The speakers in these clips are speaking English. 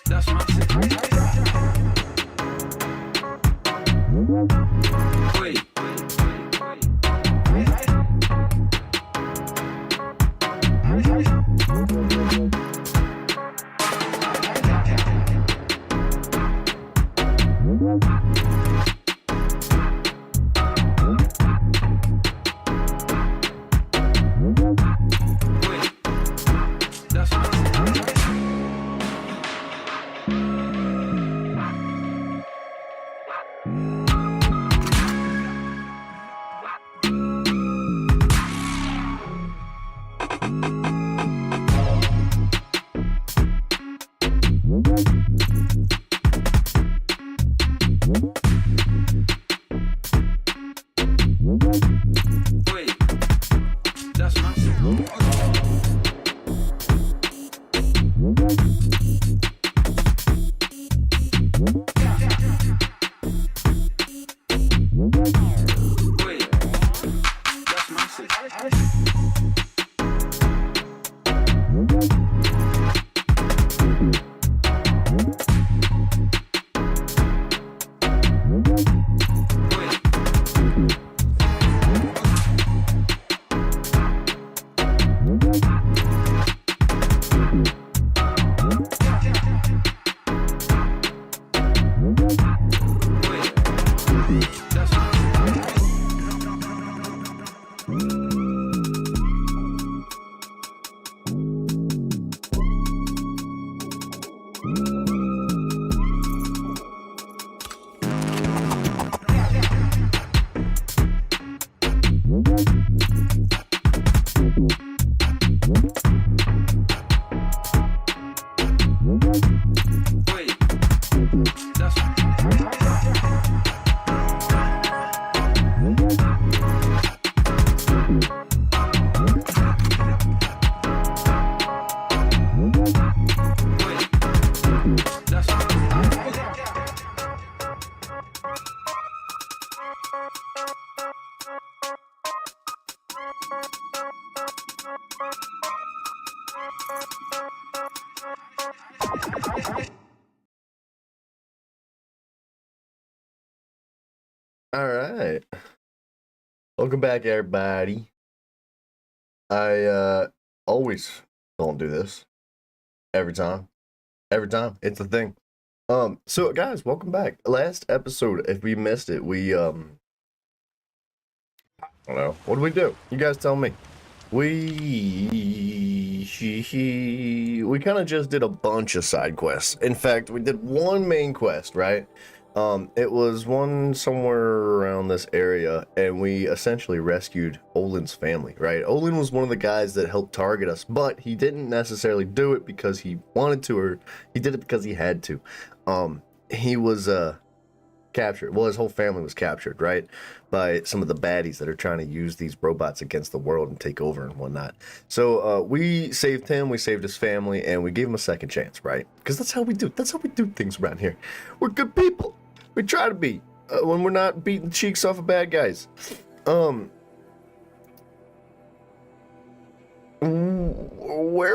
That's my shit. Wait. All right. Welcome back, everybody. I always don't do this. Every time. It's a thing. So guys, welcome back. Last episode, if we missed it, we I don't know. What did we do? You guys tell me. We kind of just did a bunch of side quests. In fact, we did one main quest, right? It was one somewhere around this area, and we essentially rescued Olin's family, right? Olin was one of the guys that helped target us, but he didn't necessarily do it because he wanted to, or he did it because he had to. He was captured. Well, his whole family was captured, right? By some of the baddies that are trying to use these robots against the world and take over and whatnot. So we saved him, we saved his family, and we gave him a second chance, right? Because that's how we do. That's how we do things around here. We're good people. We try to be when we're not beating cheeks off of bad guys. Where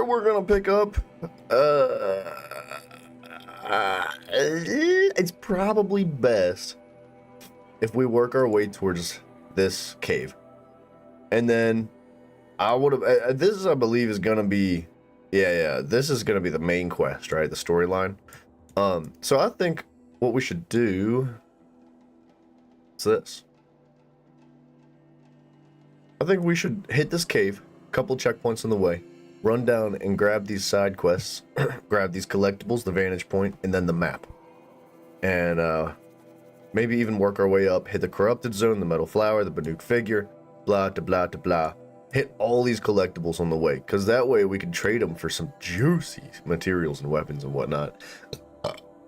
we're gonna pick up? It's probably best if we work our way towards this cave, and then I would have. This is, I believe, is gonna be, yeah. This is gonna be the main quest, right? The storyline. So I think what we should do is this. I think we should hit this cave, couple checkpoints on the way, run down and grab these side quests, grab these collectibles, the vantage point, and then the map. And maybe even work our way up, hit the corrupted zone, the metal flower, the Banuk figure, blah, blah, blah, blah. Hit all these collectibles on the way, because that way we can trade them for some juicy materials and weapons and whatnot.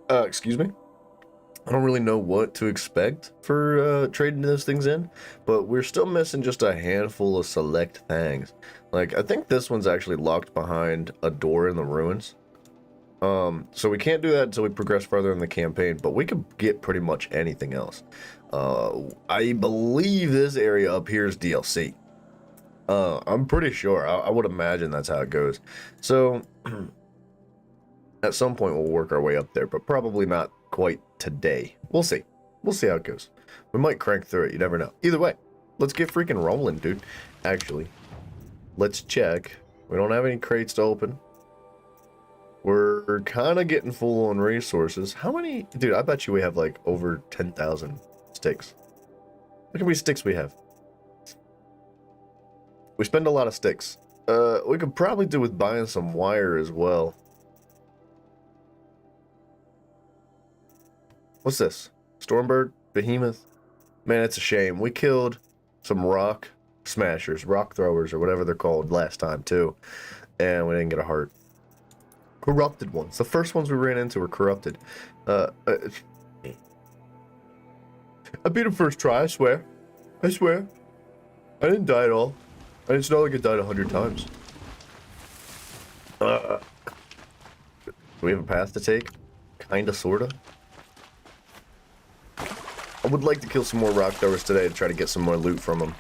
Excuse me. I don't really know what to expect for trading those things in, but we're still missing just a handful of select things. Like, I think this one's actually locked behind a door in the ruins. So we can't do that until we progress further in the campaign, but we could get pretty much anything else. I believe this area up here is DLC. I'm pretty sure. I would imagine that's how it goes. So, at some point we'll work our way up there, but probably not quite today. We'll see. We'll see how it goes. We might crank through it. You never know. Either way, let's get freaking rolling, dude. Actually, let's check. We don't have any crates to open. We're kind of getting full on resources. How many? Dude, I bet you we have like over 10,000 sticks. Look how many sticks we have. We spend a lot of sticks. We could probably do with buying some wire as well. What's this? Stormbird? Behemoth? Man, it's a shame. We killed some rock smashers, rock throwers, or whatever they're called last time too. And we didn't get a heart. Corrupted ones. The first ones we ran into were corrupted. I beat him first try, I swear. I swear. I didn't die at all. And it's not like I died 100 times. Do we have a path to take? Kinda, sorta. I would like to kill some more rock throwers today to try to get some more loot from them.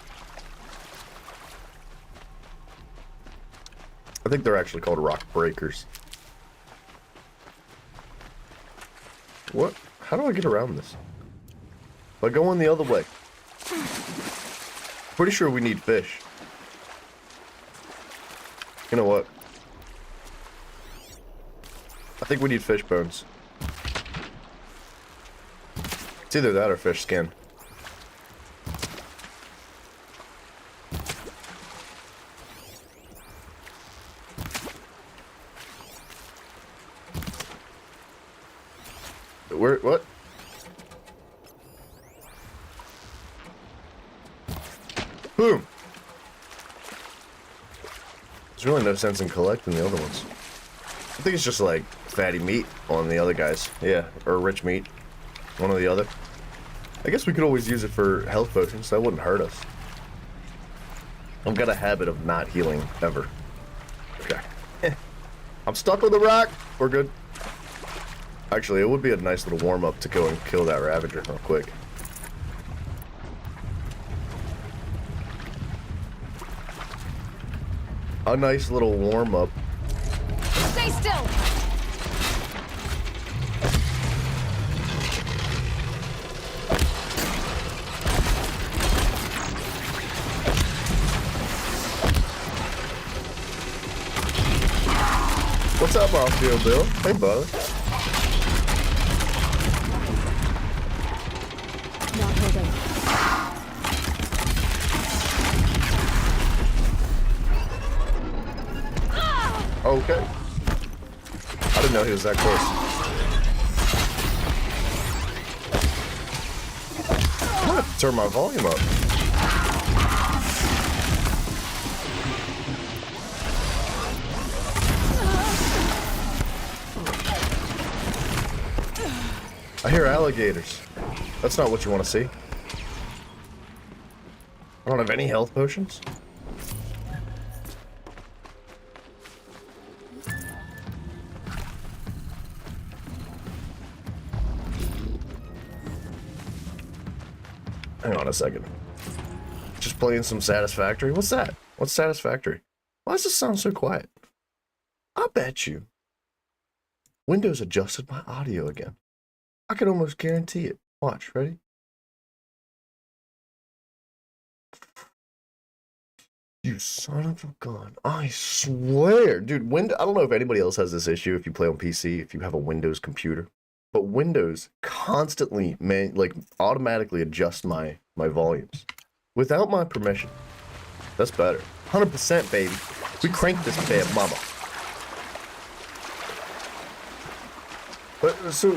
I think they're actually called rock breakers. What? How do I get around this? By going the other way. Pretty sure we need fish. You know what? I think we need fish bones. It's either that or fish skin. Where? What? Boom! There's really no sense in collecting the other ones. I think it's just like fatty meat on the other guys. Yeah, or rich meat. One or the other. I guess we could always use it for health potions. That wouldn't hurt us. I've got a habit of not healing ever. Okay. I'm stuck with the rock. We're good. Actually, it would be a nice little warm-up to go and kill that Ravager real quick. A nice little warm-up. Stay still! What's up, Offfield Bill? Hey, bud. Not holding. Okay. I didn't know he was that close. I'm gonna have to turn my volume up. I hear alligators. That's not what you want to see. I don't have any health potions. Hang on a second. Just playing some Satisfactory? What's that? What's Satisfactory? Why does this sound so quiet? I bet you Windows adjusted my audio again. I can almost guarantee it. Watch, ready? You son of a gun. I swear. Dude, I don't know if anybody else has this issue if you play on PC, if you have a Windows computer. But Windows constantly, automatically adjust my volumes. Without my permission. That's better. 100%, baby. We cranked this bad mama. But, so...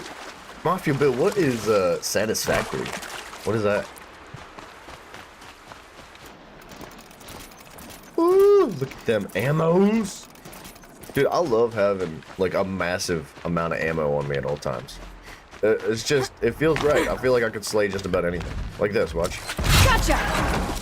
Mafia Bill, what is Satisfactory? What is that? Ooh, look at them ammos. Dude, I love having like a massive amount of ammo on me at all times. It's just, it feels right. I feel like I could slay just about anything. Like this, watch. Gotcha!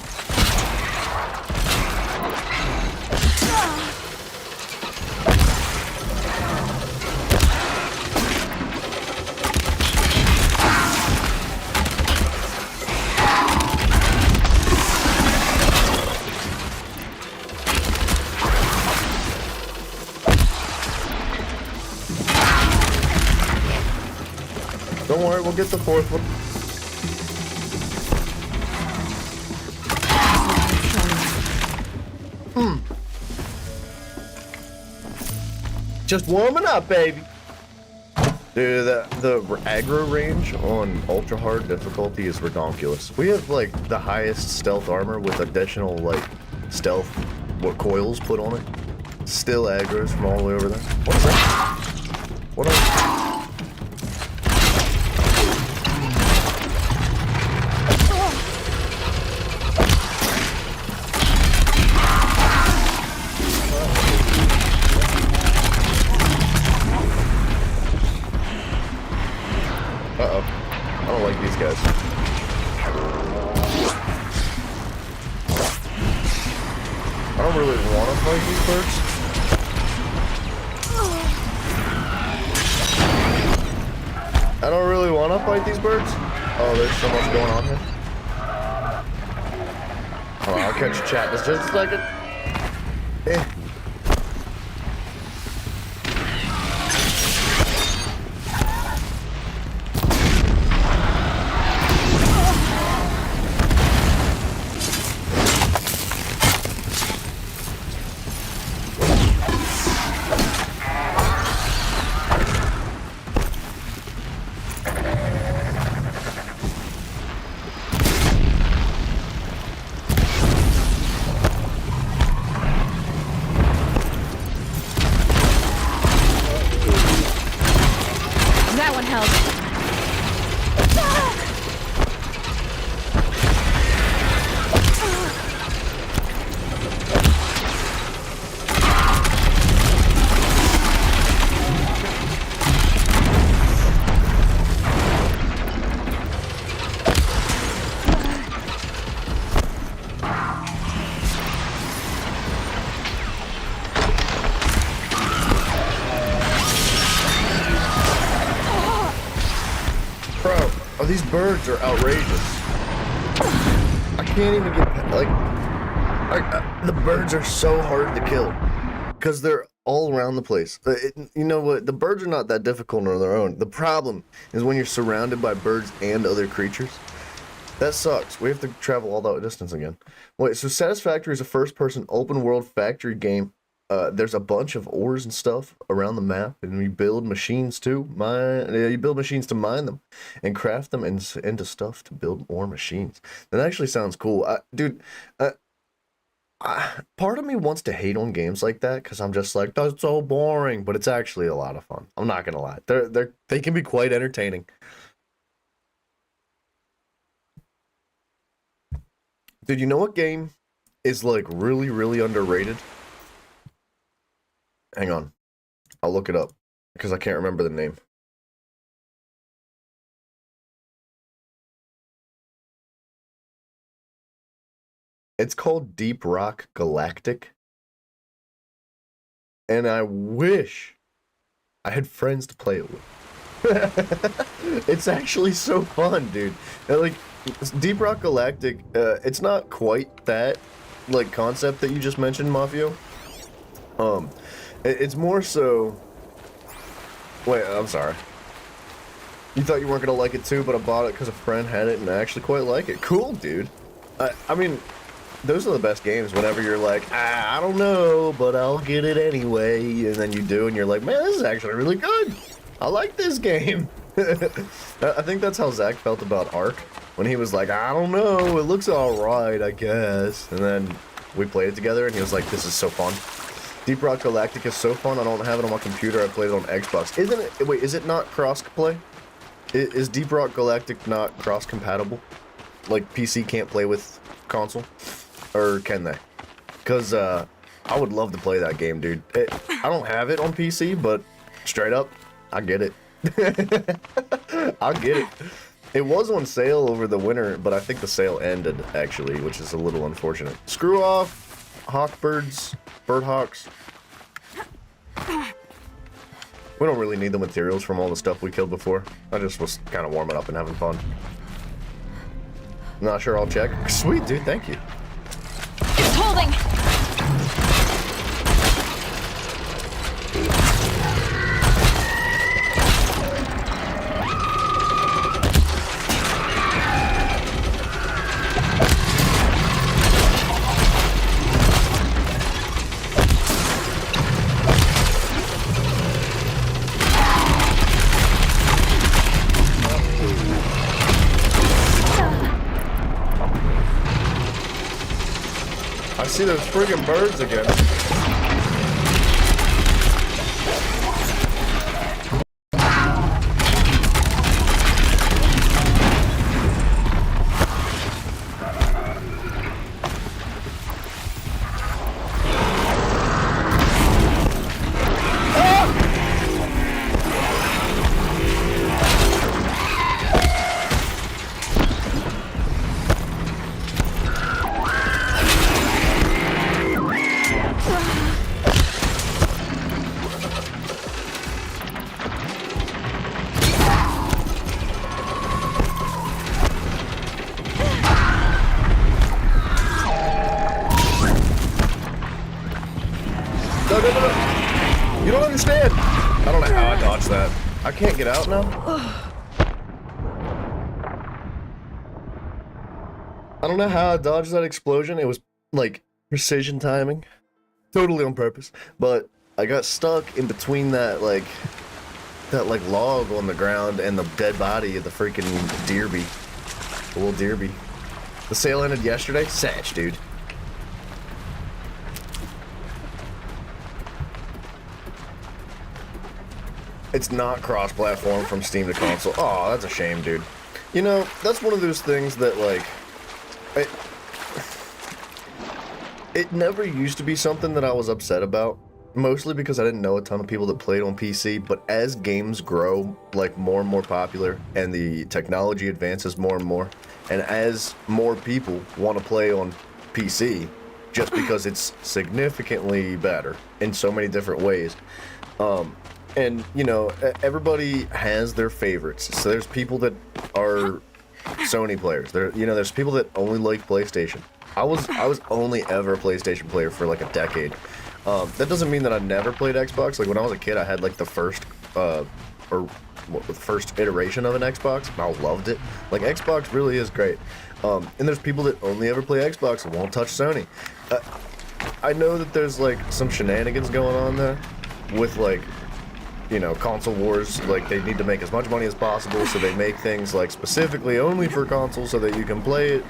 Don't worry, we'll get the fourth one. Just warming up, baby. Dude, the aggro range on ultra hard difficulty is redonkulous. We have like the highest stealth armor with additional like stealth coils put on it. Still aggros from all the way over there. What's that? What are Uh-oh. I don't like these guys. I don't really want to fight these birds. I don't really want to fight these birds. Oh, there's so much going on here. Oh, I'll catch a chat in just a second. Eh. That one held. Bro, oh, these birds are outrageous. I can't even get, the birds are so hard to kill. Because they're all around the place. You know what, the birds are not that difficult on their own. The problem is when you're surrounded by birds and other creatures. That sucks. We have to travel all that distance again. Wait, so Satisfactory is a first-person open-world factory game. There's a bunch of ores and stuff around the map, and you build machines too. You build machines to mine them, and craft them into stuff to build more machines. That actually sounds cool, dude. Part of me wants to hate on games like that because I'm just like, that's so boring, but it's actually a lot of fun. I'm not gonna lie. They can be quite entertaining. Dude, you know what game is like really, really underrated? Hang on. I'll look it up because I can't remember the name. It's called Deep Rock Galactic. And I wish I had friends to play it with. It's actually so fun, dude. Like, Deep Rock Galactic, it's not quite that, like, concept that you just mentioned, Mafio. It's more so... Wait, I'm sorry. You thought you weren't gonna like it too, but I bought it because a friend had it and I actually quite like it. Cool, dude. I mean, those are the best games whenever you're like, I don't know, but I'll get it anyway. And then you do and you're like, man, this is actually really good. I like this game. I think that's how Zach felt about Ark. When he was like, I don't know, it looks alright, I guess. And then we played it together and he was like, this is so fun. Deep Rock Galactic is so fun. I don't have it on my computer. I played it on Xbox. Isn't it? Wait, is it not cross-play? Is Deep Rock Galactic not cross-compatible? Like, PC can't play with console? Or can they? Because, I would love to play that game, dude. I don't have it on PC, but straight up, I get it. I'll get it. It was on sale over the winter, but I think the sale ended, actually, which is a little unfortunate. Screw off, hawkbirds, birdhawks. We don't really need the materials from all the stuff we killed before. I just was kind of warming up and having fun. Not sure I'll check. Sweet, dude, thank you. It's holding. I see those friggin' birds again. No. You don't understand. I don't know how I dodged that. I can't get out now. I don't know how I dodged that explosion. It was like precision timing. Totally on purpose. But I got stuck in between that log on the ground and the dead body of the freaking deerbee. The little deerbee. The sale ended yesterday? Satch, dude. It's not cross-platform from Steam to console. Oh, that's a shame, dude. You know, that's one of those things that, like, it never used to be something that I was upset about. Mostly because I didn't know a ton of people that played on PC, but as games grow, like, more and more popular, and the technology advances more and more, and as more people want to play on PC, just because it's significantly better in so many different ways, and, you know, everybody has their favorites. So there's people that are Sony players. There's people that only like PlayStation. I was only ever a PlayStation player for like a decade. That doesn't mean that I never played Xbox. Like when I was a kid, I had like the first first iteration of an Xbox, and I loved it. Like Xbox really is great. And there's people that only ever play Xbox and won't touch Sony. I know that there's like some shenanigans going on there with like, you know, console wars. Like they need to make as much money as possible, so they make things like specifically only for consoles so that you can play it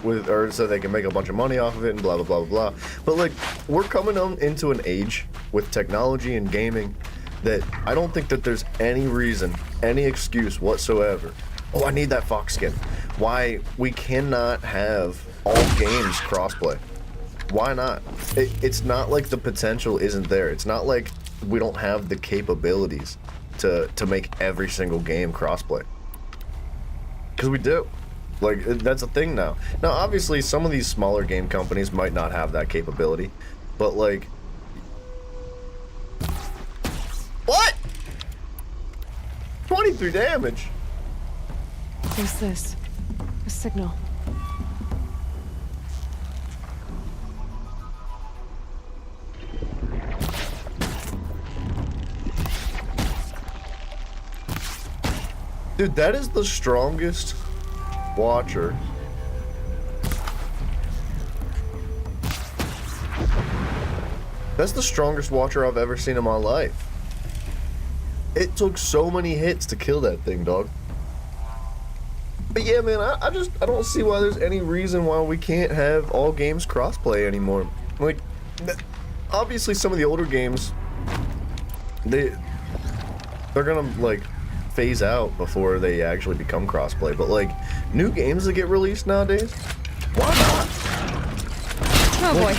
with, or so they can make a bunch of money off of it and blah blah blah blah blah. But like we're coming on into an age with technology and gaming that I don't think that there's any reason, any excuse whatsoever. Oh, I need that Fox skin. Why we cannot have all games crossplay? Why not? It's not like the potential isn't there. It's not like we don't have the capabilities to make every single game crossplay. Because we do. Like, that's a thing now. Now, obviously, some of these smaller game companies might not have that capability, but like... What? 23 damage. What's this? A signal. Dude, that is the strongest watcher. That's the strongest watcher I've ever seen in my life. It took so many hits to kill that thing, dog. But yeah, man, I don't see why there's any reason why we can't have all games crossplay anymore. Like, obviously some of the older games, they're gonna, like, phase out before they actually become crossplay, but like new games that get released nowadays, why not? Oh boy.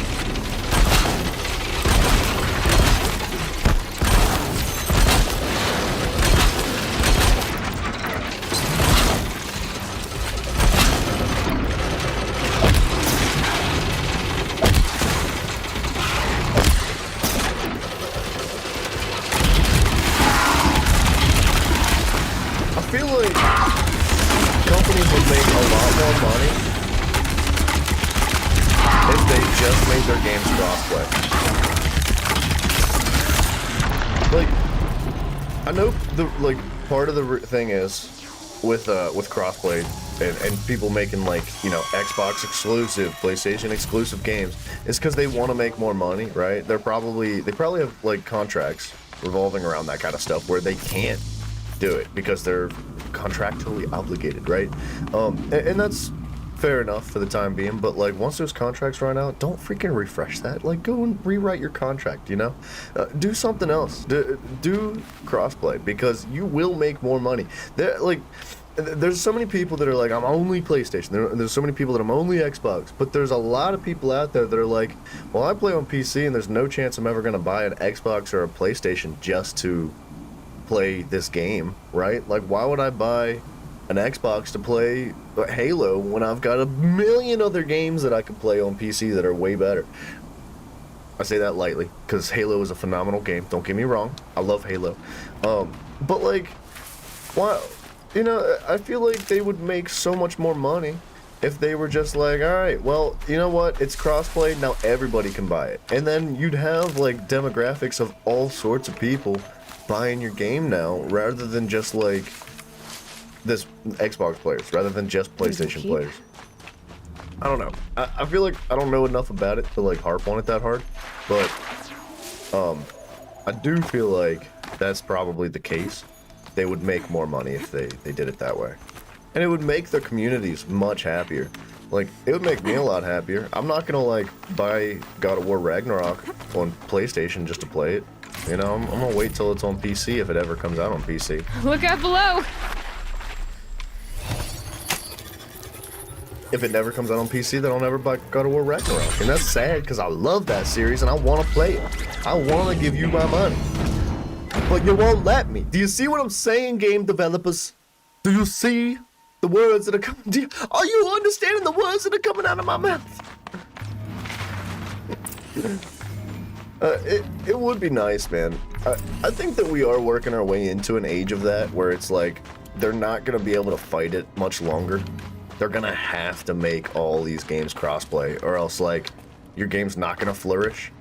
their games crossplay. Like, I know the part of the thing is with crossplay and people making like, you know, Xbox exclusive, PlayStation exclusive games is because they want to make more money, right? They probably have like contracts revolving around that kind of stuff where they can't do it because they're contractually obligated, right? And that's fair enough for the time being, but like once those contracts run out, don't freaking refresh that. Like go and rewrite your contract, you know? Do something else. Do crossplay because you will make more money. There's so many people that are like, I'm only PlayStation. There's so many people that I'm only Xbox. But there's a lot of people out there that are like, well, I play on PC and there's no chance I'm ever going to buy an Xbox or a PlayStation just to play this game, right? Like, why would I buy an Xbox to play Halo when I've got a million other games that I could play on PC that are way better? I say that lightly because Halo is a phenomenal game. Don't get me wrong. I love Halo. But like, why? You know, I feel like they would make so much more money if they were just like, all right, well, you know what? It's crossplay. Now everybody can buy it. And then you'd have like demographics of all sorts of people buying your game now rather than just like this Xbox players, rather than just PlayStation players. I don't know. I feel like I don't know enough about it to like harp on it that hard. But I do feel like that's probably the case. They would make more money if they did it that way. And it would make their communities much happier. Like, it would make me a lot happier. I'm not gonna, like, buy God of War Ragnarok on PlayStation just to play it. You know, I'm gonna wait till it's on PC if it ever comes out on PC. Look out below! If it never comes out on PC, then I'll never buy God of War Ragnarok. And that's sad, because I love that series and I want to play it. I want to give you my money. But you won't let me. Do you see what I'm saying, game developers? Do you see the words that are coming? Are you understanding the words that are coming out of my mouth? It would be nice, man. I think that we are working our way into an age of that, where it's like, they're not going to be able to fight it much longer. They're going to have to make all these games crossplay, or else, like, your game's not going to flourish.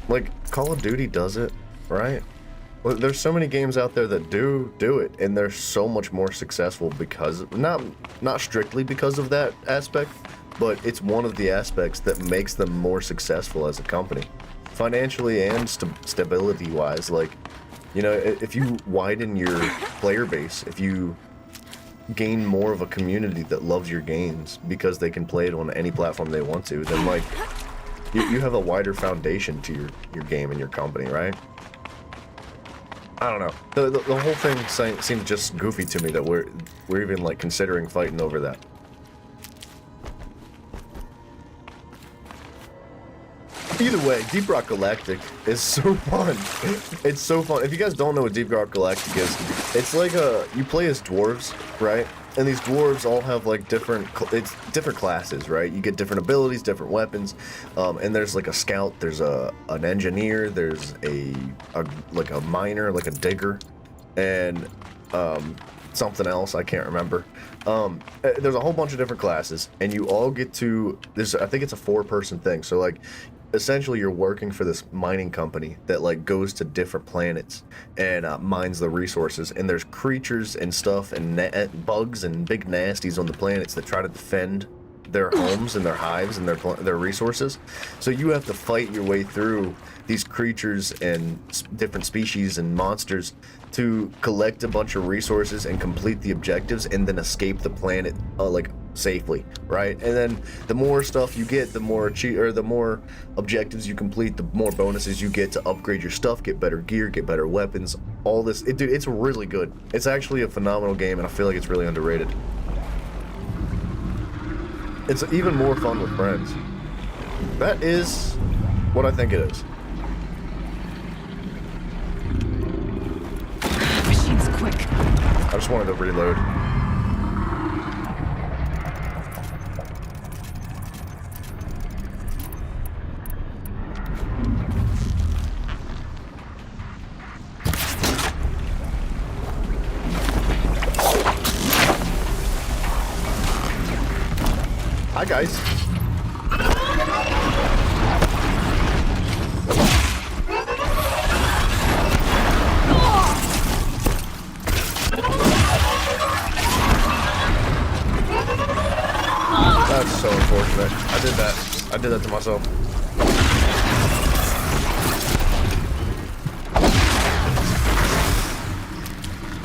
Like, Call of Duty does it, right? Well, there's so many games out there that do it, and they're so much more successful because, not strictly because of that aspect, but it's one of the aspects that makes them more successful as a company. Financially and stability-wise, like, you know, if you widen your player base, if you gain more of a community that loves your games because they can play it on any platform they want to, then, like, you have a wider foundation to your game and your company, right? I don't know. The whole thing seems just goofy to me that we're even like considering fighting over that. Either way, Deep Rock Galactic is so fun. It's so fun. If you guys don't know what Deep Rock Galactic is, it's like you play as dwarves, right? And these dwarves all have like different classes, right? You get different abilities, different weapons, and there's like a scout, there's an engineer, there's a miner, like a digger, and something else I can't remember. There's a whole bunch of different classes, and you all get to I think it's a 4-person thing. So like, essentially you're working for this mining company that like goes to different planets and mines the resources, and there's creatures and stuff and bugs and big nasties on the planets that try to defend their homes and their hives and their resources. So you have to fight your way through these creatures and different species and monsters to collect a bunch of resources and complete the objectives and then escape the planet like safely, right? And then the more stuff you get, the more objectives you complete, the more bonuses you get to upgrade your stuff, get better gear, get better weapons, all this. Dude, it's really good. It's actually a phenomenal game, and I feel like it's really underrated. It's even more fun with friends. That is what I think it is. Machine's quick. I just wanted to reload. Hi guys. That's so unfortunate. I did that. I did that to myself.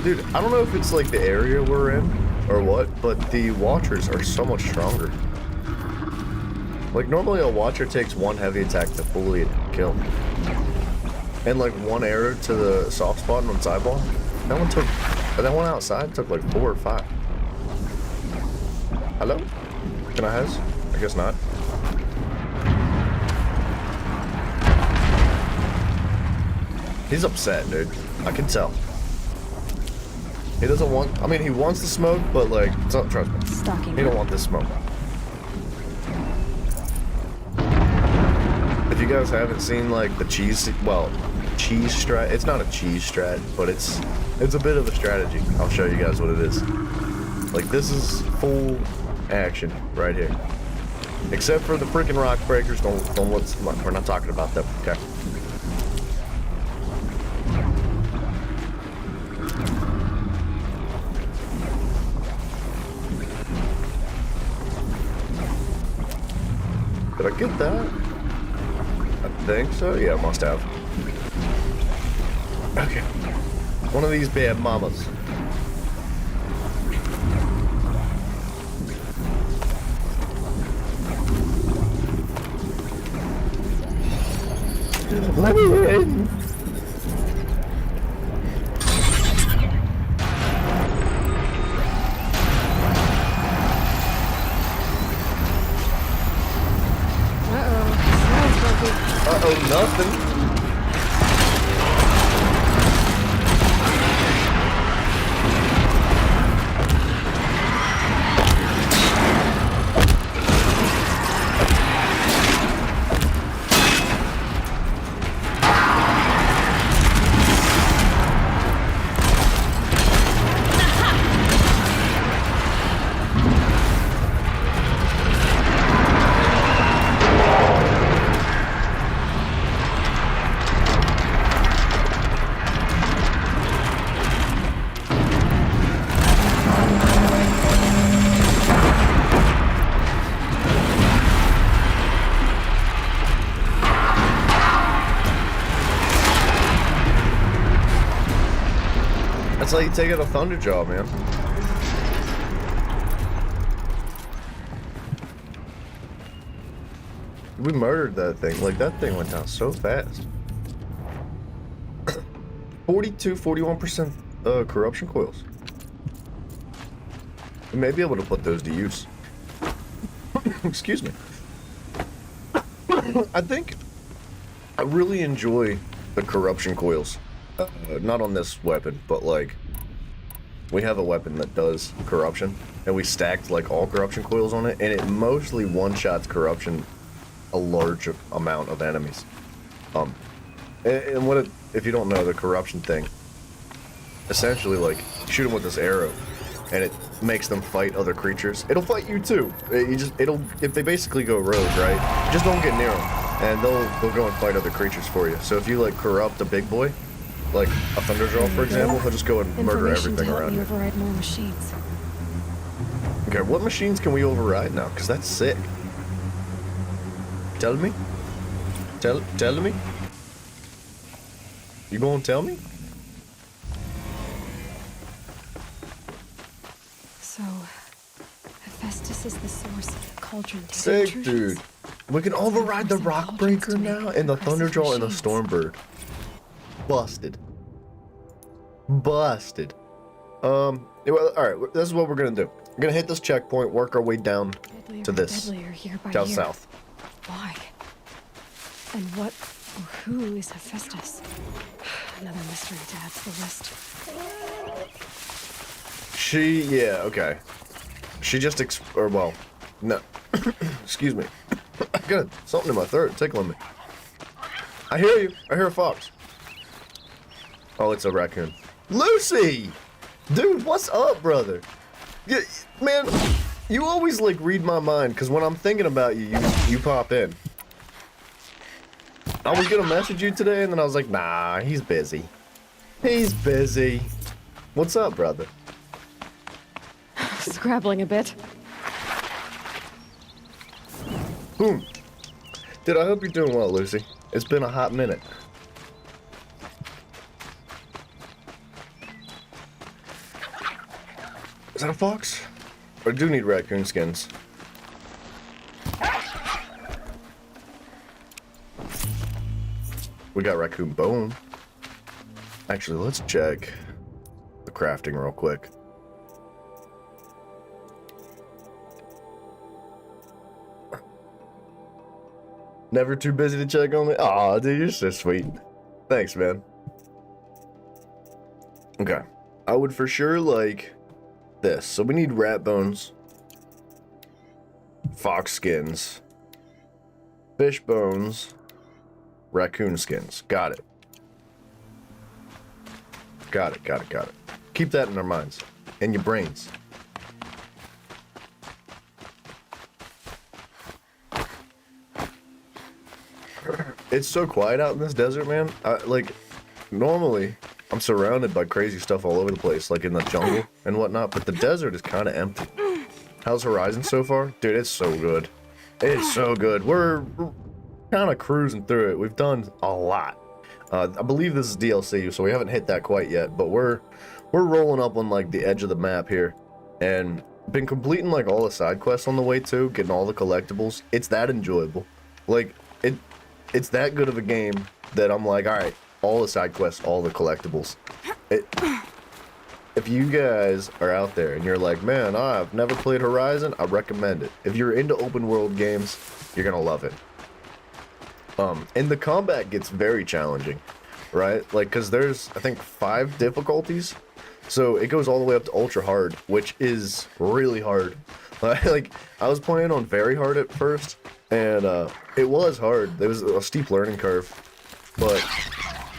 Dude, I don't know if it's like the area we're in or what, but the Watchers are so much stronger. Like normally a Watcher takes one heavy attack to fully kill. And like one arrow to the soft spot on sideball. That one outside took like 4 or 5. Hello? Can I has? I guess not. He's upset, dude. I can tell. He doesn't want, I mean, he wants the smoke, but like, trust me. Stalking. He don't want this smoke. If you guys haven't seen like the cheese strat, it's not a cheese strat, but it's a bit of a strategy. I'll show you guys what it is. Like this is full action right here. Except for the freaking rock breakers, we're not talking about them, okay? Did I get that? I think so. Yeah, I must have. Okay. One of these bad mamas. Let me in. Uh-oh, nothing. That's how you take out a Thunderjaw, man. We murdered that thing. Like, that thing went down so fast. 41% corruption coils. We may be able to put those to use. Excuse me. I think I really enjoy the corruption coils. Not on this weapon, but like we have a weapon that does corruption, and we stacked like all corruption coils on it, and it mostly one-shots corruption a large amount of enemies. And what it, if you don't know the corruption thing, essentially like shoot them with this arrow, and it makes them fight other creatures. It'll fight you too. If they basically go rogue, right? Just don't get near them, and they'll go and fight other creatures for you. So if you like corrupt a big boy, like a Thunderjaw, for example, he'll just go and murder everything around you. Override more machines. Okay, what machines can we override now? Because that's sick. Tell me? Tell me? You gonna tell me? So, Hephaestus is the source of the cauldron data Sick, intrusions. dude. We can override the Rockbreaker now, and the Thunderjaw and the Stormbird. Busted. Busted. Well, alright, this is what we're gonna do. We're gonna hit this checkpoint, work our way down to this. Down south. Why? And what or who is Hephaestus? Another mystery to add to the list. Yeah, okay. She just no. Excuse me. I got something in my throat tickling me. I hear you. I hear a fox. Oh, it's a raccoon. Lucy! Dude, what's up, brother? Yeah, man, you always, like, read my mind, because when I'm thinking about you, you pop in. I was gonna message you today, and then I was like, nah, he's busy. He's busy. What's up, brother? Scrabbling a bit. Boom. Dude, I hope you're doing well, Lucy. It's been a hot minute. Is that a fox? I do need raccoon skins. We got raccoon bone. Actually, let's check the crafting real quick. Never too busy to check on me? Aw, dude, you're so sweet. Thanks, man. Okay. I would for sure like this. So we need rat bones, fox skins, fish bones, raccoon skins. Got it. Got it, got it, got it. Keep that in our minds. In your brains. It's so quiet out in this desert, man. Like, normally, I'm surrounded by crazy stuff all over the place, like in the jungle and whatnot, but the desert is kind of empty. How's Horizon so far? Dude, it's so good. It's so good. We're kind of cruising through it. We've done a lot. I believe this is DLC, so we haven't hit that quite yet, but we're rolling up on like the edge of the map here, and been completing like all the side quests on the way too, getting all the collectibles. It's that enjoyable. Like it's that good of a game that I'm like, all right, all the side quests, all the collectibles. If you guys are out there and you're like, man, I've never played Horizon, I recommend it. If you're into open world games, you're gonna love it. And the combat gets very challenging, right? Like, cause there's, I think, 5 difficulties. So it goes all the way up to ultra hard, which is really hard. Like, I was playing on very hard at first, and it was hard. There was a steep learning curve, but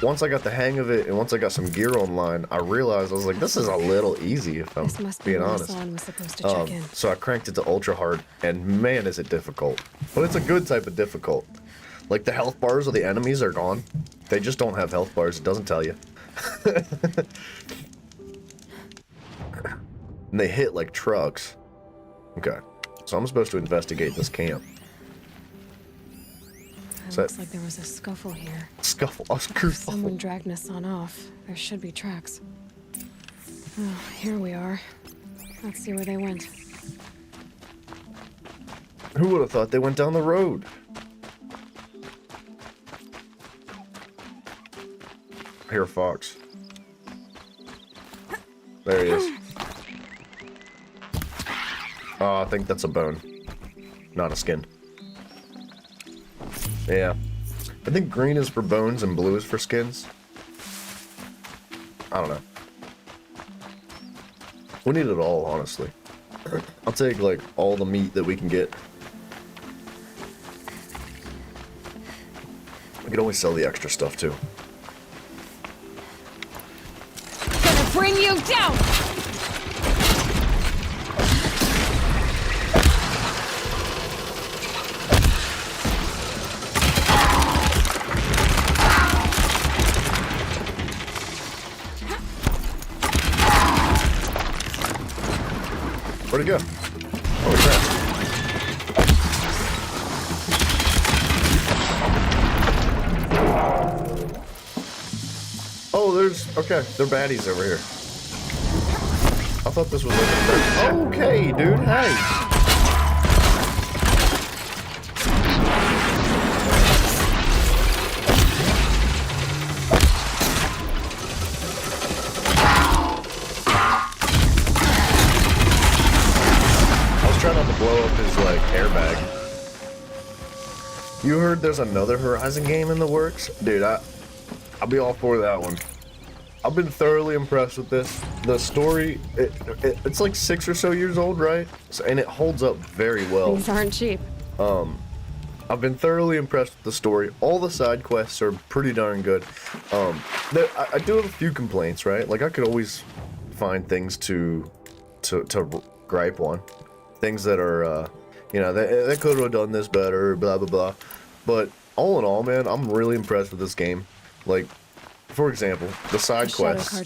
once I got the hang of it, and once I got some gear online, I realized I was like, this is a little easy, if I'm being honest. Was supposed to check in. So I cranked it to ultra hard, and man, is it difficult. But it's a good type of difficult. Like, the health bars of the enemies are gone. They just don't have health bars. It doesn't tell you. And they hit like trucks. Okay. So I'm supposed to investigate this camp. It looks like there was a scuffle here. Scuffle? Someone dragged Nassan off. There should be tracks. Oh, here we are. Let's see where they went. Who would have thought they went down the road? I hear a fox. There he is. Oh, I think that's a bone. Not a skin. Yeah. I think green is for bones and blue is for skins. I don't know. We need it all, honestly. I'll take, like, all the meat that we can get. We can always sell the extra stuff, too. Gonna bring you down! Where'd it go? Holy crap. Oh, there's... Okay, they're baddies over here. I thought this was like a... Okay, dude, hey! Try not to blow up his, like, airbag. You heard there's another Horizon game in the works? Dude, I'll be all for that one. I've been thoroughly impressed with this. The story, it's like 6 or so years old, right? So, and it holds up very well. These aren't cheap. I've been thoroughly impressed with the story. All the side quests are pretty darn good. I do have a few complaints, right? Like, I could always find things to gripe on. Things that are, you know, they could have done this better, blah, blah, blah. But all in all, man, I'm really impressed with this game. Like, for example, the side quests.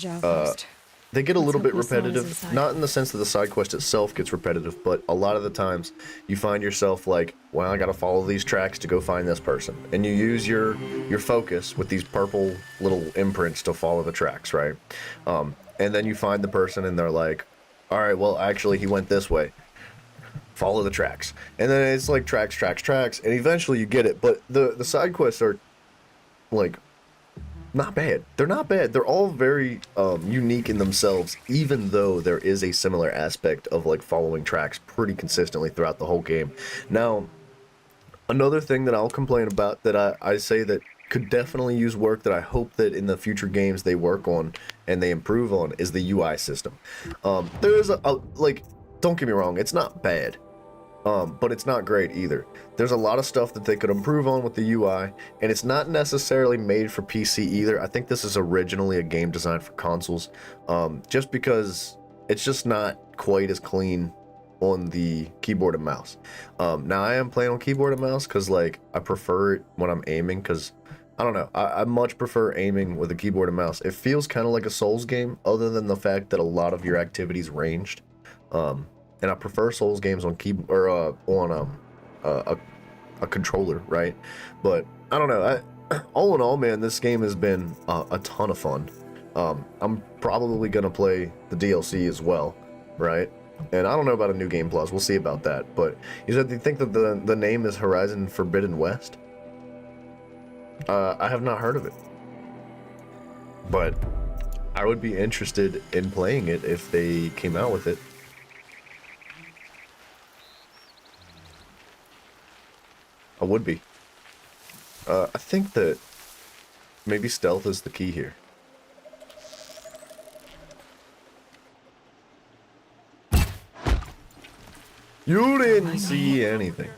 they get a Let's little hope bit Miss Sal is repetitive, inside. not in the sense that the side quest itself gets repetitive, but a lot of the times you find yourself like, well, I gotta follow these tracks to go find this person, and you use your focus with these purple little imprints to follow the tracks, right? And then you find the person, and they're like, all right, well, actually, he went this way. Follow the tracks, and then it's like tracks, and eventually you get it. But the side quests are like not bad. They're not bad. They're all very unique in themselves, even though there is a similar aspect of like following tracks pretty consistently throughout the whole game. Now, another thing that I'll complain about that I say that could definitely use work that I hope that in the future games they work on and they improve on is the UI system. There is like, don't get me wrong, it's not bad. But it's not great either. There's a lot of stuff that they could improve on with the UI, and it's not necessarily made for PC either. I think this is originally a game designed for consoles, just because it's just not quite as clean on the keyboard and mouse. Now I am playing on keyboard and mouse because like I prefer it when I'm aiming, because I don't know, I much prefer aiming with a keyboard and mouse. It feels kind of like a Souls game, other than the fact that a lot of your activities ranged. And I prefer Souls games on keyboard or on a controller, right? But I don't know. All in all, man, this game has been a ton of fun. I'm probably gonna play the DLC as well, right? And I don't know about a new game plus. We'll see about that. But you said you think that the name is Horizon Forbidden West? I have not heard of it, but I would be interested in playing it if they came out with it. I would be. I think that maybe stealth is the key here. You didn't see anything.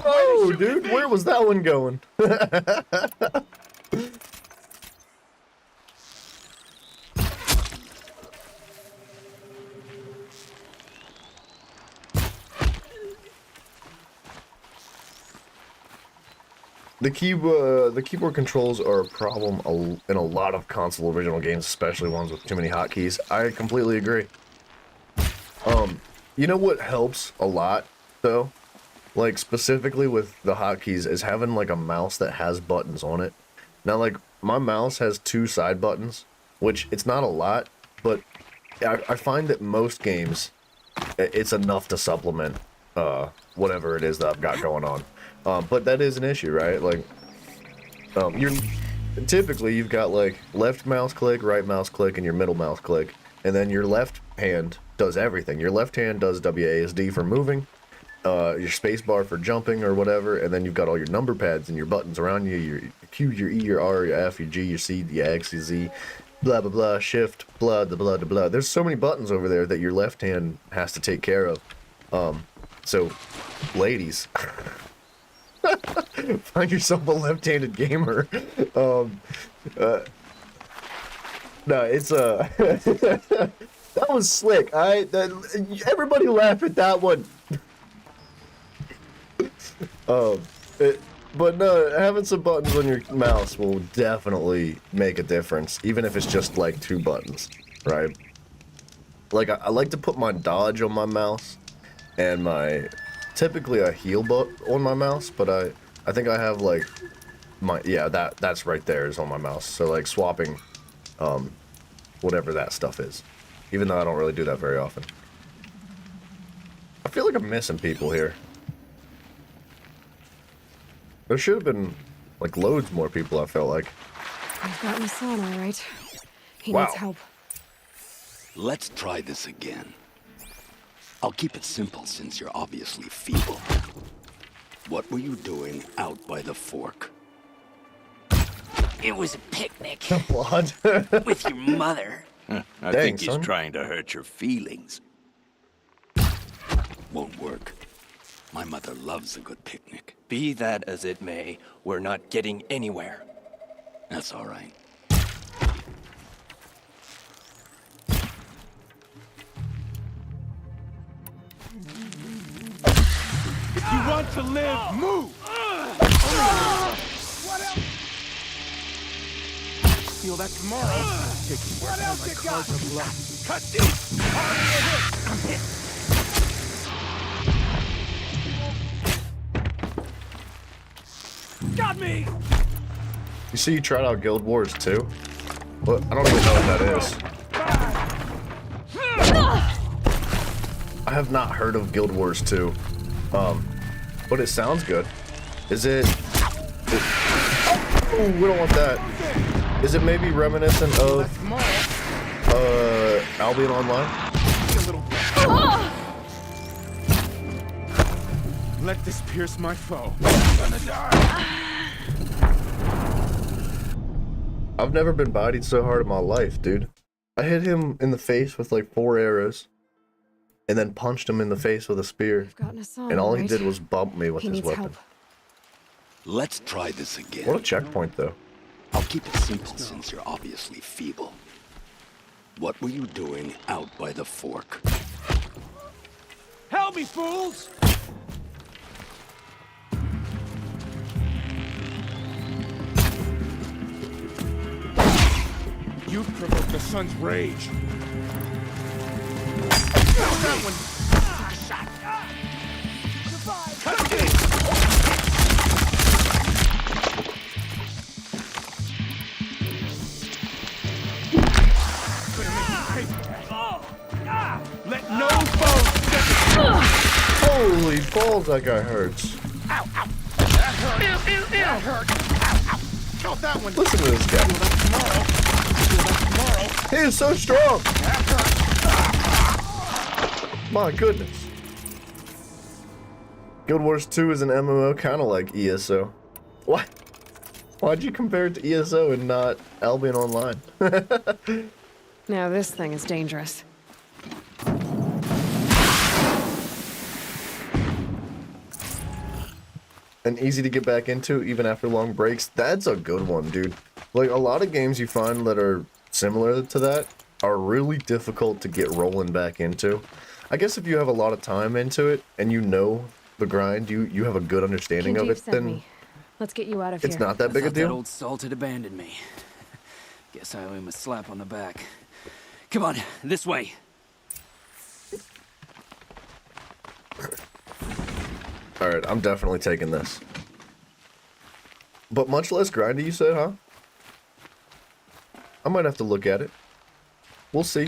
Oh, dude, where was that one going? The keyboard controls are a problem in a lot of console original games, especially ones with too many hotkeys. I completely agree. You know what helps a lot though? Like specifically with the hotkeys is having like a mouse that has buttons on it. Now like my mouse has 2 side buttons, which it's not a lot, but I find that most games it's enough to supplement whatever it is that I've got going on. But that is an issue, right? Like you've got like left mouse click, right mouse click, and your middle mouse click, and then your left hand does everything. Your left hand does WASD for moving, your space bar for jumping or whatever, and then you've got all your number pads and your buttons around you, your Q, your E, your R, your F, your G, your C, your X, your Z, blah blah blah, shift, blah blah blah blah. There's so many buttons over there that your left hand has to take care of. So ladies, find yourself a left-handed gamer. No, it's that was slick. Everybody laugh at that one. But no, having some buttons on your mouse will definitely make a difference, even if it's just like 2 buttons, right? Like I like to put my dodge on my mouse and my typically a heal on my mouse, but I think I have like that's right there is on my mouse. So like swapping whatever that stuff is, even though I don't really do that very often. I feel like I'm missing people here. There should have been like loads more people, I felt like. I've got Hassan, all right. He Wow. needs help. Let's try this again. I'll keep it simple since you're obviously feeble. What were you doing out by the fork? It was a picnic Blood. with your mother. I Dang, think he's son. trying to hurt your feelings. Won't work. My mother loves a good picnic. Be that as it may, we're not getting anywhere. That's all right. If you want to live, move! Feel that tomorrow. Taking what else you got? Cut deep! I'm hit! Got me! You see, you tried out Guild Wars 2? What? I don't even know what that is. I have not heard of Guild Wars 2. But it sounds good. Is it... Oh, we don't want that. Is it maybe reminiscent of... Albion Online? Let this pierce my foe. I'm gonna die! I've never been bodied so hard in my life, dude. I hit him in the face with like 4 arrows, and then punched him in the face with a spear, I've gotten a son, and all he right? did was bump me with He his needs weapon. help. Let's try this again. What a checkpoint, though. I'll keep it simple since you're obviously feeble. What were you doing out by the fork? Help me, fools! You've provoked the sun's rage. That one. Shot. Cut it. Let no foe step in. Holy balls, that guy hurts. Ow, ow. That hurt. That hurt. Ow, ow. Felt that one. Listen to this guy. Feel that tomorrow. Feel that tomorrow. He is so strong. That hurt. My goodness. Guild Wars 2 is an MMO kind of like ESO. What? Why'd you compare it to ESO and not Albion Online? Now this thing is dangerous. And easy to get back into even after long breaks. That's a good one, dude. Like, a lot of games you find that are similar to that are really difficult to get rolling back into. I guess if you have a lot of time into it and you know the grind, you have a good understanding of Kinjeev it, sent then me. Let's get you out of it's here. not that big a Thought that deal. old salt had abandoned me. Guess I owe him a slap on the back. Come on, this way. Alright, I'm definitely taking this. But much less grindy, you said, huh? I might have to look at it. We'll see.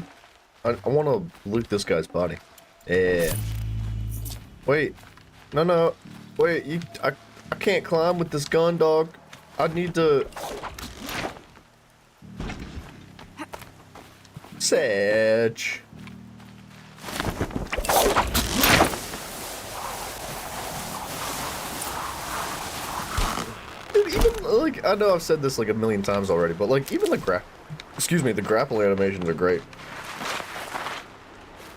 I want to loot this guy's body. Yeah. Wait. No. Wait, I can't climb with this gun, dog. I need to... Sedge. Dude, even, like, I know I've said this like a million times already, but like, even the the grapple animations are great.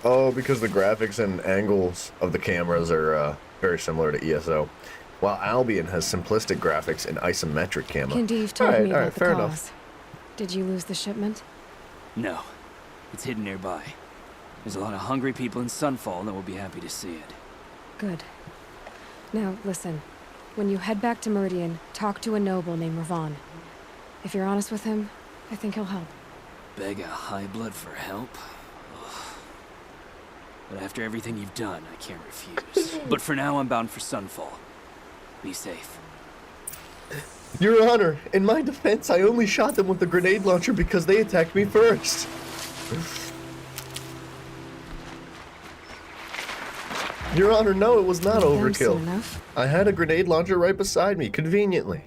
Oh, because the graphics and angles of the cameras are very similar to ESO. While Albion has simplistic graphics and isometric camera. Kinjeev told me about the fair cause. enough. Did you lose the shipment? No, it's hidden nearby. There's a lot of hungry people in Sunfall that will be happy to see it. Good. Now, listen. When you head back to Meridian, talk to a noble named Ravon. If you're honest with him, I think he'll help. Beg a high blood for help? Ugh. But after everything you've done, I can't refuse. But for now, I'm bound for Sunfall. Be safe. Your Honor, in my defense, I only shot them with a grenade launcher because they attacked me first. Your Honor, no, it was not Them soon overkill. enough. I had a grenade launcher right beside me, conveniently.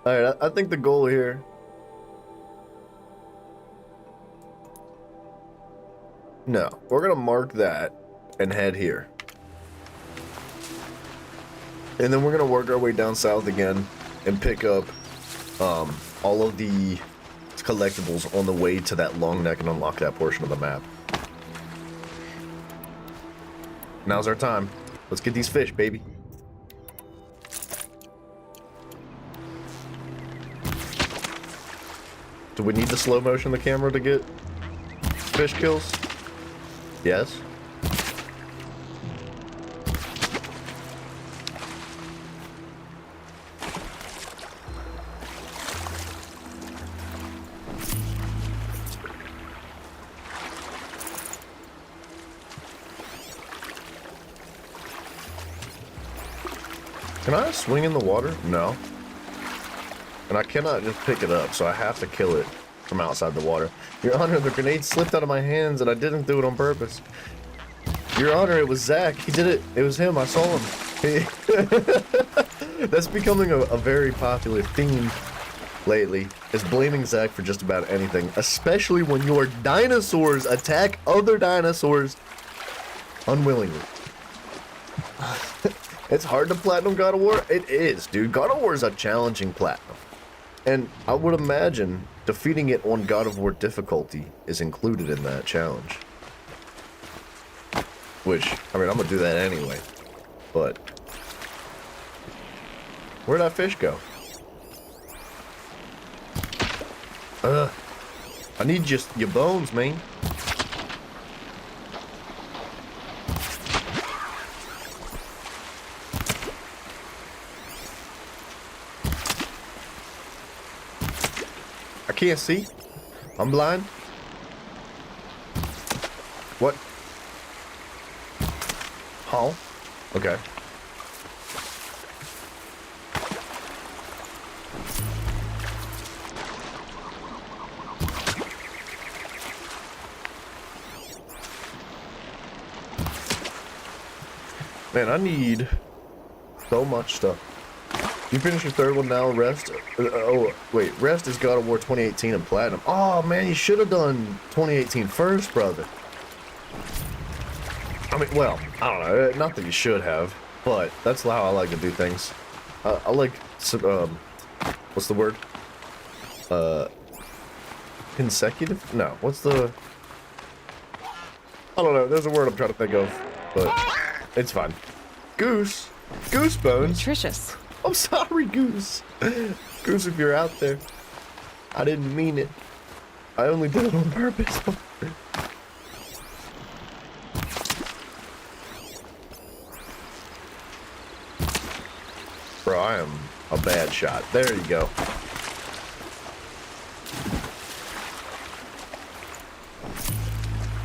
Alright, I think the goal here... No, we're gonna mark that and head here. And then we're gonna work our way down south again and pick up all of the collectibles on the way to that long neck and unlock that portion of the map. Now's our time. Let's get these fish, baby. Do we need to slow motion the camera to get fish kills? Yes. Can I swing in the water? No. And I cannot just pick it up, so I have to kill it from outside the water. Your Honor, the grenade slipped out of my hands and I didn't do it on purpose. Your Honor, it was Zach. He did it. It was him. I saw him. That's becoming a very popular theme lately, is blaming Zach for just about anything, especially when your dinosaurs attack other dinosaurs unwillingly. It's hard to platinum God of War. It is, dude. God of War is a challenging platinum. And I would imagine defeating it on God of War difficulty is included in that challenge. Which, I mean, I'm gonna do that anyway. But where'd that fish go? I need just your bones, man. I can't see. I'm blind. What? Huh? Okay. Man, I need so much stuff. You finished your third one now, Rest? Oh, wait, Rest is God of War 2018 and Platinum. Oh, man, you should have done 2018 first, brother. I mean, well, I don't know, not that you should have, but that's how I like to do things. I like, what's the word? Consecutive? No, what's the... I don't know, there's a word I'm trying to think of, but it's fine. Goose. Goose bones. Nutritious. I'm sorry, Goose. Goose, if you're out there. I didn't mean it. I only did it on purpose. Bro, I am a bad shot. There you go.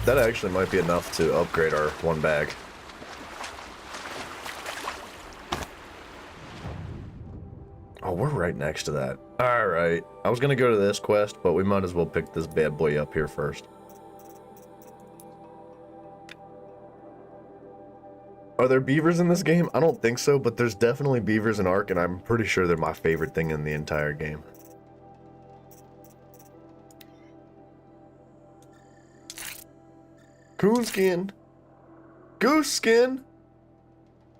That actually might be enough to upgrade our one bag. Oh, we're right next to that. Alright. I was gonna go to this quest, but we might as well pick this bad boy up here first. Are there beavers in this game? I don't think so, but there's definitely beavers in Ark, and I'm pretty sure they're my favorite thing in the entire game. Coonskin! Goose skin!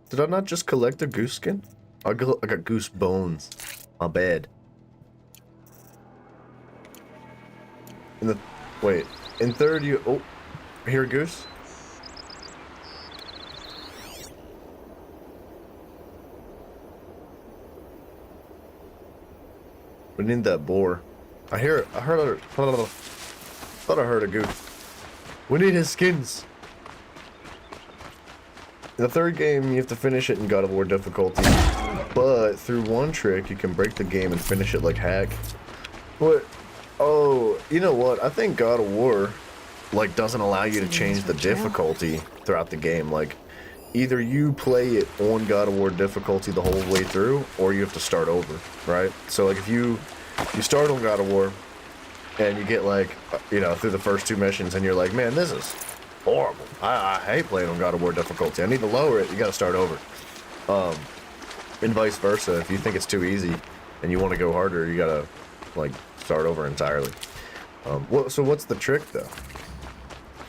Did I not just collect a goose skin? I got goose bones. My bad. Wait. In third you... Oh. Here, goose. We need that boar. I heard a... thought I heard a goose. We need his skins. In the third game, you have to finish it in God of War difficulty. But through one trick, you can break the game and finish it like hack. But, oh, you know what? I think God of War, like, doesn't allow you to change the difficulty throughout the game. Like, either you play it on God of War difficulty the whole way through, or you have to start over, right? So, like, if you start on God of War, and you get, like, you know, through the first two missions, and you're like, man, this is horrible. I hate playing on God of War difficulty. I need to lower it. You gotta start over. And vice versa. If you think it's too easy and you want to go harder, you gotta, like, start over entirely. So what's the trick, though?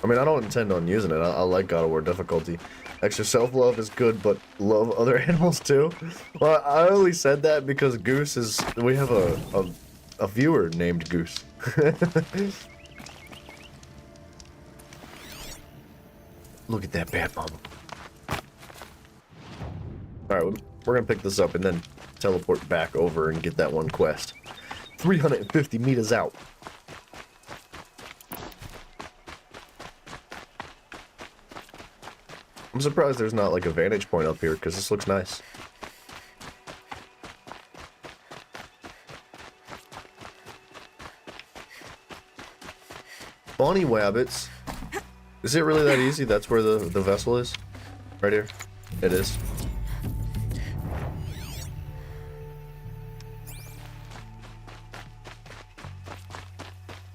I mean, I don't intend on using it. I like God of War difficulty. Extra self-love is good, but love other animals too. Well, I only said that because Goose is... We have a viewer named Goose. Look at that bat mama. Alright, we're gonna pick this up and then teleport back over and get that one quest. 350 meters out. I'm surprised there's not like a vantage point up here, because this looks nice. Bonnie Wabbits. Is it really that easy? That's where the vessel is? Right here? It is.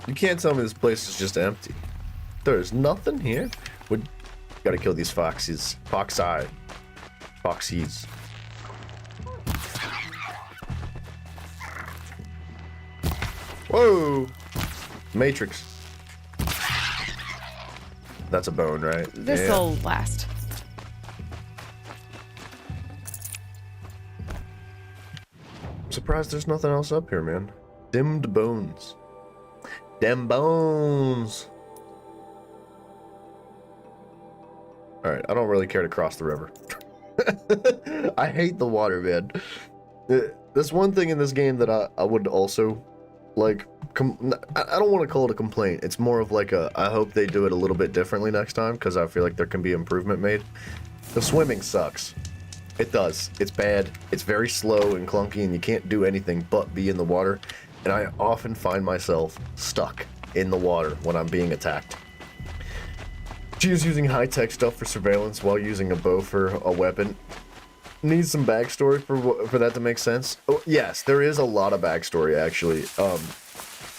You can't tell me this place is just empty. There's nothing here. We gotta kill these foxes. Foxies. Whoa! Matrix. That's a bone, right? This'll last. I'm surprised there's nothing else up here, man. Dimmed bones. Dem bones. Alright, I don't really care to cross the river. I hate the water, man. There's one thing in this game that I would also, like, I don't want to call it a complaint. It's more of like a, I hope they do it a little bit differently next time, because I feel like there can be improvement made. The swimming sucks. It does. It's bad. It's very slow and clunky, and you can't do anything but be in the water. And I often find myself stuck in the water when I'm being attacked. She is using high-tech stuff for surveillance while using a bow for a weapon. Needs some backstory for that to make sense. Oh, yes, there is a lot of backstory, actually.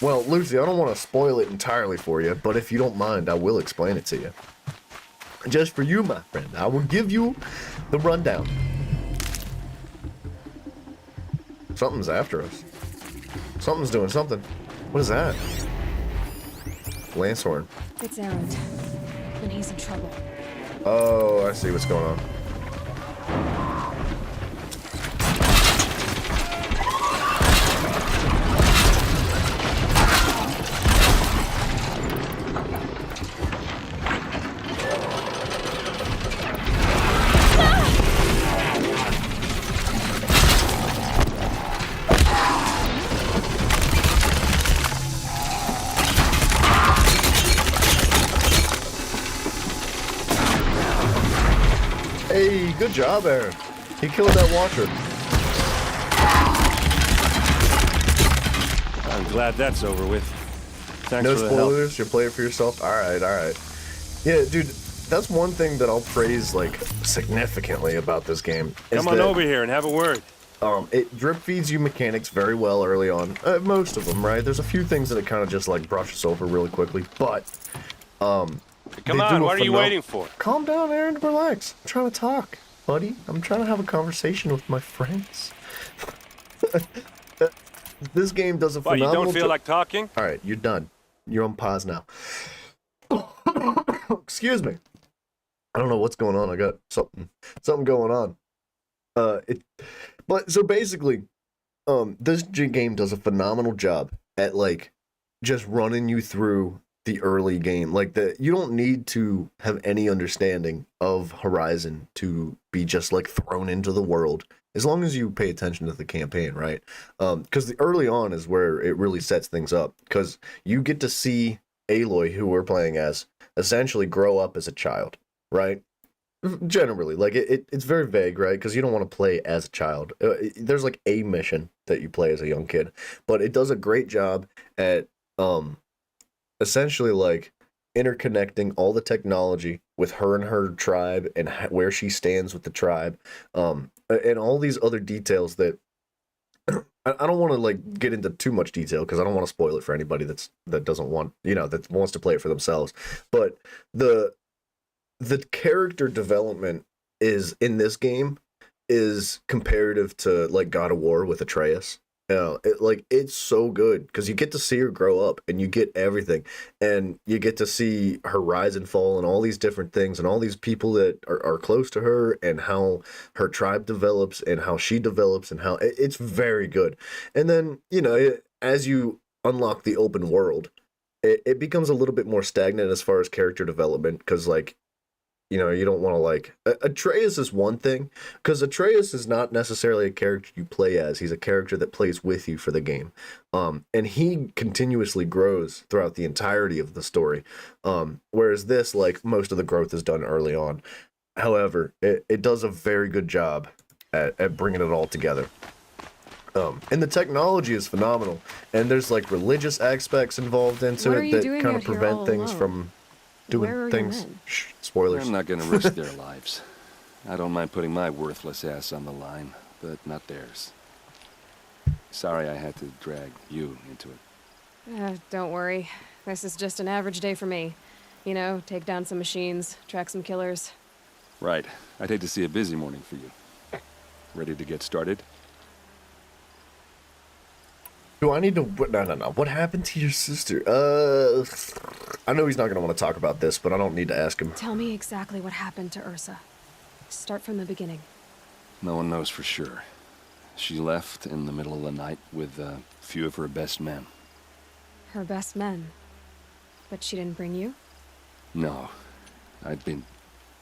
Well, Lucy, I don't want to spoil it entirely for you, but if you don't mind, I will explain it to you. Just for you, my friend, I will give you the rundown. Something's after us. Something's doing something. What is that? Lancehorn. It's Erend, and he's in trouble. Oh, I see what's going on. Hey, good job, Aaron. He killed that watcher. I'm glad that's over with. Thanks No for the help. spoilers, you'll play it for yourself? Alright, alright. Yeah, dude, that's one thing that I'll praise, like, significantly about this game. Is Come on that, over here and have a word. It drip feeds you mechanics very well early on. Most of them, right? There's a few things that it kind of just, like, brushes over really quickly, but, Come on, what are you waiting for? Calm down, Aaron. Relax. I'm trying to talk, buddy. I'm trying to have a conversation with my friends. This game does a Why, you phenomenal don't feel like talking? All right, you're done. You're on pause now. Excuse me. I don't know what's going on. I got something going on. But so basically, this game does a phenomenal job at like just running you through the early game. Like you don't need to have any understanding of Horizon to be just like thrown into the world, as long as you pay attention to the campaign, right? Because the early on is where it really sets things up, because you get to see Aloy, who we're playing as, essentially grow up as a child, right? Generally, like it's very vague, right? Because you don't want to play as a child. There's like a mission that you play as a young kid, but it does a great job at essentially like interconnecting all the technology with her and her tribe and where she stands with the tribe, and all these other details that I don't want to like get into too much detail because I don't want to spoil it for anybody that doesn't want, that wants to play it for themselves. But the character development is in this game is comparative to like God of War with Atreus. You know, it's so good because you get to see her grow up and you get everything, and you get to see her rise and fall and all these different things and all these people that are close to her and how her tribe develops and how she develops and how it's very good. And then, you know, as you unlock the open world, it becomes a little bit more stagnant as far as character development because, like, you know, you don't want to like Atreus is one thing because Atreus is not necessarily a character you play as. He's a character that plays with you for the game, and he continuously grows throughout the entirety of the story. Whereas this, like, most of the growth is done early on. However, it does a very good job at bringing it all together. And the technology is phenomenal, and there's like religious aspects involved into What are it you that doing kind out of here prevent all things alone? from Where are doing your things. men? Shh, spoilers. I'm not gonna risk their lives. I don't mind putting my worthless ass on the line, but not theirs. Sorry I had to drag you into it. Don't worry. This is just an average day for me. You know, take down some machines, track some killers. Right. I'd hate to see a busy morning for you. Ready to get started? Do I need to? No. What happened to your sister? I know he's not gonna want to talk about this, but I don't need to ask him. Tell me exactly what happened to Ursa. Start from the beginning. No one knows for sure. She left in the middle of the night with a few of her best men. Her best men. But she didn't bring you? No. I'd been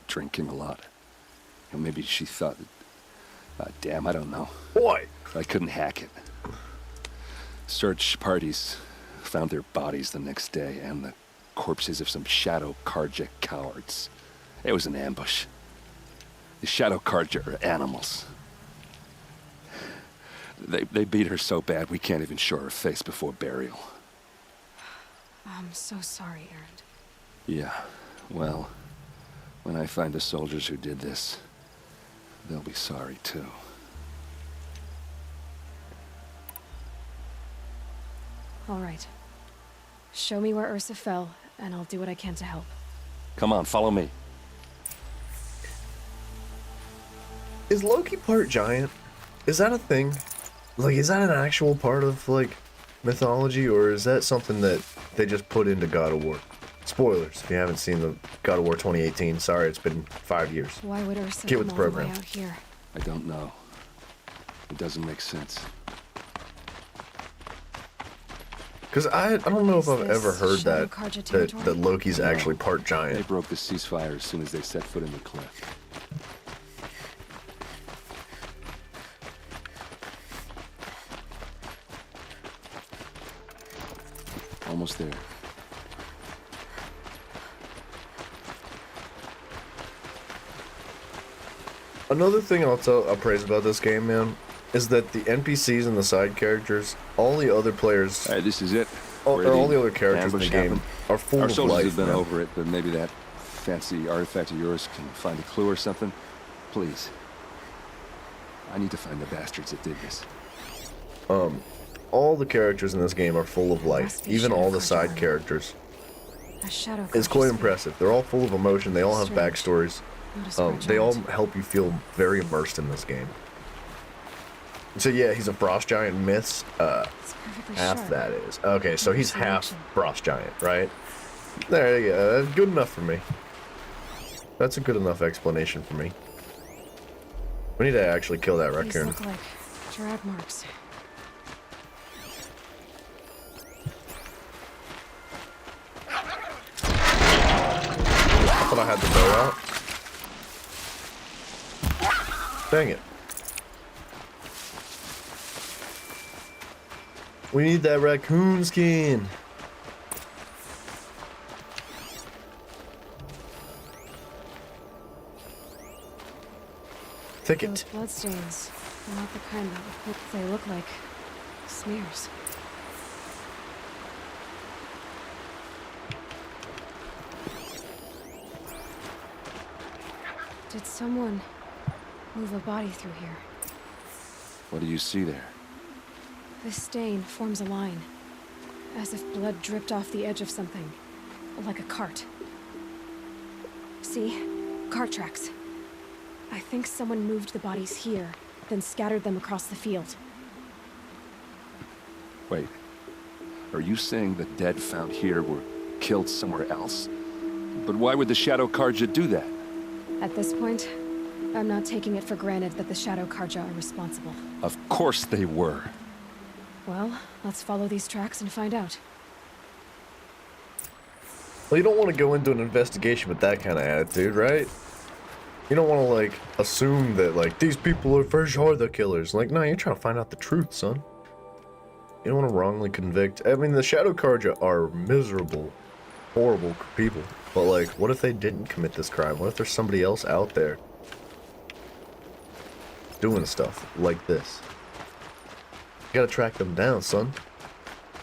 drinking a lot. Or maybe she thought that... damn, I don't know. Boy, I couldn't hack it. Search parties found their bodies the next day and the corpses of some Shadow Karja cowards. It was an ambush. The Shadow Karja are animals. They beat her so bad we can't even show her face before burial. I'm so sorry, Erend. Yeah, well, when I find the soldiers who did this, they'll be sorry too. All right. Show me where Ursa fell, and I'll do what I can to help. Come on, follow me. is Loki part giant? Is that a thing? Like, is that an actual part of, like, mythology, or is that something that they just put into God of War? Spoilers, if you haven't seen the God of War 2018. Sorry, it's been 5 years. Why would Ursa Get come with the all the program. way out here? I don't know. It doesn't make sense. Because I don't know if Is I've ever this heard Shadow that, Karja that territory? that Loki's No. actually part They giant. broke the ceasefire as soon as they set foot in the cliff. Almost there. Another thing I'll praise about this game, man, is that the NPCs and the side characters, all the other players, All right, this is it. all Ready? the other characters in the Ambush game happened. are full Our of soldiers life, have been man. over it, but maybe that fancy artifact of yours can find a clue or something. Please. I need to find the bastards that did this. All the characters in this game are full of life, Must be even Shadow all the Karja side armor. characters. A Shadow It's Karja quite spear. impressive. They're all full of emotion. They all have Strange. backstories. Not a square They all giant. help you feel very immersed in this game. So yeah, he's a frost giant in myths. It's perfectly Half sharp. that is. Okay, so he's half Selection. frost giant, right? There you go. That's good enough for me. That's a good enough explanation for me. We need to actually kill that These raccoon. look like drag marks. I thought I had the bow out. Dang it. We need that raccoon skin. Those Thicket. bloodstains are not the kind that they look like smears. Did someone move a body through here? What do you see there? This stain forms a line, as if blood dripped off the edge of something, like a cart. See? Cart tracks. I think someone moved the bodies here, then scattered them across the field. Wait, are you saying the dead found here were killed somewhere else? But why would the Shadow Carja do that? At this point, I'm not taking it for granted that the Shadow Carja are responsible. Of course they were. Well, let's follow these tracks and find out. Well, you don't want to go into an investigation with that kind of attitude, right? You don't want to, like, assume that, like, these people are for sure the killers. Like, no, you're trying to find out the truth, son. You don't want to wrongly convict. I mean, the Shadow Carja are miserable, horrible people. But, like, what if they didn't commit this crime? What if there's somebody else out there doing stuff like this? You gotta track them down, son.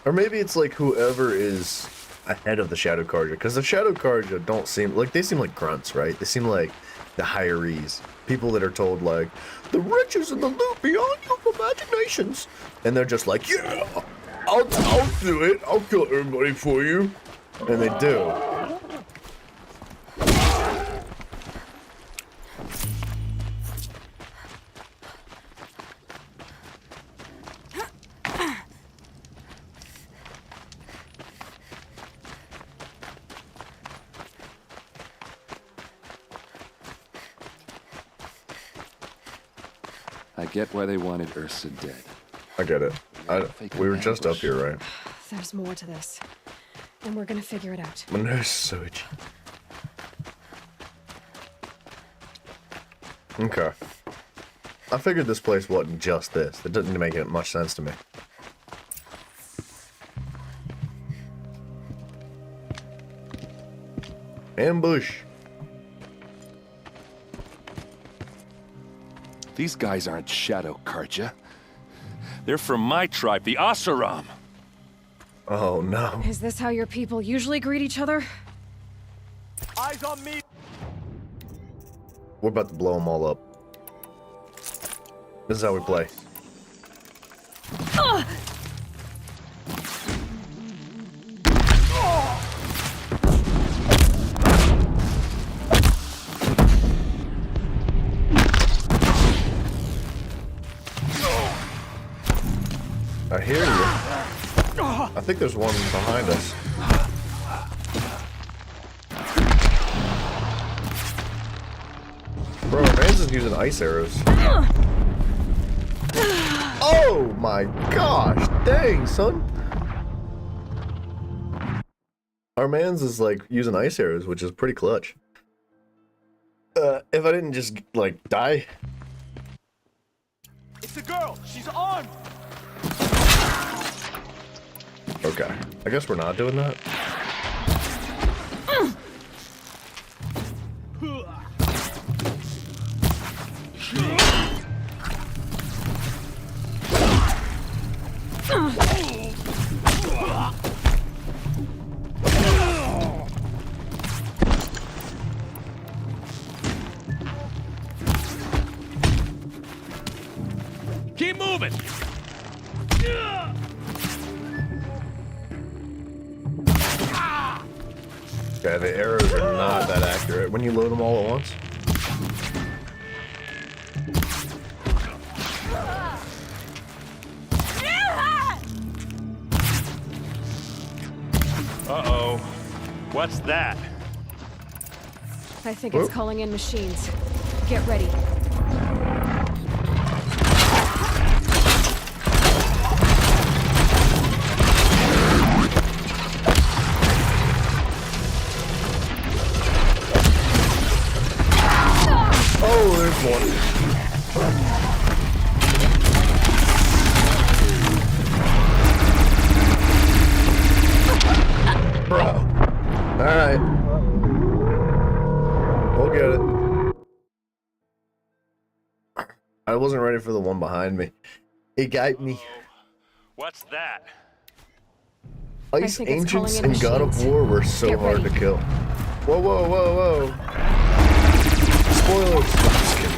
Or maybe it's, like, whoever is ahead of the Shadow Carja. Because the Shadow Carja don't seem... Like, they seem like grunts, right? They seem like the hirees. People that are told, like, the riches and the loot beyond your imaginations. And they're just like, yeah, I'll do it. I'll kill everybody for you. And they do. I get why they wanted Ursa dead. I get it. We were just up here, right? There's more to this. And we're gonna figure it out. My nose is so itchy. Okay. I figured this place wasn't just this. It doesn't make much sense to me. Ambush. These guys aren't Shadow Carja. They're from my tribe, the Oseram. Oh no. Is this how your people usually greet each other? Eyes on me. We're about to blow them all up. This is how we play. I hear you. I think there's one behind us. Bro, Vance is using ice arrows. Oh my gosh, dang, son. Our man's is like using ice arrows, which is pretty clutch. If I didn't just like die. It's a girl. She's armed. Okay, I guess we're not doing that. Keep moving. Okay, the arrows are not that accurate when you load them all at once. Uh-oh. What's that? I think Whoa. it's calling in machines. Get ready. Oh, there's one. Bro. Alright. We'll get it. I wasn't ready for the one behind me. It got me. What's that? Ice think it's calling Ancients in and God of machines. War were so Get hard ready. to kill. Whoa, whoa, whoa, whoa. Spoilers. I'm just kidding.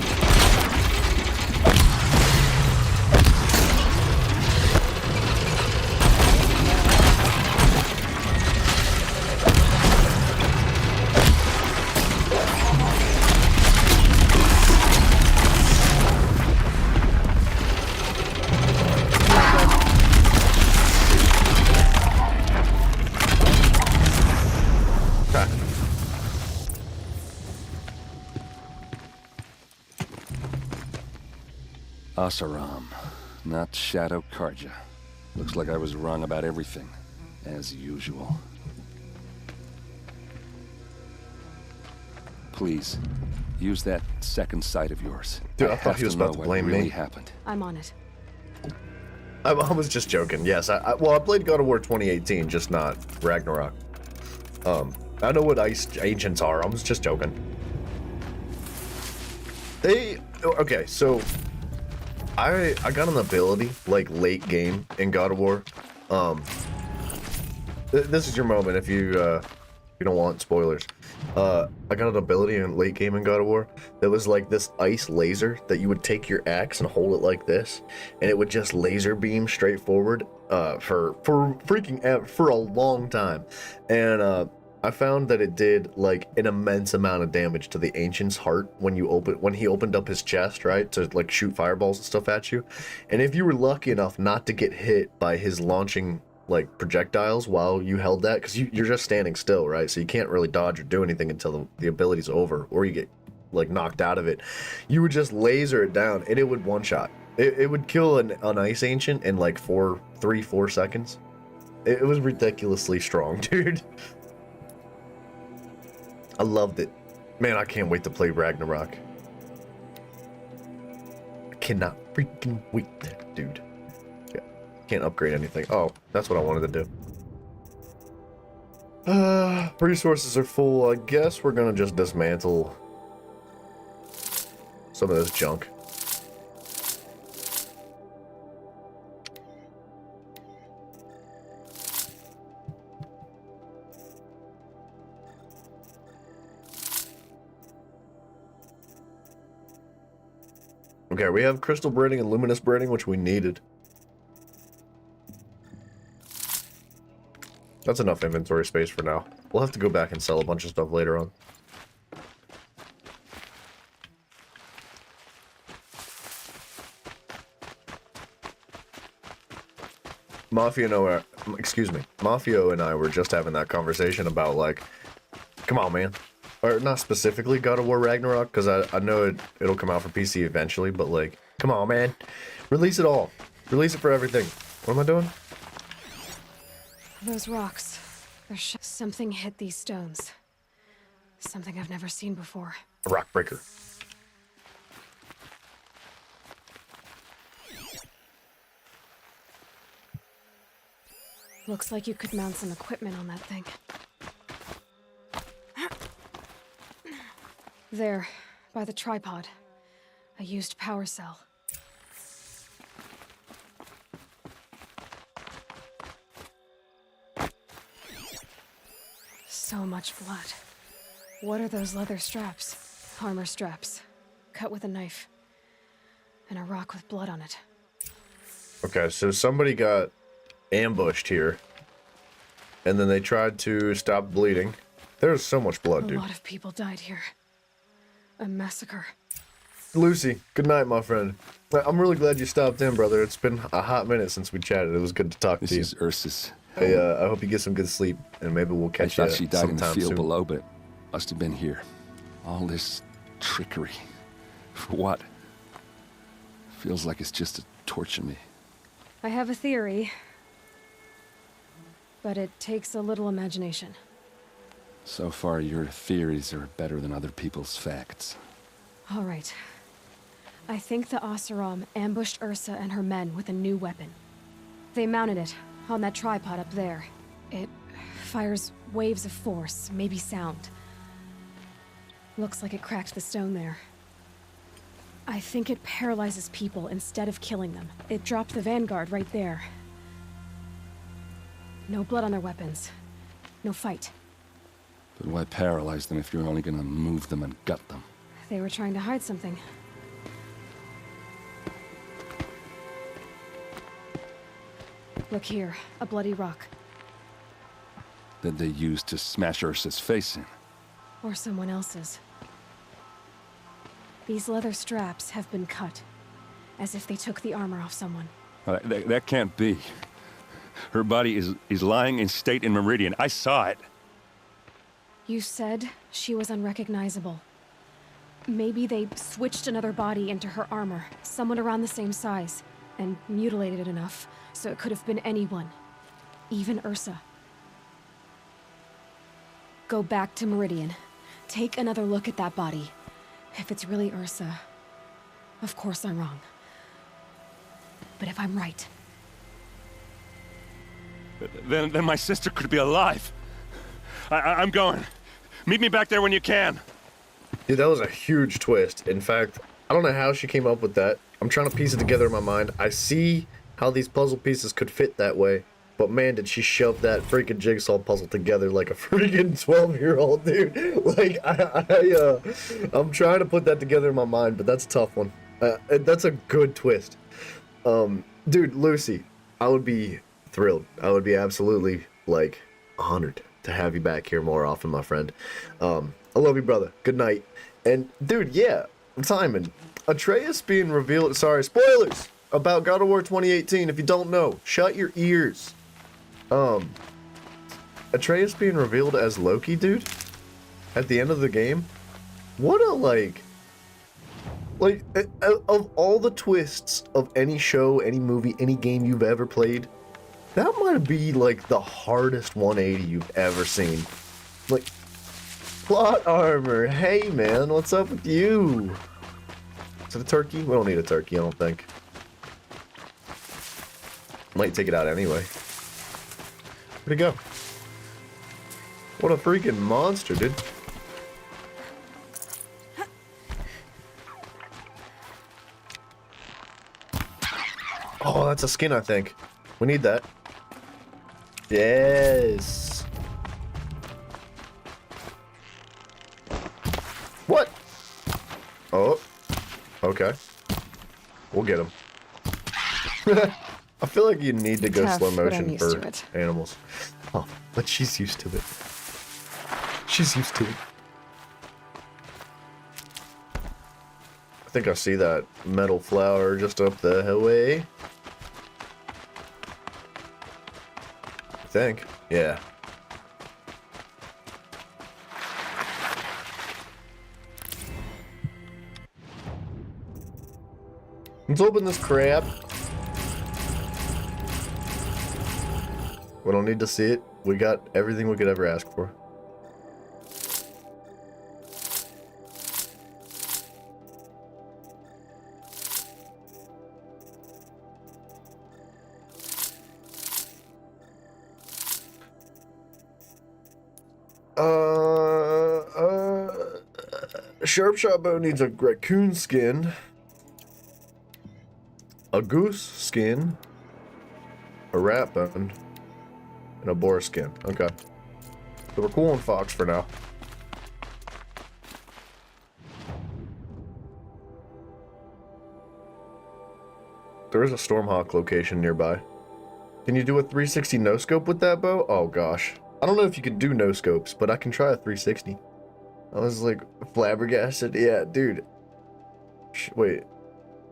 Oseram, not Shadow Karja. Looks like I was wrong about everything, as usual. Please, use that second sight of yours. Dude, I thought he was about to blame what really me. happened. I'm on it. I was just joking. Yes, I played God of War 2018, just not Ragnarok. I know what ice ancients are. I was just joking. Okay, so I got an ability like late game in God of War. This is your moment if you don't want spoilers. I got an ability in late game in God of War that was like this ice laser that you would take your axe and hold it like this, and it would just laser beam straight forward for a long time. And I found that it did like an immense amount of damage to the ancient's heart when he opened up his chest, right, to like shoot fireballs and stuff at you. And if you were lucky enough not to get hit by his launching like projectiles while you held that, because you're just standing still, right, so you can't really dodge or do anything until the ability's over, or you get like knocked out of it, you would just laser it down and it would one shot. It would kill an ice ancient in like 4 seconds. It was ridiculously strong, dude. I loved it. Man, I can't wait to play Ragnarok. I cannot freaking wait, dude. Yeah, can't upgrade anything. Oh, that's what I wanted to do. Resources are full. I guess we're gonna just dismantle some of this junk. Okay, we have crystal braiding and luminous braiding, which we needed. That's enough inventory space for now. We'll have to go back and sell a bunch of stuff later on. Mafio and I were just having that conversation about like, come on, man. Or not specifically God of War Ragnarok, because I know it'll come out for PC eventually, but like, come on, man. Release it all. Release it for everything. What am I doing? Those rocks. Something hit these stones. Something I've never seen before. A rock breaker. Looks like you could mount some equipment on that thing. There, by the tripod. A used power cell. So much blood. What are those leather straps? Armor straps. Cut with a knife. And a rock with blood on it. Okay, so somebody got ambushed here. And then they tried to stop bleeding. There's so much blood, dude. A lot of people died here. A massacre. Lucy, good night, my friend. I'm really glad you stopped in, brother. It's been a hot minute since we chatted. It was good to talk to you. This is Ursus. Hey, I hope you get some good sleep, and maybe we'll I catch you thought she died in the sometime field soon. below, but must have been here. All this trickery. For what? Feels like it's just to torture me. I have a theory. But it takes a little imagination. So far, your theories are better than other people's facts. All right. I think the Oseram ambushed Ursa and her men with a new weapon. They mounted it on that tripod up there. It fires waves of force, maybe sound. Looks like it cracked the stone there. I think it paralyzes people instead of killing them. It dropped the vanguard right there. No blood on their weapons. No fight. But why paralyze them if you're only gonna move them and gut them? They were trying to hide something. Look here, a bloody rock. That they used to smash Ursa's face in. Or someone else's. These leather straps have been cut, as if they took the armor off someone. That can't be. Her body is lying in state in Meridian. I saw it. You said she was unrecognizable. Maybe they switched another body into her armor, someone around the same size, and mutilated it enough, so it could have been anyone. Even Ursa. Go back to Meridian. Take another look at that body. If it's really Ursa, of course I'm wrong. But if I'm right... Then my sister could be alive. I'm going. Meet me back there when you can. Dude, that was a huge twist. In fact, I don't know how she came up with that. I'm trying to piece it together in my mind. I see how these puzzle pieces could fit that way. But man, did she shove that freaking jigsaw puzzle together like a freaking 12-year-old, dude. Like, I'm trying to put that together in my mind, but that's a tough one. That's a good twist. Dude, Lucy, I would be thrilled. I would be absolutely, like, honored to have you back here more often, my friend. I love you, brother. Good night. And, dude, yeah, Simon, Atreus being revealed... Sorry, spoilers about God of War 2018. If you don't know, shut your ears. Atreus being revealed as Loki, dude, at the end of the game. What a, like, of all the twists of any show, any movie, any game you've ever played, that might be, like, the hardest 180 you've ever seen. Like, plot armor. Hey, man, what's up with you? Is it a turkey? We don't need a turkey, I don't think. Might take it out anyway. Where'd it go? What a freaking monster, dude. Oh, that's a skin, I think. We need that. Yes. What? Oh. Okay. We'll get him. I feel like you need to go Tough, slow but I'm motion used for to it. animals. Oh, but she's used to it. She's used to it. I think I see that metal flower just up the way. I think. Yeah. Let's open this crap. We don't need to see it. We got everything we could ever ask for. Sharpshot bow needs a raccoon skin, a goose skin, a rat bone, and a boar skin. Okay. So we're cool on fox for now. There is a Stormhawk location nearby. Can you do a 360 no-scope with that bow? Oh gosh. I don't know if you could do no-scopes, but I can try a 360. I was like flabbergasted. Yeah, dude. Wait.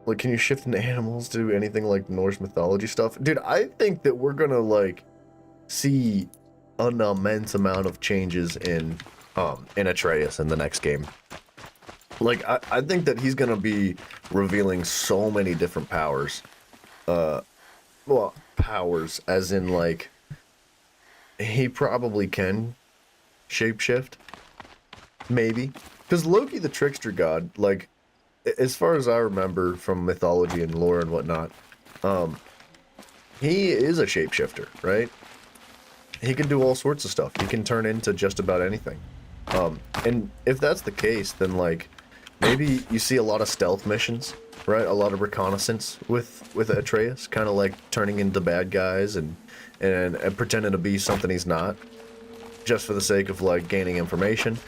Like, can you shift into animals, do anything like Norse mythology stuff? Dude, I think that we're gonna, like, see an immense amount of changes in Atreus in the next game. Like, I think that he's gonna be revealing so many different powers. Well, powers, as in, like, he probably can shapeshift. Maybe. Because Loki the trickster god, like, as far as I remember from mythology and lore and whatnot, he is a shapeshifter, right? He can do all sorts of stuff. He can turn into just about anything. And if that's the case, then, like, maybe you see a lot of stealth missions, right? A lot of reconnaissance with Atreus, kind of like turning into bad guys and pretending to be something he's not, just for the sake of, like, gaining information.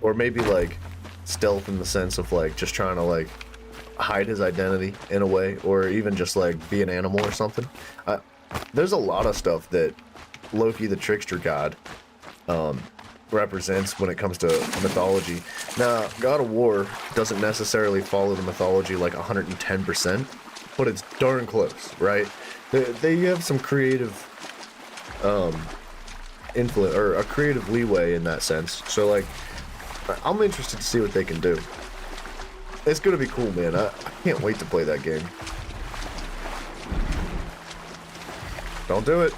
Or maybe, like, stealth in the sense of, like, just trying to, like, hide his identity in a way, or even just, like, be an animal or something. There's a lot of stuff that Loki the trickster god represents when it comes to mythology. Now, God of War doesn't necessarily follow the mythology like 110%, but it's darn close, right? They have some creative influence, or a creative leeway in that sense. So, like, I'm interested to see what they can do. It's gonna be cool, man. I can't wait to play that game. Don't do it.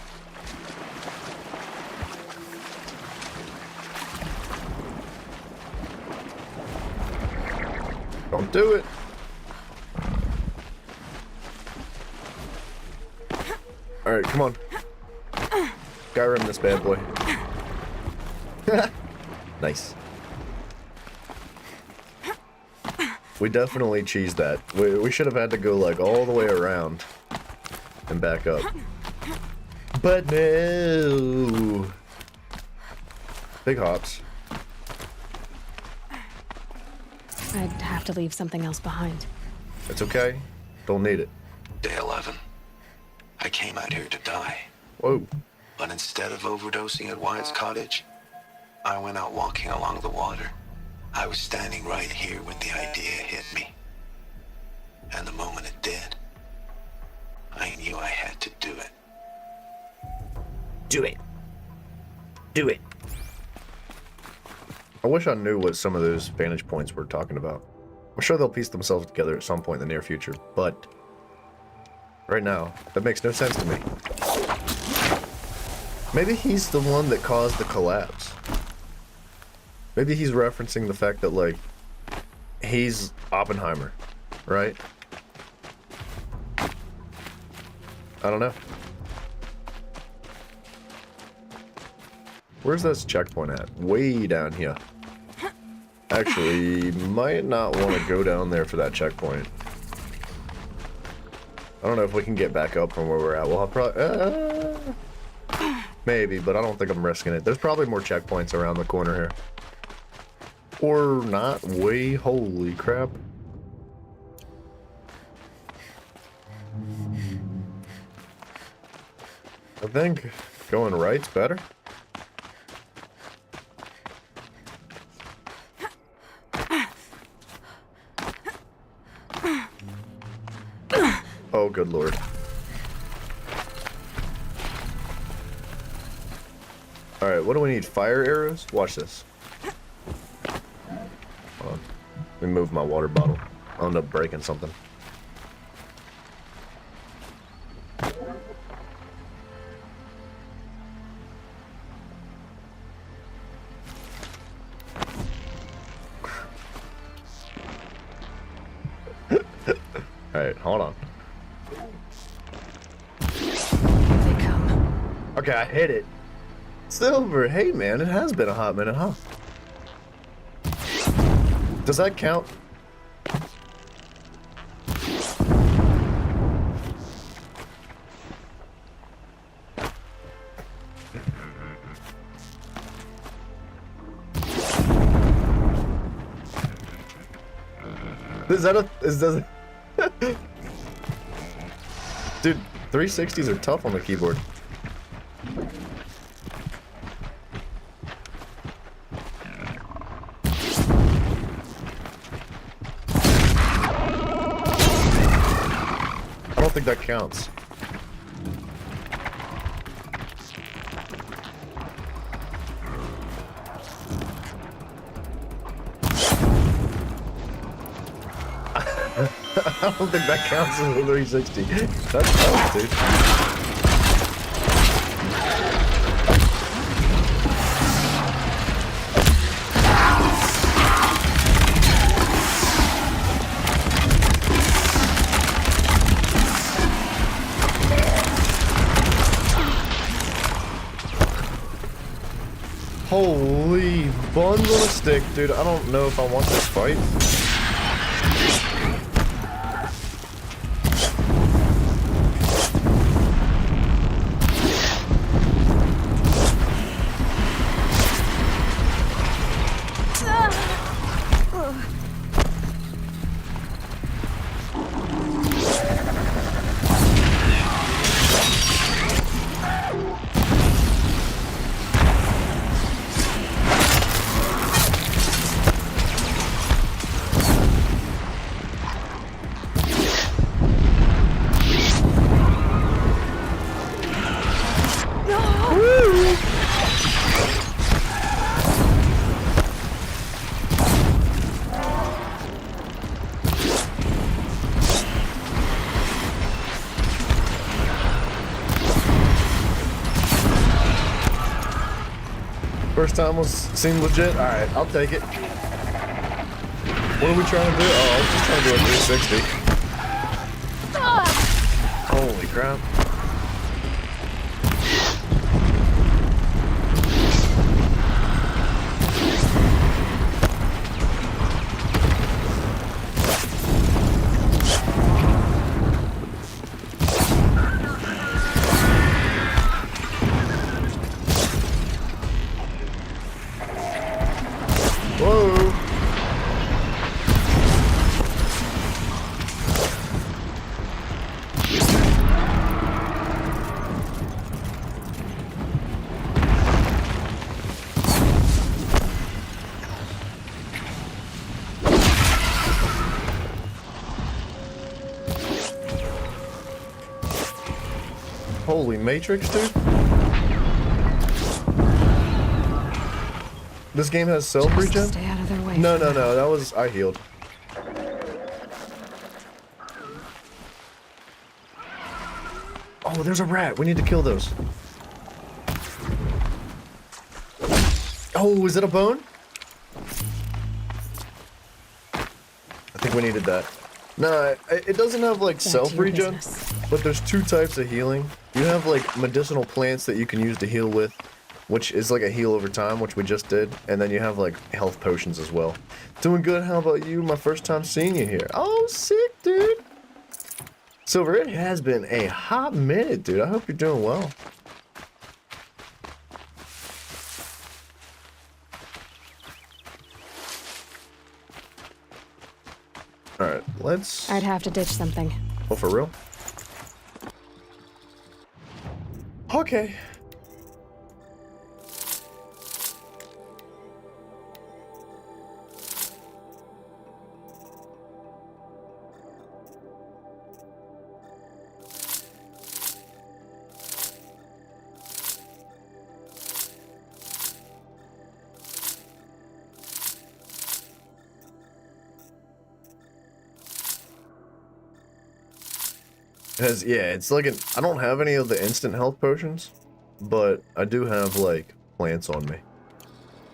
Don't do it. Alright, come on. Skyrim this bad boy. Nice. We definitely cheesed that. We should have had to go like all the way around and back up. But no. Big hops. I'd have to leave something else behind. It's okay. Don't need it. Day 11. I came out here to die. Whoa. But instead of overdosing at Wyatt's cottage, I went out walking along the water. I was standing right here when the idea hit me. And the moment it did, I knew I had to do it. Do it. Do it. I wish I knew what some of those vantage points were talking about. I'm sure they'll piece themselves together at some point in the near future, but right now, that makes no sense to me. Maybe he's the one that caused the collapse. Maybe he's referencing the fact that, like, he's Oppenheimer, right? I don't know. Where's this checkpoint at? Way down here. Actually, might not want to go down there for that checkpoint. I don't know if we can get back up from where we're at. We'll have probably... maybe, but I don't think I'm risking it. There's probably more checkpoints around the corner here. Or not. Way, holy crap. I think going right's better. Oh, good lord. Alright, what do we need? Fire arrows? Watch this. Hold on. Let me move my water bottle. I'll end up breaking something. Alright, hold on. They come. Okay, I hit it. Silver, hey man, it has been a hot minute, huh? Does that count? Is that a... does it... Dude, 360s are tough on the keyboard. I don't think that counts. I don't think that counts as a 360. That's tough, dude. Holy buns on a stick, dude. I don't know if I want this fight. First time seemed legit. All right, I'll take it. What are we trying to do? Oh, I was just trying to do a 360. Holy crap. Whoa. Holy Matrix, dude. This game has self regen? Stay out of their way. No, that was, I healed. Oh, there's a rat. We need to kill those. Oh, is it a bone? I think we needed that. No, it doesn't have like self regen, but there's two types of healing. You have like medicinal plants that you can use to heal with, which is like a heal over time, which we just did. And then you have like health potions as well. Doing good. How about you? My first time seeing you here. Oh, sick, dude. Silver, it has been a hot minute, dude. I hope you're doing well. All right, let's... I'd have to ditch something. Oh, for real? Okay. It's like I don't have any of the instant health potions, but I do have like plants on me.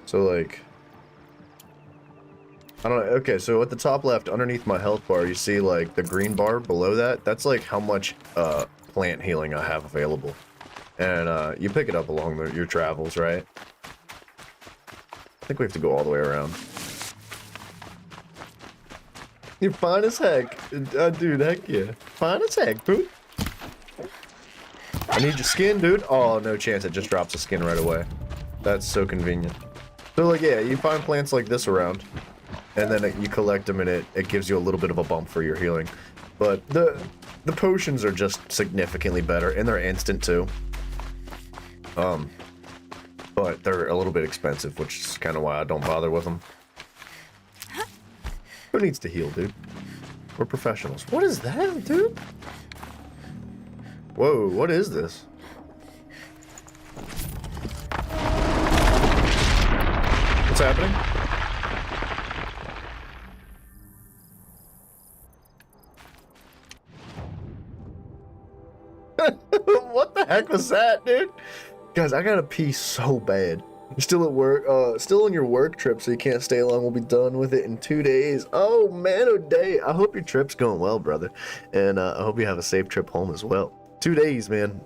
So like, I don't know. Okay, so at the top left, underneath my health bar, you see like the green bar below that. That's like how much plant healing I have available, and you pick it up along your travels, right? I think we have to go all the way around. You're fine as heck. Dude, heck yeah. Fine as heck, dude. I need your skin, dude. Oh, no chance. It just drops the skin right away. That's so convenient. So, like, yeah, you find plants like this around, and then you collect them, and it gives you a little bit of a bump for your healing. But the potions are just significantly better, and they're instant, too. But they're a little bit expensive, which is kind of why I don't bother with them. Who needs to heal, dude? We're professionals. What is that, dude? Whoa, what is this? What's happening? What the heck was that, dude? Guys, I gotta pee so bad. You're still at work, still on your work trip, so you can't stay long. We'll be done with it in 2 days. Oh, man, oh, day. I hope your trip's going well, brother. And I hope you have a safe trip home as well. 2 days, man.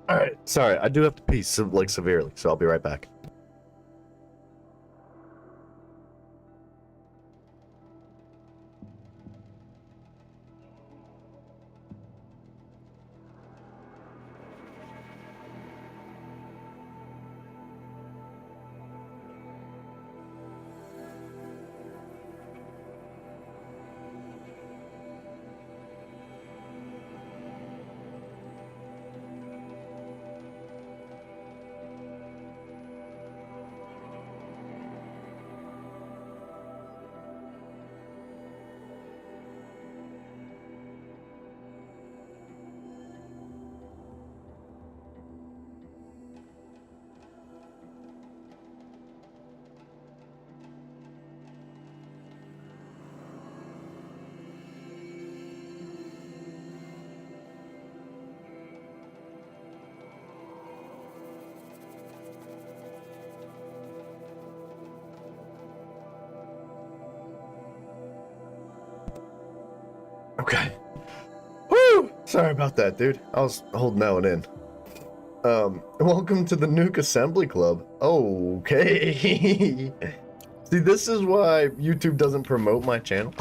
All right, sorry. I do have to pee, like, severely, so I'll be right back. Okay. Woo! Sorry about that, dude. I was holding that one in. Welcome to the Nuke Assembly Club. Okay. See, this is why YouTube doesn't promote my channel.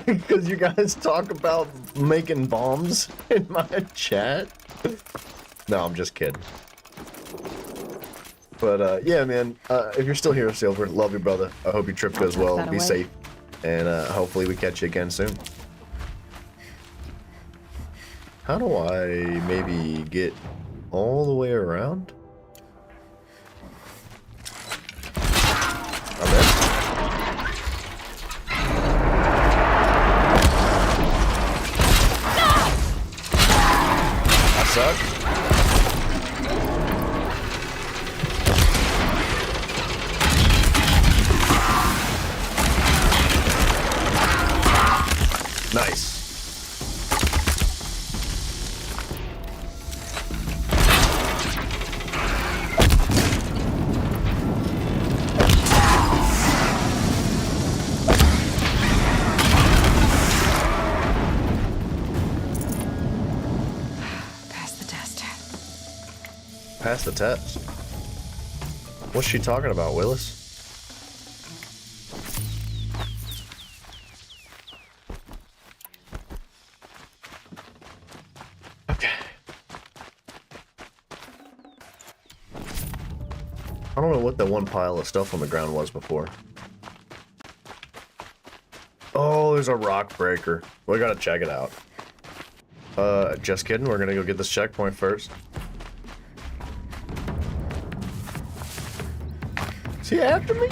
Because you guys talk about making bombs in my chat. No, I'm just kidding. But, yeah, man. If you're still here, Silver, love you, brother. I hope your trip goes well. Be safe. And hopefully we catch you again soon. How do I maybe get all the way around? I'm in. I suck. Nice. Pass the test. What's she talking about, Willis? Okay. I don't know what that one pile of stuff on the ground was before. Oh, there's a rock breaker. We gotta check it out. Just kidding. We're gonna go get this checkpoint first. Is he after me?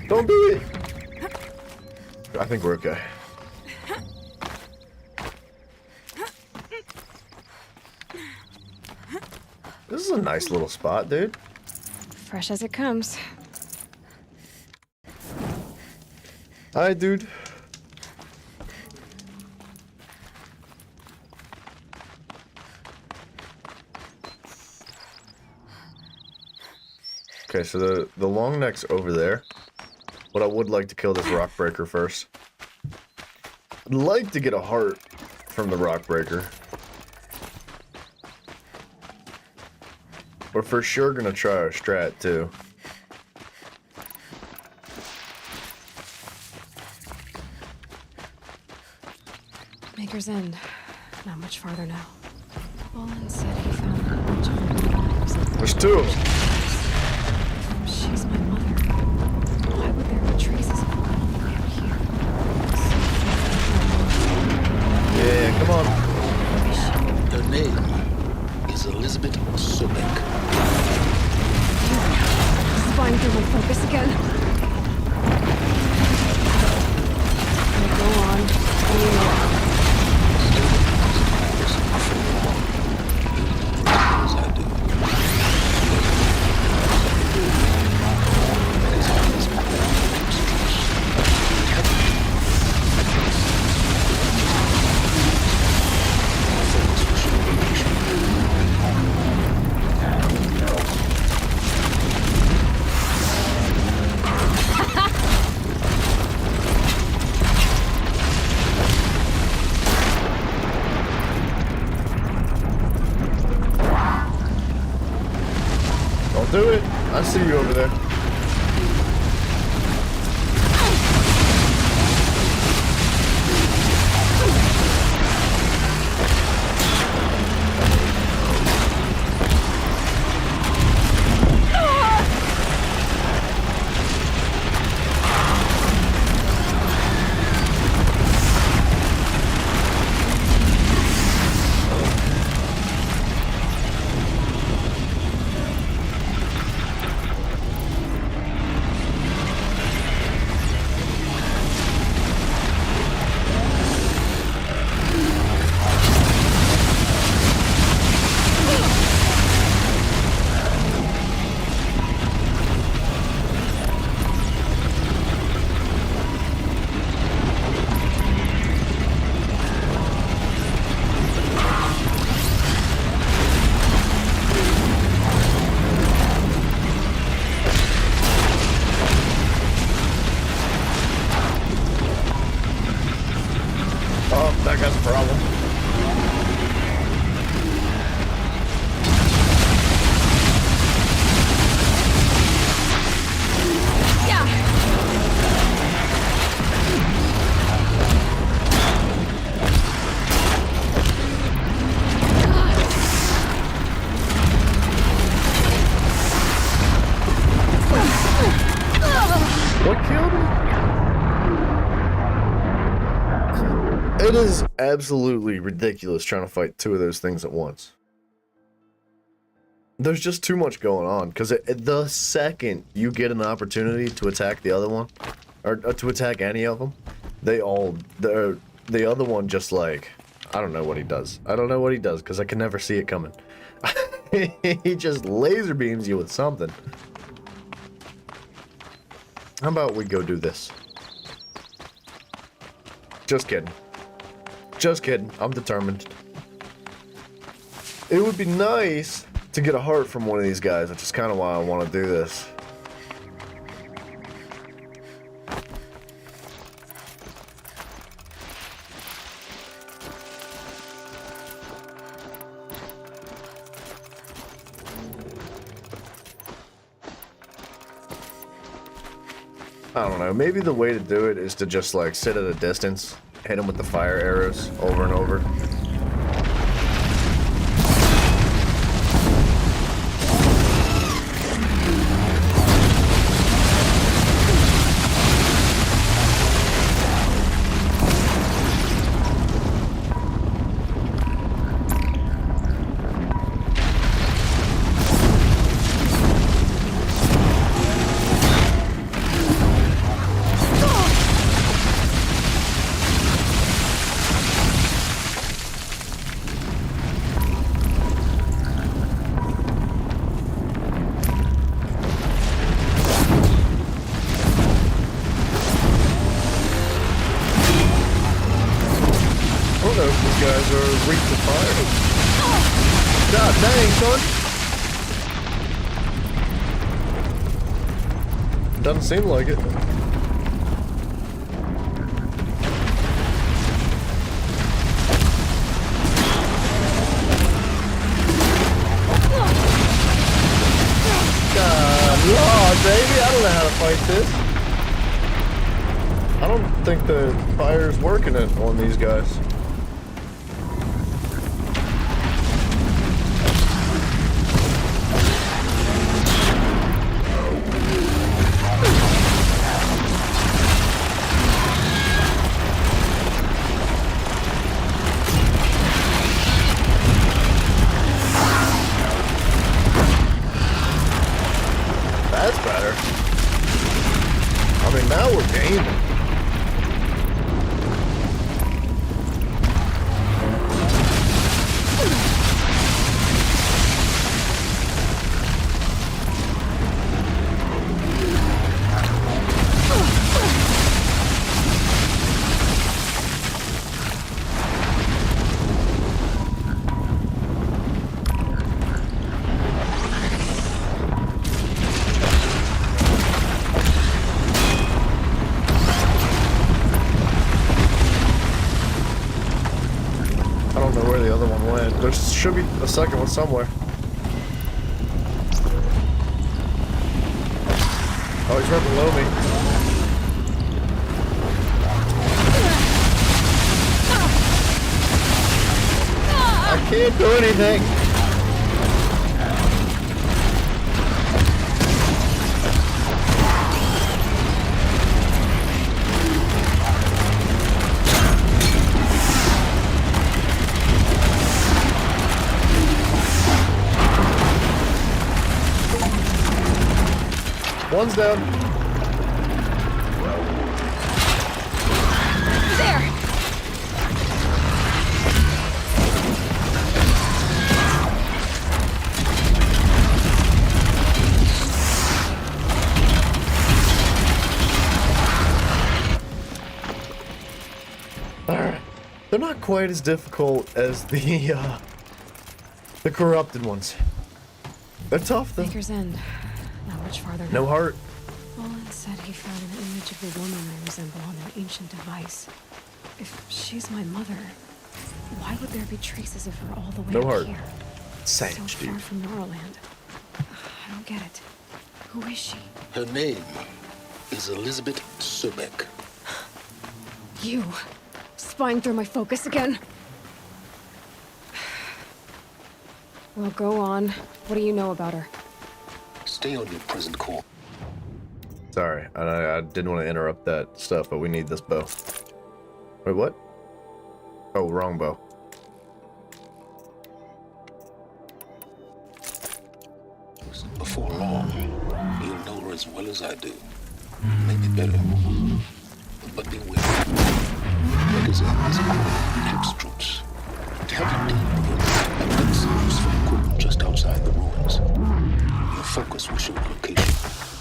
Don't do it. I think we're okay. This is a nice little spot, dude. Fresh as it comes. Hi, dude. Okay, so the long neck's over there. But I would like to kill this rock breaker first. I'd like to get a heart from the rock breaker. We're for sure gonna try our strat too. Maker's End. Not much farther now. Olin said he found a bunch of lives. There's two of them. She's my mother. Why would there be traces of her out here? Yeah, come on. Her name is Elizabeth Sobek. Flying through my focus again. Go on. Anymore. Do it. I see you over there. I got a problem. What killed him? It is absolutely ridiculous trying to fight two of those things at once. There's just too much going on, because the second you get an opportunity to attack the other one, or to attack any of them, the other one just like, I don't know what he does. I don't know what he does, because I can never see it coming. He just laser beams you with something. How about we go do this? Just kidding. Just kidding. I'm determined. It would be nice to get a heart from one of these guys, which is kind of why I want to do this. I don't know, maybe the way to do it is to just like sit at a distance, hit him with the fire arrows over and over. Guys are weak to fire. God dang, son. Doesn't seem like it. God, Lord, baby, I don't know how to fight this. I don't think the fire's working on these guys. That's better. I mean, now we're gaming. There should be a second one somewhere. Oh, he's right below me. I can't do anything. One's down. There! Alright. They're not quite as difficult as the corrupted ones. They're tough though. Baker's End. Not much farther. No heart. Olin said he found an image of the woman I resemble on an ancient device. If she's my mother, Why would there be traces of her all the way No up heart. here? Sage, So dude. far from Norland. I don't get it. Who is she? Her name is Elizabeth Sobek. You. Spying through my focus again? Well, go on. What do you know about her? Stay on your present course. Sorry, I didn't want to interrupt that stuff, but we need this bow. Wait, what? Oh, wrong bow. Before long, you'll know her as well as I do. Maybe better. But beware. There is a Eclipse troops. To help you deal with it, some useful equipment just outside the ruins. Your focus will show the location.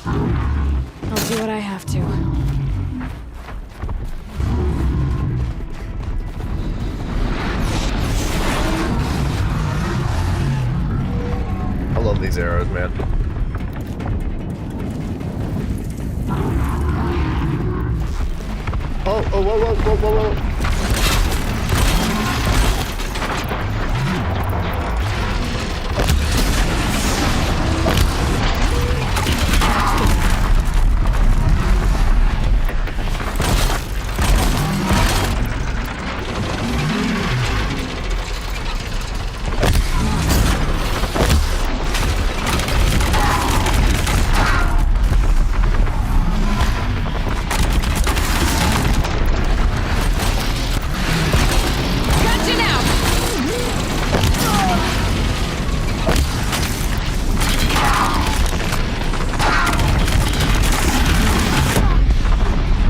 I'll do what I have to. I love these arrows, man. Oh, whoa, whoa, whoa, whoa, whoa.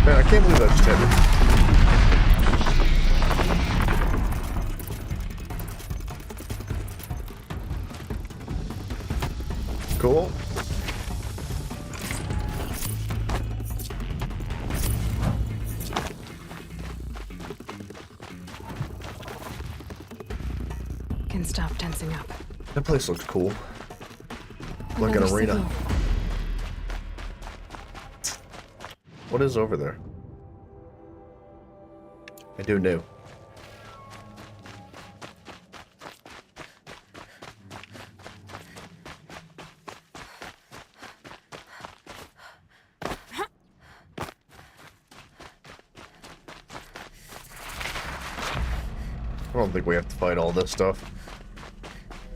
Man, I can't believe I just hit it. Cool. Can stop tensing up. That place looks cool. Like an Another arena. signal. What is over there? I do know. I don't think we have to fight all this stuff.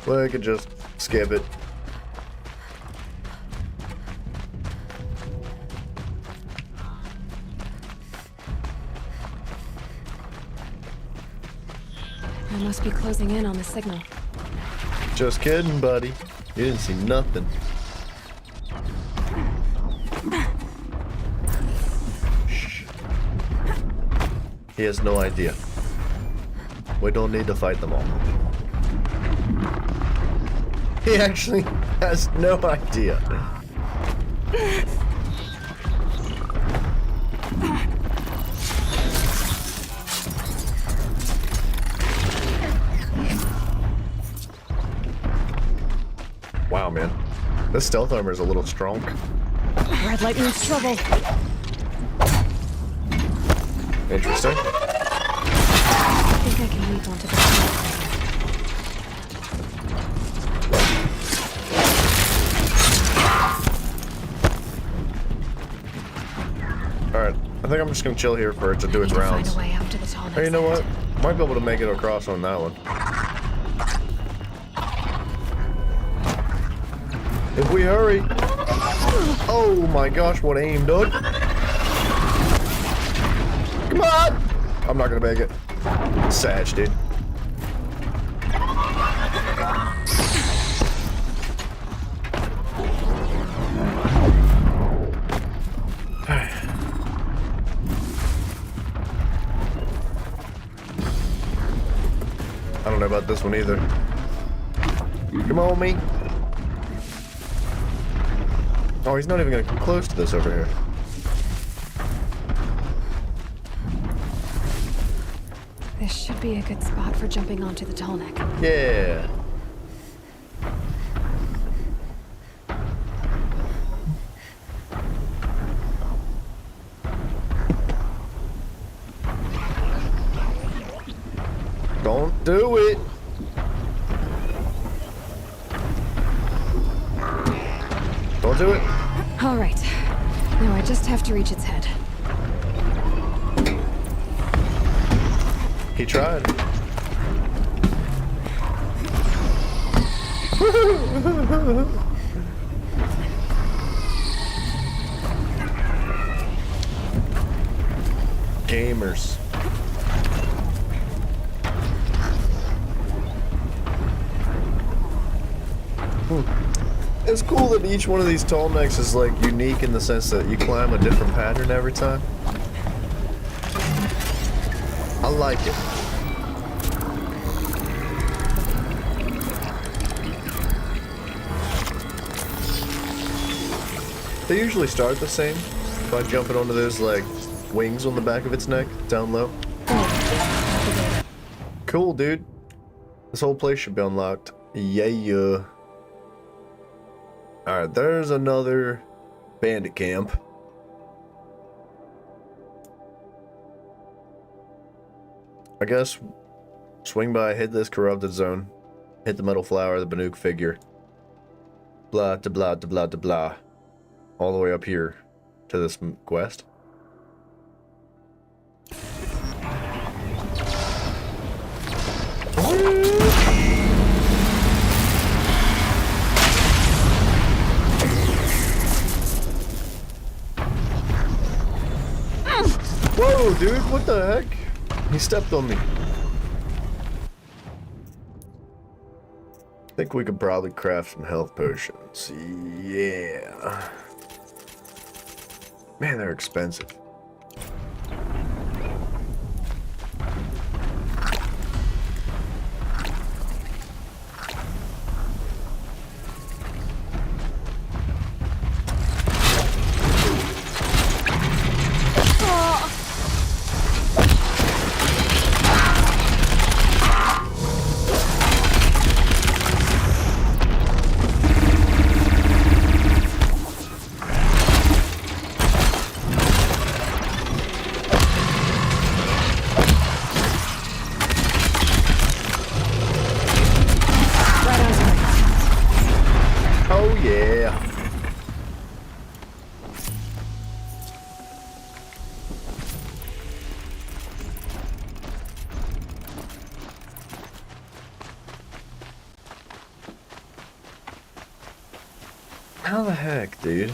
We could just skip it. I must be closing in on the signal. Just kidding, buddy. You didn't see nothing. Shh. He has no idea. We don't need to fight them all. He actually has no idea. Wow, man. This stealth armor is a little strong. Red Lightning's trouble. Interesting. I think I can leap onto the tunnel. Alright, I think I'm just gonna chill here for it to do its Find rounds. a way out to the tall Hey, you know what? Might be able to make it across on that one. If we hurry. Oh my gosh, what aim, dude. Come on! I'm not gonna make it. Sag, dude. I don't know about this one either. Come on, me. Oh, he's not even gonna come close to this over here. This should be a good spot for jumping onto the tall neck. Yeah. Don't do it. Don't do it. All right. Now I just have to reach its head. He tried. Gamers. It's cool that each one of these tall necks is like unique in the sense that you climb a different pattern every time. I like it. They usually start the same by jumping onto those like wings on the back of its neck down low. Cool, dude. This whole place should be unlocked. Yeah. Alright, there's another bandit camp. I guess swing by, hit this corrupted zone, hit the metal flower, the Banuk figure. Blah, da blah, da blah, da blah. All the way up here to this quest. Whoa, dude, what the heck? He stepped on me. I think we could probably craft some health potions. Yeah. Man, they're expensive. How the heck, dude?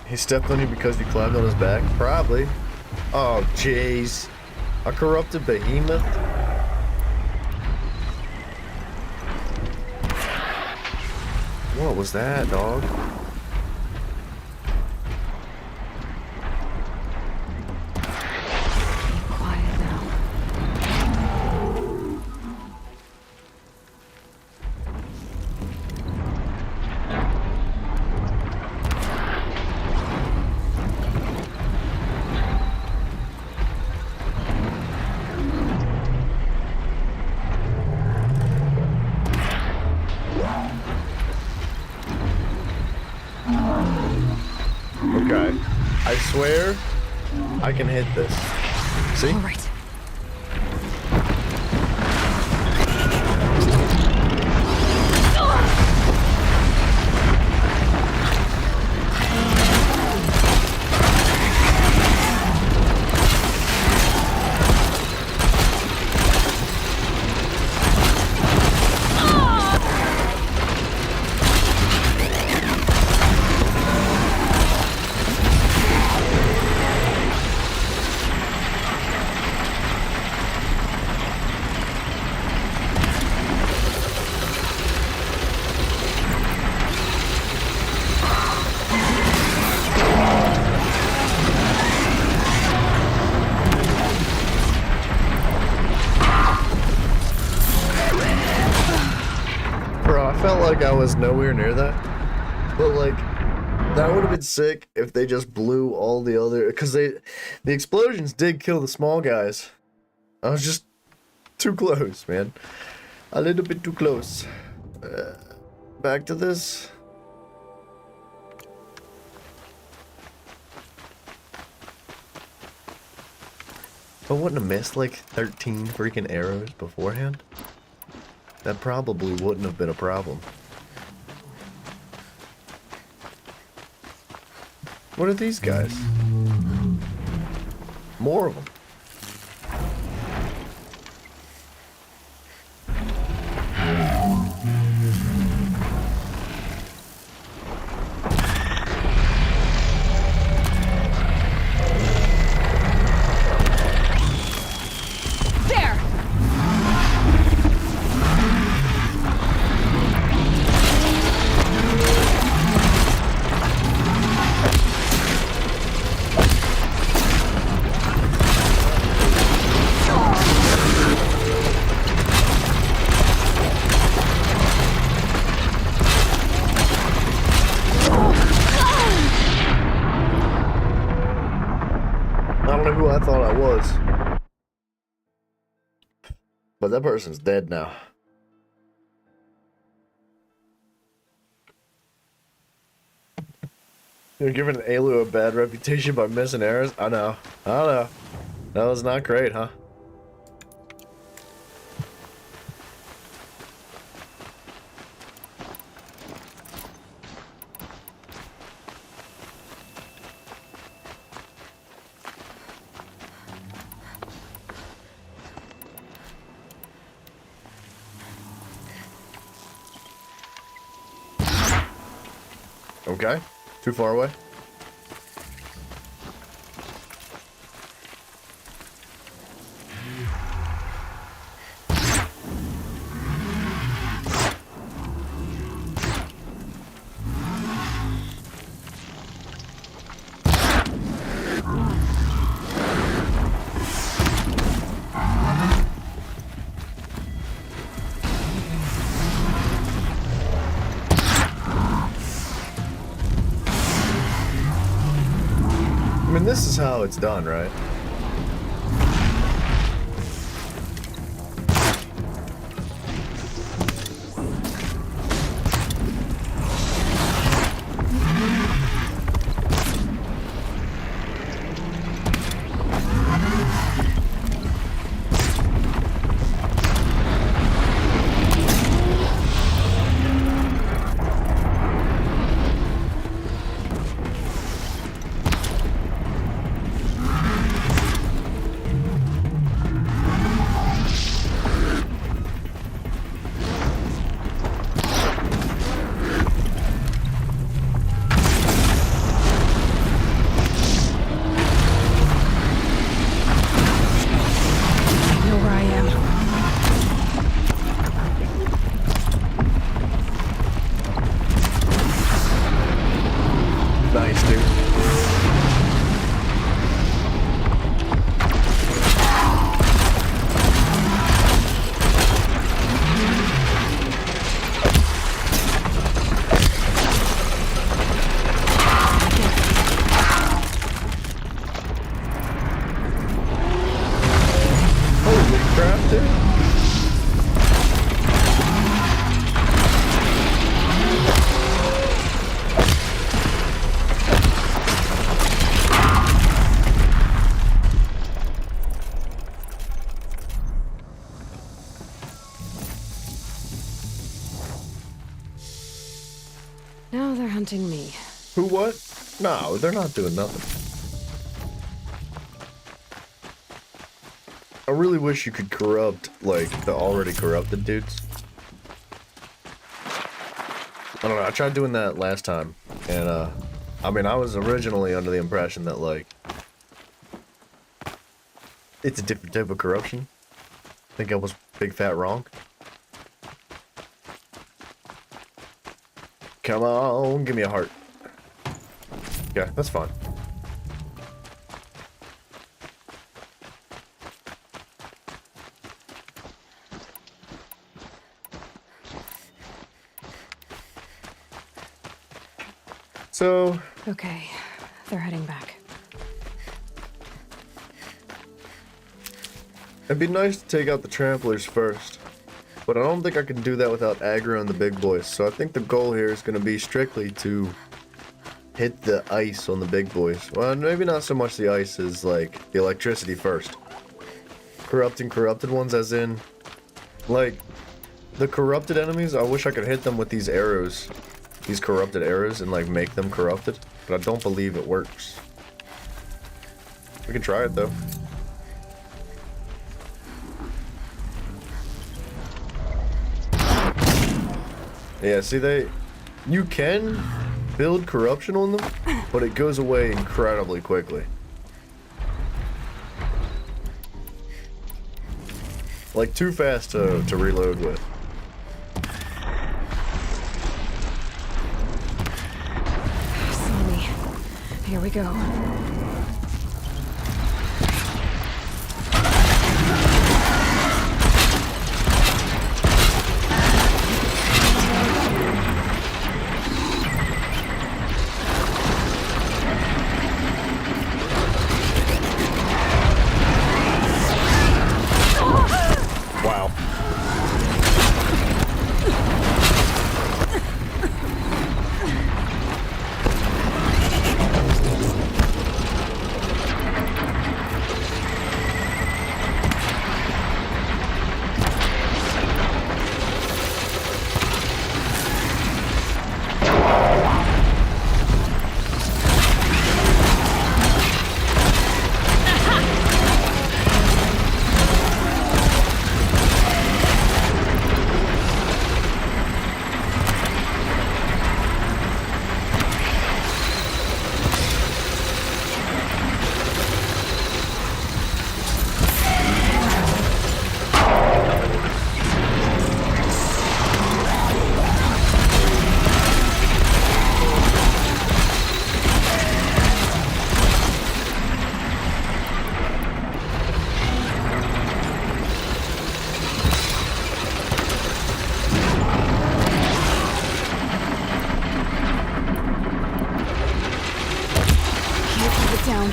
He stepped on you because you climbed on his back? Probably. Oh, jeez. A corrupted behemoth? What was that, dog? Okay. I swear I can hit this. See? All right. Like I was nowhere near that, but like that would have been sick if they just blew all the other, because the explosions did kill the small guys. I was just too close, man, a little bit too close. Back to this. But wouldn't have missed like 13 freaking arrows beforehand? That probably wouldn't have been a problem. What are these guys? More of them. But that person's dead now. You're giving Aelu a bad reputation by missing arrows? I know. That was not great, huh? Okay. Too far away. I mean, this is how it's done, right? Nice, dude. Holy crap, dude. Now they're hunting me. Who what? No, they're not doing nothing. I really wish you could corrupt, like, the already corrupted dudes. I don't know, I tried doing that last time, and, I mean, I was originally under the impression that, like, it's a different type of corruption. I think I was big fat wrong. Come on, give me a heart. Yeah, that's fine. So... Okay, they're heading back. It'd be nice to take out the tramplers first, but I don't think I can do that without aggroing the big boys, so I think the goal here is going to be strictly to hit the ice on the big boys. Well, maybe not so much the ice as, like, the electricity first. corrupting corrupted ones, as in, like, the corrupted enemies, I wish I could hit them with these arrows. These corrupted arrows and, like, make them corrupted. But I don't believe it works. We can try it, though. Yeah, see, you can build corruption on them, but it goes away incredibly quickly. Like, too fast to reload with. See me. Here we go. Wow. Down.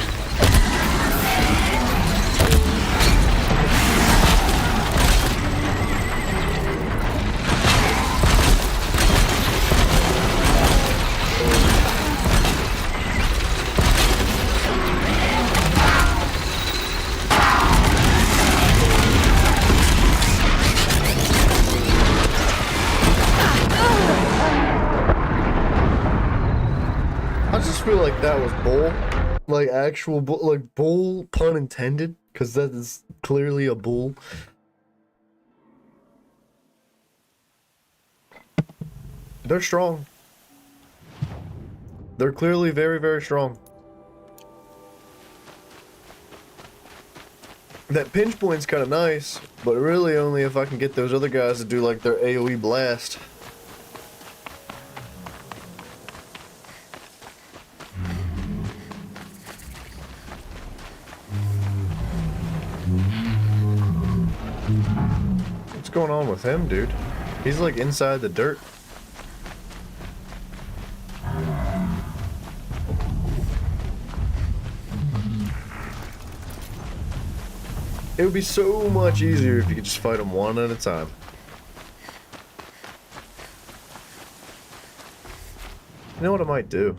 I just feel like that was bull. Like actual bull, like bull, pun intended, because that is clearly a bull. They're strong. They're clearly very, very strong. That pinch point's kind of nice, but really only if I can get those other guys to do like their AoE blast. What's going on with him, dude? He's like inside the dirt. It would be so much easier if you could just fight them one at a time. You know what I might do?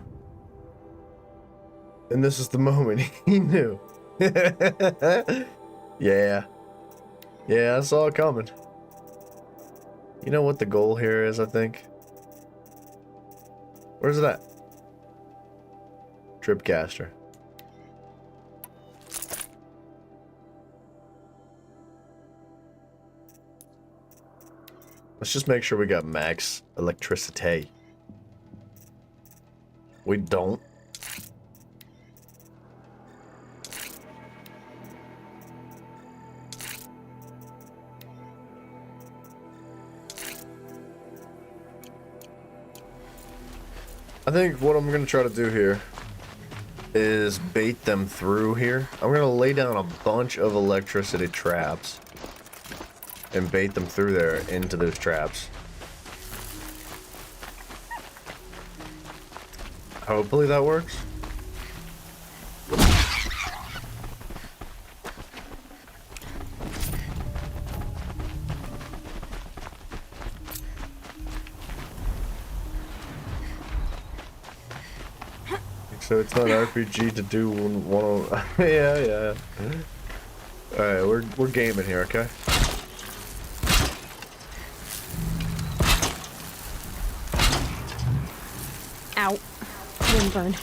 And this is the moment he knew. Yeah. Yeah, I saw it coming. You know what the goal here is, I think? Where's it at? Tripcaster. Let's just make sure we got max electricity. We don't. I think what I'm going to try to do here is bait them through here. I'm going to lay down a bunch of electricity traps and bait them through there into those traps. Hopefully that works. So it's not RPG to do one. Yeah. Alright, we're gaming here, okay? Ow. Windburn.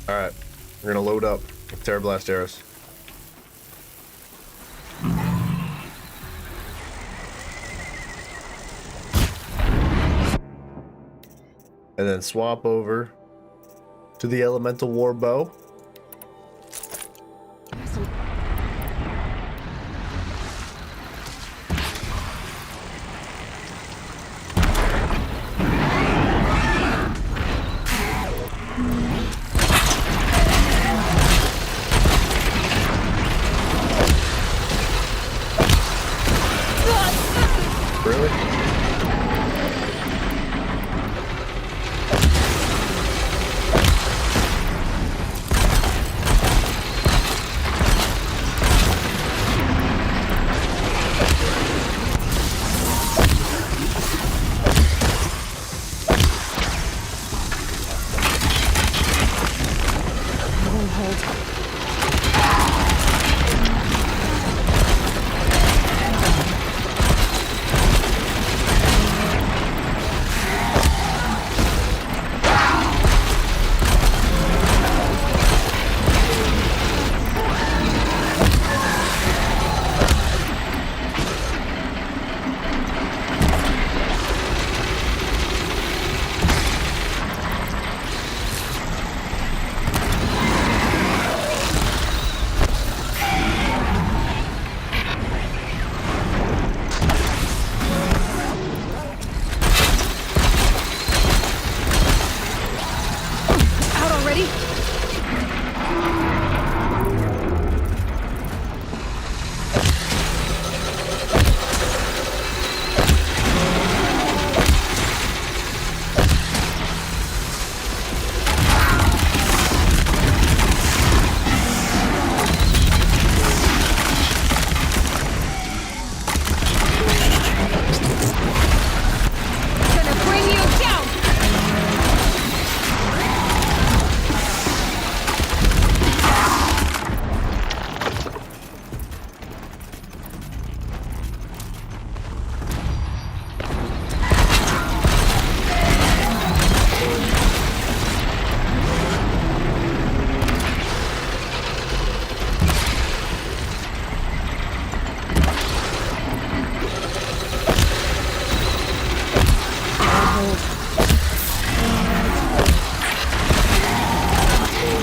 Alright, we're gonna load up with Terra Blast arrows. And then swap over to the Elemental War Bow. Really?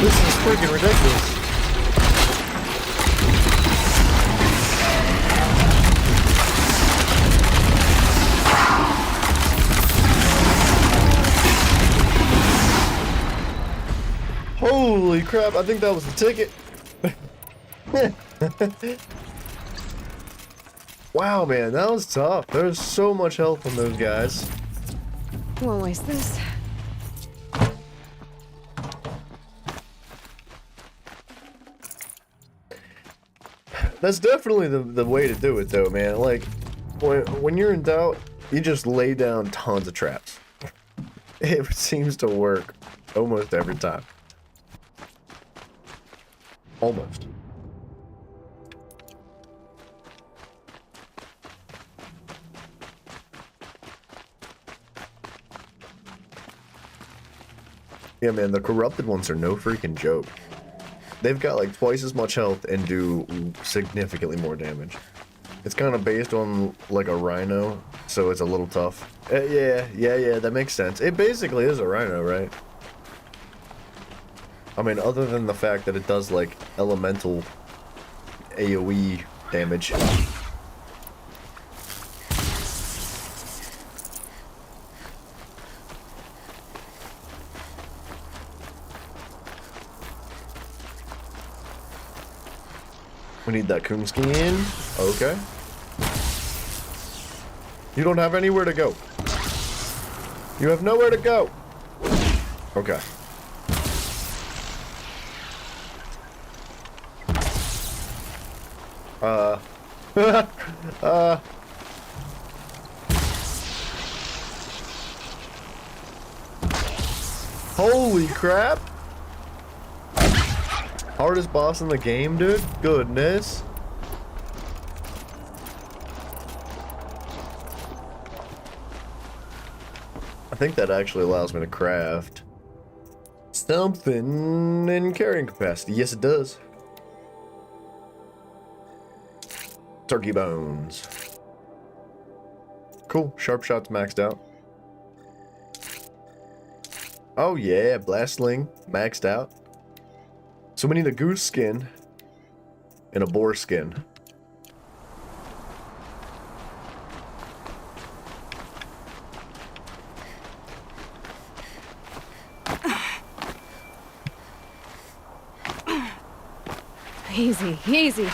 This is freaking ridiculous. Holy crap, I think that was the ticket. Wow, man, that was tough. There's so much health on those guys. Won't waste this. That's definitely the way to do it, though, man. Like, when you're in doubt, you just lay down tons of traps. It seems to work almost every time. Almost. Yeah, man, the corrupted ones are no freaking joke. They've got like twice as much health and do significantly more damage. It's kind of based on like a rhino, so it's a little tough. Yeah, that makes sense. It basically is a rhino, right? I mean, other than the fact that it does like elemental AoE damage. We need that coon skin. Okay. You don't have anywhere to go. You have nowhere to go. Okay. Holy crap. Hardest boss in the game, dude? Goodness. I think that actually allows me to craft something in carrying capacity. Yes, it does. Turkey bones. Cool. Sharp shot's maxed out. Oh yeah, blast sling maxed out. So we need a goose skin and a boar skin. Easy, easy.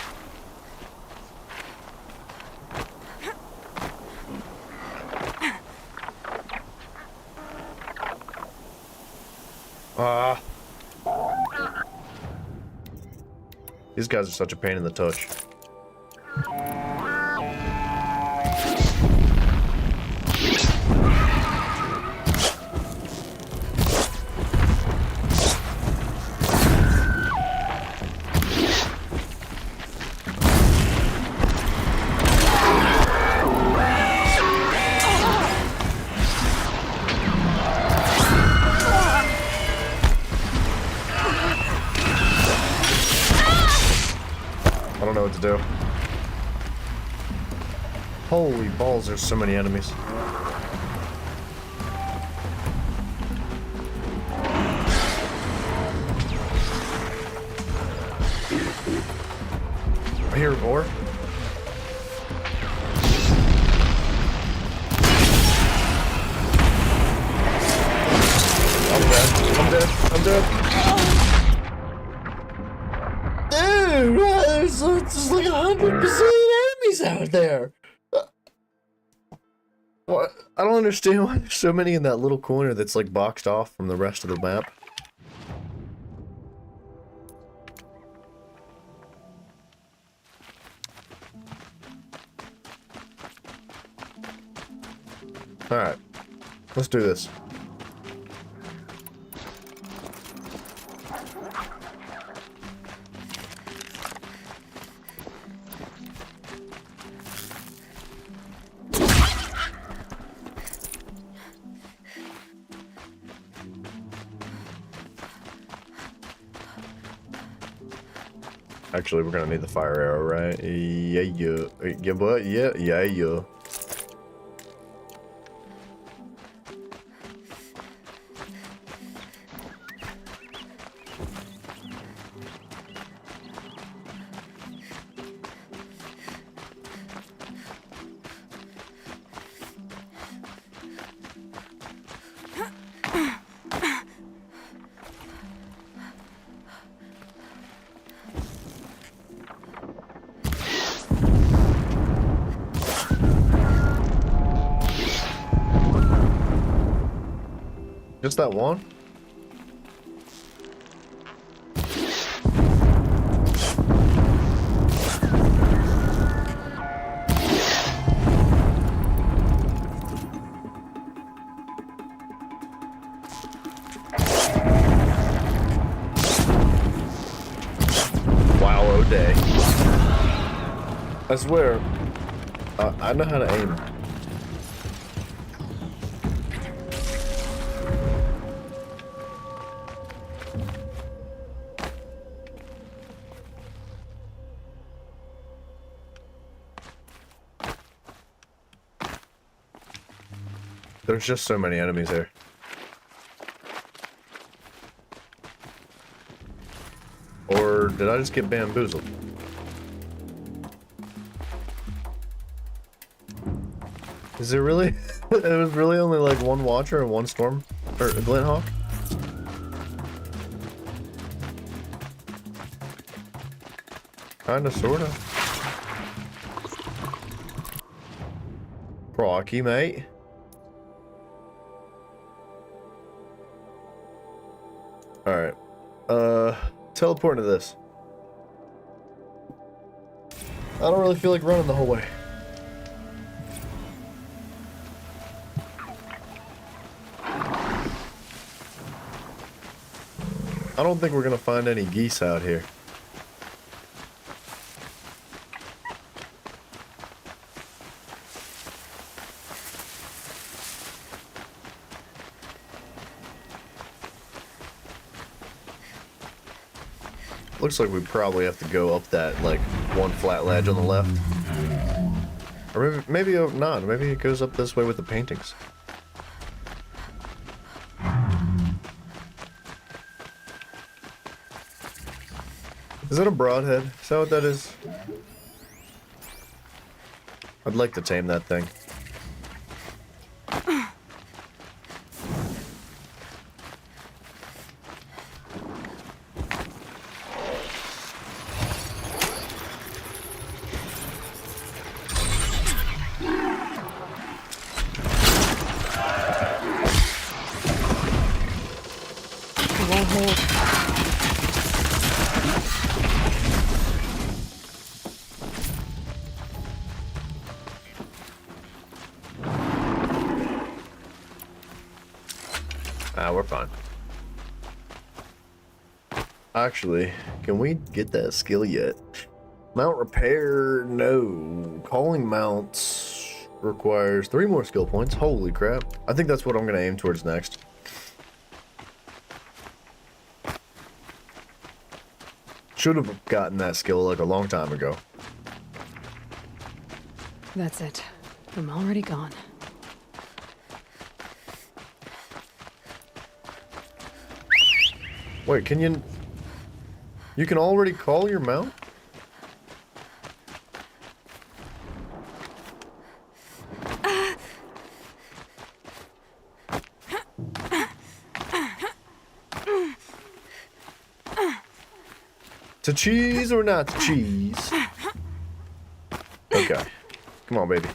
These guys are such a pain in the touch. I don't know what to do. Holy balls, there's so many enemies. I hear a boar. I'm dead. I'm dead. I'm dead. Dude, there's just like 100% enemies out there. What? I don't understand why there's so many in that little corner that's like boxed off from the rest of the map. Alright, let's do this. Actually, we're gonna need the fire arrow, right? Yeah, what? Yeah. Just that one? Wow, oh day. I swear, I know how to aim. There's just so many enemies there. Or did I just get bamboozled? Is it really? It was really only like one Watcher and one Storm? Or a Glinthawk? Kinda, sorta. Rocky, mate. Alright. Teleport to this. I don't really feel like running the whole way. I don't think we're gonna find any geese out here. Looks like we probably have to go up that, like, one flat ledge on the left. Or maybe not. Maybe it goes up this way with the paintings. Is that a broadhead? Is that what that is? I'd like to tame that thing. We're fine. Actually, can we get that skill yet? Mount repair, no. Calling mounts requires 3 more skill points. Holy crap. I think that's what I'm gonna aim towards next. Should have gotten that skill like a long time ago. That's it. I'm already gone. Wait, can you... You can already call your mount? To cheese or not to cheese? Okay. Come on, baby.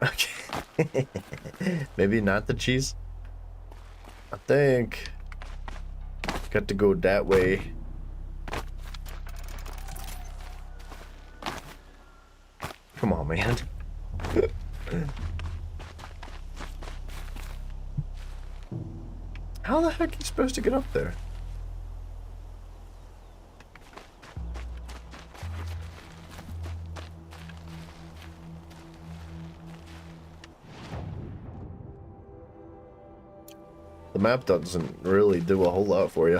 Okay. Maybe not the cheese. I think got to go that way. Come on, man. How the heck are you supposed to get up there? The map doesn't really do a whole lot for you.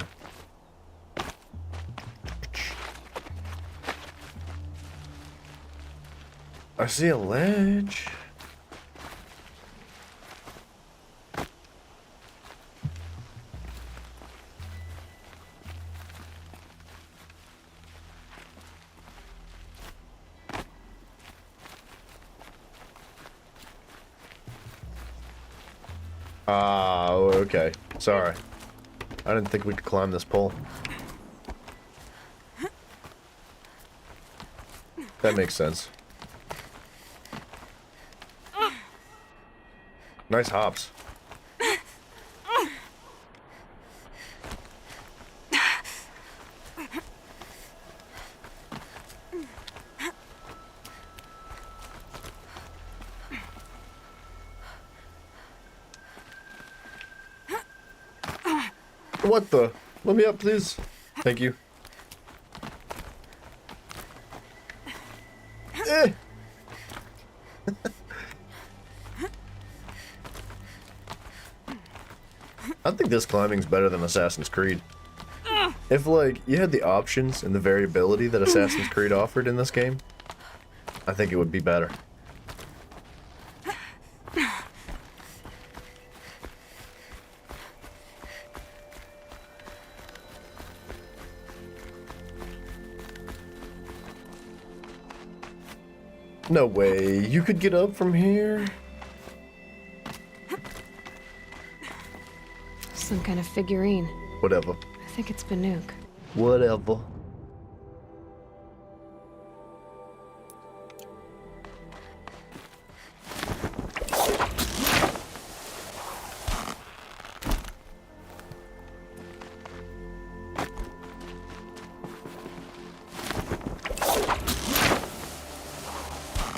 I see a ledge. Oh, okay. Sorry. I didn't think we could climb this pole. That makes sense. Nice hops. What the? Let me up, please. Thank you. Eh. I think this climbing's better than Assassin's Creed. If, like, you had the options and the variability that Assassin's Creed offered in this game, I think it would be better. No way, you could get up from here? Some kind of figurine. Whatever. I think it's Banuk. Whatever.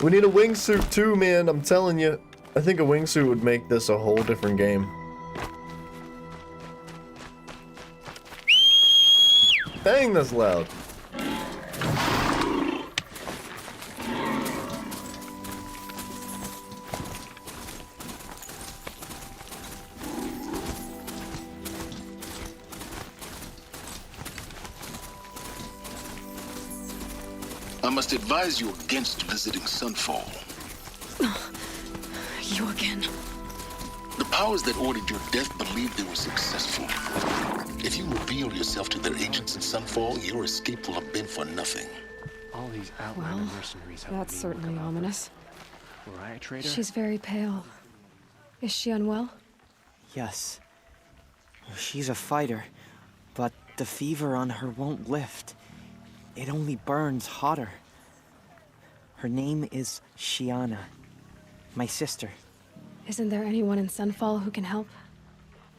We need a wingsuit too, man. I'm telling you. I think a wingsuit would make this a whole different game. Dang, that's loud. I must advise you against visiting Sunfall. You again. The powers that ordered your death believed they were successful. If you reveal yourself to their agents in Sunfall, your escape will have been for nothing. All these outlander Well, mercenaries have that's certainly ominous. Riot trader? She's very pale. Is she unwell? Yes. She's a fighter, but the fever on her won't lift. It only burns hotter. Her name is Shiana, my sister. Isn't there anyone in Sunfall who can help?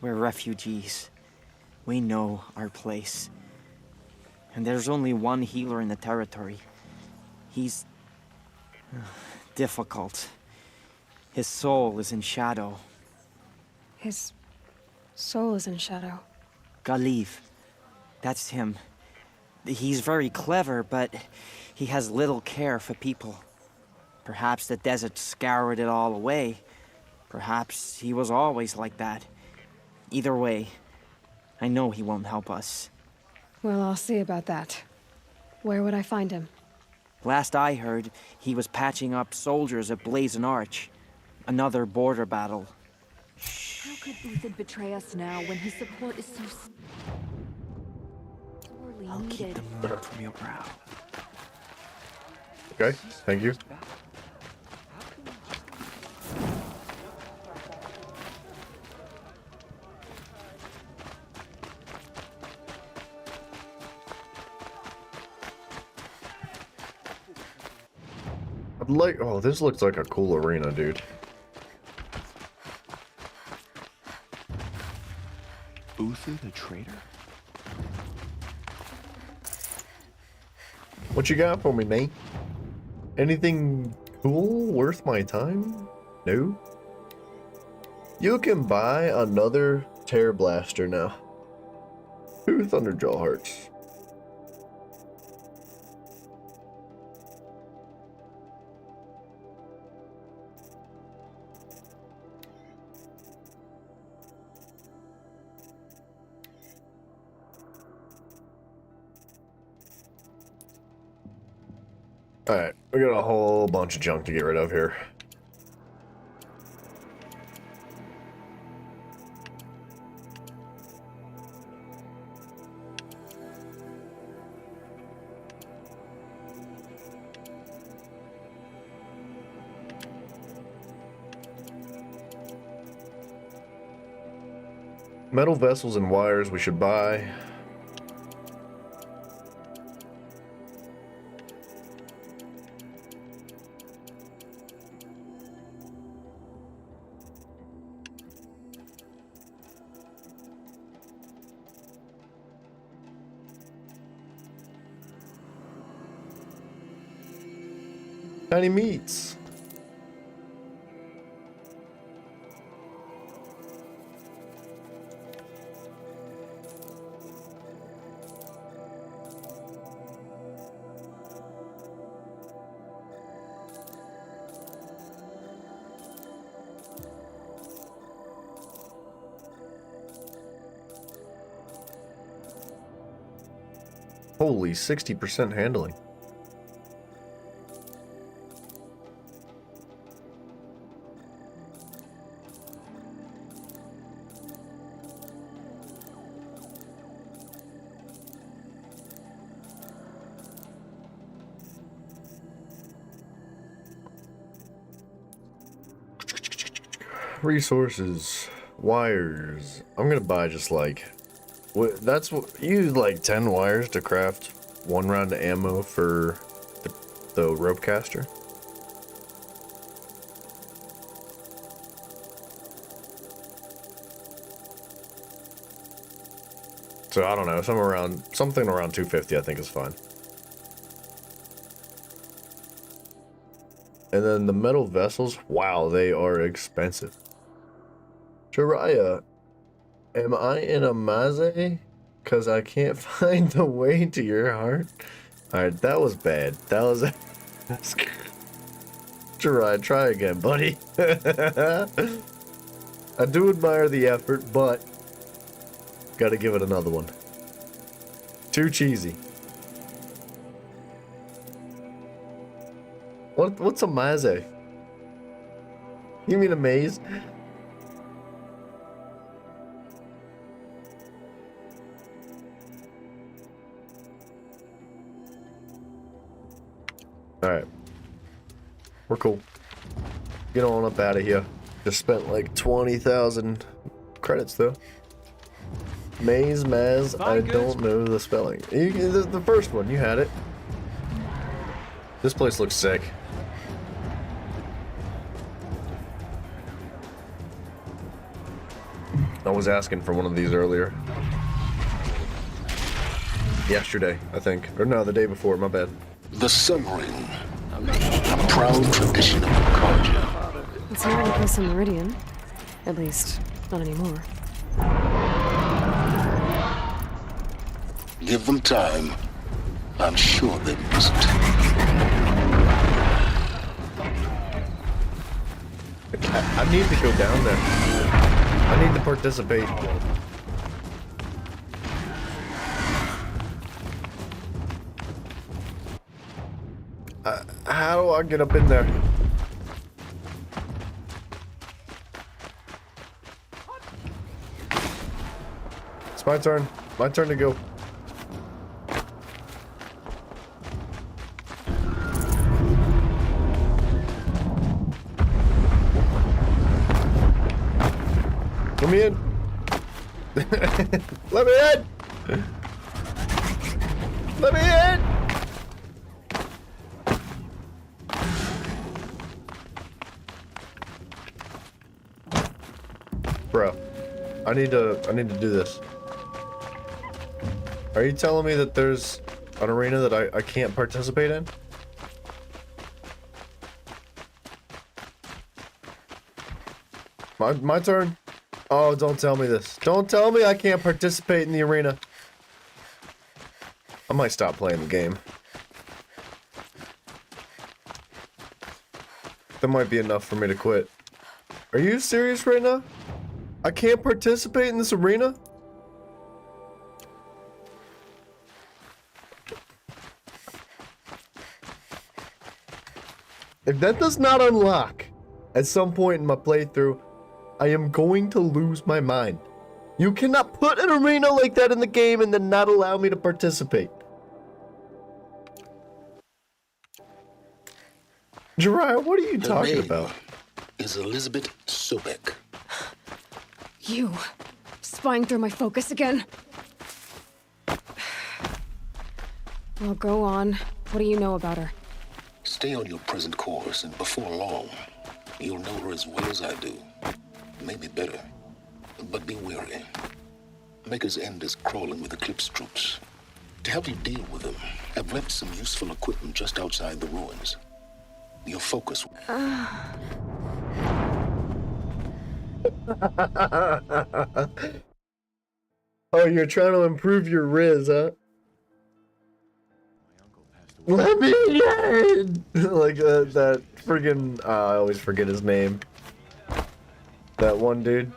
We're refugees. We know our place. And there's only one healer in the territory. He's difficult. His soul is in shadow. His soul is in shadow. Galiv. That's him. He's very clever, but he has little care for people. Perhaps the desert scoured it all away. Perhaps he was always like that. Either way, I know he won't help us. Well, I'll see about that. Where would I find him? Last I heard, he was patching up soldiers at Blazon Arch. Another border battle. How could Uthid betray us now when his support is so sorely I'll keep needed? the moon from your brow. Okay, thank you. I'd like, oh, this looks like a cool arena, dude. Uthid, a traitor? What you got for me, mate? Anything cool worth my time? No? You can buy another Tear Blaster now. 2 Thunderjaw hearts. Alright, we got a whole bunch of junk to get rid of here. Metal vessels and wires we should buy. Tiny meats. Holy 60% handling. Resources, wires. I'm gonna buy just like That's what you use like 10 wires to craft 1 round of ammo for the rope caster. So I don't know, something around 250 I think is fine. And then the metal vessels, wow, they are expensive. Jiraiya, am I in a maze? Cause I can't find the way to your heart. Alright, that was bad. That was Jiraiya, try again, buddy. I do admire the effort, but gotta give it another one. Too cheesy. What's a maze? You mean a maze? Alright. We're cool. Get on up out of here. Just spent like 20,000 credits though. Maze, I don't know the spelling. The first one, you had it. This place looks sick. I was asking for one of these earlier. Yesterday, I think. Or no, the day before, my bad. The Sun Ring, a proud tradition of Karja. It's not like this in Meridian. At least, not anymore. Give them time. I'm sure they must. I need to go down there. I need to participate. How do I get up in there? It's my turn. My turn to go. Let me in. Let me in. Let me in. Bro, I need to do this. Are you telling me that there's an arena that I can't participate in? My turn. Oh, don't tell me this. Don't tell me I can't participate in the arena. I might stop playing the game. That might be enough for me to quit. Are you serious right now? I can't participate in this arena? If that does not unlock at some point in my playthrough, I am going to lose my mind. You cannot put an arena like that in the game and then not allow me to participate. Jiraiya, what are you talking about? Is Elizabeth Sobek. You, spying through my focus again? Well, go on. What do you know about her? Stay on your present course, and before long, you'll know her as well as I do. Maybe better, but be wary. Maker's End is crawling with Eclipse troops. To help you deal with them, I've left some useful equipment just outside the ruins. Your focus. Oh, you're trying to improve your Riz, huh? Let me in! Like that friggin' I always forget his name. That one dude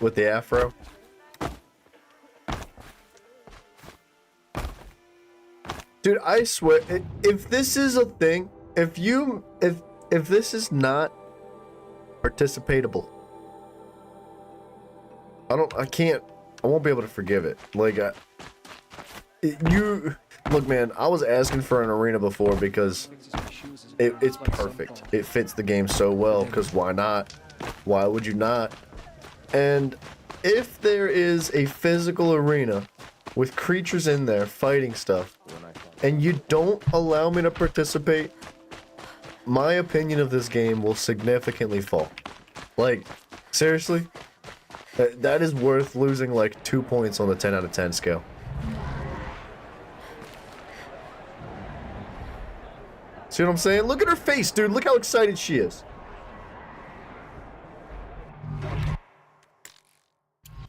with the afro. Dude, I swear, if this is a thing, if this is not participatable, I won't be able to forgive it. Like, look, man, I was asking for an arena before because it's perfect. It fits the game so well, because why not? Why would you not? And if there is a physical arena with creatures in there fighting stuff, and you don't allow me to participate, my opinion of this game will significantly fall. Like, seriously? That is worth losing like 2 points on the 10 out of 10 scale. See what I'm saying? Look at her face, dude. Look how excited she is.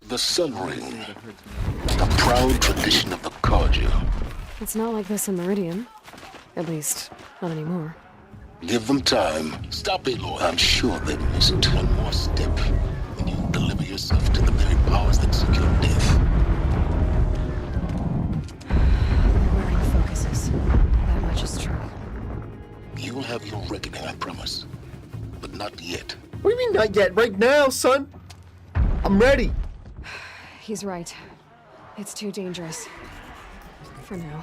The Sun Ring. A proud tradition of the Carja. It's not like this in Meridian. At least, not anymore. Give them time. Stop it, Lord. I'm sure they missed one more step when you deliver yourself to the very powers that seek your death. We're wearing focuses. That much is true. You'll have your reckoning, I promise. But not yet. What do you mean not yet? Right now, son. I'm ready. He's right. It's too dangerous. For now.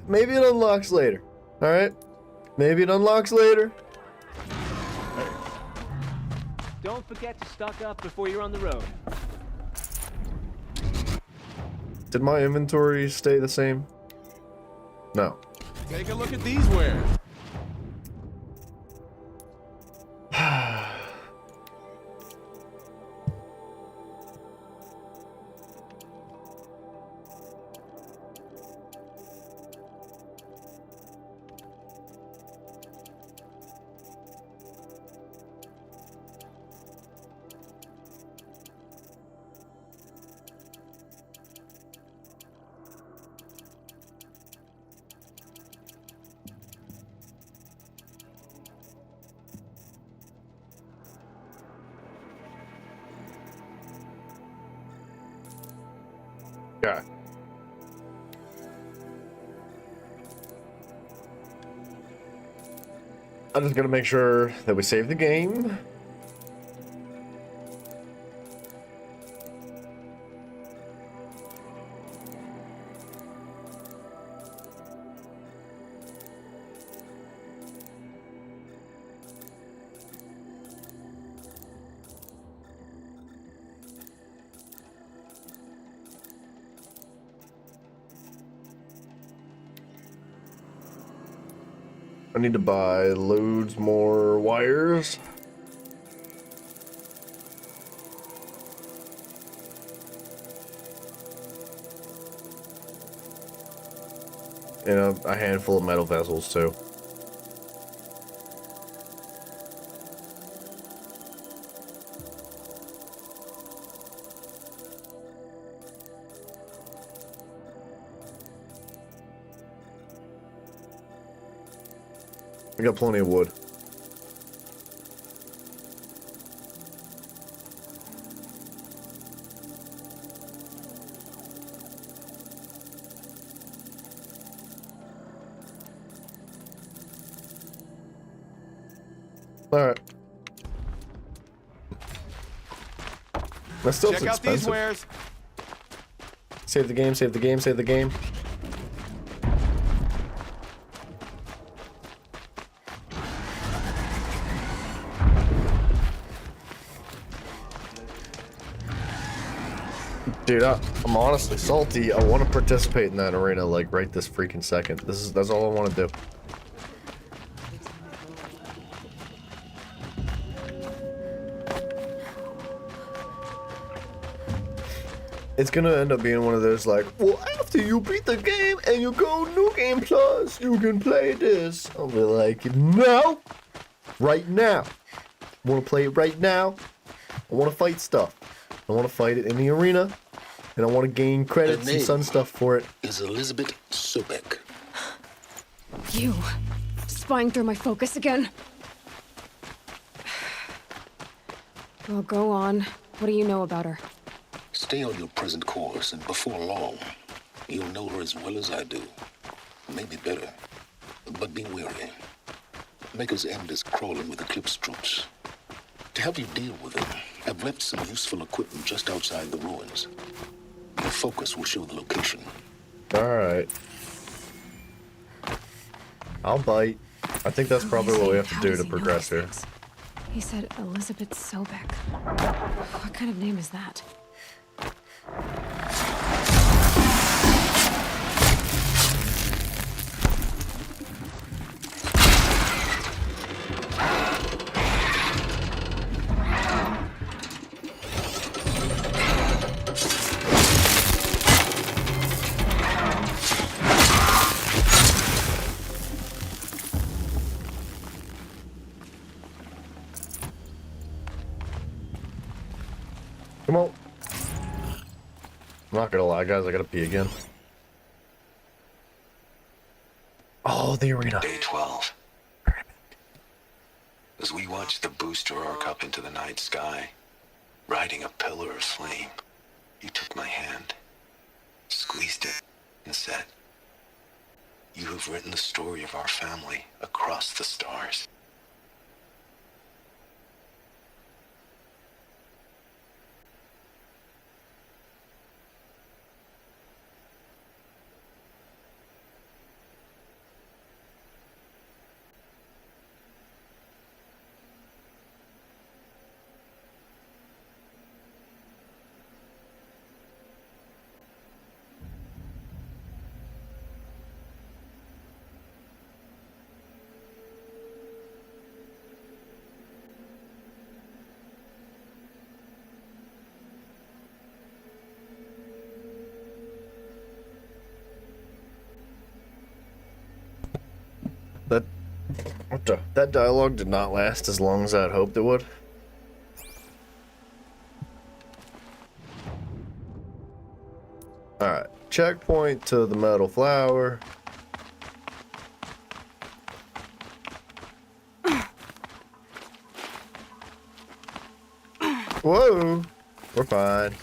Maybe it unlocks later. Alright? Maybe it unlocks later. Don't forget to stock up before you're on the road. Did my inventory stay the same? No. Take a look at these wares. Yeah. I'm just gonna make sure that we save the game. I need to buy loads more wires. And a handful of metal vessels too. I got plenty of wood. All right. That still Check out these wares. Save the game, save the game, save the game. Dude, I'm honestly salty. I want to participate in that arena like right this freaking second. That's all I want to do. It's gonna end up being one of those like, well, after you beat the game and you go New Game Plus, you can play this. I'll be like, no, right now. I want to play it right now. I want to fight stuff. I want to fight it in the arena. And I want to gain credits and sun stuff for it. Is Elizabeth Sobek. You spying through my focus again? Well, go on. What do you know about her? Stay on your present course, and before long, you'll know her as well as I do. Maybe better. But be wary. Maker's End is crawling with Eclipse troops. To help you deal with them, I've left some useful equipment just outside the ruins. Your focus will show the location. Alright. I'll bite. I think that's probably what we have to do to progress here. He said Elizabeth Sobek. What kind of name is that? Come on. I'm not gonna lie, guys, I gotta pee again. Oh, the arena. Day 12. As we watched the booster arc up into the night sky, riding a pillar of flame, you took my hand, squeezed it, and said, "You have written the story of our family across the stars." That dialogue did not last as long as I'd hoped it would. Alright, checkpoint to the metal flower. Whoa! We're fine.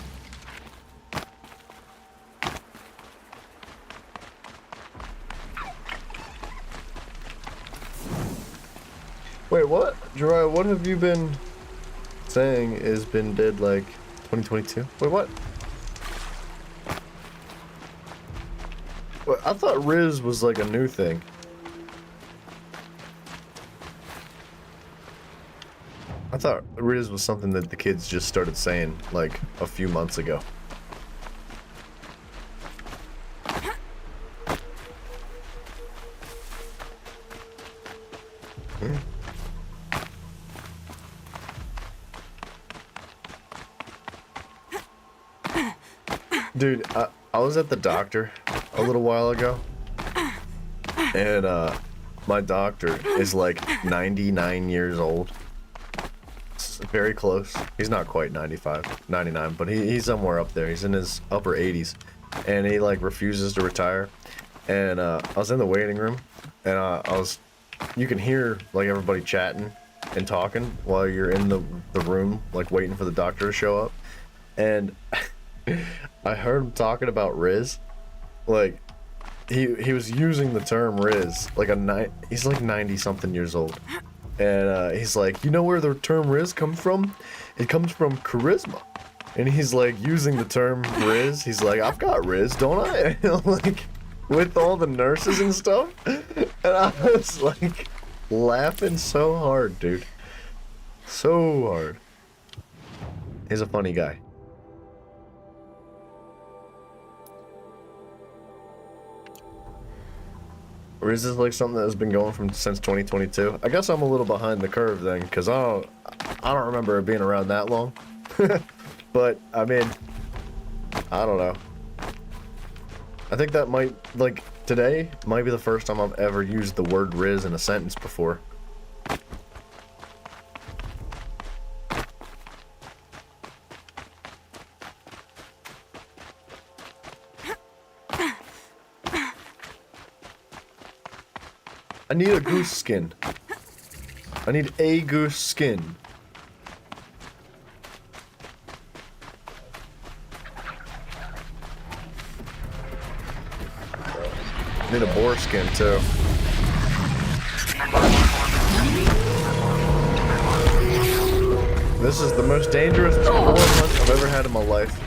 Wait, what? Jiraiya, what have you been saying has been dead like 2022? Wait, what? Wait, I thought Riz was like a new thing. I thought Riz was something that the kids just started saying like a few months ago. Dude, I was at the doctor a little while ago, and my doctor is like 99 years old. It's very close. He's not quite 95, 99, but he's somewhere up there. He's in his upper 80s, and he like refuses to retire. And I was in the waiting room, and you can hear like everybody chatting and talking while you're in the room, like waiting for the doctor to show up. And I heard him talking about Riz. Like, he was using the term Riz. Like he's like 90 something years old. And he's like, you know where the term Riz comes from? It comes from charisma. And he's like using the term Riz. He's like, I've got Riz, don't I? Like, with all the nurses and stuff. And I was like laughing so hard, dude. So hard. He's a funny guy. Or is this like something that has been going since 2022? I guess I'm a little behind the curve then, because I don't remember it being around that long. But I mean, I don't know. I think that might, like, today might be the first time I've ever used the word Riz in a sentence before. I need a goose skin. I need a goose skin. I need a boar skin too. This is the most dangerous boar hunt I've ever had in my life.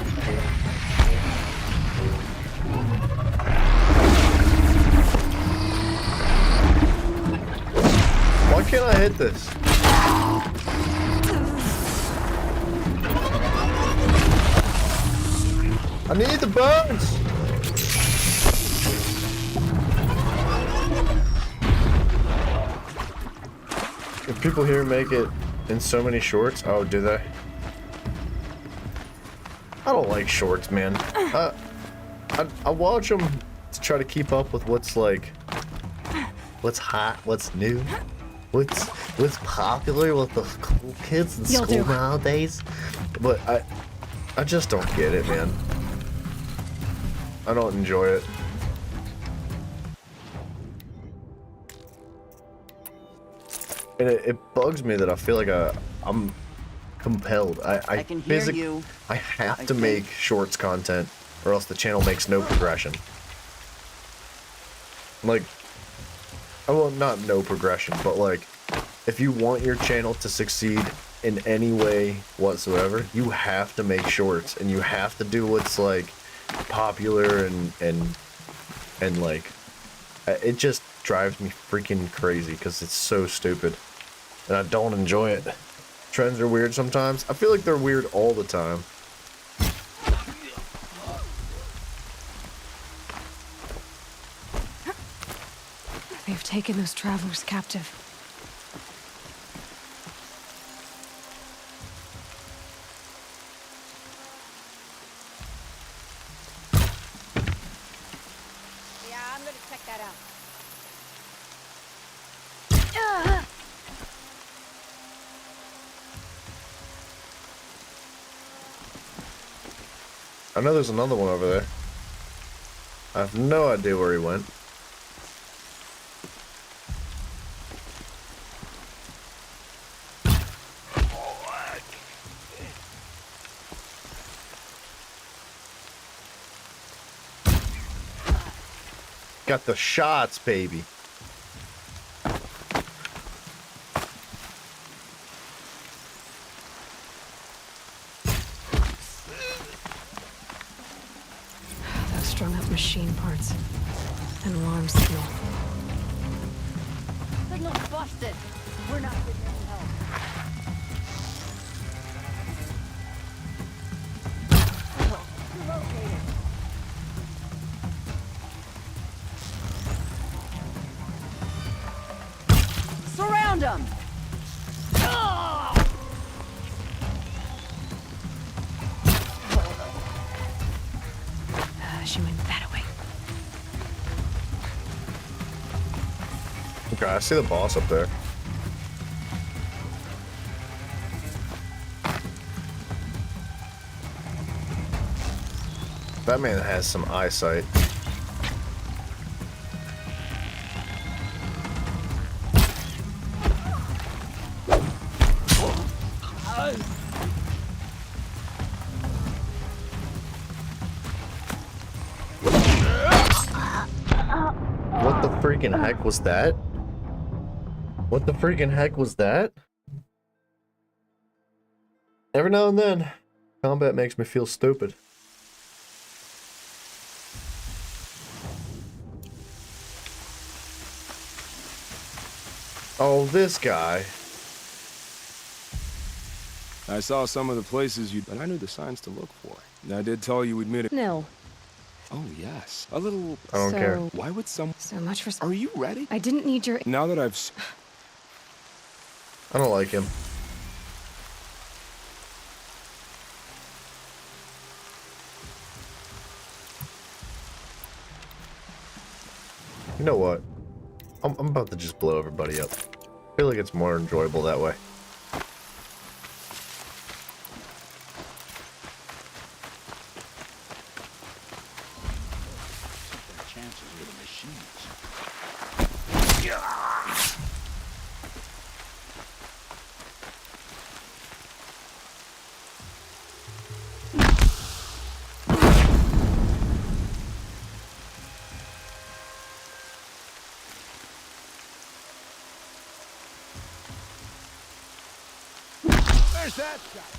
Why can't I hit this? I need the bones! If people here make it in so many shorts, oh, do they? I don't like shorts, man. I watch them to try to keep up with what's like, what's hot, what's new, what's popular with the cool kids in school nowadays. But I just don't get it, man. I don't enjoy it. And it bugs me that I feel like I'm compelled. I can hear you. I have to make shorts content, or else the channel makes no progression. Like, well, not no progression, but like, if you want your channel to succeed in any way whatsoever, you have to make shorts, and you have to do what's like popular and like, it just drives me freaking crazy because it's so stupid, and I don't enjoy it. Trends are weird sometimes. I feel like they're weird all the time. They've taken those travelers captive. Yeah, I'm gonna check that out. I know there's another one over there. I have no idea where he went. Got the shots, baby. Those strung up machine parts. An alarm signal. Signal's busted. We're not getting any help. Relocated. Surround them! She went that way. Okay, I see the boss up there. That man has some eyesight. What the freaking heck was that? What the freaking heck was that? Every now and then, combat makes me feel stupid. Oh, this guy. I saw some of the places but I knew the signs to look for. And I did tell you we'd meet it. No. Oh, yes. A little... I don't care. Why would So much for... Are you ready? I didn't need your... Now that I've... I don't like him. You know what? I'm about to just blow everybody up. I feel like it's more enjoyable that way. There's that shot.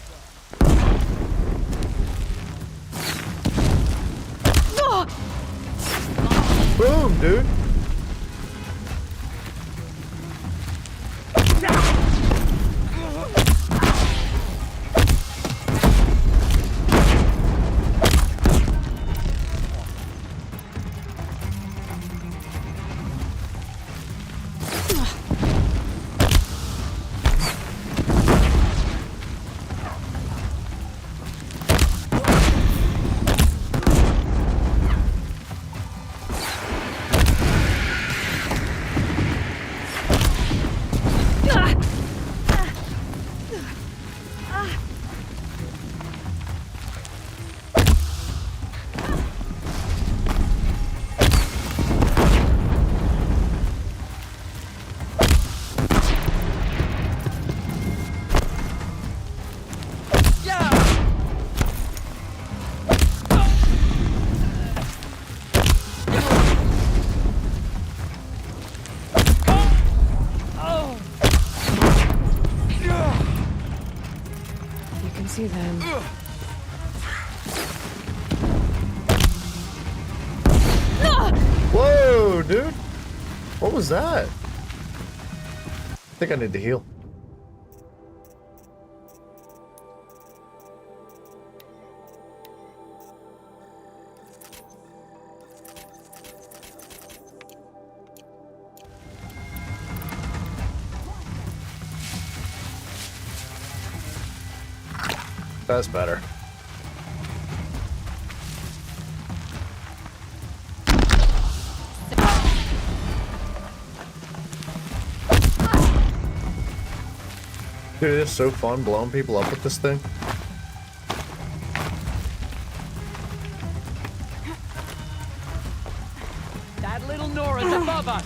Boom, dude. See then. Whoa, dude! What was that? I think I need to heal. That's better. Dude, it's so fun blowing people up with this thing. That little Nora's above us.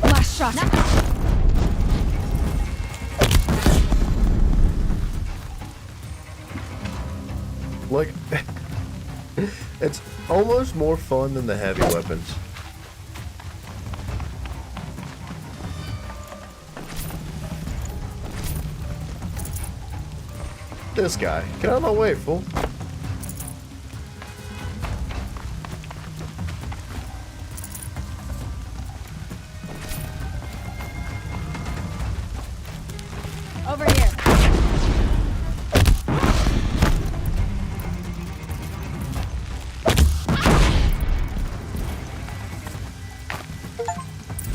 Last shot. Like, it's almost more fun than the heavy weapons. This guy. Get out of my way, fool. Over here.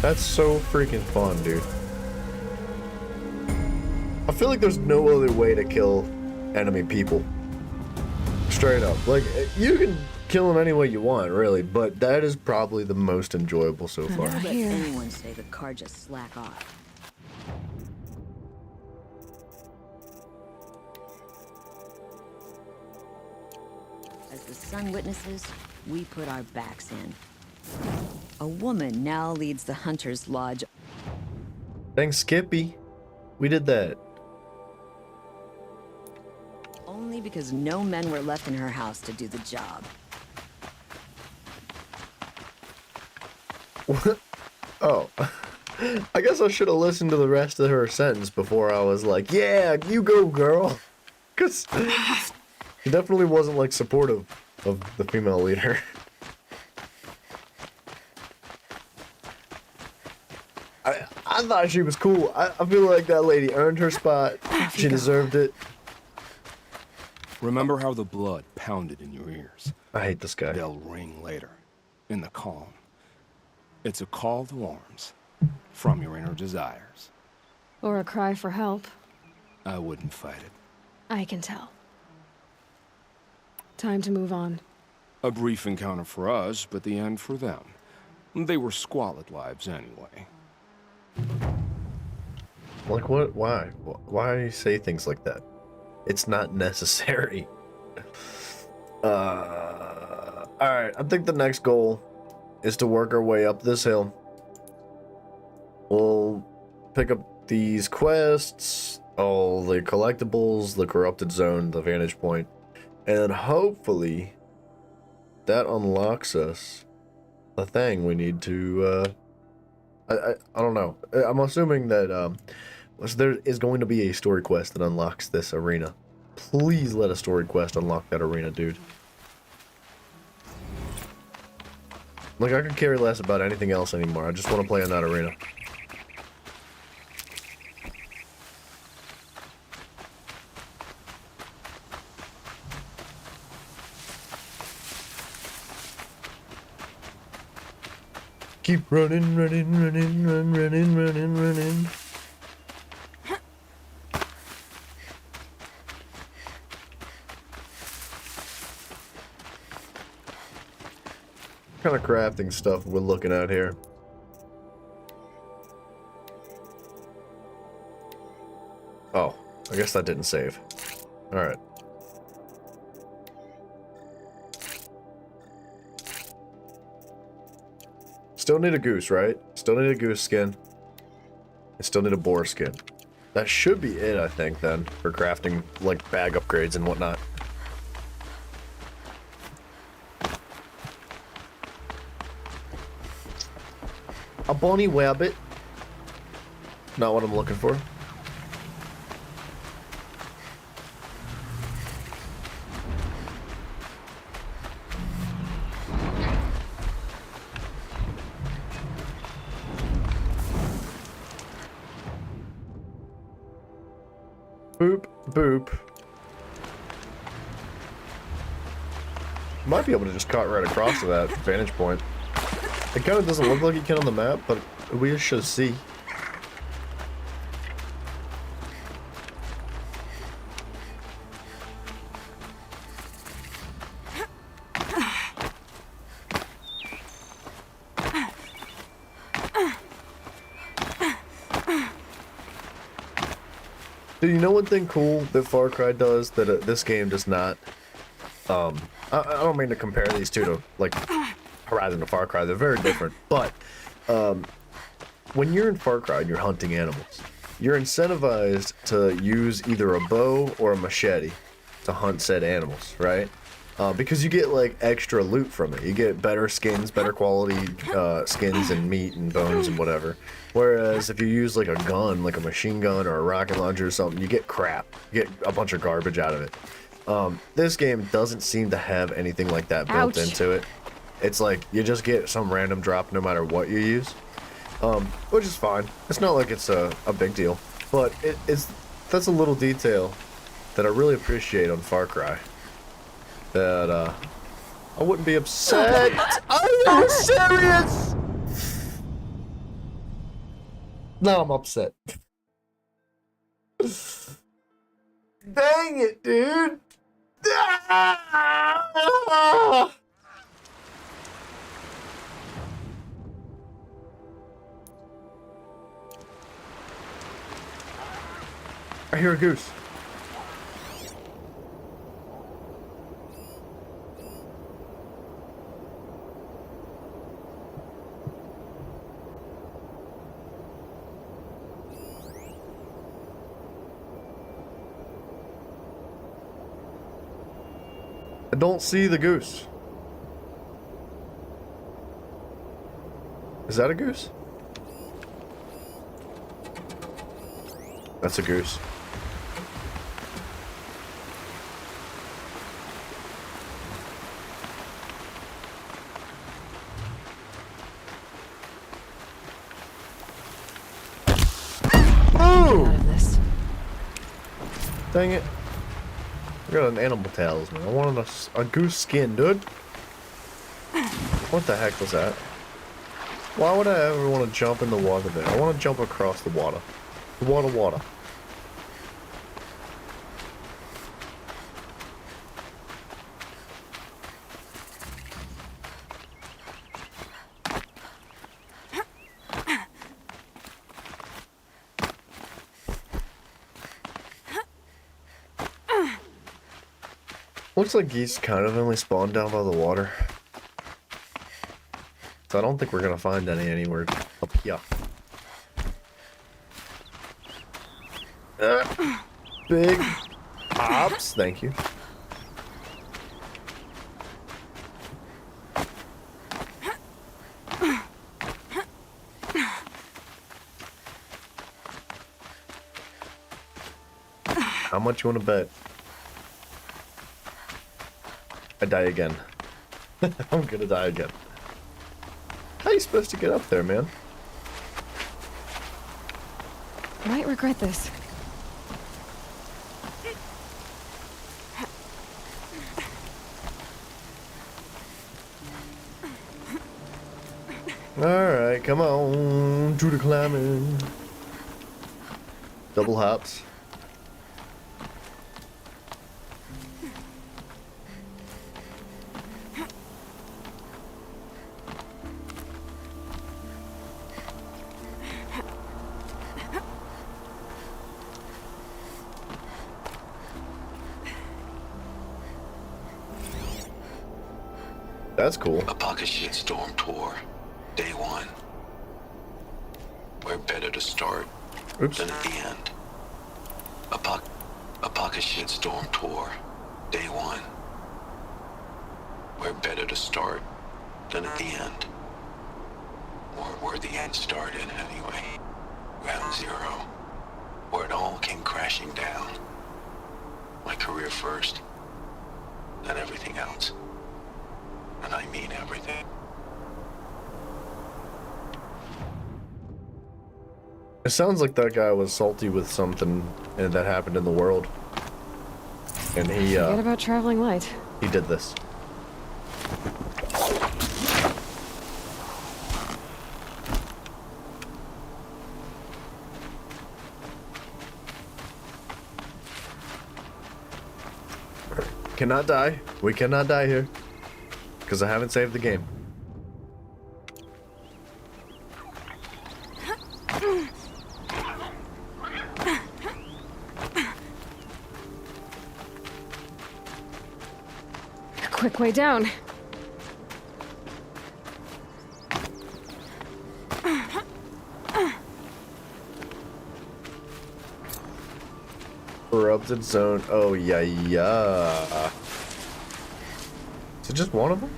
That's so freaking fun, dude. I feel like there's no other way to kill enemy people. Straight up. Like, you can kill them any way you want, really, but that is probably the most enjoyable so far. Never let anyone say the car just slack off. As the sun witnesses, we put our backs in. A woman now leads the Hunter's Lodge. Thanks, Skippy. We did that. Only because no men were left in her house to do the job. What? Oh. I guess I should have listened to the rest of her sentence before I was like, yeah, you go, girl. Because she definitely wasn't, like, supportive of the female leader. I thought she was cool. I feel like that lady earned her spot. She deserved it. Remember how the blood pounded in your ears? I hate this guy. They'll ring later, in the calm. It's a call to arms, from your inner desires. Or a cry for help. I wouldn't fight it. I can tell. Time to move on. A brief encounter for us, but the end for them. They were squalid lives anyway. Like, what? Why? Why say things like that? It's not necessary. Alright, I think the next goal is to work our way up this hill. We'll pick up these quests, all the collectibles, the corrupted zone, the vantage point, and then hopefully that unlocks us the thing we need to, I don't know. I'm assuming that, there is going to be a story quest that unlocks this arena. Please let a story quest unlock that arena, dude. Like, I could care less about anything else anymore. I just want to play in that arena. Keep running, running. What kind of crafting stuff we're looking at here? Oh, I guess that didn't save. Alright. Still need a goose, right? Still need a goose skin. I still need a boar skin. That should be it, I think, then, for crafting, like, bag upgrades and whatnot. A bonny rabbit. Not what I'm looking for. Boop, boop. Might be able to just cut right across to that vantage point. It kind of doesn't look like you can on the map, but we should see. Do you know one thing cool that Far Cry does that this game does not? I don't mean to compare these two to like Horizon to Far Cry. They're very different. But when you're in Far Cry and you're hunting animals, you're incentivized to use either a bow or a machete to hunt said animals, right? Because you get like extra loot from it. You get better skins, better quality skins and meat and bones and whatever. Whereas if you use like a gun, like a machine gun or a rocket launcher or something, you get crap. You get a bunch of garbage out of it. This game doesn't seem to have anything like that built into it. It's like you just get some random drop no matter what you use, which is fine. It's not like it's a big deal, but that's a little detail that I really appreciate on Far Cry. That I wouldn't be upset. Are you serious? Now I'm upset. Dang it, dude. Ah! I hear a goose. I don't see the goose. Is that a goose? That's a goose. Oh! Dang it. I got an animal talisman. I wanted a goose skin, dude. What the heck was that? Why would I ever want to jump in the water there? I want to jump across the water. The water. Looks like geese kind of only spawn down by the water. So I don't think we're gonna find any anywhere up here. Big hops, thank you. How much you want to bet? I die again. I'm gonna die again. How are you supposed to get up there, man? Might regret this. Alright, come on to the climbing. Double hops. That's cool. A pocket shitstorm tour, day 1. Where better to start than at the end. A pocket shitstorm tour, day 1. Where better to start than at the end. Or where the end started, anyway. Ground zero. Where it all came crashing down. My career first. Then everything else. And I mean everything. It sounds like that guy was salty with something that happened in the world. And he, Forget about traveling light. he did this. Cannot die. We cannot die here. Because I haven't saved the game. Quick way down. Corrupted zone. Oh, yeah, yeah. Is it just one of them?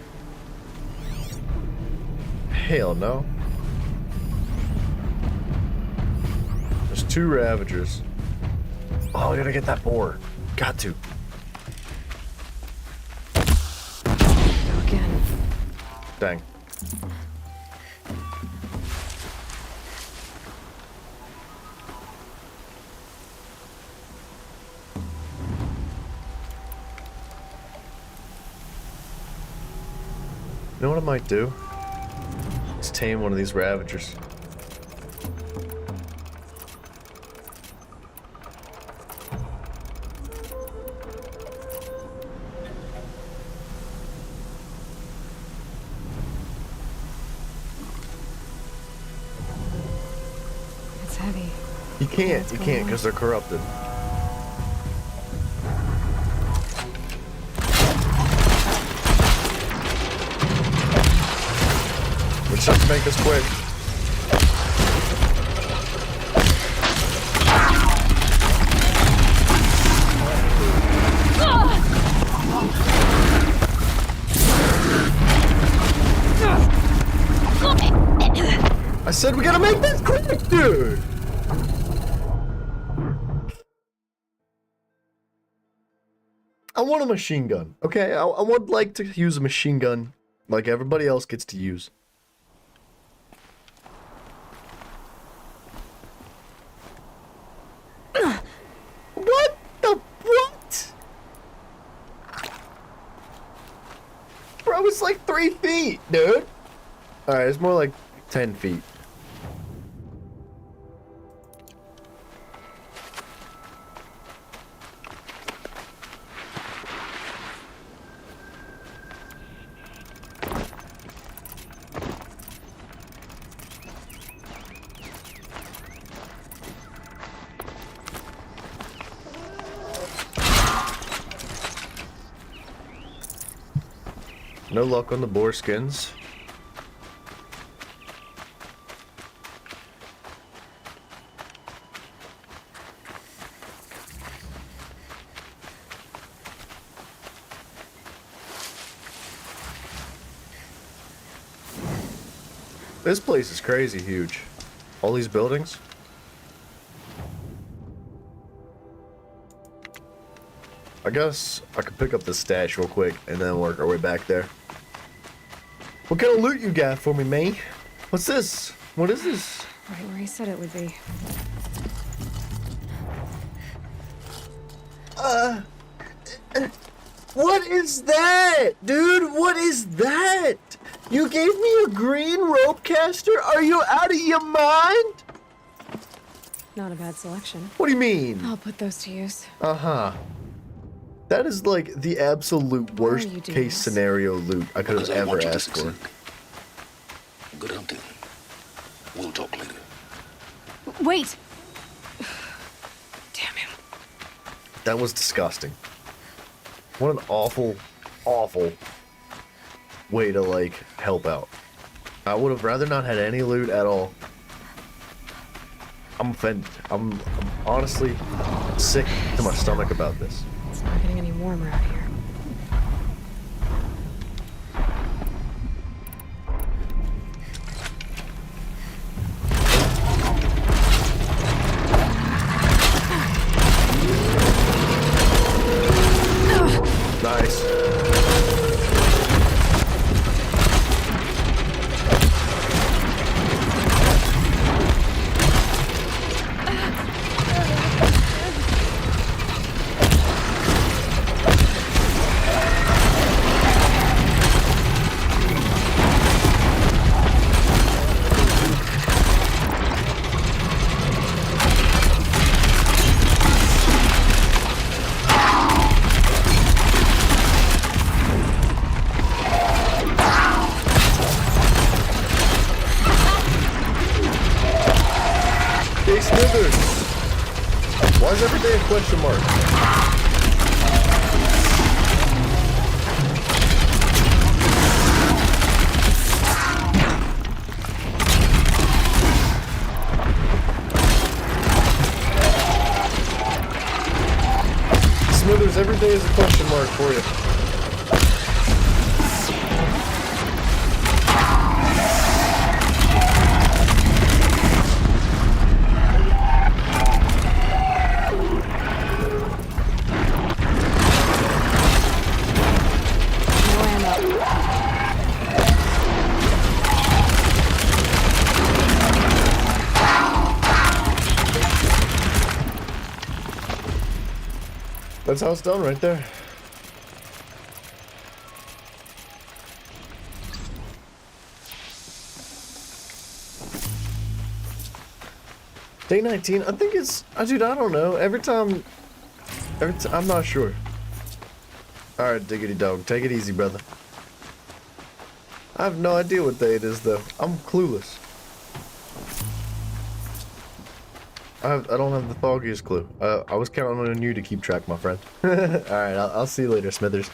Hell no. There's 2 Ravagers. Oh, I gotta get that boar. Got to. Again. Dang. You know what I might do? Let's tame one of these Ravagers. It's heavy. You can't because they're corrupted. Let's just make this quick. I said we gotta make this quick, dude! I want a machine gun, okay? I would like to use a machine gun like everybody else gets to use. What the what? Bro, it's like 3 feet, dude. Alright, it's more like 10 feet. No luck on the boar skins. This place is crazy huge. All these buildings. I guess I could pick up the stash real quick and then work our way back there. What kind of loot you got for me, man? What's this? What is this? Right where he said it would be. What is that? Dude, what is that? You gave me a green rope caster? Are you out of your mind? Not a bad selection. What do you mean? I'll put those to use. Uh-huh. That is like the absolute Why are worst you doing case this? scenario loot I could have Because I want ever you to asked for. succeed. Good hunting. We'll talk later. Wait! Damn him. That was disgusting. What an awful, awful way to, like, help out. I would have rather not had any loot at all. I'm offended. I'm honestly sick to my stomach about this. It's not getting any warmer out here. Hey, Smithers! Why is every day a question mark? Smithers, every day is a question mark for you. That's how it's done right there. Day 19, I think it's, dude, I don't know. Every time, I'm not sure. Alright, Diggity Dog, take it easy, brother. I have no idea what day it is, though. I'm clueless. I don't have the foggiest clue. I was counting on you to keep track, my friend. Alright, I'll see you later, Smithers.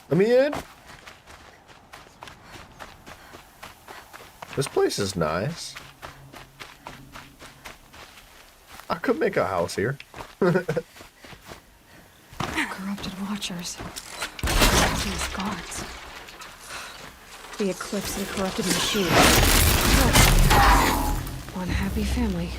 Let me in. This place is nice. I could make a house here. Corrupted watchers. These guards. The Eclipse and corrupted machine. One happy family.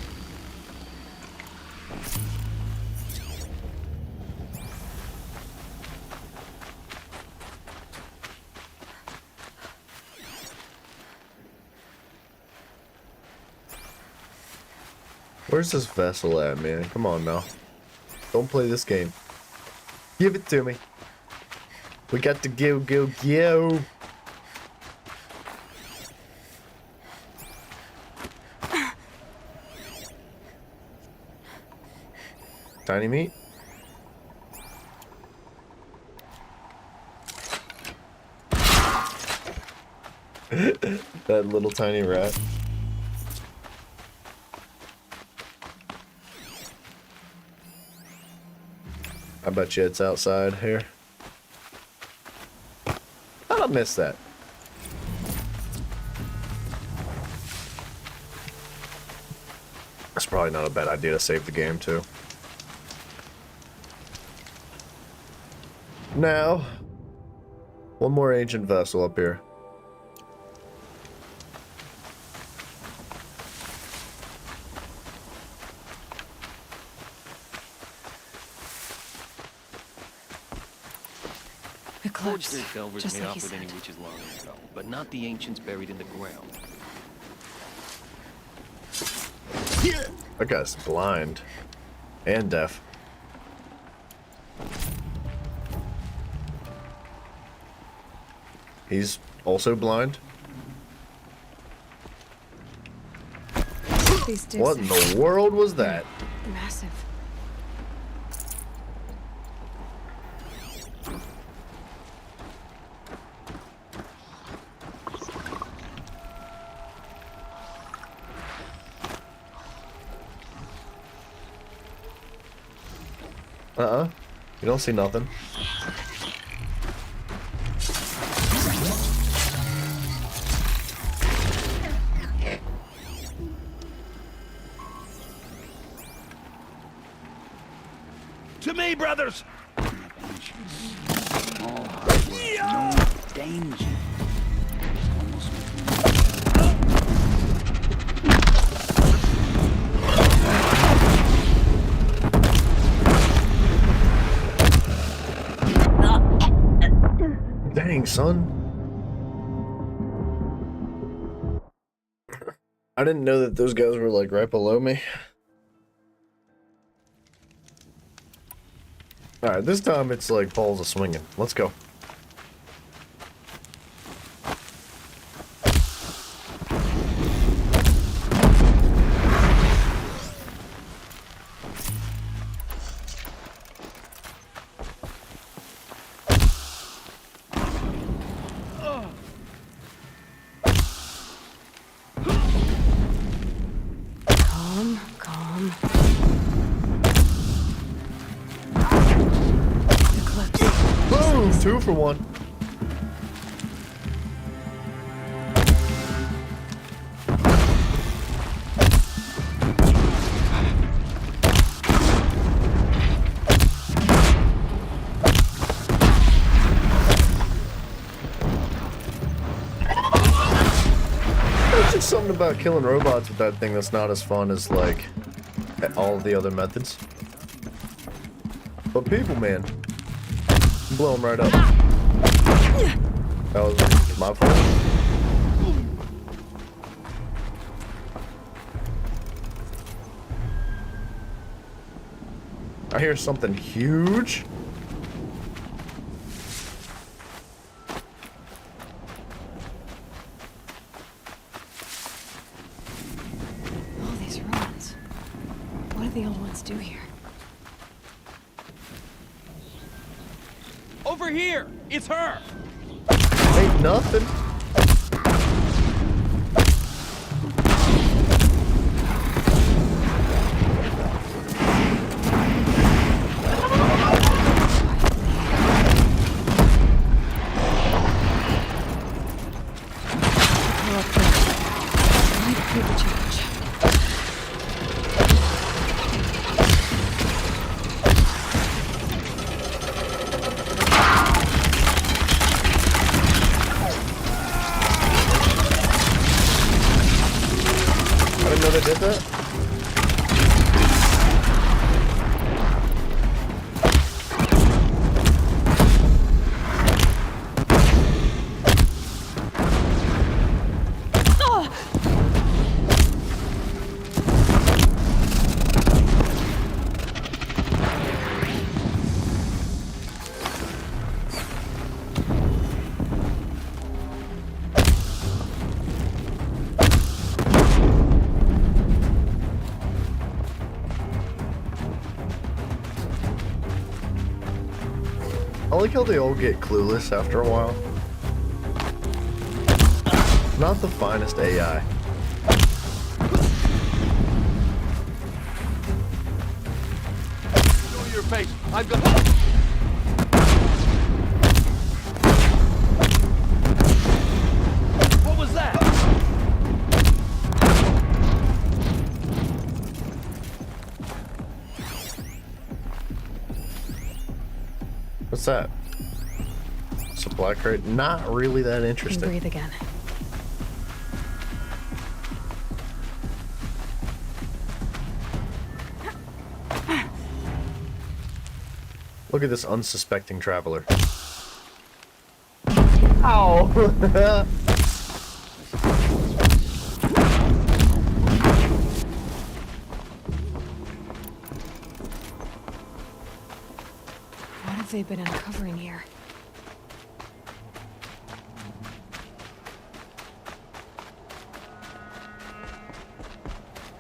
Where's this vessel at, man? Come on now. Don't play this game. Give it to me. We got to go. Tiny meat. That little tiny rat. I bet you it's outside here. How'd I miss that? It's probably not a bad idea to save the game, too. Now, one more ancient vessel up here. Eclipse. Forged delvers Just made like off you with any said. witches long ago, but not the ancients buried in the ground. That guy's blind. And deaf. He's also blind? These discs What in the world was that? are massive. You don't see nothing. To me, brothers! No danger. Dang, son. I didn't know that those guys were like right below me. Alright, this time it's like balls a swinging. Let's go. Please. 2 for 1. There's just something about killing robots with that thing that's not as fun as, like, all the other methods. But people, man, blow them right up. That was my fault. I hear something huge. All these ruins. What did the old ones do here? Over here! It's her! Ain't nothing. I didn't know they did that. I like how they all get clueless after a while. Not the finest AI. Show your face. I've got. What was that? What's that? Supply crate? Not really that Can interesting. breathe again. Look at this unsuspecting traveler. Ow! What have they been uncovering here?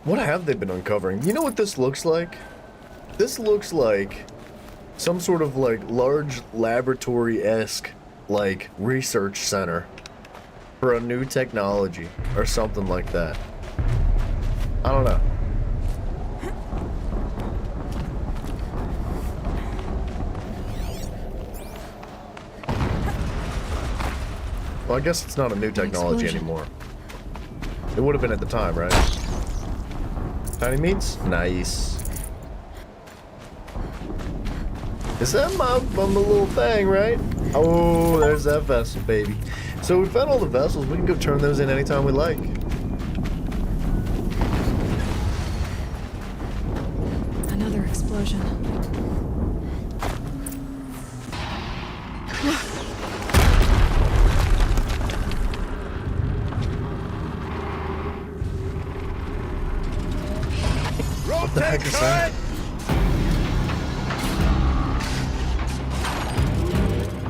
What have they been uncovering? You know what this looks like? This looks like some sort of like large laboratory-esque like research center for a new technology or something like that. I don't know. Well, I guess it's not a new technology anymore. It would have been at the time, right? Tiny meats? Nice. Is that my little thing, right? Oh, there's that vessel, baby. So we found all the vessels. We can go turn those in anytime we like. Another explosion. What the heck is that?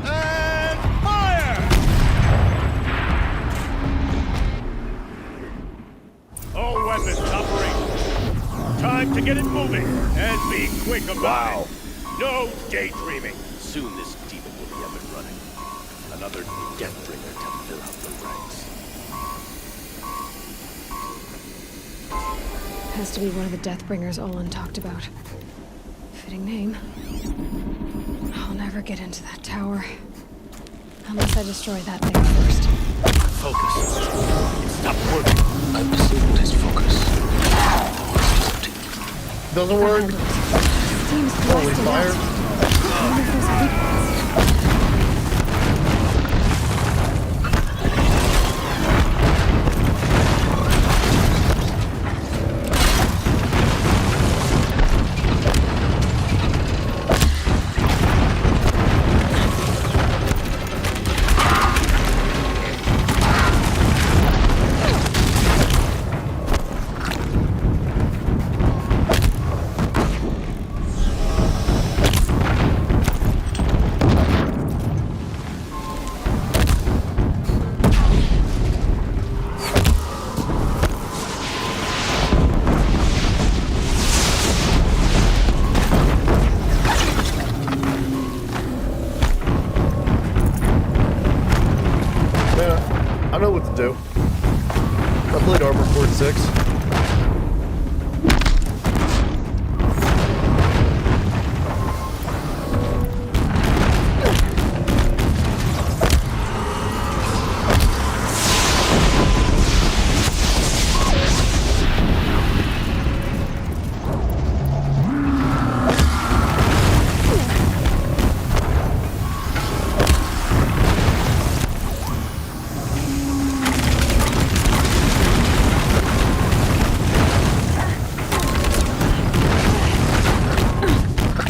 And fire! All weapons operational. Time to get it moving and be quick about it. No daydreaming. Soon this demon will be up and running. Another Deathbringer to fill out the ranks. Has to be one of the Deathbringers Olin talked about. Fitting name. I'll never get into that tower. Unless I destroy that thing first. Focus. Stop working. I disabled his focus. Now it's just empty. Doesn't work. Seems Holy blasted fire. out. I wonder if there's a weak point. Yeah, I know what to do. I played Armor Core 6.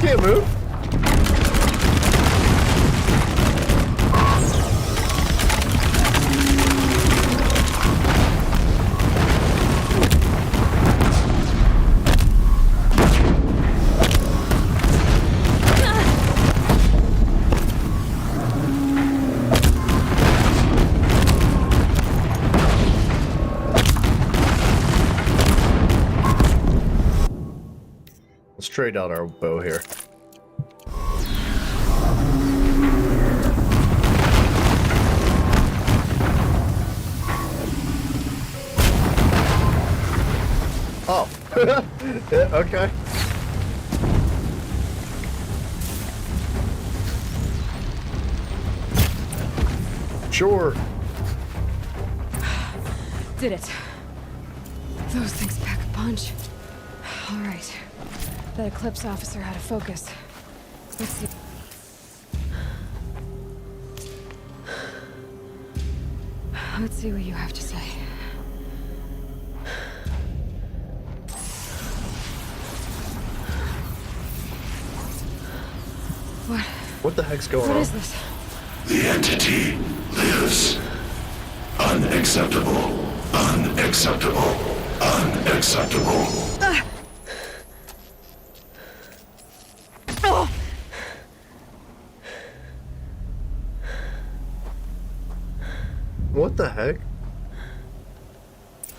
Can't move. Let's trade out our bow here. Oh. Yeah, okay. Sure. Did it. Those things pack a punch. All right. That Eclipse officer had a focus. Let's see. Let's see what you have to say. What? What the heck's going on? What is this? The entity lives. Unacceptable. Unacceptable. Unacceptable. What the heck?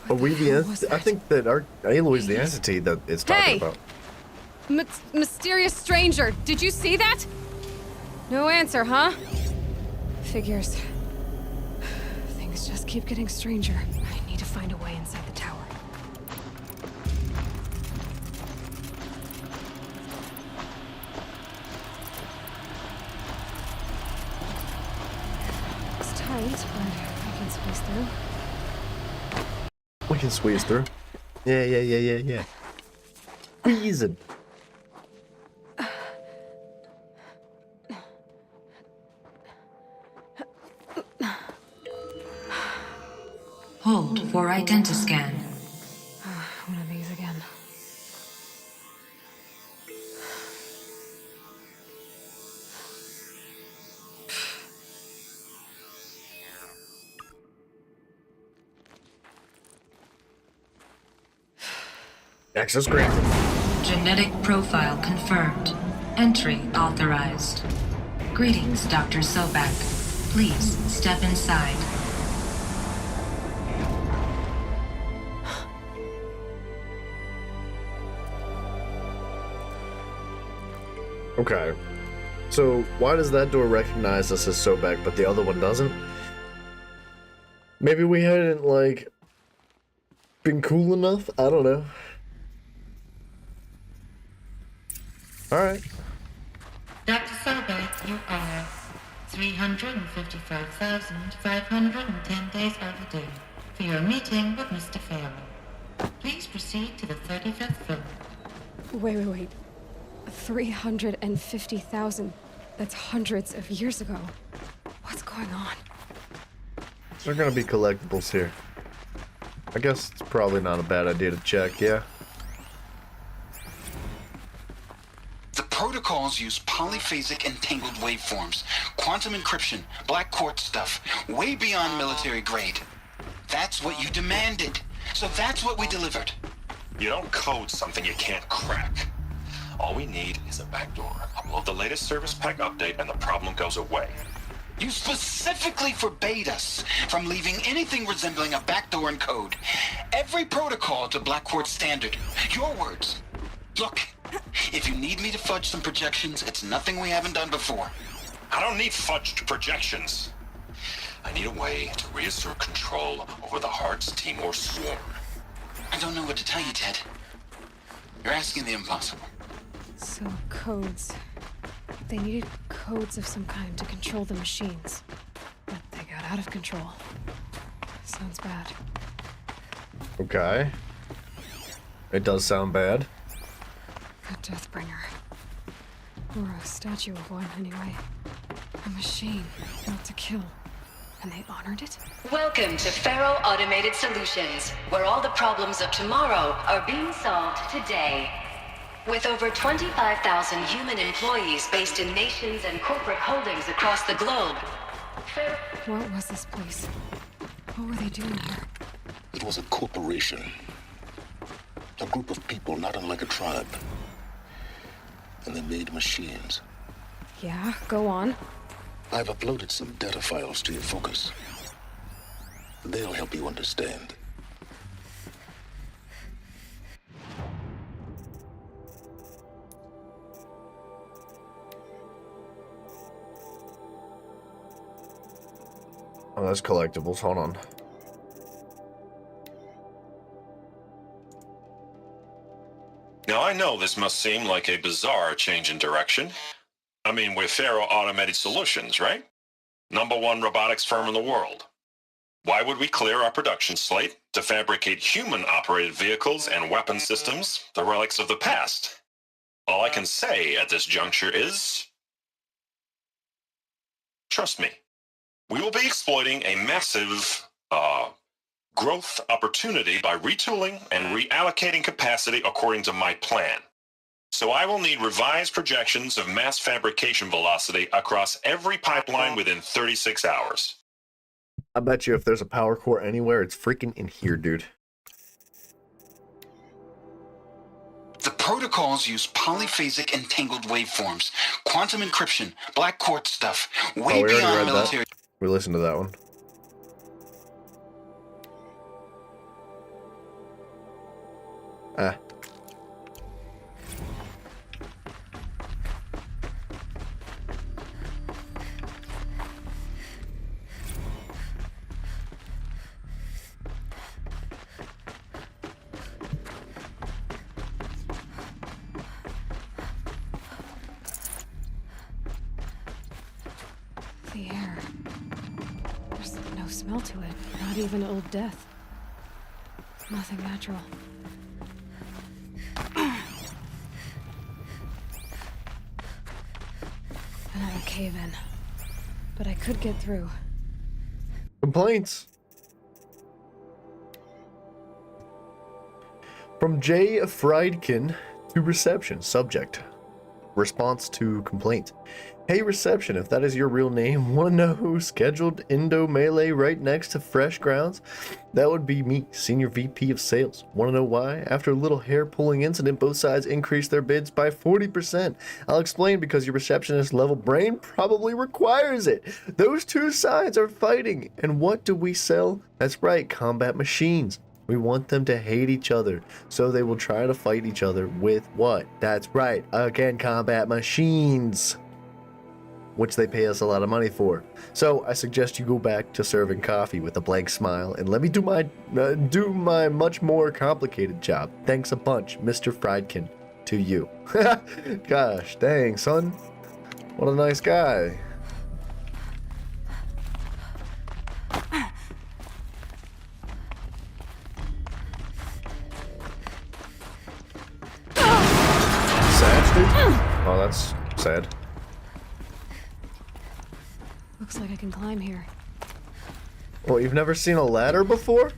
Are we the entity? I think that our Aloy's the entity that it's talking about. Mysterious stranger, did you see that? No answer, huh? Figures. Things just keep getting stranger. I need to find a way inside the tower. It's tight, but I can squeeze through. We can squeeze through. Yeah. Squeezing. Hold for identiscan. One of these again. Access granted. Genetic profile confirmed. Entry authorized. Greetings, Dr. Sobek. Please step inside. Okay. So why does that door recognize us as Sobek, but the other one doesn't? Maybe we hadn't, like, been cool enough? I don't know. Alright. Dr. Sobek, you are 355,510 days overdue for your meeting with Mr. Pharaoh. Please proceed to the 35th floor. Wait. 350,000. That's hundreds of years ago. What's going on? There are gonna be collectibles here. I guess it's probably not a bad idea to check, yeah? The protocols use polyphasic entangled waveforms, quantum encryption, black quartz stuff, way beyond military grade. That's what you demanded, so that's what we delivered. You don't code something you can't crack. All we need is a backdoor. Upload the latest service pack update and the problem goes away. You specifically forbade us from leaving anything resembling a backdoor in code. Every protocol to Black Quartz standard. Your words. Look, if you need me to fudge some projections, it's nothing we haven't done before. I don't need fudged projections. I need a way to reassert control over the Hearts Timor swarm. I don't know what to tell you, Ted. You're asking the impossible. So, codes. They needed codes of some kind to control the machines. But they got out of control. Sounds bad. Okay. It does sound bad. A Deathbringer. Or a statue of one, anyway. A machine, not to kill. And they honored it? Welcome to Pharaoh Automated Solutions, where all the problems of tomorrow are being solved today. With over 25,000 human employees based in nations and corporate holdings across the globe. What was this place? What were they doing here? It was a corporation. A group of people not unlike a tribe. And they made machines. Yeah, go on. I've uploaded some data files to your focus. They'll help you understand. Oh, that's collectibles. Hold on. Now, I know this must seem like a bizarre change in direction. I mean, we're Pharaoh Automated Solutions, right? #1 robotics firm in the world. Why would we clear our production slate to fabricate human-operated vehicles and weapon systems, the relics of the past? All I can say at this juncture is... trust me. We will be exploiting a massive, growth opportunity by retooling and reallocating capacity according to my plan. So I will need revised projections of mass fabrication velocity across every pipeline within 36 hours. I bet you if there's a power core anywhere, it's freaking in here, dude. The protocols use polyphasic entangled waveforms, quantum encryption, black quartz stuff, way beyond military. We listened to that one. Ah. The air. There's no smell to it. Not even Old Death. Nothing natural. Another cave-in. But I could get through. Complaints. From J. Friedkin to reception. Subject. Response to complaint. Hey reception, if that is your real name, wanna know who's scheduled Indo-Melee right next to Fresh Grounds? That would be me, Senior VP of Sales. Wanna know why? After a little hair-pulling incident, both sides increased their bids by 40%. I'll explain because your receptionist level brain probably requires it. Those two sides are fighting, and what do we sell? That's right, combat machines. We want them to hate each other, so they will try to fight each other with what? That's right, again, combat machines, which they pay us a lot of money for. So I suggest you go back to serving coffee with a blank smile and let me do my much more complicated job. Thanks a bunch, Mr. Friedkin. To you. Gosh, dang, son. What a nice guy. dude? Oh, that's sad. Looks like I can climb here. Well, you've never seen a ladder before?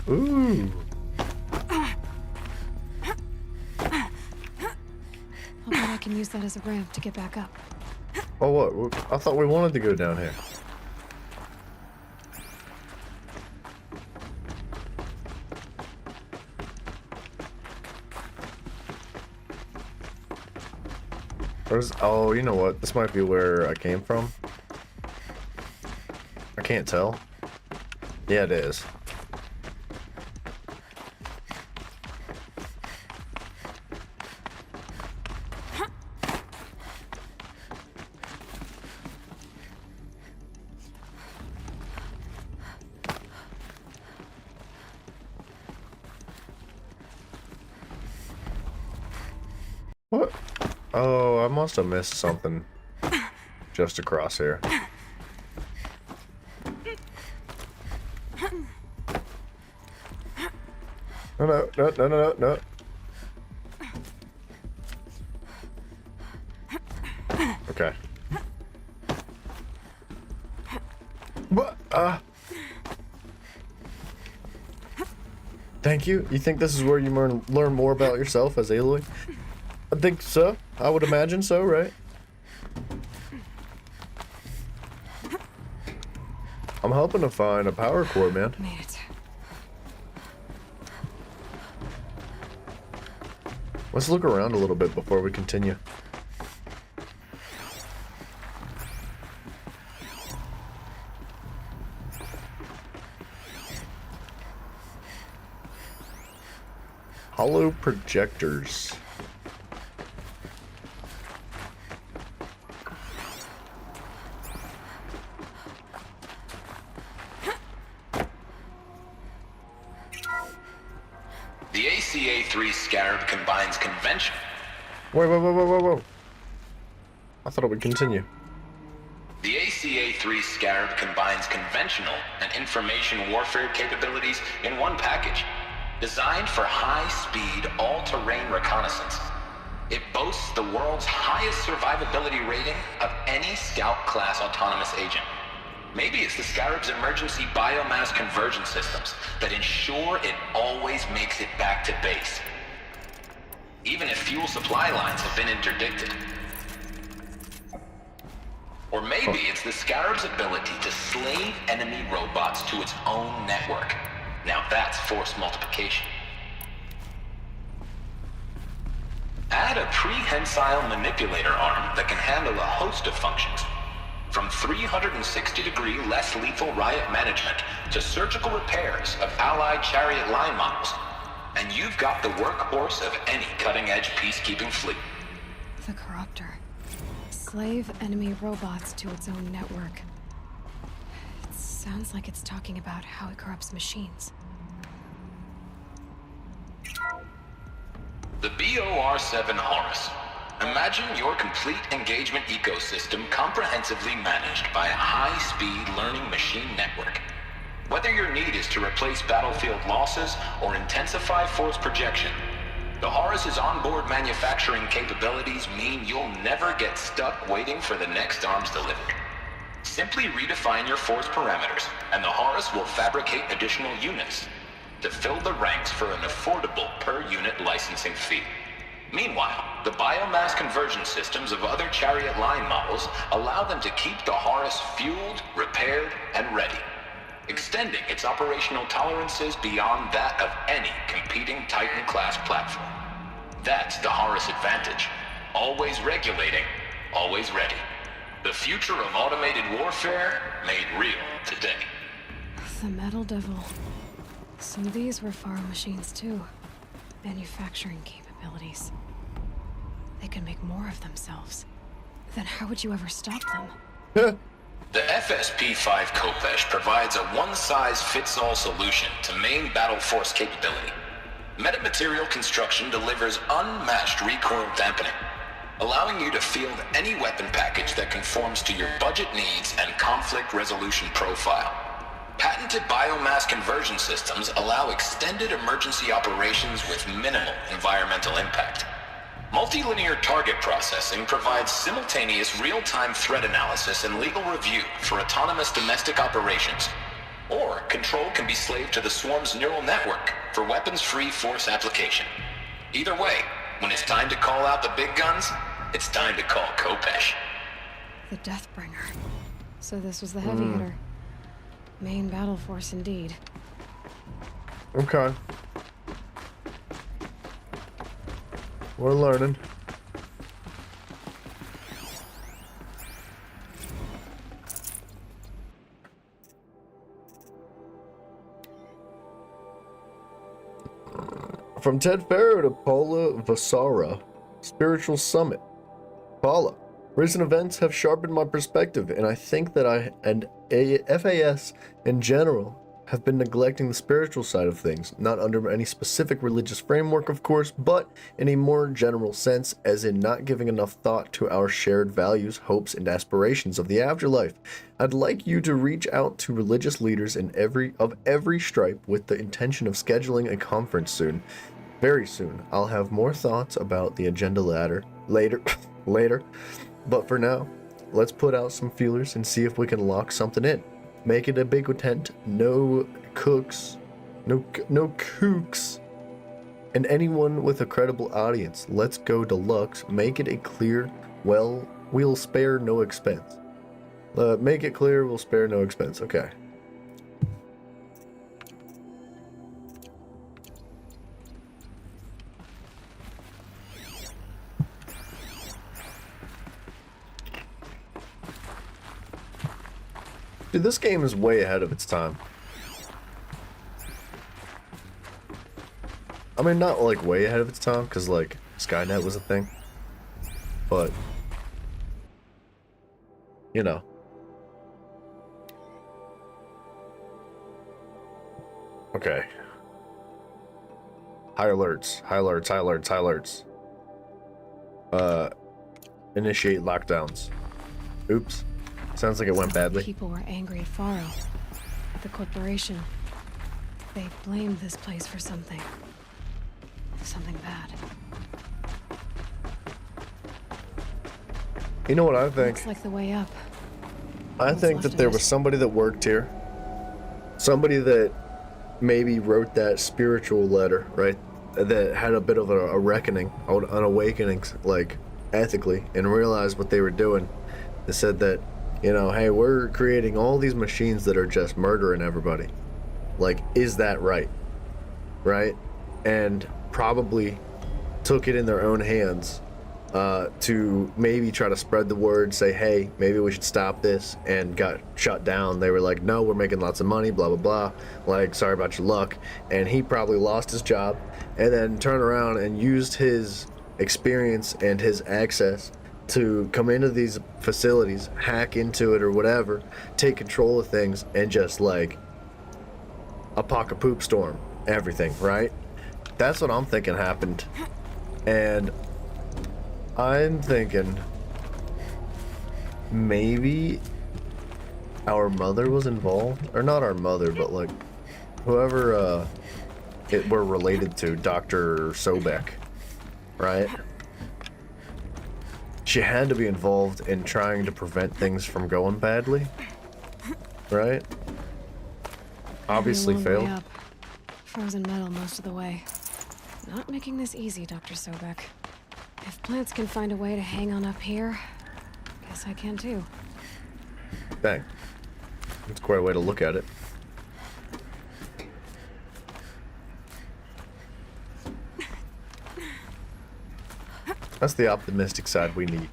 Ooh. I'll bet I can use that as a ramp to get back up. Oh, what? I thought we wanted to go down here. Where's... Oh, you know what? This might be where I came from. I can't tell. Yeah, it is. What? Oh, I must have missed something just across here. No. Okay. What? Thank you. You think this is where you learn more about yourself as Aloy? I think so. I would imagine so, right? I'm hoping to find a power cord, man. Made it. Let's look around a little bit before we continue. Hollow projectors. The ACA-3 Scarab combines convention. Whoa. I thought it would continue. The ACA-3 Scarab combines conventional and information warfare capabilities in one package. Designed for high-speed, all-terrain reconnaissance. It boasts the world's highest survivability rating of any Scout-class autonomous agent. Maybe it's the Scarab's emergency biomass conversion systems that ensure it always makes it back to base. Even if fuel supply lines have been interdicted. Or maybe it's the Scarab's ability to slave enemy robots to its own network. Now that's force multiplication. Add a prehensile manipulator arm that can handle a host of functions. From 360-degree less lethal riot management to surgical repairs of Allied chariot line models. And you've got the workhorse of any cutting-edge peacekeeping fleet. The Corruptor. Slave enemy robots to its own network. It sounds like it's talking about how it corrupts machines. The BOR-7 Horus. Imagine your complete engagement ecosystem comprehensively managed by a high-speed learning machine network. Whether your need is to replace battlefield losses or intensify force projection, the Horus's onboard manufacturing capabilities mean you'll never get stuck waiting for the next arms delivery. Simply redefine your force parameters, and the Horus will fabricate additional units to fill the ranks for an affordable per-unit licensing fee. Meanwhile, the biomass conversion systems of other chariot line models allow them to keep the Horus fueled, repaired, and ready, extending its operational tolerances beyond that of any competing Titan-class platform. That's the Horus advantage. Always regulating, always ready. The future of automated warfare made real today. The Metal Devil. Some of these were Faro machines too. Manufacturing capabilities. They could make more of themselves. Then how would you ever stop them? The FSP-5 Khopesh provides a one-size-fits-all solution to main battle force capability. Metamaterial construction delivers unmatched recoil dampening, allowing you to field any weapon package that conforms to your budget needs and conflict resolution profile. Patented biomass conversion systems allow extended emergency operations with minimal environmental impact. Multilinear target processing provides simultaneous real-time threat analysis and legal review for autonomous domestic operations. Or control can be slaved to the Swarm's neural network for weapons-free force application. Either way, when it's time to call out the big guns, it's time to call Khopesh. The Deathbringer. So this was the heavy hitter. Main battle force indeed. Okay. We're learning. From Ted Faro to Paula Vasara, Spiritual Summit. Paula, recent events have sharpened my perspective, and I think that I and FAS in general have been neglecting the spiritual side of things, not under any specific religious framework, of course, but in a more general sense, as in not giving enough thought to our shared values, hopes, and aspirations of the afterlife. I'd like you to reach out to religious leaders in every stripe with the intention of scheduling a conference soon. Very soon. I'll have more thoughts about the agenda later. But for now, let's put out some feelers and see if we can lock something in. Make it a big tent, no kooks, and anyone with a credible audience. Let's go deluxe. Make it a clear, well, we'll spare no expense. Make it clear, we'll spare no expense. Okay. Dude, this game is way ahead of its time. I mean, not like way ahead of its time, because like Skynet was a thing. But, you know. Okay. High alerts. Initiate lockdowns. Oops. Sounds like it went badly. People were angry at Faro, at the corporation. They blamed this place for something. Something bad. You know what I think? Looks like the way up. I think that there was somebody that worked here. Somebody that maybe wrote that spiritual letter, right? That had a bit of a reckoning, an awakening, like, ethically, and realized what they were doing. They said that, you know, hey, we're creating all these machines that are just murdering everybody. Like, is that right? Right? And probably took it in their own hands to maybe try to spread the word, say, hey, maybe we should stop this, and got shut down. They were like, no, we're making lots of money, blah, blah, blah. Like, sorry about your luck. And he probably lost his job and then turned around and used his experience and his access to come into these facilities, hack into it or whatever, take control of things, and just like a poop storm everything, right? That's what I'm thinking happened. And I'm thinking maybe our mother was involved, or not our mother, but like whoever we're related to, Dr. Sobek, right? She had to be involved in trying to prevent things from going badly, right? Obviously failed. Way up. Frozen metal most of the way. Not making this easy, Dr. Sobek. If plants can find a way to hang on up here, guess I can too. Dang. That's quite a way to look at it. That's the optimistic side we need.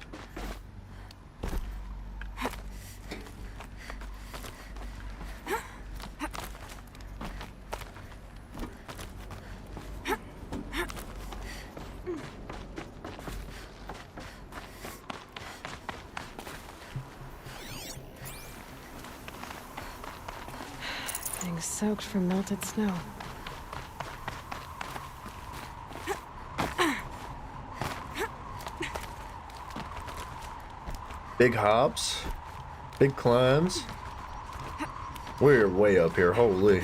Getting soaked from melted snow. Big hops. Big climbs. We're way up here, holy.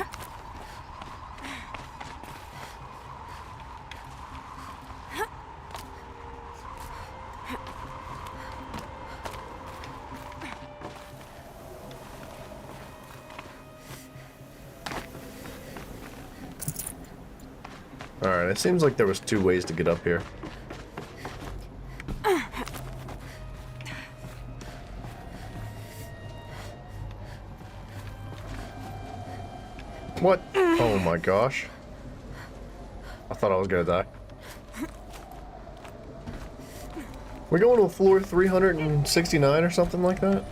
Alright, it seems like there was 2 ways to get up here. What? Oh my gosh. I thought I was gonna die. We're going to floor 369 or something like that?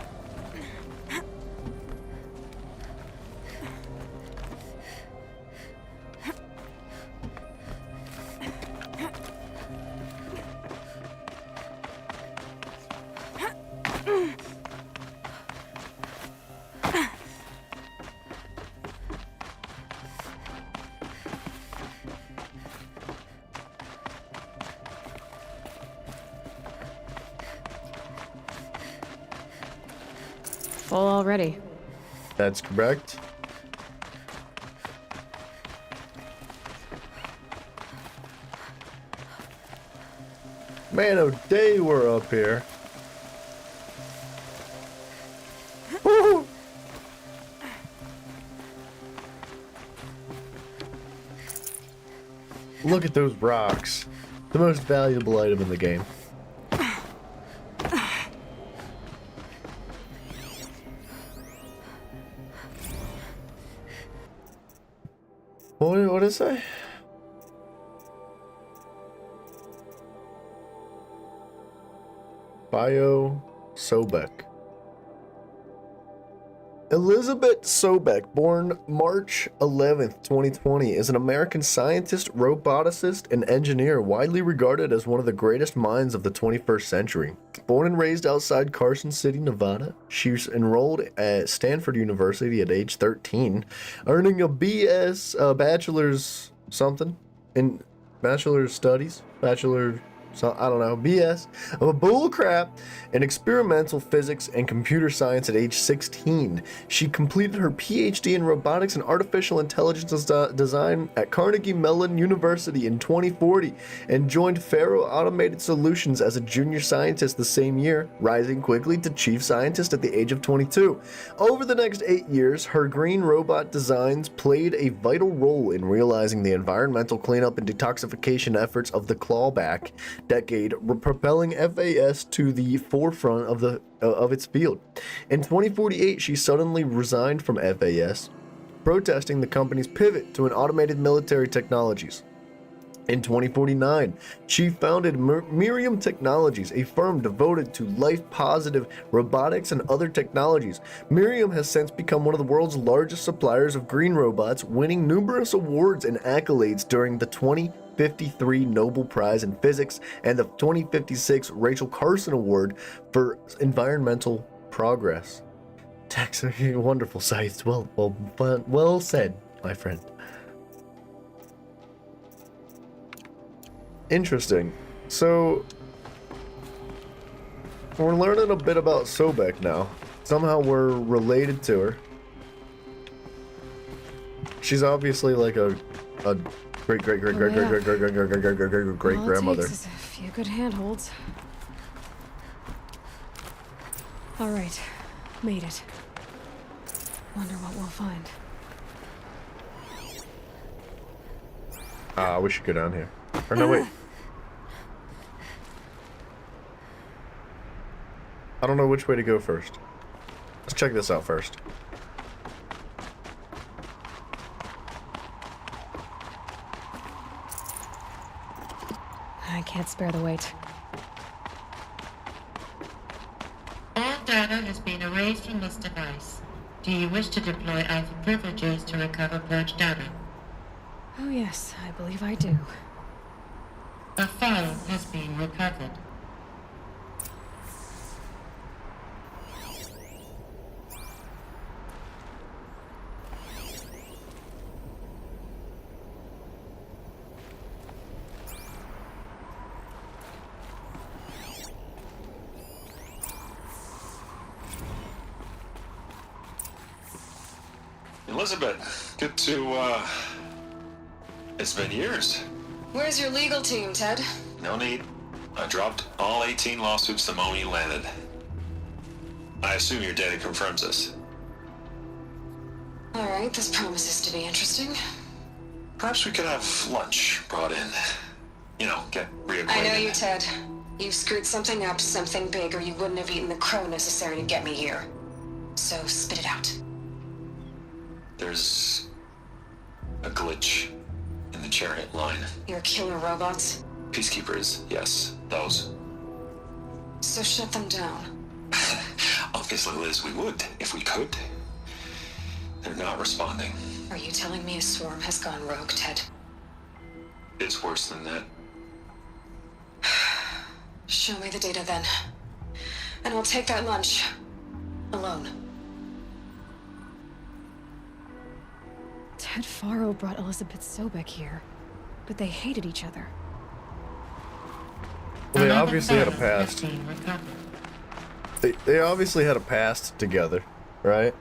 Full already. That's correct. Man, oh day we're up here. Woo! Look at those rocks. The most valuable item in the game. What did it say? Bio Sobek. Elizabeth Sobek, born March 11th, 2020, is an American scientist, roboticist, and engineer widely regarded as one of the greatest minds of the 21st century. Born and raised outside Carson City, Nevada, she enrolled at Stanford University at age 13, earning a bachelor's something in bachelor's studies, so I don't know, BS, of a bull crap in experimental physics and computer science at age 16. She completed her PhD in robotics and artificial intelligence design at Carnegie Mellon University in 2040 and joined Faro Automated Solutions as a junior scientist the same year, rising quickly to chief scientist at the age of 22. Over the next 8 years, her green robot designs played a vital role in realizing the environmental cleanup and detoxification efforts of the clawback decade, propelling FAS to the forefront of its field. In 2048, she suddenly resigned from FAS, protesting the company's pivot to an automated military technologies. In 2049, she founded Miriam Technologies, a firm devoted to life-positive robotics and other technologies. Miriam has since become one of the world's largest suppliers of green robots, winning numerous awards and accolades during the 2053 Nobel Prize in Physics and the 2056 Rachel Carson Award for Environmental Progress. Wonderful sights. Well said, my friend. Interesting. So, we're learning a bit about Sobek now. Somehow we're related to her. She's obviously like a great grandmother. All it takes is a few good handholds. All right, made it. Wonder what we'll find. We should go down here. Or no, wait. I don't know which way to go first. Let's check this out first. I can't spare the weight. All data has been erased from this device. Do you wish to deploy Alpha privileges to recover purged data? Oh yes, I believe I do. A file has been recovered. Elizabeth, good to, it's been years. Where's your legal team, Ted? No need. I dropped all 18 lawsuits the moment you landed. I assume your data confirms this. All right, this promises to be interesting. Perhaps we could have lunch brought in. You know, get reacquainted. I know you, Ted. You've screwed something up, something big, or you wouldn't have eaten the crow necessary to get me here. So spit it out. There's a glitch in the chariot line. Your killer robots? Peacekeepers, yes, those. So shut them down. Obviously, Liz, we would, if we could. They're not responding. Are you telling me a swarm has gone rogue, Ted? It's worse than that. Show me the data then. And I'll take that lunch. Alone. Ted Faro brought Elizabeth Sobek here, but they hated each other. Well, they obviously had a past. They obviously had a past together, right?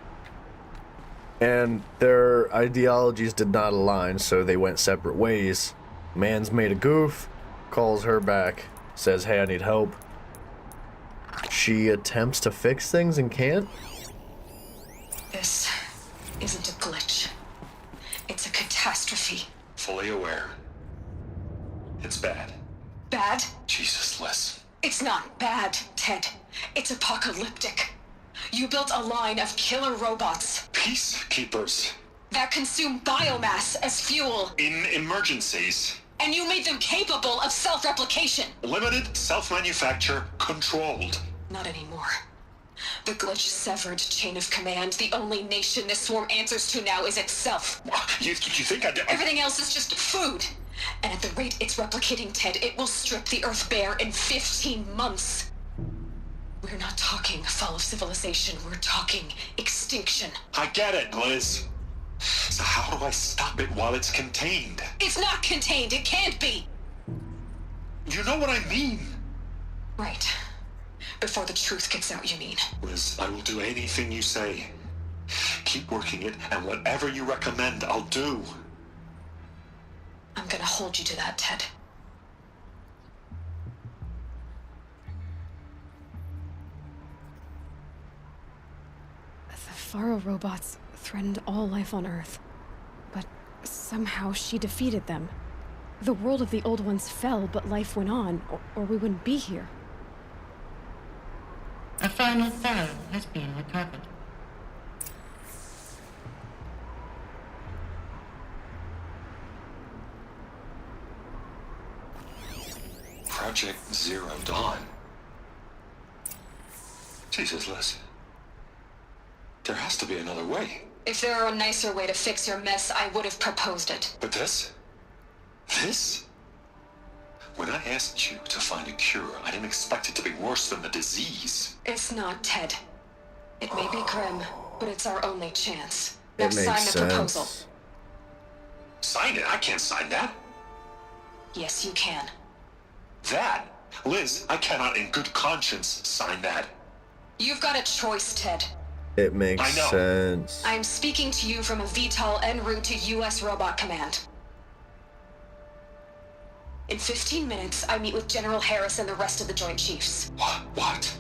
And their ideologies did not align, so they went separate ways. Man's made a goof, calls her back, says, hey, I need help. She attempts to fix things and can't? This isn't a glitch. It's a catastrophe. Fully aware. It's bad. Bad? Jesus, Liz. It's not bad, Ted. It's apocalyptic. You built a line of killer robots. Peacekeepers. That consume biomass as fuel. In emergencies. And you made them capable of self-replication. Limited, self-manufacture, controlled. Not anymore. The glitch severed chain of command. The only nation this swarm answers to now is itself. You think Everything else is just food. And at the rate it's replicating, Ted, it will strip the Earth bare in 15 months. We're not talking fall of civilization. We're talking extinction. I get it, Liz. So how do I stop it while it's contained? It's not contained. It can't be. You know what I mean. Right. Before the truth gets out, you mean? Liz, I will do anything you say. Keep working it, and whatever you recommend, I'll do. I'm gonna hold you to that, Ted. The Faro robots threatened all life on Earth. But somehow she defeated them. The world of the old ones fell, but life went on, or we wouldn't be here. A final file has been recovered. Project Zero Dawn. Jesus, Liz. There has to be another way. If there were a nicer way to fix your mess, I would have proposed it. But this? This? When I asked you to find a cure, I didn't expect it to be worse than the disease. It's not, Ted. It may be grim, but it's our only chance. Now It makes sign the proposal. sense. Sign it? I can't sign that. Yes, you can. That? Liz, I cannot in good conscience sign that. You've got a choice, Ted. It makes I know. sense. I'm speaking to you from a VTOL en route to U.S. Robot Command. In 15 minutes, I meet with General Harris and the rest of the Joint Chiefs. What?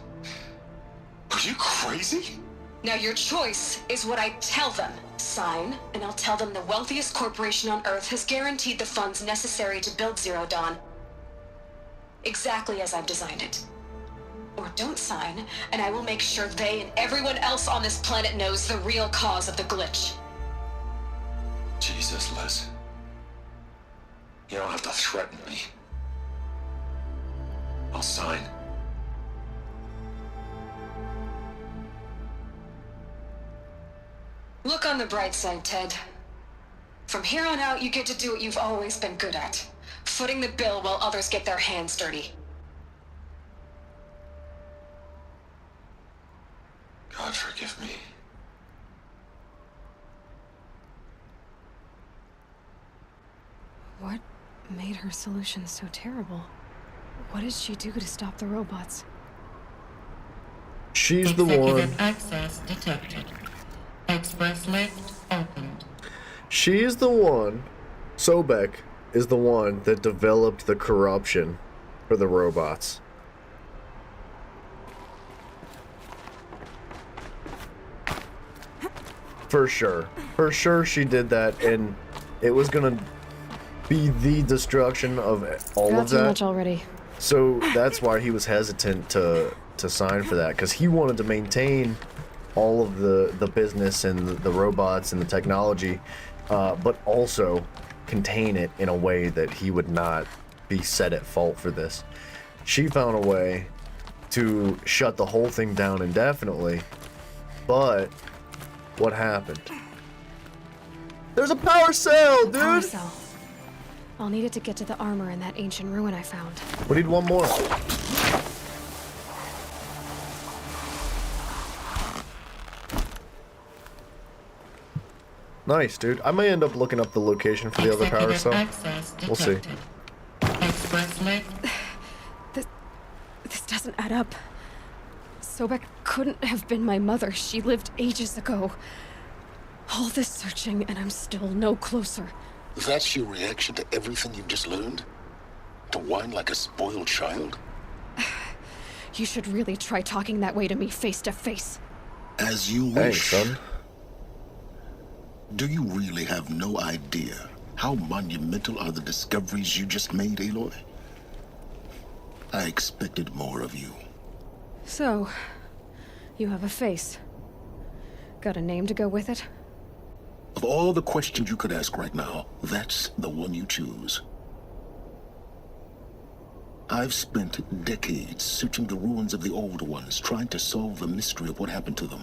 Are you crazy? Now your choice is what I tell them. Sign, and I'll tell them the wealthiest corporation on Earth has guaranteed the funds necessary to build Zero Dawn. Exactly as I've designed it. Or don't sign, and I will make sure they and everyone else on this planet knows the real cause of the glitch. Jesus, Liz. You don't have to threaten me. I'll sign. Look on the bright side, Ted. From here on out, you get to do what you've always been good at. Footing the bill while others get their hands dirty. God forgive me. What made her solution so terrible? What did she do to stop the robots? She's the one. Access detected. Express lift opened. She is the one, Sobek is the one that developed the corruption for the robots. For sure. For sure she did that, and it was gonna be the destruction of all Got of too that. much already. So that's why he was hesitant to sign for that, because he wanted to maintain all of the business and the robots and the technology, but also contain it in a way that he would not be set at fault for this. She found a way to shut the whole thing down indefinitely, but what happened? There's a power cell, dude! Power cell. I'll need it to get to the armor in that ancient ruin I found. We need one more. Nice, dude. I may end up looking up the location for the other power cell. We'll see. Express lift. This doesn't add up. Sobek couldn't have been my mother. She lived ages ago. All this searching, and I'm still no closer. That's your reaction to everything you've just learned? To whine like a spoiled child? You should really try talking that way to me face to face. As you Hey, wish. son. Do you really have no idea how monumental are the discoveries you just made, Aloy? I expected more of you. So, you have a face. Got a name to go with it? Of all the questions you could ask right now, that's the one you choose. I've spent decades searching the ruins of the old ones, trying to solve the mystery of what happened to them.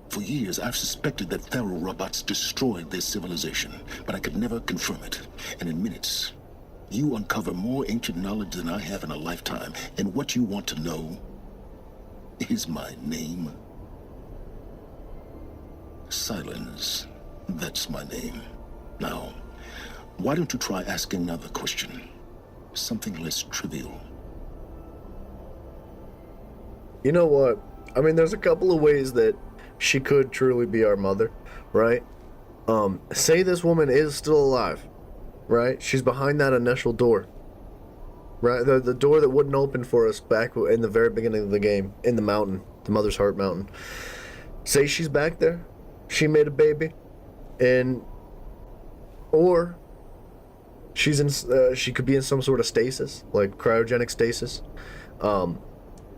For years, I've suspected that Faro robots destroyed their civilization, but I could never confirm it. And in minutes, you uncover more ancient knowledge than I have in a lifetime. And what you want to know is my name. Silence. That's my name. Now, why don't you try asking another question? Something less trivial. You know what? I mean, there's a couple of ways that she could truly be our mother, right? Say this woman is still alive, right? She's behind that initial door, right? The door that wouldn't open for us back in the very beginning of the game, in the mountain, the Mother's Heart Mountain. Say she's back there, she made a baby, and or she's in, she could be in some sort of stasis, like cryogenic stasis.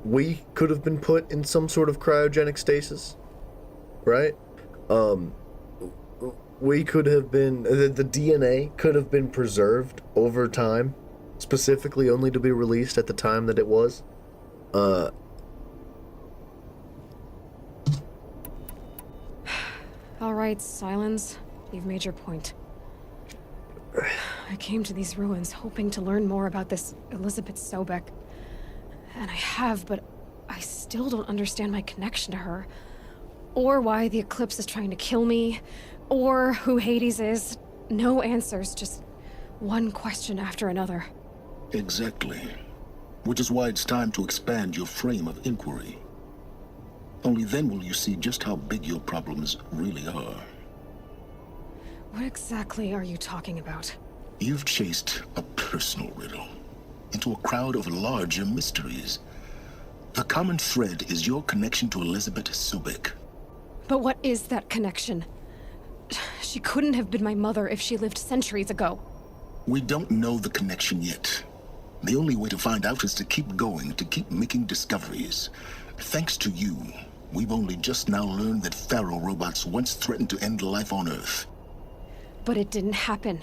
We could have been put in some sort of cryogenic stasis, right? We could have been, the DNA could have been preserved over time, specifically only to be released at the time that it was. All right, Silence. You've made your point. I came to these ruins hoping to learn more about this Elizabeth Sobek. And I have, but I still don't understand my connection to her. Or why the Eclipse is trying to kill me. Or who Hades is. No answers, just one question after another. Exactly. Which is why it's time to expand your frame of inquiry. Only then will you see just how big your problems really are. What exactly are you talking about? You've chased a personal riddle into a crowd of larger mysteries. The common thread is your connection to Elizabeth Sobek. But what is that connection? She couldn't have been my mother if she lived centuries ago. We don't know the connection yet. The only way to find out is to keep going, to keep making discoveries. Thanks to you, we've only just now learned that Faro robots once threatened to end life on Earth. But it didn't happen.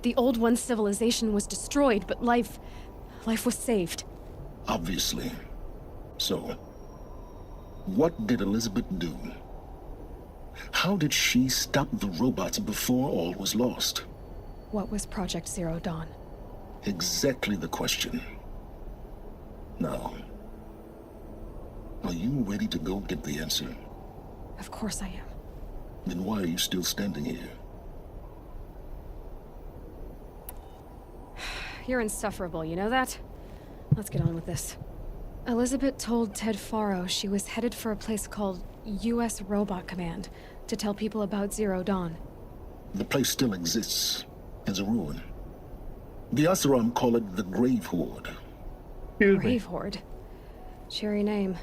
The Old One's civilization was destroyed, but life was saved. Obviously. So, what did Elizabeth do? How did she stop the robots before all was lost? What was Project Zero Dawn? Exactly the question. Now, are you ready to go get the answer? Of course I am. Then why are you still standing here? You're insufferable, you know that? Let's get on with this. Elizabeth told Ted Faro she was headed for a place called U.S. Robot Command to tell people about Zero Dawn. The place still exists as a ruin. The Oseram call it the Grave Horde. Grave Horde. Cheery name.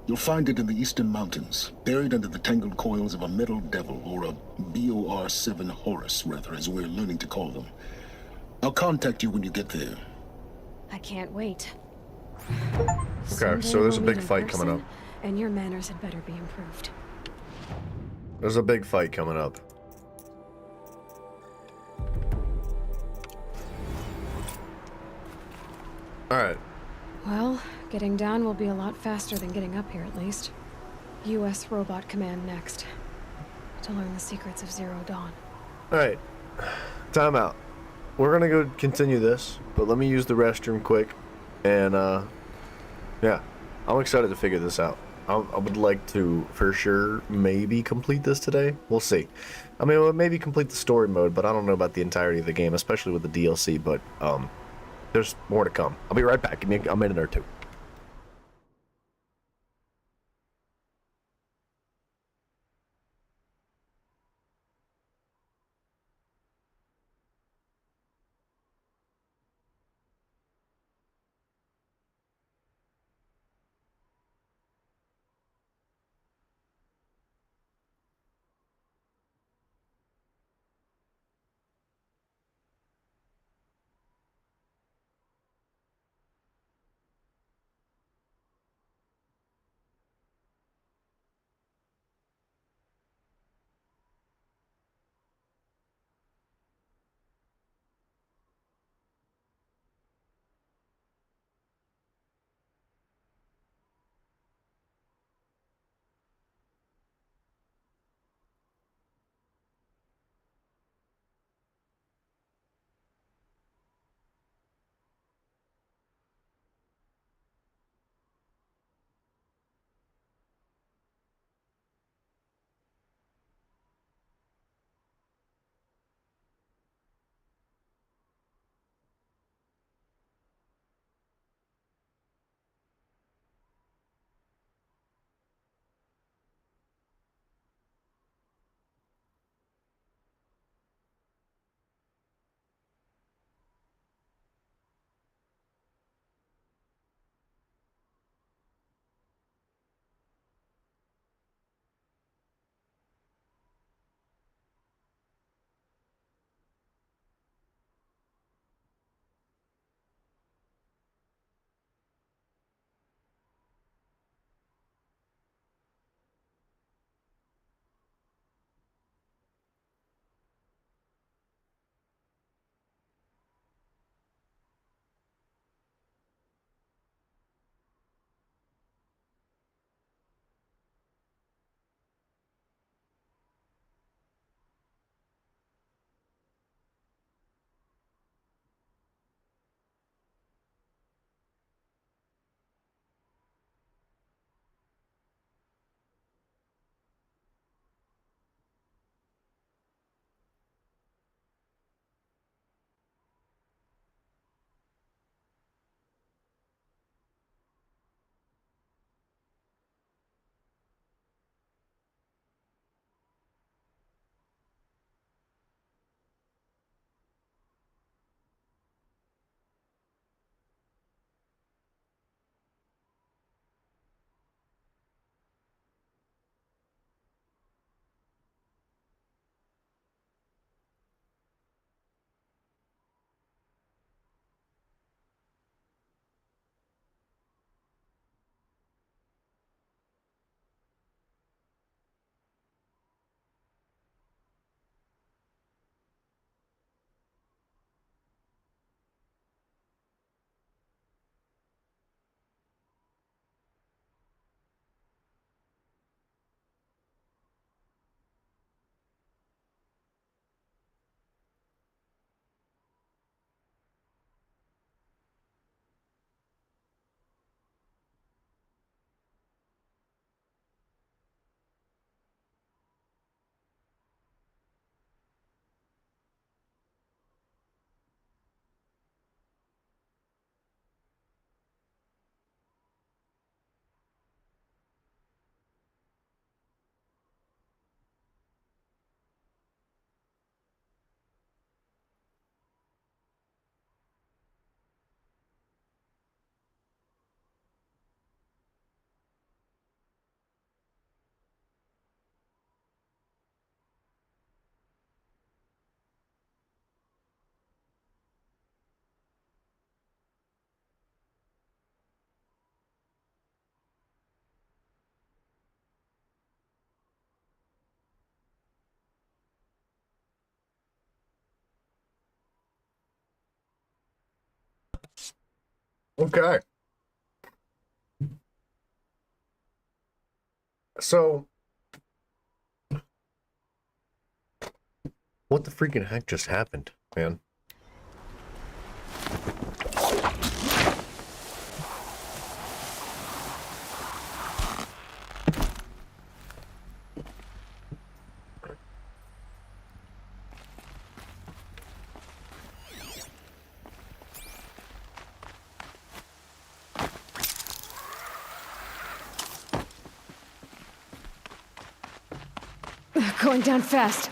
You'll find it in the Eastern Mountains, buried under the tangled coils of a metal devil, or a BOR-7 Horus, rather, as we're learning to call them. I'll contact you when you get there. I can't wait. Okay, so there's a big fight coming up. And your manners had better be improved. There's a big fight coming up. Alright. Well, getting down will be a lot faster than getting up here, at least. U.S. Robot Command next. To learn the secrets of Zero Dawn. Alright. Time out. We're gonna go continue this, but let me use the restroom quick. And, yeah. I'm excited to figure this out. I would like to, for sure, maybe complete this today. We'll see. I mean, we'll maybe complete the story mode, but I don't know about the entirety of the game, especially with the DLC, but, there's more to come. I'll be right back. Give me a minute or two. Okay. So, what the freaking heck just happened, man? Going down fast.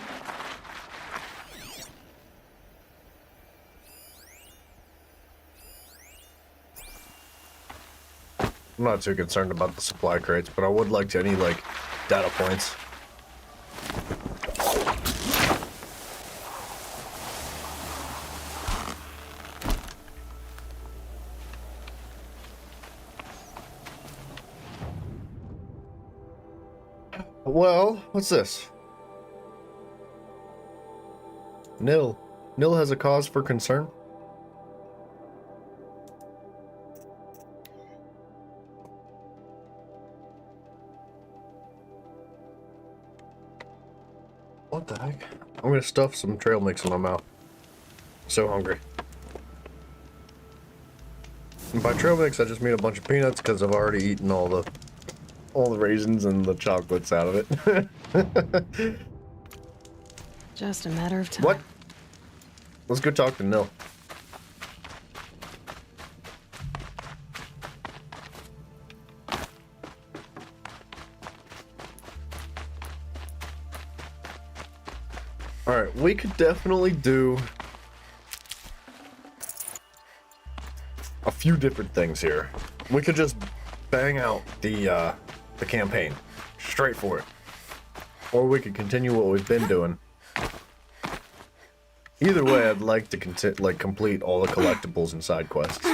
I'm not too concerned about the supply crates, but I would like to any, like, data points. Well, what's this? Nil. Nil has a cause for concern? What the heck? I'm gonna stuff some trail mix in my mouth. So hungry. And by trail mix, I just mean a bunch of peanuts because I've already eaten all the raisins and the chocolates out of it. Just a matter of time. What? Let's go talk to Nil. Alright, we could definitely do a few different things here. We could just bang out the campaign straight for it. Or we could continue what we've been doing. Either way, I'd like to complete all the collectibles and side quests.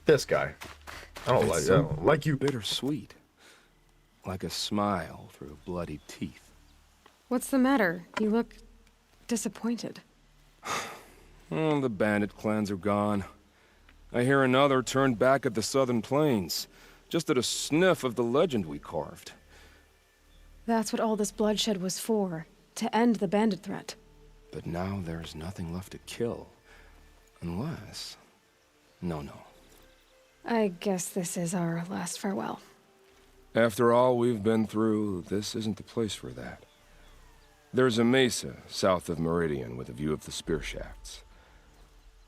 This guy. I don't like you. Bittersweet. Like a smile through bloody teeth. What's the matter? You look disappointed. Oh, the bandit clans are gone. I hear another turned back at the southern plains, just at a sniff of the legend we carved. That's what all this bloodshed was for, to end the bandit threat. But now there's nothing left to kill. Unless... No. I guess this is our last farewell. After all we've been through, this isn't the place for that. There's a mesa south of Meridian with a view of the spear shafts.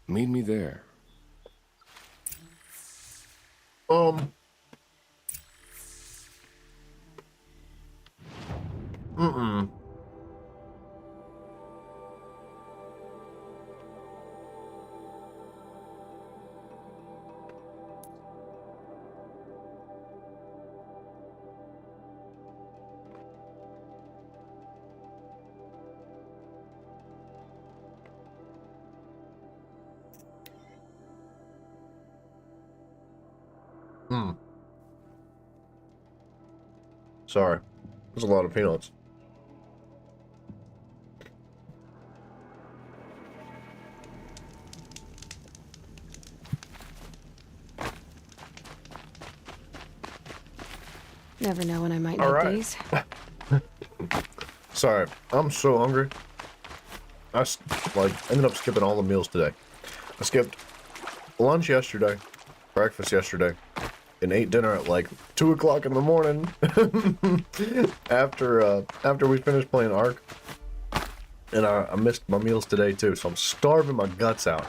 Meet me there. Sorry. There's a lot of peanuts. Never know when I might need these. Sorry, I'm so hungry. I ended up skipping all the meals today. I skipped lunch yesterday, breakfast yesterday, and ate dinner at like 2 o'clock in the morning after we finished playing Ark. And I missed my meals today too, so I'm starving my guts out.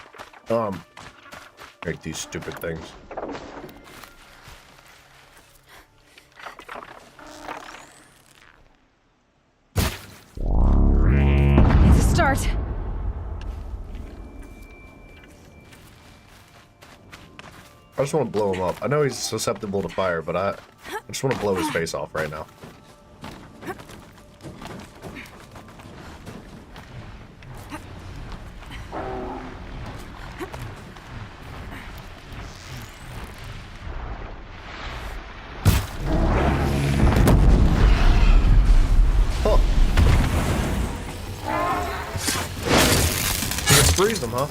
Make these stupid things. It's a start. I just want to blow him up. I know he's susceptible to fire, but I just want to blow his face off right now. Oh. You can freeze them, huh?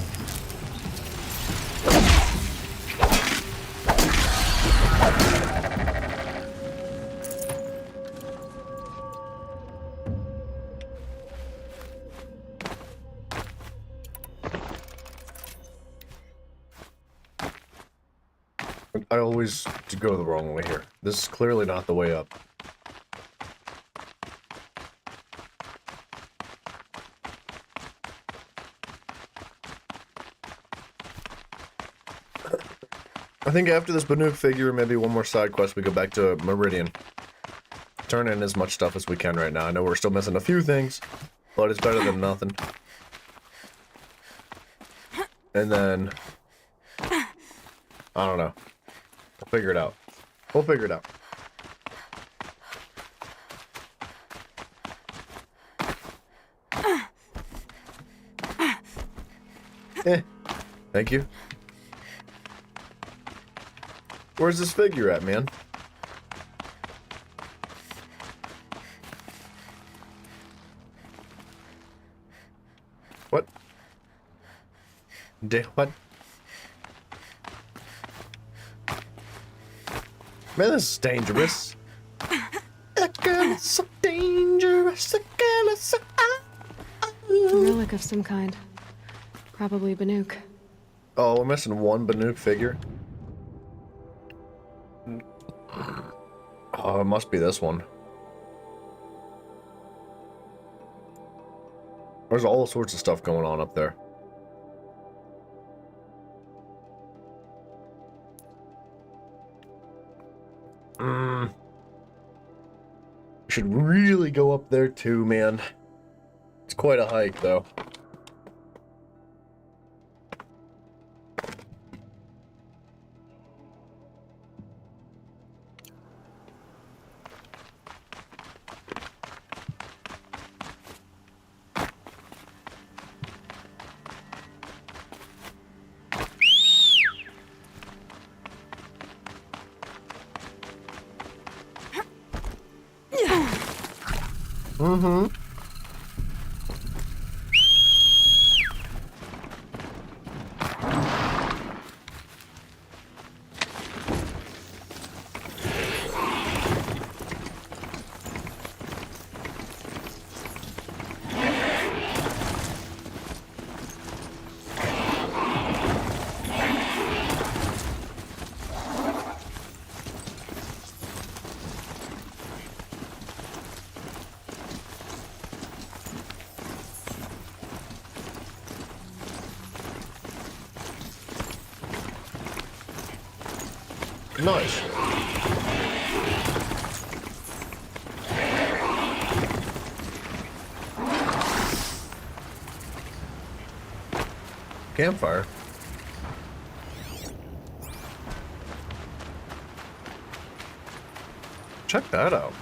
I always go the wrong way here. This is clearly not the way up. I think after this Banuk figure, maybe one more side quest, we go back to Meridian. Turn in as much stuff as we can right now. I know we're still missing a few things, but it's better than nothing. And then... I don't know. We'll figure it out. We'll figure it out. Thank you. Where's this figure at, man? What? What? Man, this is dangerous. That girl is so dangerous. That girl is so... A relic of some kind. Probably Banuk. Oh, we're missing one Banuk figure. Oh, it must be this one. There's all sorts of stuff going on up there. We should really go up there too, man. It's quite a hike, though. Mm-hmm. Nice. Campfire. Check that out.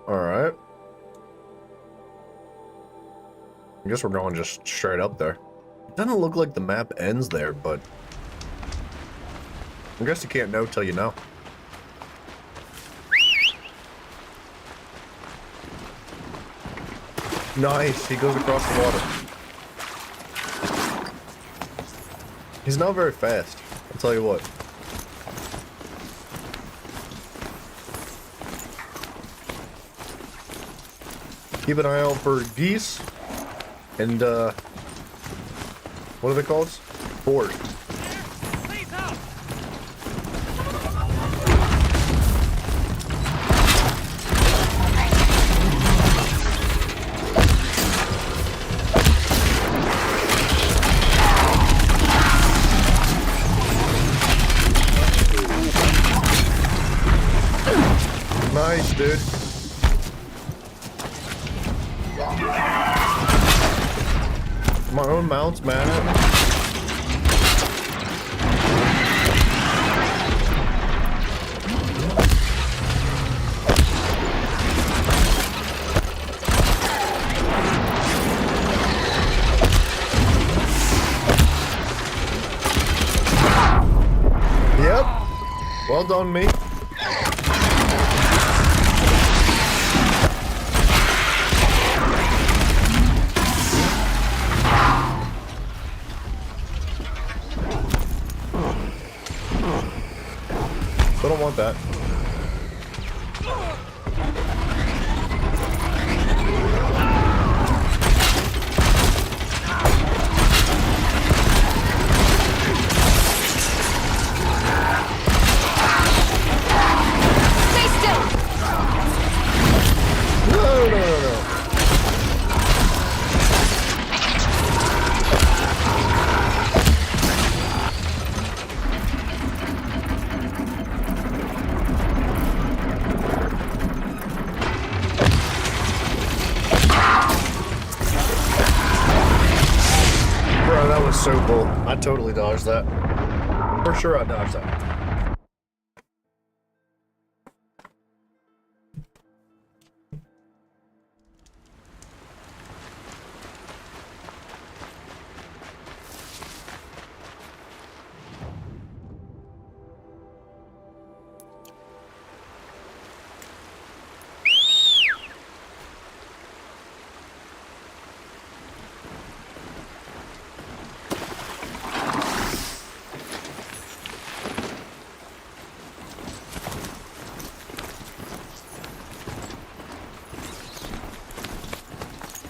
All right. I guess we're going just straight up there. It doesn't look like the map ends there, but I guess you can't know till you know. Nice, he goes across the water. He's not very fast, I'll tell you what. Keep an eye out for geese. And, what are they called? Board. Nice, dude. My own mounts, man. Yep. Well done, me. want that. Stay still! No. Bro, that was so cool. I totally dodged that. For sure I dodged that.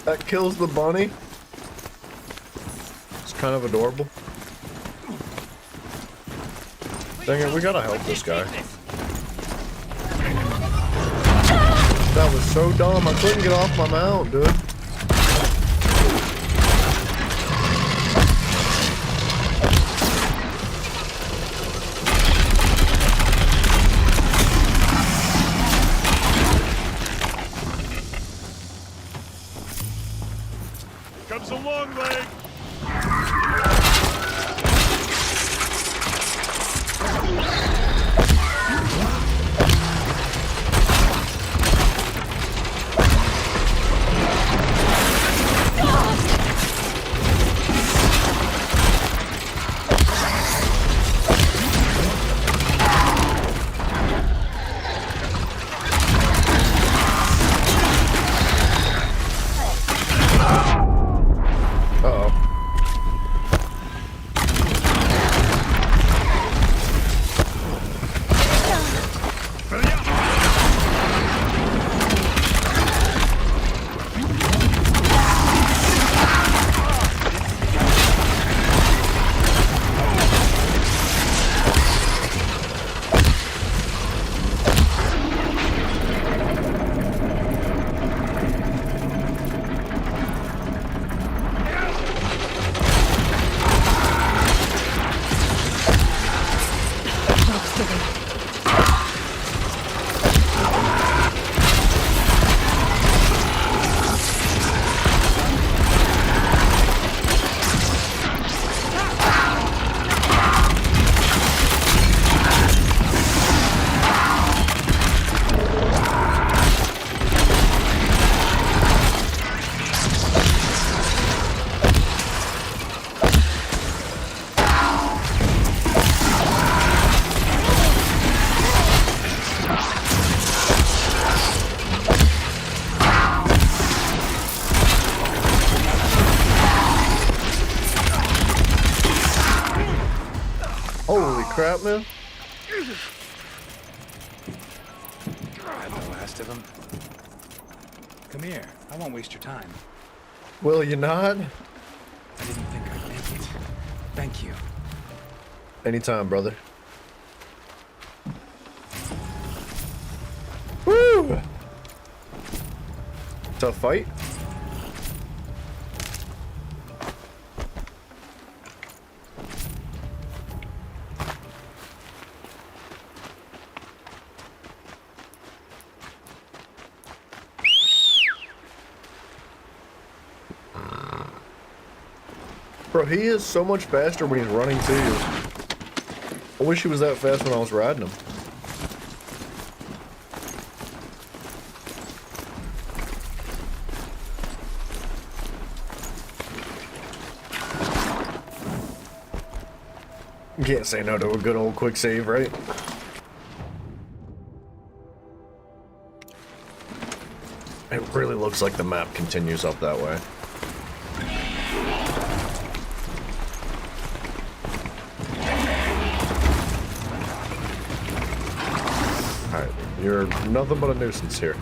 That kills the bunny. It's kind of adorable. Dang it, we gotta help this guy. That was so dumb. I couldn't get off my mount, dude. Comes a long leg. Holy crap, man. Got the last of them. Come here. I won't waste your time. Will you not? I didn't think I'd make it. Thank you. Anytime, brother. Woo! Tough fight. Bro, he is so much faster when he's running to you. I wish he was that fast when I was riding him. You can't say no to a good old quick save, right? It really looks like the map continues up that way. Nothing but a nuisance here.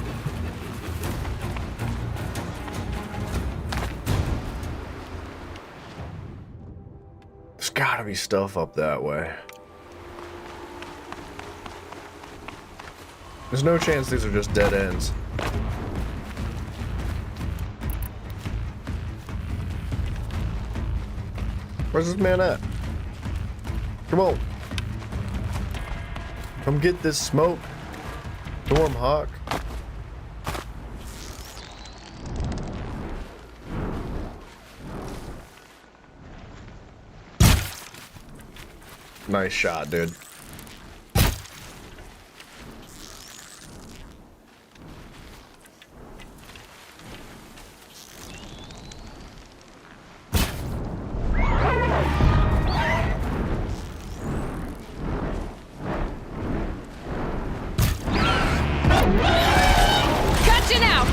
There's gotta be stuff up that way. There's no chance these are just dead ends. Where's this man at? Come on. Come get this smoke. Stormhawk. Nice shot, dude. Gotcha now!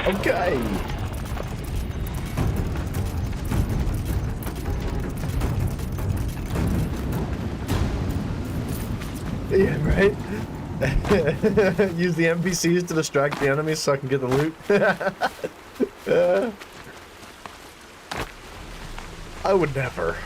Okay. Yeah, right? Use the NPCs to distract the enemies so I can get the loot. I would never.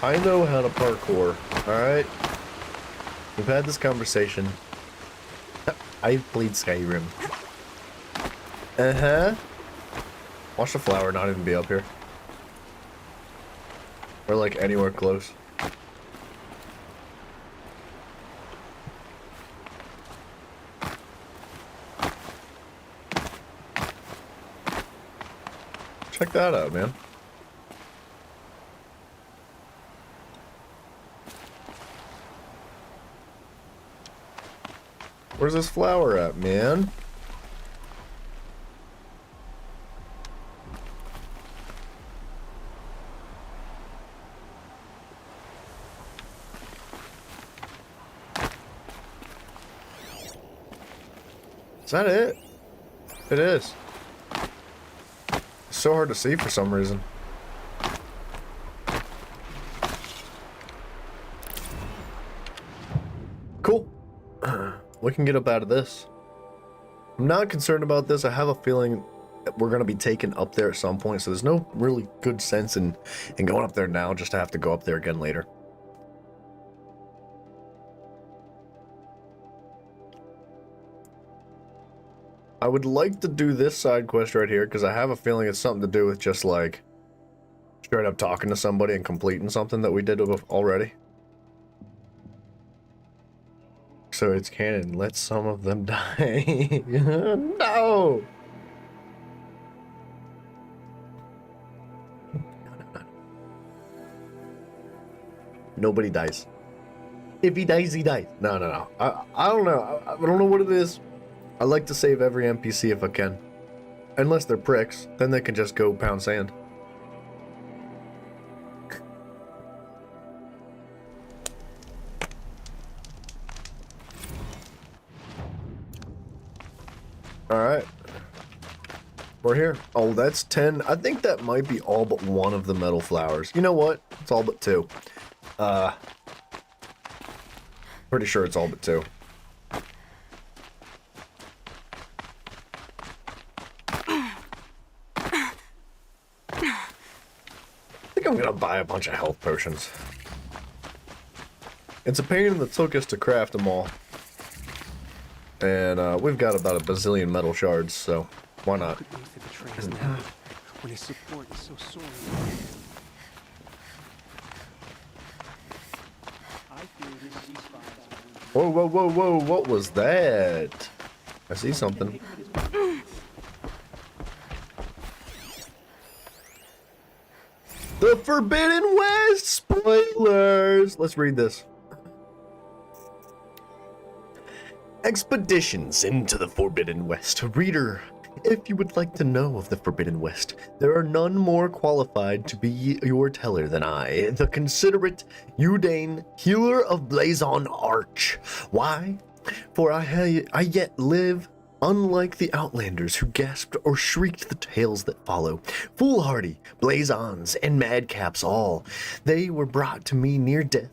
I know how to parkour, alright? We've had this conversation. I've played Skyrim. Uh-huh. Watch the flower not even be up here. Or like anywhere close. Check that out, man. Where's this flower at, man? Is that it? It is. It's so hard to see for some reason. Cool. We can get up out of this. I'm not concerned about this. I have a feeling that we're going to be taken up there at some point, so there's no really good sense in going up there now just to have to go up there again later. I would like to do this side quest right here because I have a feeling it's something to do with just like straight up talking to somebody and completing something that we did already. So it's canon. Let some of them die. No! Nobody dies. If he dies, he dies. No. I don't know. I don't know what it is. I like to save every NPC if I can. Unless they're pricks, then they can just go pound sand. Alright. We're here. Oh, that's 10. I think that might be all but one of the metal flowers. You know what? It's all but 2. Pretty sure it's all but 2. I think I'm gonna buy a bunch of health potions. It's a pain in the tuchus to craft them all. And we've got about a bazillion metal shards, so why not? When his support is so sorely. Whoa, whoa, whoa, whoa, what was that? I see something. The Forbidden West! Spoilers! Let's read this. Expeditions into the Forbidden West. Reader, if you would like to know of the Forbidden West, there are none more qualified to be your teller than I, the considerate Eudane, healer of Blazon Arch. Why? For I yet live, unlike the Outlanders who gasped or shrieked the tales that follow. Foolhardy, Blazons, and madcaps all, they were brought to me near death,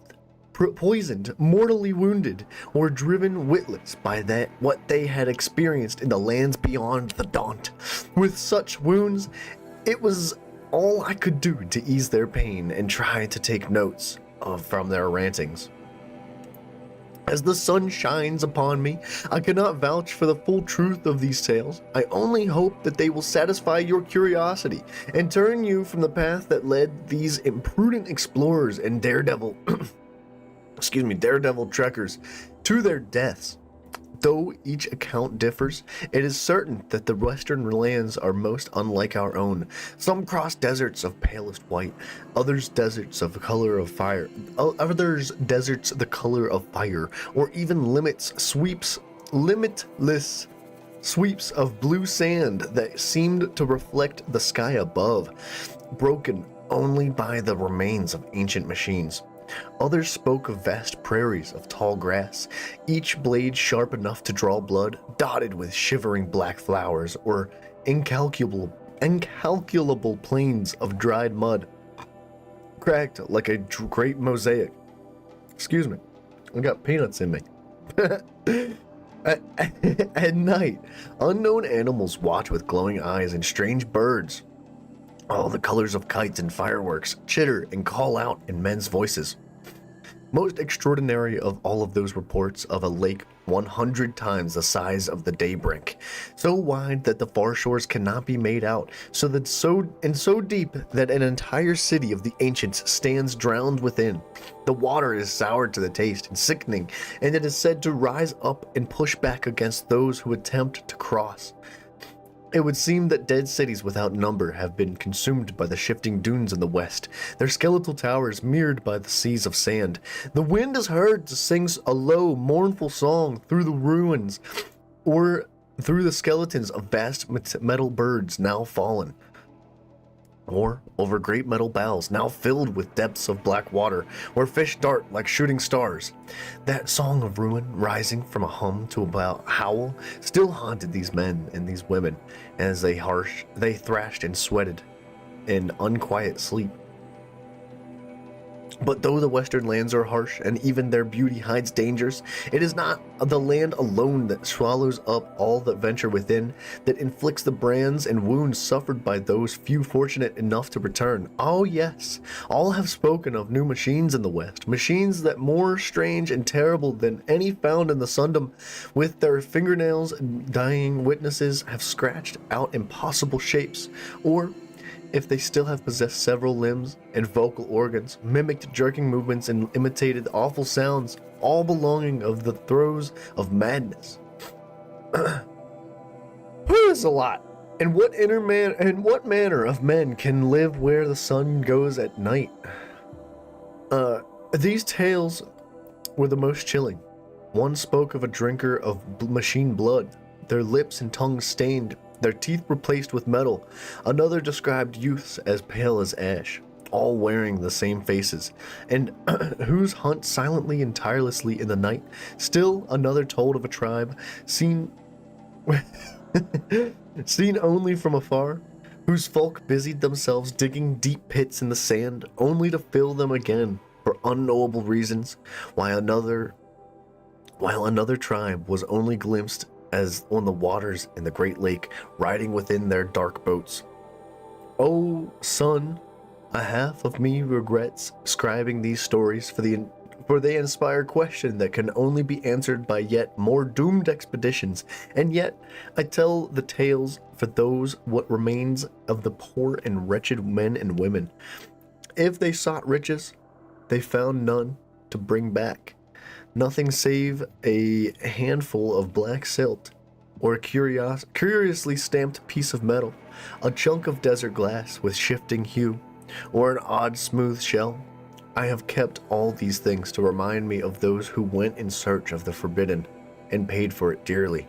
poisoned, mortally wounded, or driven witless by what they had experienced in the lands beyond the Daunt. With such wounds, it was all I could do to ease their pain and try to take notes from their rantings. As the sun shines upon me, I cannot vouch for the full truth of these tales. I only hope that they will satisfy your curiosity and turn you from the path that led these imprudent explorers and daredevil trekkers to their deaths. Though each account differs, it is certain that the western lands are most unlike our own. Some cross deserts of palest white, others deserts the color of fire, or even limitless sweeps of blue sand that seemed to reflect the sky above, broken only by the remains of ancient machines. Others spoke of vast prairies of tall grass, each blade sharp enough to draw blood, dotted with shivering black flowers, or incalculable plains of dried mud, cracked like a great mosaic. Excuse me, I got peanuts in me. At night, unknown animals watch with glowing eyes, and strange birds, all the colors of kites and fireworks, chitter and call out in men's voices. Most extraordinary of all of those reports of a lake 100 times the size of the Daybreak, so wide that the far shores cannot be made out, so deep that an entire city of the ancients stands drowned within. The water is sour to the taste and sickening, and it is said to rise up and push back against those who attempt to cross. It would seem that dead cities without number have been consumed by the shifting dunes in the west, their skeletal towers mirrored by the seas of sand. The wind is heard to sing a low, mournful song through the ruins, or through the skeletons of vast metal birds now fallen, or over great metal bowls now filled with depths of black water, where fish dart like shooting stars. That song of ruin, rising from a hum to a howl, still haunted these men and these women as they thrashed and sweated in unquiet sleep. But though the western lands are harsh, and even their beauty hides dangers, it is not the land alone that swallows up all that venture within, that inflicts the brands and wounds suffered by those few fortunate enough to return. Oh yes, all have spoken of new machines in the west, machines that more strange and terrible than any found in the Sundom. With their fingernails, dying witnesses have scratched out impossible shapes, or if they still have possessed several limbs and vocal organs, mimicked jerking movements and imitated awful sounds, all belonging of the throes of madness. That's a lot. And what manner of men can live where the sun goes at night? These tales were the most chilling. One spoke of a drinker of machine blood, their lips and tongues stained, their teeth replaced with metal. Another described youths as pale as ash, all wearing the same faces, and whose hunt silently and tirelessly in the night. Still another told of a tribe seen Seen only from afar, whose folk busied themselves digging deep pits in the sand, only to fill them again for unknowable reasons, while another tribe was only glimpsed as on the waters in the great lake, riding within their dark boats. Oh, son, a half of me regrets scribing these stories, for they inspire question that can only be answered by yet more doomed expeditions, and yet I tell the tales for those what remains of the poor and wretched men and women. If they sought riches, they found none to bring back, nothing save a handful of black silt, or a curiously stamped piece of metal, a chunk of desert glass with shifting hue, or an odd smooth shell. I have kept all these things to remind me of those who went in search of the forbidden and paid for it dearly.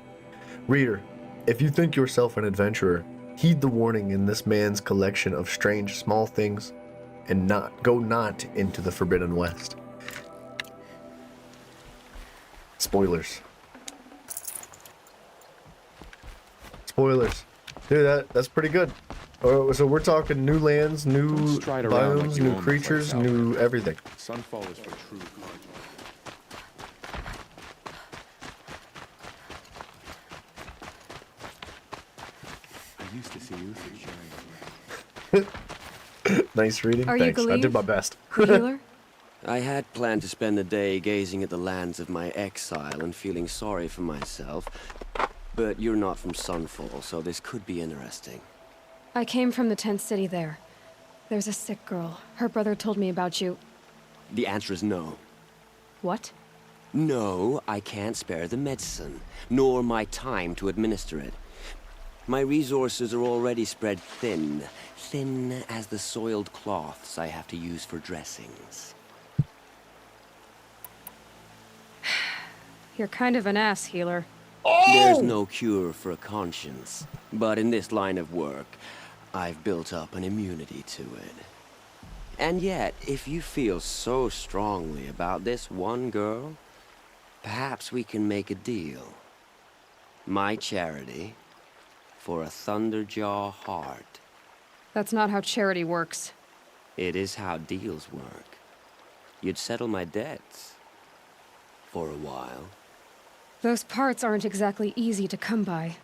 Reader, if you think yourself an adventurer, heed the warning in this man's collection of strange small things, and go not into the Forbidden West. Spoilers. Spoilers. Dude, that's pretty good. So we're talking new lands, new biomes, new creatures, new everything. Sunfall is for true marginal. I used to see you sharing. Nice reading. Are Thanks. You I did my best. Healer? I had planned to spend the day gazing at the lands of my exile and feeling sorry for myself, but you're not from Sunfall, so this could be interesting. I came from the tent city there. There's a sick girl. Her brother told me about you. The answer is no. What? No, I can't spare the medicine, nor my time to administer it. My resources are already spread thin as the soiled cloths I have to use for dressings. You're kind of an ass, Healer. There's no cure for a conscience, but in this line of work, I've built up an immunity to it. And yet, if you feel so strongly about this one girl, perhaps we can make a deal. My charity for a Thunderjaw heart. That's not how charity works. It is how deals work. You'd settle my debts. For a while. Those parts aren't exactly easy to come by.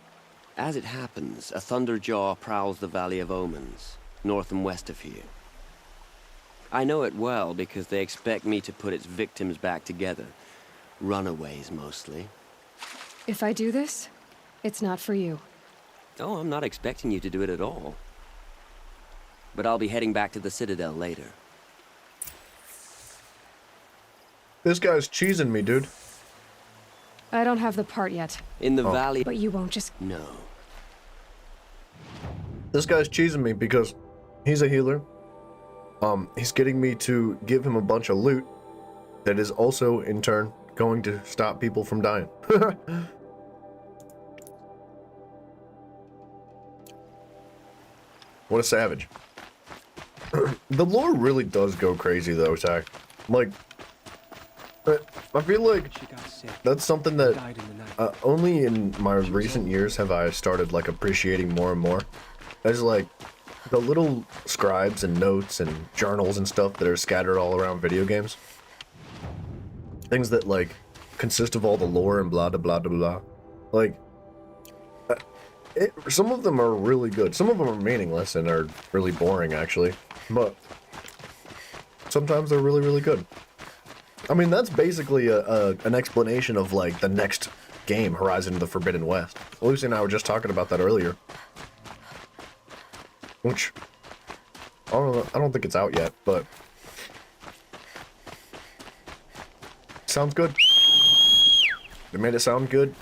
As it happens, a Thunderjaw prowls the Valley of Omens, north and west of here. I know it well because they expect me to put its victims back together. Runaways, mostly. If I do this, it's not for you. Oh, I'm not expecting you to do it at all. But I'll be heading back to the Citadel later. This guy's cheesing me, dude. I don't have the part yet. In the valley... But you won't just... No. This guy's cheesing me because he's a healer. He's getting me to give him a bunch of loot that is also, in turn, going to stop people from dying. What a savage. The lore really does go crazy, though, Ty. Like, I feel like that's something that only in my recent years have I started, like, appreciating more and more. There's, like, the little scribes and notes and journals and stuff that are scattered all around video games. Things that, like, consist of all the lore and blah, blah, blah, blah, blah. Like, some of them are really good. Some of them are meaningless and are really boring, actually. But sometimes they're really, really good. I mean, that's basically an explanation of, like, the next game, Horizon of the Forbidden West. Lucy and I were just talking about that earlier. Which, I don't think it's out yet, but sounds good. They made it sound good.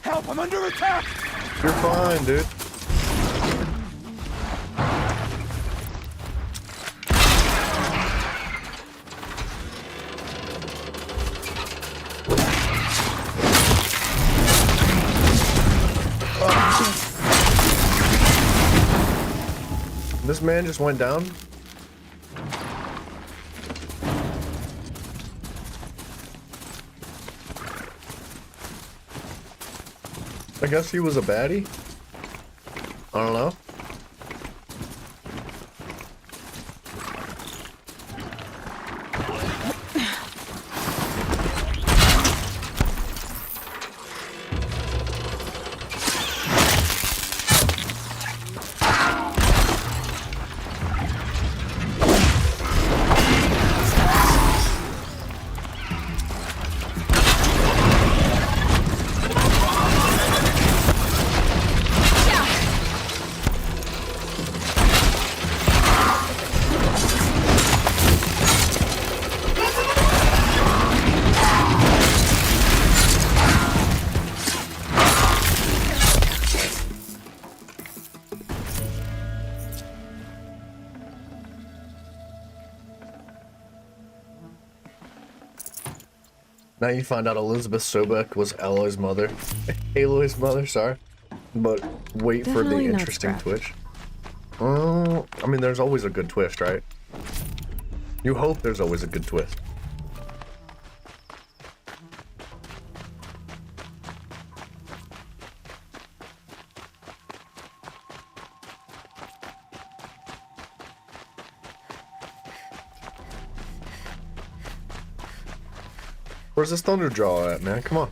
Help! I'm under attack! You're fine, dude. This man just went down? I guess he was a baddie? I don't know. Now you find out Elizabeth Sobek was Aloy's mother. Aloy's mother, sorry. But wait for the Definitely not interesting scrap. twist. I mean, there's always a good twist, right? You hope there's always a good twist. Where's this thunder draw at, man? Come on.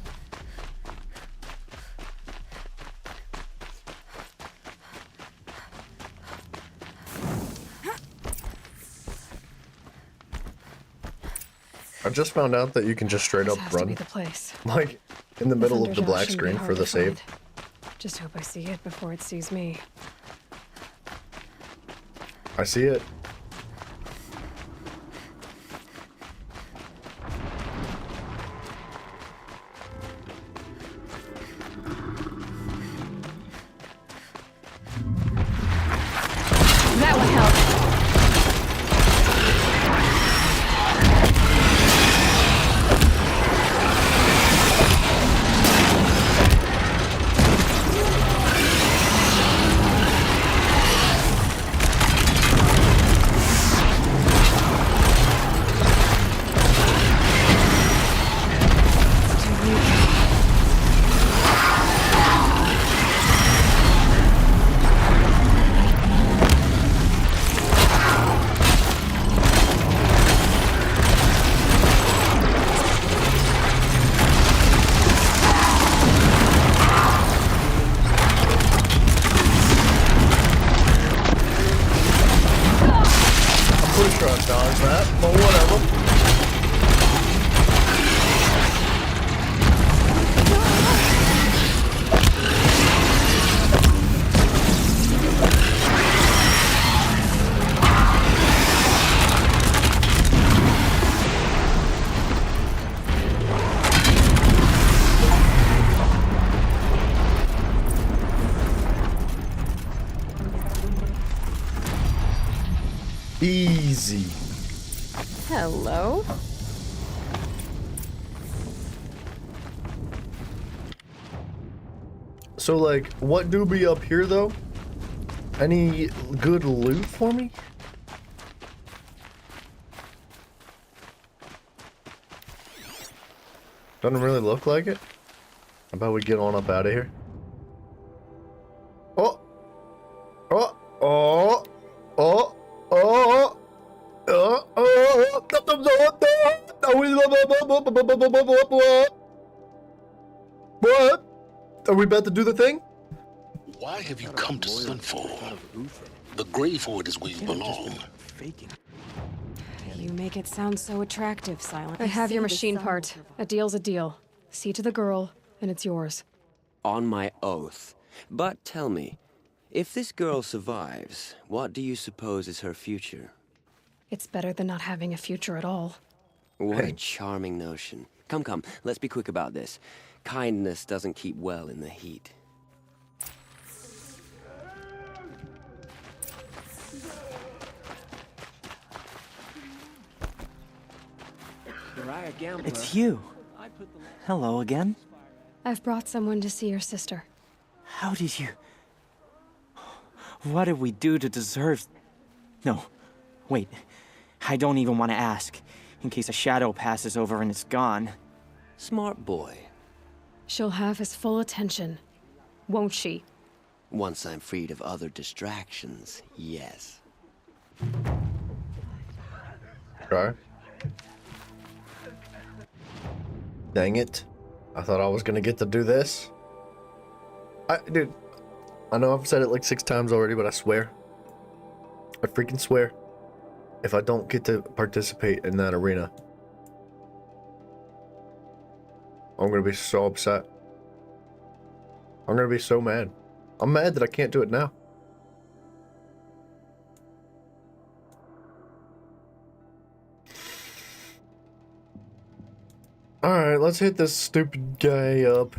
I just found out that you can just straight up This has to be run, the place. like, in the middle of the thunder black shouldn't be screen hard for to the save. find. Just hope I see it before it sees me. I see it. That would help. Pretty sure I dodged that, but whatever. Easy. Hello? So, like, what do be up here, though? Any good loot for me? Doesn't really look like it. How about we get on up out of here? Oh! Oh! Oh! Oh! Oh! What? Are we about to do the thing? Why have you come to Sunfall? The Gravehoard is where you belong. You make it sound so attractive, Silent. I have your machine part. A deal's a deal. See to the girl, and it's yours. On my oath. But tell me, if this girl survives, what do you suppose is her future? It's better than not having a future at all. What a charming notion. Come, let's be quick about this. Kindness doesn't keep well in the heat. It's you. Hello again. I've brought someone to see your sister. How did you... What did we do to deserve No, wait. I don't even want to ask, in case a shadow passes over and it's gone. Smart boy. She'll have his full attention, won't she? Once I'm freed of other distractions, yes. Okay. Dang it. I thought I was gonna get to do this. Dude, I know I've said it like 6 times already, but I swear. I freaking swear. If I don't get to participate in that arena, I'm gonna be so upset. I'm gonna be so mad. I'm mad that I can't do it now. Alright, let's hit this stupid guy up.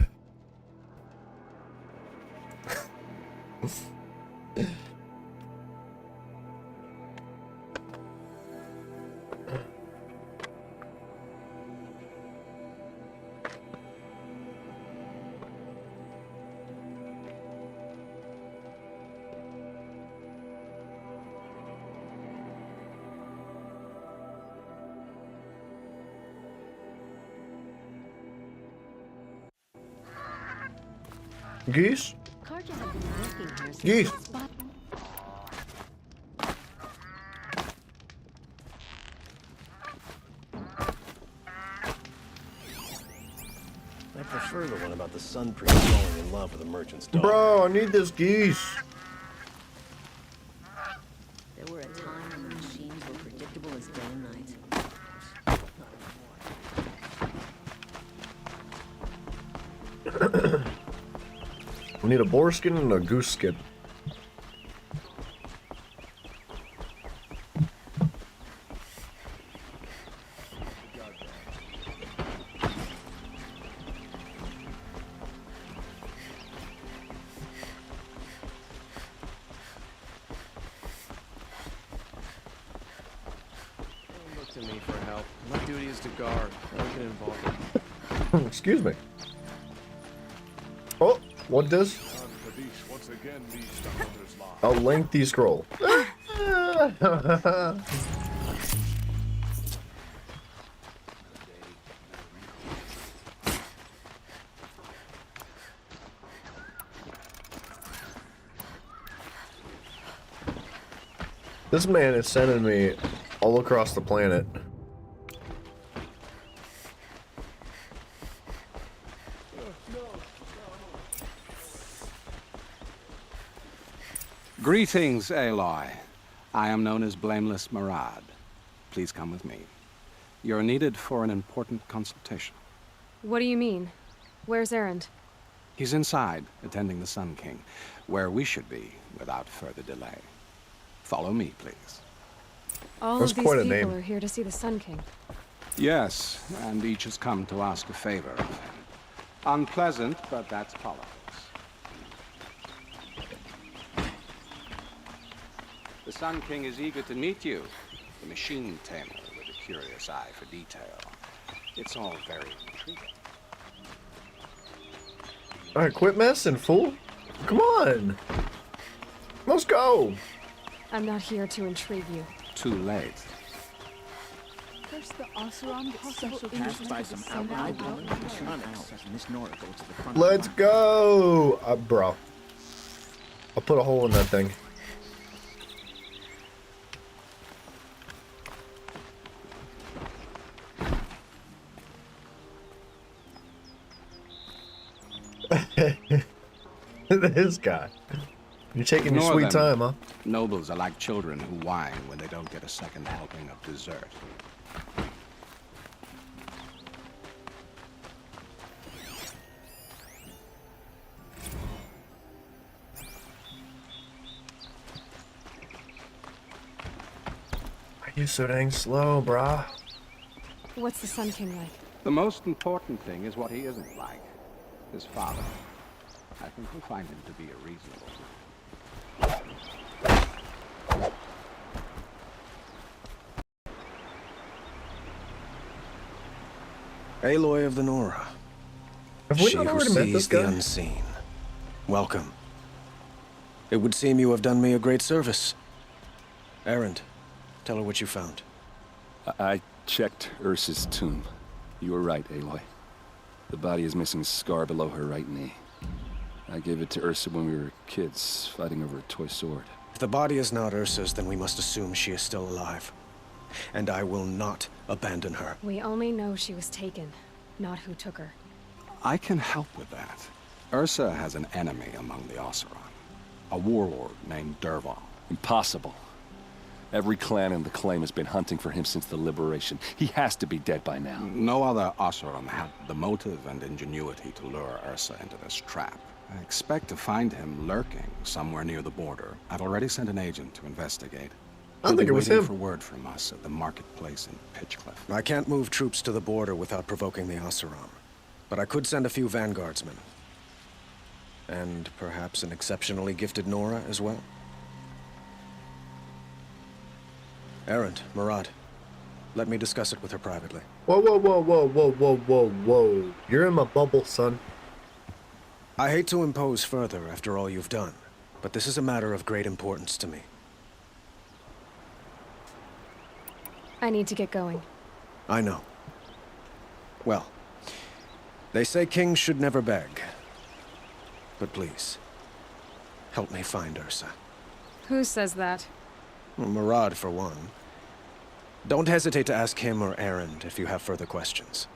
Geese? Geese. I prefer the one about the Sun Priest falling in love with a merchant's daughter. Bro, I need this geese. There were a time when the machines were predictable as day and night. We need a boar skin and a goose skin. Don't look to me for help. My duty is to guard. I don't get involved. Excuse me. Oh, what does? A lengthy scroll. This man is sending me all across the planet. Greetings, Aloy. I am known as Blameless Marad. Please come with me. You're needed for an important consultation. What do you mean? Where's Erend? He's inside, attending the Sun King, where we should be without further delay. Follow me, please. All of these people are here to see the Sun King. Yes, and each has come to ask a favor of him. Unpleasant, but that's politics. The Sun King is eager to meet you, the machine tamer with a curious eye for detail. It's all very intriguing. Alright, quit messing, fool. Come on. Let's go. I'm not here to intrigue you. Too late. First, the Oseram possible Passed by some outlawed electronics as Miss Nora goes to the front. Let's go. Bro. I'll put a hole in that thing. This guy. You're taking your sweet time, huh? Nobles are like children who whine when they don't get a second helping of dessert. Why are you so dang slow, brah? What's the Sun King like? The most important thing is what he isn't like. His father. I think we'll find him to be a reasonable man. Aloy of the Nora. Have we She not who already met this sees the guy? unseen. Welcome. It would seem you have done me a great service. Erend, tell her what you found. I checked Ursa's tomb. You were right, Aloy. The body is missing a scar below her right knee. I gave it to Ursa when we were kids, fighting over a toy sword. If the body is not Ursa's, then we must assume she is still alive. And I will not abandon her. We only know she was taken, not who took her. I can help with that. Ursa has an enemy among the Oseram. A warlord named Dervahl. Impossible. Every clan in the Claim has been hunting for him since the Liberation. He has to be dead by now. No other Oseram had the motive and ingenuity to lure Ursa into this trap. I expect to find him lurking somewhere near the border. I've already sent an agent to investigate. I think it was him. For word from us at the marketplace in Pitchcliff. I can't move troops to the border without provoking the Oseram. But I could send a few vanguardsmen. And perhaps an exceptionally gifted Nora as well. Erend, Marad, let me discuss it with her privately. Whoa, whoa, whoa, whoa, whoa, whoa, whoa, whoa. You're in my bubble, son. I hate to impose further after all you've done, but this is a matter of great importance to me. I need to get going. I know. Well, they say kings should never beg. But please, help me find Ursa. Who says that? Well, Marad, for one. Don't hesitate to ask him or Erend if you have further questions.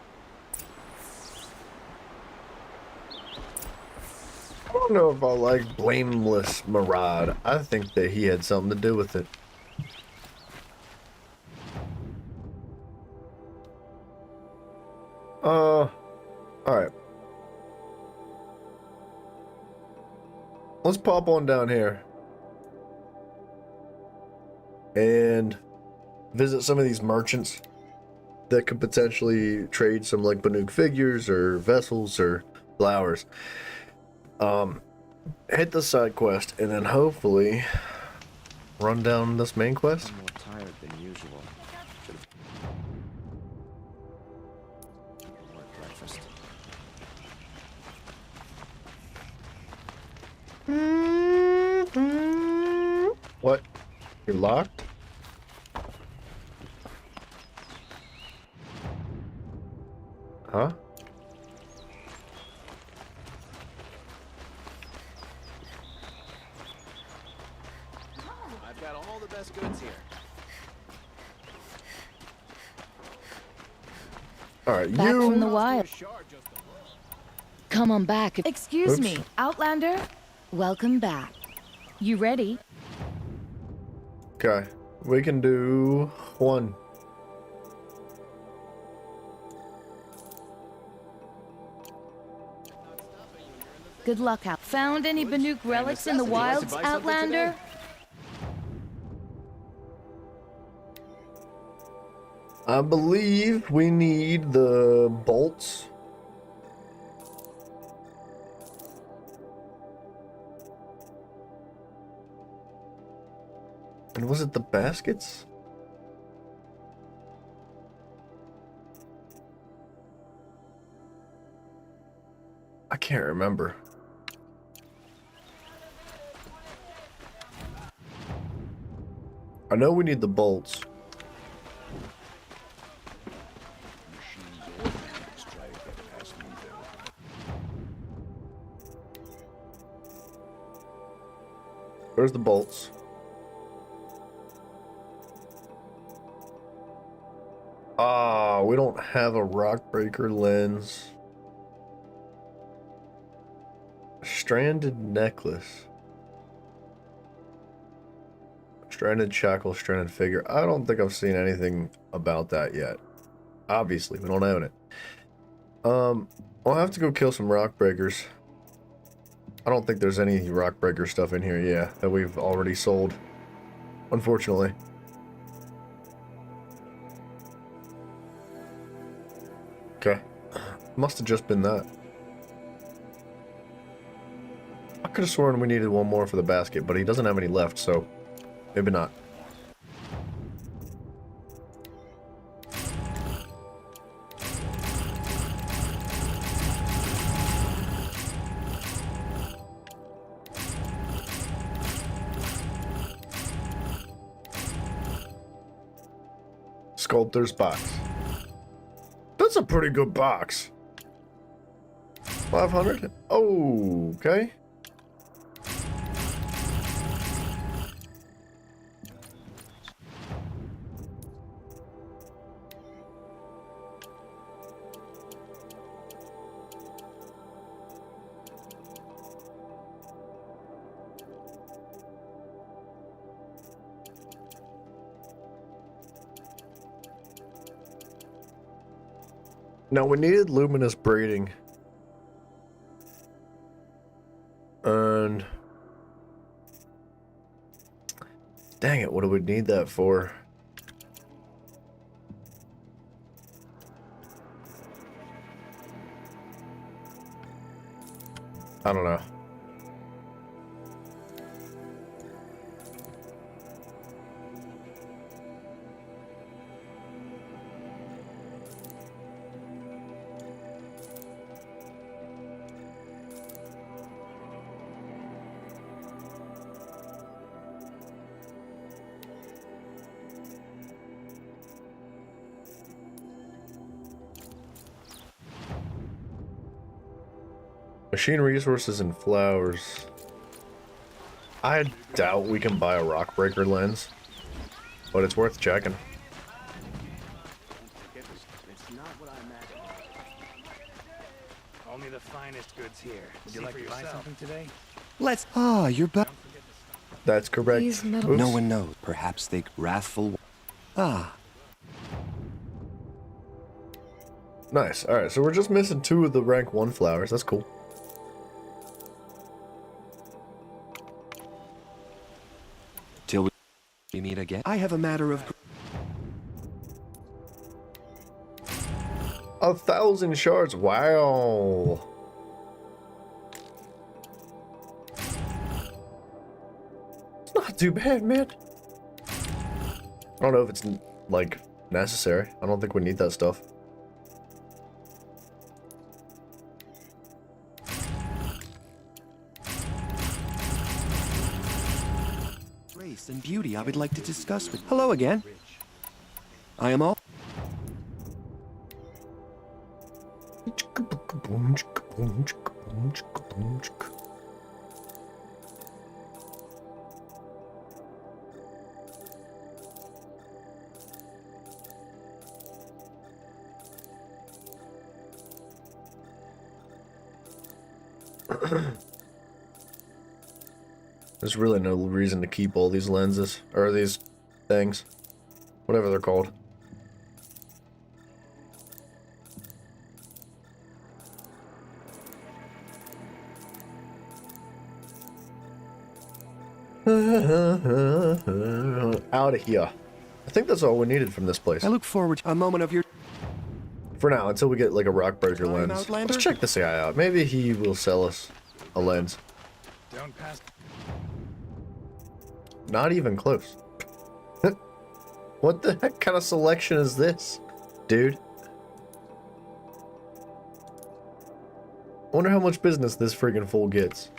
I don't know if I like Blameless Marad. I think that he had something to do with it. Alright. Let's pop on down here and visit some of these merchants that could potentially trade some like Banuk figures or vessels or flowers. Hit the side quest and then hopefully run down this main quest. I'm more tired than usual. Breakfast. What? You're locked? Huh? I've got all the best goods here. Alright, Back you... from the wild. Come on back. Excuse me, Outlander? Welcome back. You ready? Okay, we can do one. Good luck out. Found any Banuk relics in the wilds, Outlander? I believe we need the bolts. And was it the baskets? I can't remember. I know we need the bolts. Where's the bolts? Ah, we don't have a rock breaker lens. Stranded necklace. Stranded shackle, stranded figure. I don't think I've seen anything about that yet. Obviously, we don't own it. I'll have to go kill some rock breakers. I don't think there's any rock breaker stuff in here, yeah, that we've already sold. Unfortunately. Okay. Must have just been that. I could have sworn we needed one more for the basket, but he doesn't have any left, so maybe not. sculptor's box. That's a pretty good box. 500? Oh, okay. Now we needed luminous braiding. And dang it, what do we need that for? I don't know. Machine resources and flowers. I doubt we can buy a rock breaker lens, but it's worth checking. It's not what I imagined. Only the finest goods here. Would you like to buy something today? Let's. Ah, you're back. That's correct. These metal- No one knows. Perhaps they wrathful. Ah. Nice. Alright, so we're just missing 2 of the rank 1 flowers. That's cool. Till we meet again. I have a matter of. 1,000 shards. Wow. It's not too bad, man. I don't know if it's like necessary. I don't think we need that stuff. Grace and beauty I would like to discuss with. Hello again. I am all. There's really no reason to keep all these lenses, or these things, whatever they're called. Out of here. I think that's all we needed from this place. I look forward to a moment of your. For now, until we get like a rock breaker lens. Outlander? Let's check this guy out. Maybe he will sell us a lens. Don't pass. Not even close. What the heck kind of selection is this, dude? I wonder how much business this friggin' fool gets.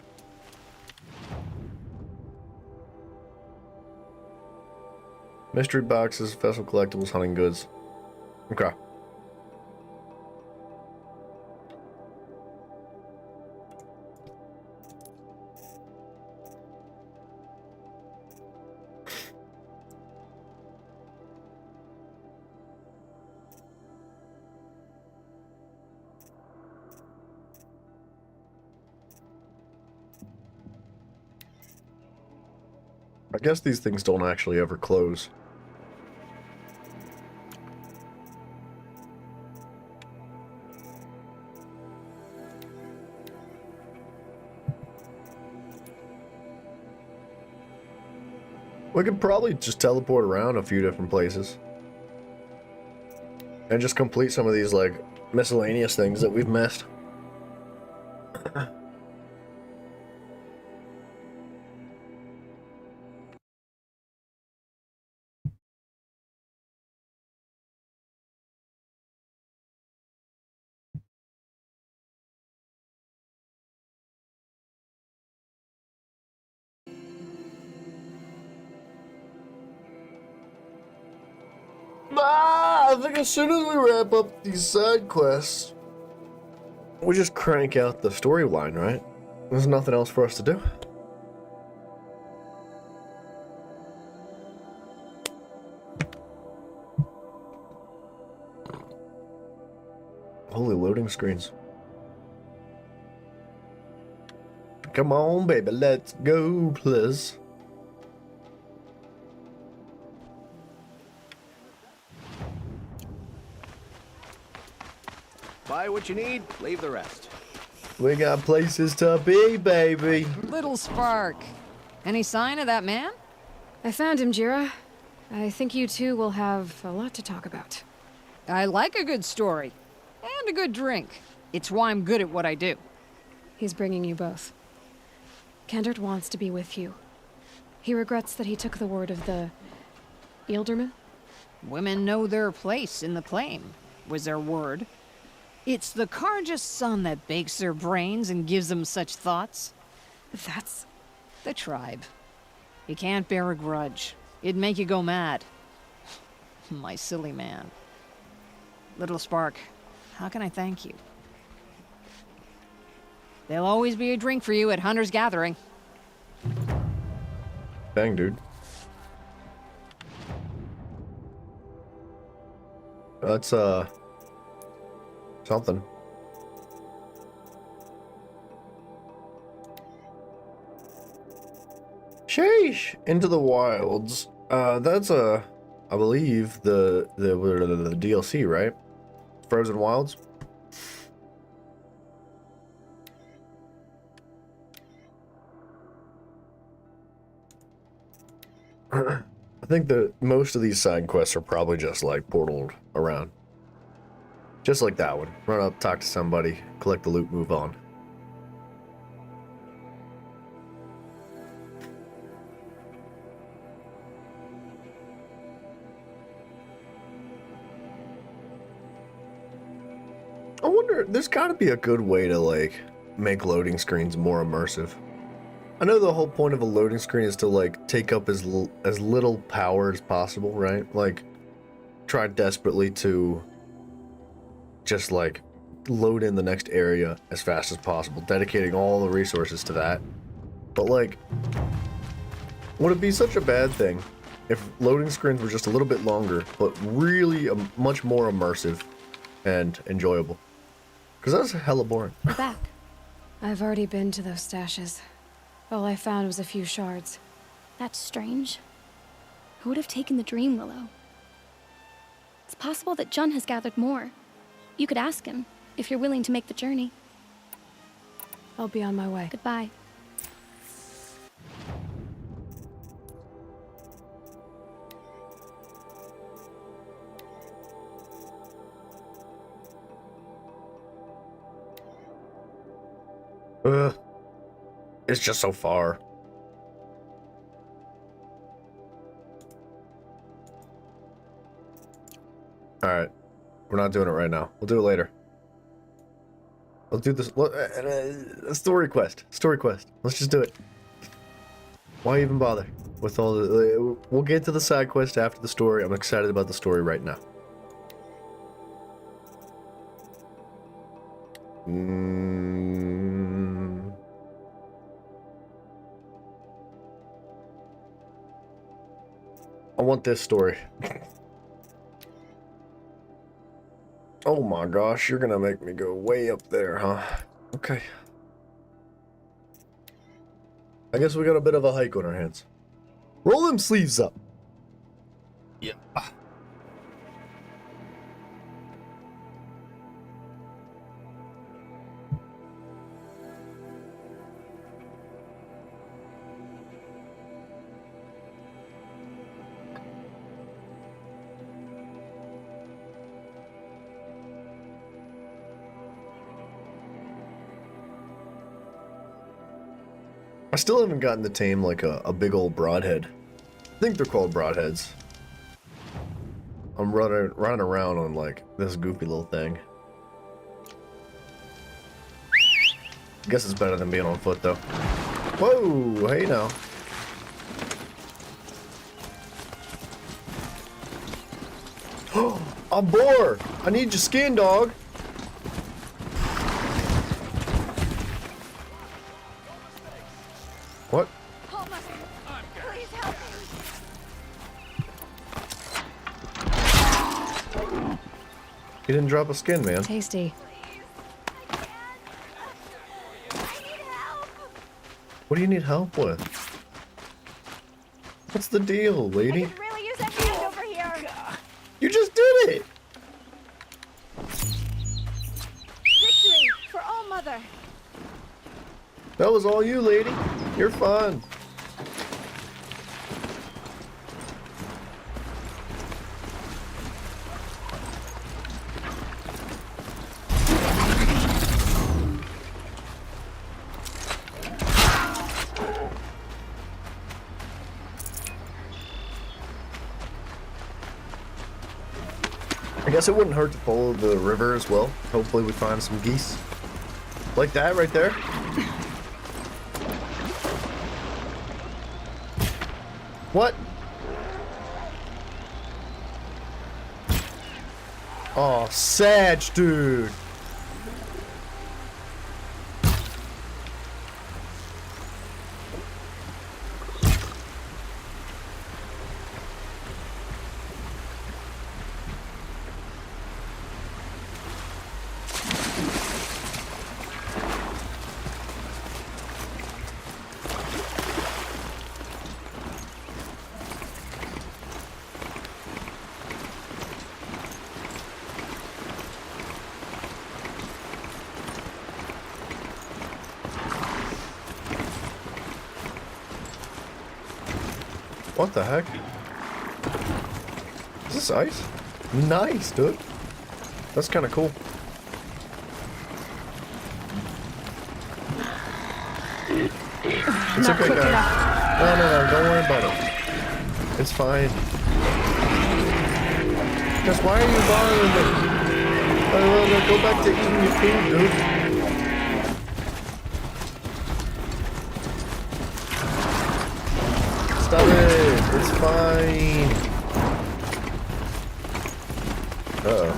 Mystery boxes, vessel collectibles, hunting goods. Okay. I guess these things don't actually ever close. We could probably just teleport around a few different places. And just complete some of these, like, miscellaneous things that we've missed. Ah! I think as soon as we wrap up these side quests, we just crank out the storyline, right? There's nothing else for us to do. Holy loading screens. Come on, baby, let's go, please. Buy what you need, leave the rest. We got places to be, baby. Little Spark. Any sign of that man? I found him, Jira. I think you two will have a lot to talk about. I like a good story. And a good drink. It's why I'm good at what I do. He's bringing you both. Kendrick wants to be with you. He regrets that he took the word of the... Ealdorman? Women know their place in the claim, was their word. It's the Carja's son that bakes their brains and gives them such thoughts. That's... the tribe. You can't bear a grudge. It'd make you go mad. My silly man. Little Spark, how can I thank you? There'll always be a drink for you at Hunter's Gathering. Bang, dude. That's, something. Sheesh! Into the Wilds. That's, I believe, the DLC, right? Frozen Wilds? I think that most of these side quests are probably just like portaled around. Just like that one. Run up, talk to somebody, collect the loot, move on. I wonder, there's gotta be a good way to like make loading screens more immersive. I know the whole point of a loading screen is to like take up as little power as possible, right? Like try desperately to just like load in the next area as fast as possible, dedicating all the resources to that. But like, would it be such a bad thing if loading screens were just a little bit longer, but really much more immersive and enjoyable? Because that's hella boring. We're back. I've already been to those stashes. All I found was a few shards. That's strange. Who would have taken the Dream Willow? It's possible that Jun has gathered more. You could ask him, if you're willing to make the journey. I'll be on my way. Goodbye. It's just so far. Alright. We're not doing it right now. We'll do it later. Let's do this. Story quest. Story quest. Let's just do it. Why even bother with all the... We'll get to the side quest after the story. I'm excited about the story right now. I want this story. Oh my gosh, you're gonna make me go way up there, huh? Okay. I guess we got a bit of a hike on our hands. Roll them sleeves up. Yeah. I still haven't gotten to tame like a big old broadhead. I think they're called broadheads. I'm running around on like this goofy little thing. Guess it's better than being on foot though. Whoa, hey now. I'm bored. I need your skin, dog. What? Please help me. You didn't drop a skin, man. Tasty. What do you need help with? What's the deal, lady? Really use that hand over here. You just did it! Victory for All Mother. That was all you, lady. You're fine. I guess it wouldn't hurt to follow the river as well. Hopefully we find some geese. Like that right there. What? Oh, Sag, dude. What the heck? Is this ice? Nice, dude. That's kind of cool. It's okay, guys. No, don't worry about it. It's fine. Just why are you bothering me? Go back to eating your food, dude. Stop it! It's fine! Uh-oh.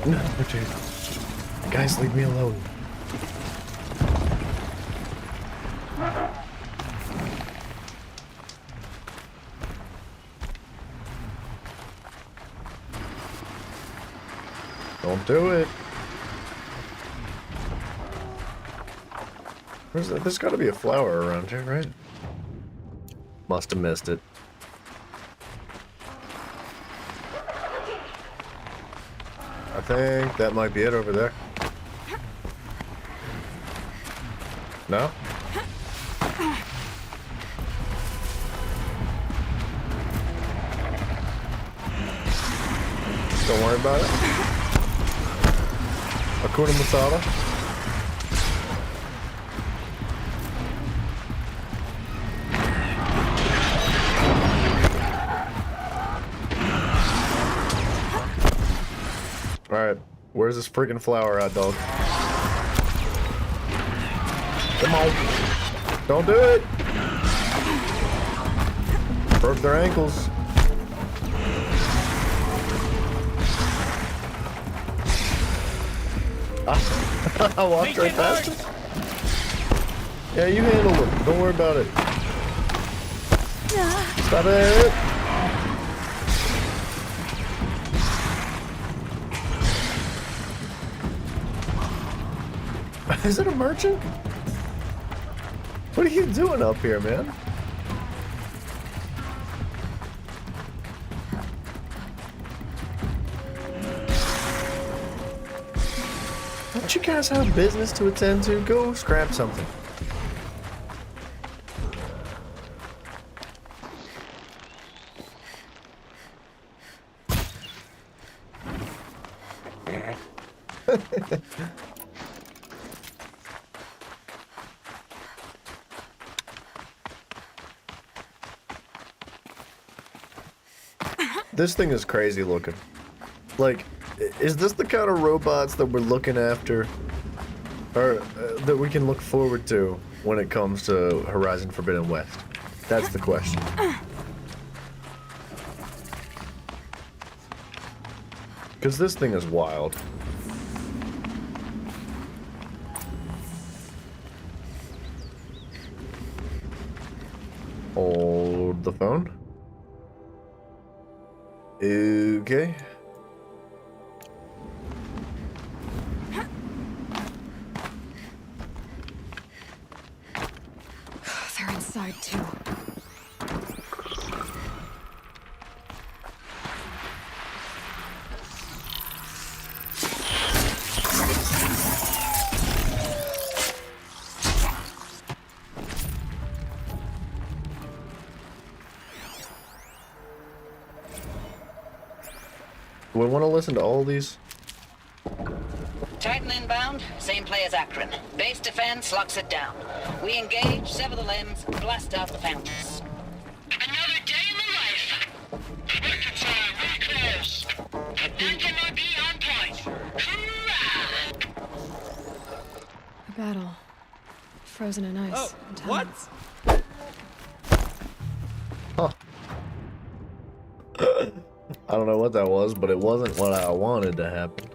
No, dude. Guys, leave me alone. Don't do it. Where's that? There's got to be a flower around here, right? Must have missed it. I think that might be it over there. No? Don't worry about it. Hakuna Matata. Alright, where's this freaking flower at, dog? Come on. Don't do it! Broke their ankles. I walked right past it. Yeah, you handle it. Don't worry about it. Stop it! Is it a merchant? What are you doing up here, man? Don't you guys have business to attend to? Go scrap something. This thing is crazy looking. Like, is this the kind of robots that we're looking after? Or that we can look forward to when it comes to Horizon Forbidden West? That's the question. Because this thing is wild. Hold the phone. Okay. They're inside too. Do we want to listen to all these? Titan inbound, same play as Akron. Base defense locks it down. We engage, sever the limbs, blast out the fountains. Another day in the life. Record time, really close. Attention will be on point. Hoorah! A battle. Frozen in ice. Oh, and time. what? Huh. I don't know what that was, but it wasn't what I wanted to happen.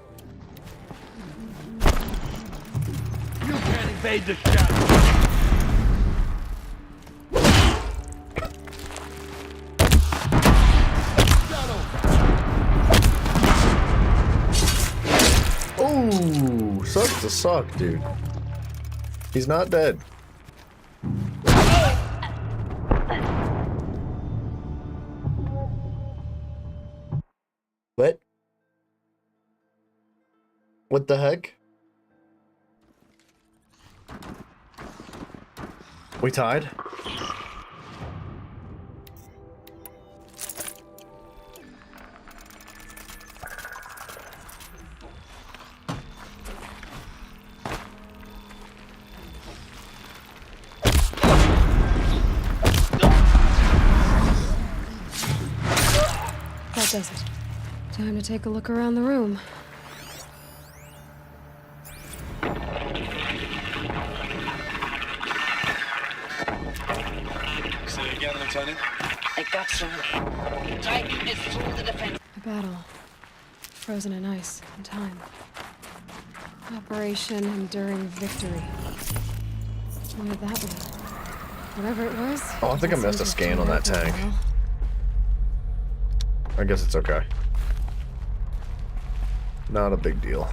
You can't evade the shadow. Ooh, sucks to suck, dude. He's not dead. What? What the heck? We tied? That does it. Time to take a look around the room. Say again, Lieutenant. I got you. Titan is through the defense. A battle. Frozen in ice and time. Operation Enduring Victory. What did that mean? Whatever it was. Oh, I think I missed a scan on that tank. I guess it's okay. Not a big deal.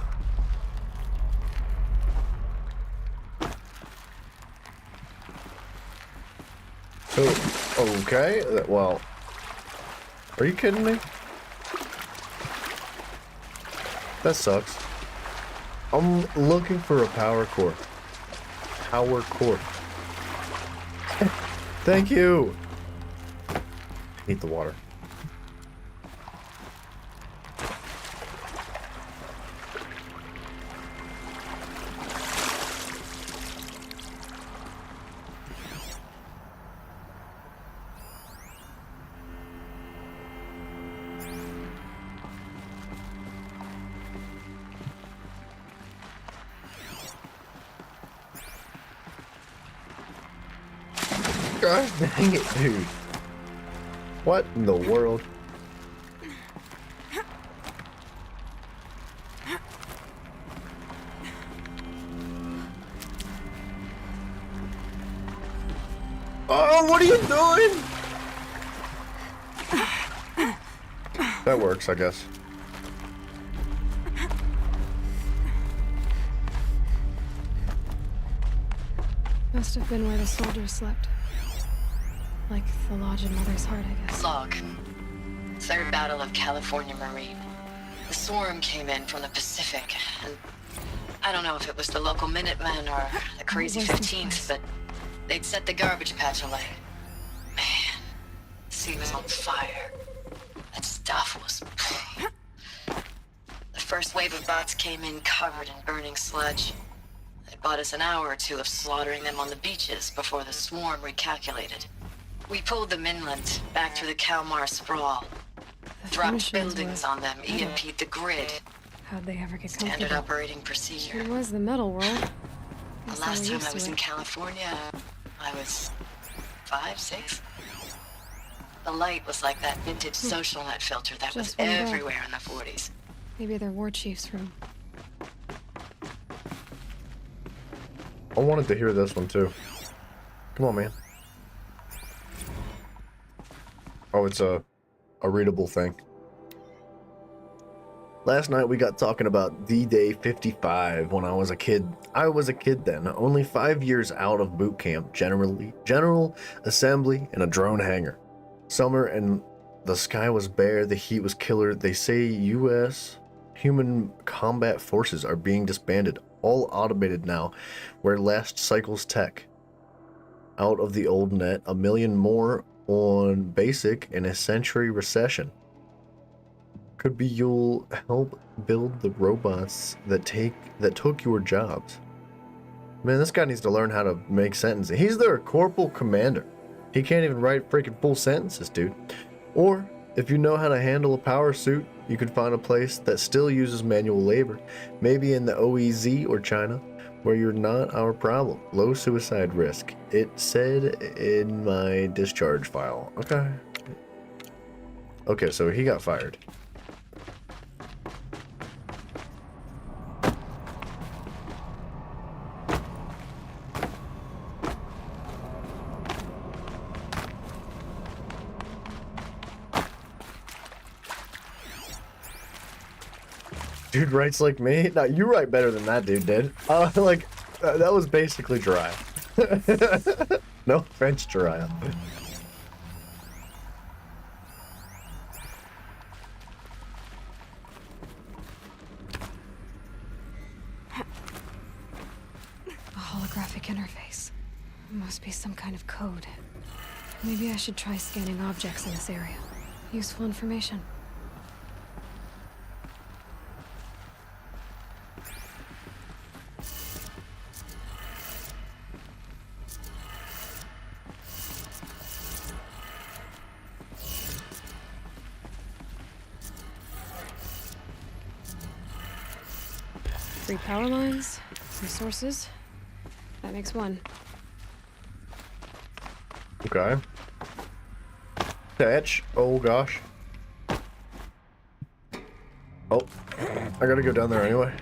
Oh, okay. Well, are you kidding me? That sucks. I'm looking for a power core. Power core. Thank you. I hate the water. Gosh dang it, dude. What in the world? Oh, what are you doing? That works, I guess. Must have been where the soldiers slept. Like the lodge in Mother's Heart, I guess. Log. Third Battle of California Marine. The swarm came in from the Pacific, and I don't know if it was the local Minutemen or the crazy 15th, but they'd set the garbage patch alight. Man, the sea was on fire. That stuff was... The first wave of bots came in covered in burning sludge. It bought us an hour or two of slaughtering them on the beaches before the swarm recalculated. We pulled them inland, back through the Kalmar sprawl. Dropped buildings on them, EMP'd the grid. How'd they ever get Standard comfortable? operating procedure. It was the metal world. The Guess last they were time used I to was it. in California, I was 5, 6. The light was like that vintage social net filter that was Just one bell. everywhere in the 40s. Maybe they're war chief's room. I wanted to hear this one too. Come on, man. Oh, it's a readable thing. Last night we got talking about D-Day 55 when I was a kid. I was a kid then, only 5 years out of boot camp, general assembly in a drone hangar. Summer and the sky was bare, the heat was killer. They say U.S. human combat forces are being disbanded, all automated now, where last cycle's tech. Out of the old net, 1 million more on basic in a century recession. Could be you'll help build the robots that took your jobs. Man, this guy needs to learn how to make sentences. He's their corporal commander. He can't even write freaking full sentences, dude. Or, if you know how to handle a power suit, you could find a place that still uses manual labor. Maybe in the OEZ or China, where you're not our problem. Low suicide risk. It said in my discharge file. Okay. Okay, so he got fired. Dude writes like me? No, you write better than that dude did. That was basically Jiraiya. No offense, Jiraiya. A holographic interface. Must be some kind of code. Maybe I should try scanning objects in this area. Useful information. Three power lines, some sources. That makes one. Okay. Attach. Oh gosh. Oh, I gotta go down there anyway.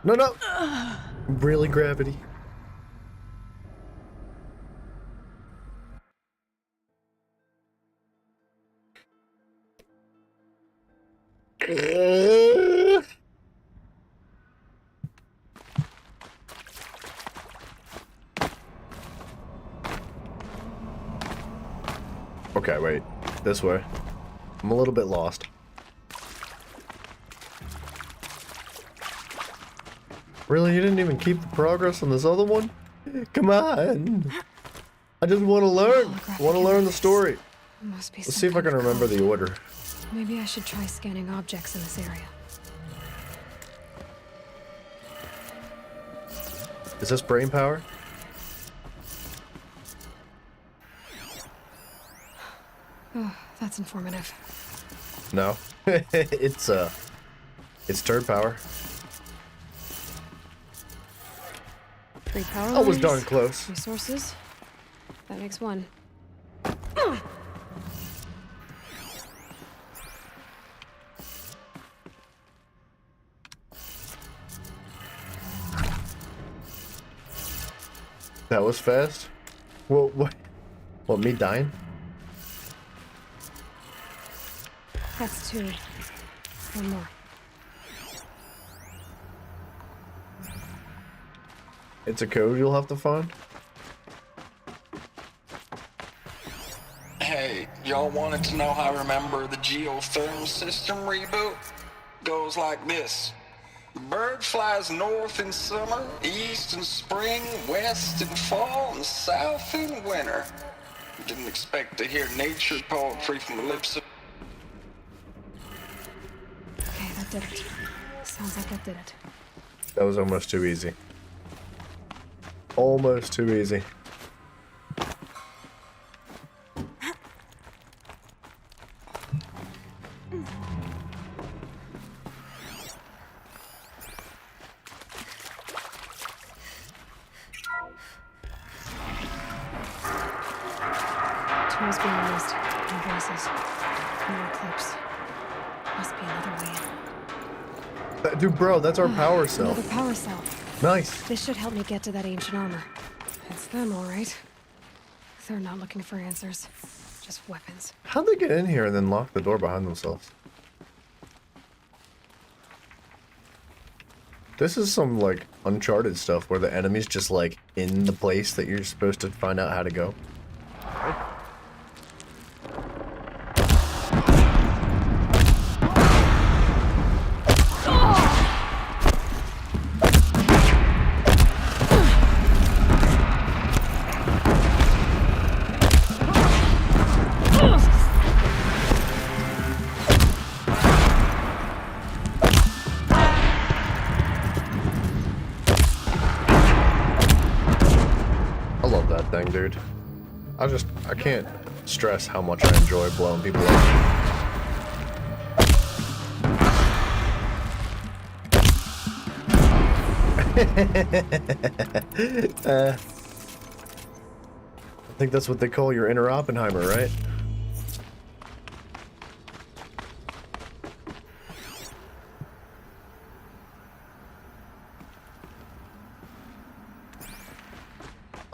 No, no. Really, gravity. Okay, wait. This way. I'm a little bit lost. Really? You didn't even keep the progress on this other one? Come on. I just want to learn. I want to learn the story. Must be Let's some see if I kind can of remember code. the order. Maybe I should try scanning objects in this area. Is this brain power? Oh, that's informative. No. It's turd power. Three power I was lines, darn close. Resources. That makes one. That was fast. Well, what? What, me dying? That's two. One more. It's a code you'll have to find? Hey, y'all wanted to know how I remember the geothermal system reboot? Goes like this. Bird flies north in summer, east in spring, west in fall, and south in winter. Didn't expect to hear nature poetry from the lips of... Okay, that did it. Sounds like that did it. That was almost too easy. Almost too easy. Tom's being raised. No voices. No eclipse. Must be another way. Dude, bro, that's our power cell. Another power cell. Nice. This should help me get to that ancient armor. It's them, all right. They're not looking for answers. Just weapons. How'd they get in here and then lock the door behind themselves? This is some, like, Uncharted stuff where the enemy's just, like, in the place that you're supposed to find out how to go. Dude, I can't stress how much I enjoy blowing people up. I think that's what they call your inner Oppenheimer, right?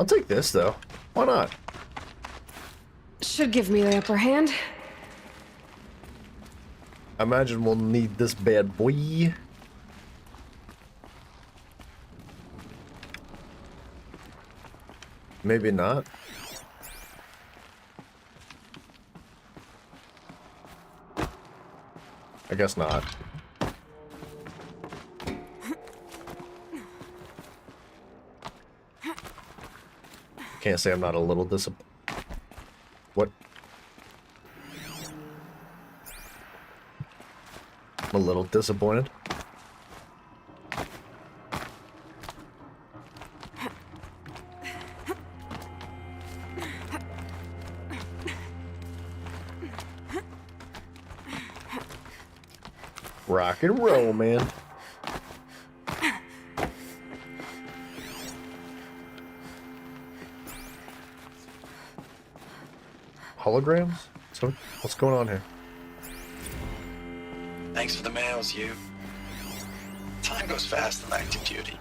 I'll take this, though. Why not? Should give me the upper hand. I imagine we'll need this bad boy. Maybe not. I guess not. Can't say I'm not a little disappointed. What? I'm a little disappointed. Rock and roll, man. Holograms? So, what's going on here? Thanks for the mails, you. Time goes fast in active duty.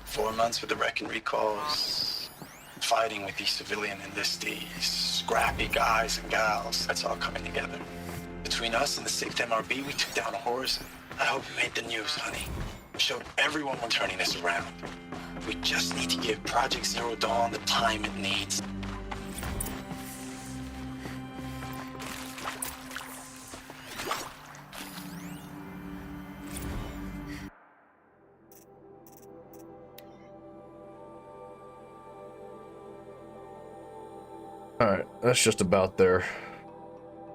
4 months with the wreck and recalls. Fighting with these civilian enlistees. Scrappy guys and gals. That's all coming together. Between us and the 6th MRB, we took down a horse. I hope you made the news, honey. Showed everyone we're turning this around. We just need to give Project Zero Dawn the time it needs. Alright, that's just about their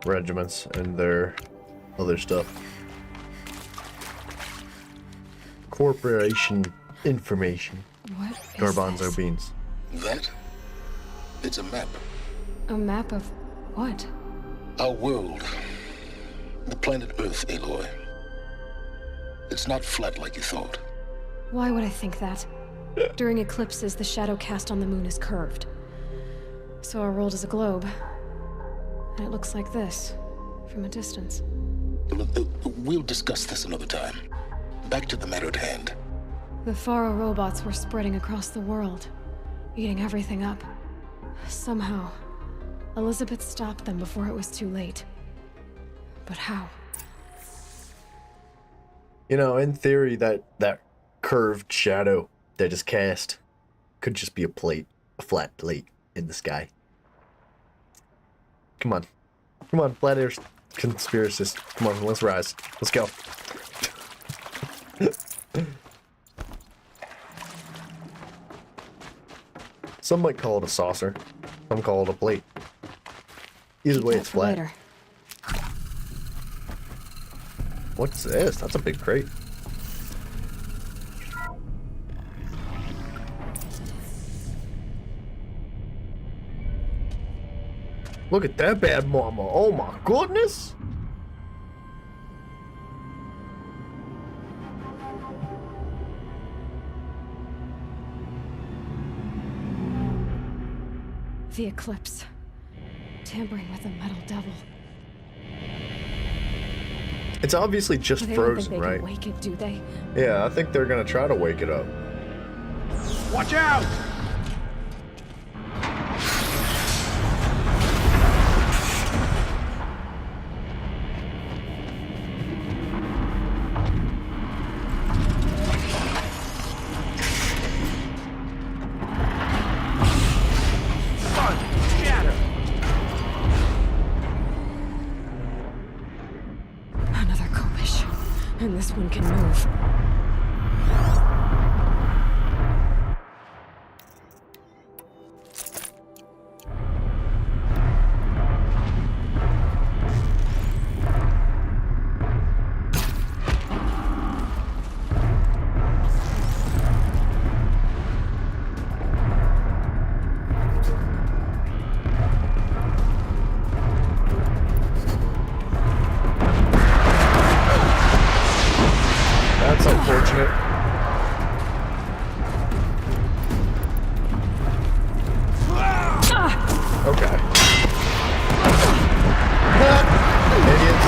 regiments and their other stuff. Corporation information. What is Garbanzo this? beans. That? It's a map. A map of what? Our world. The planet Earth, Aloy. It's not flat like you thought. Why would I think that? During eclipses, the shadow cast on the moon is curved. So our world is a globe. And it looks like this, from a distance. We'll discuss this another time. Back to the matter at hand. The Faro robots were spreading across the world, eating everything up. Somehow, Elizabeth stopped them before it was too late. But how? You know, in theory, that curved shadow that is cast could just be a plate, a flat plate in the sky. Come on. Come on, flat earth conspiracists. Come on, let's rise. Let's go. Some might call it a saucer. Some call it a plate. Either way, it's flat. Later. What's this? That's a big crate. Look at that bad mama. Oh my goodness. The eclipse. tampering with a metal devil. It's obviously just They don't frozen, think they right? can wake it, do they? Yeah, I think they're gonna try to wake it up. Watch out! Another Kobish. And this one can move. That's unfortunate. Okay. Idiots.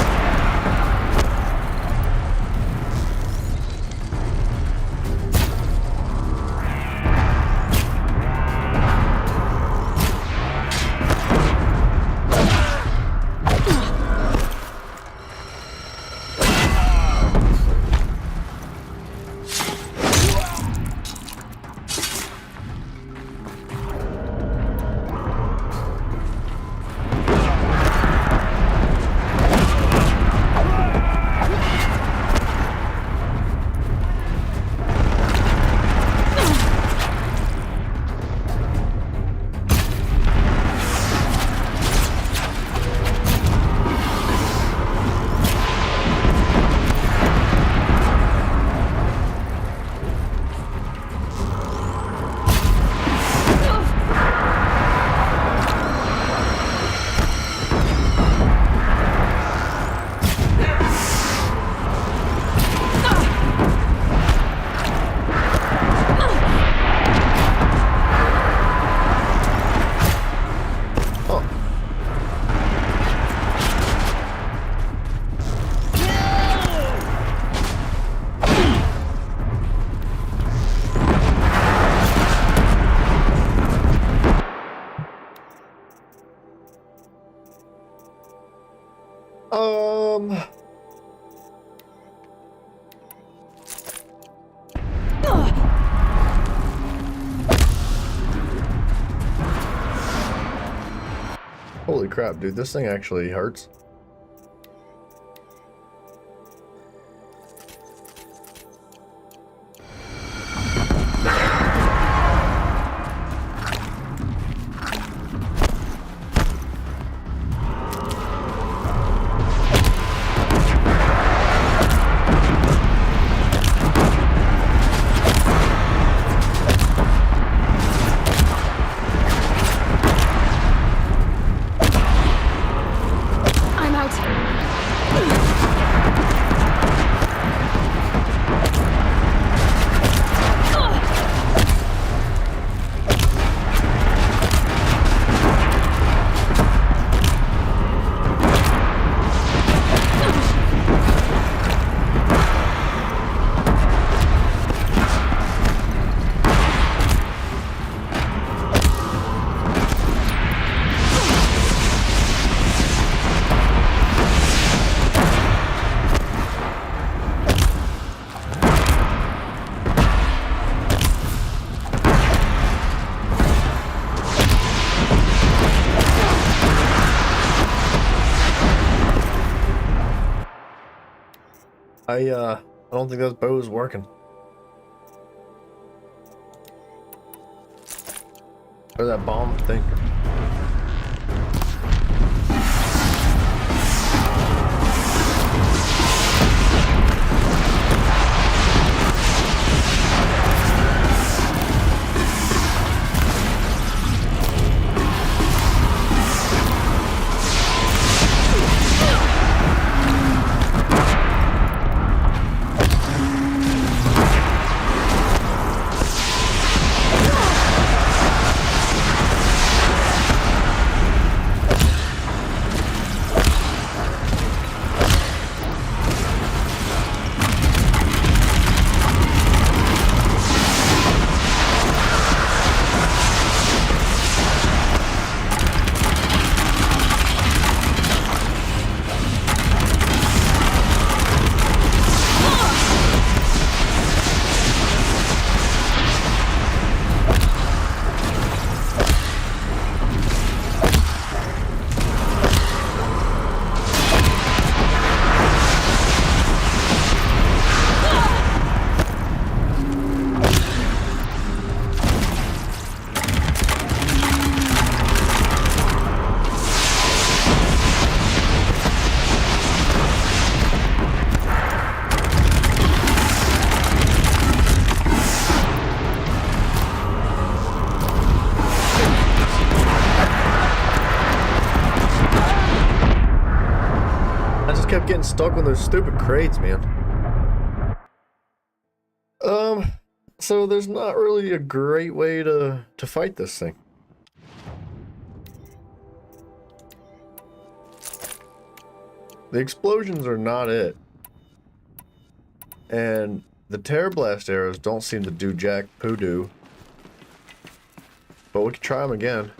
Holy crap, dude, this thing actually hurts. I'm out. I don't think that bow is working. Or that bomb thing. kept getting stuck on those stupid crates, man. So there's not really a great way to fight this thing. The explosions are not it. And the Terror Blast arrows don't seem to do jack poodoo. But we can try them again.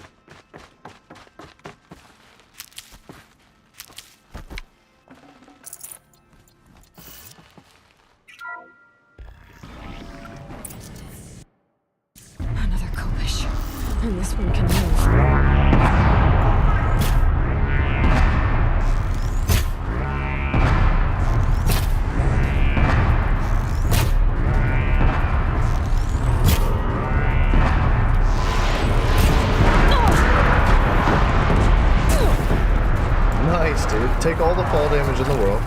Another Kobish. And this one can move. Nice, dude. Take all the fall damage in the world.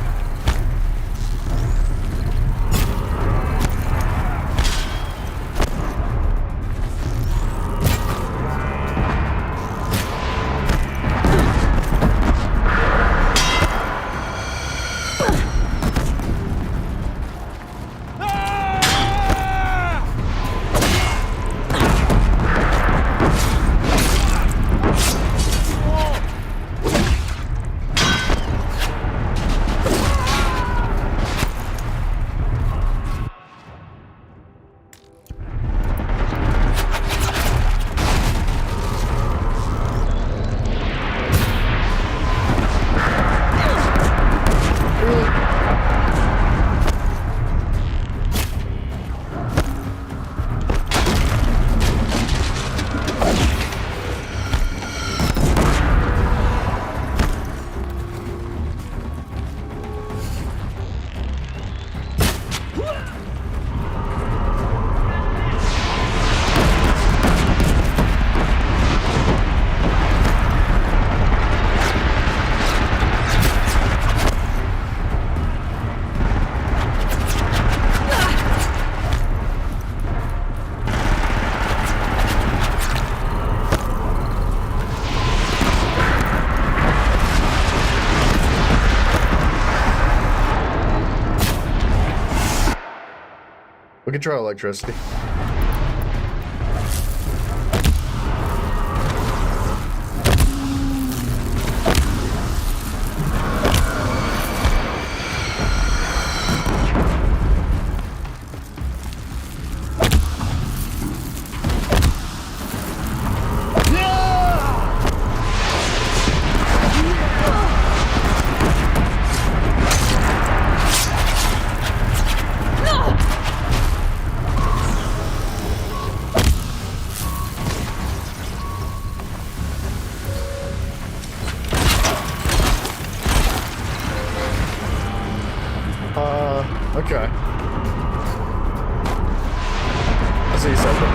We can try electricity. Okay. I see something.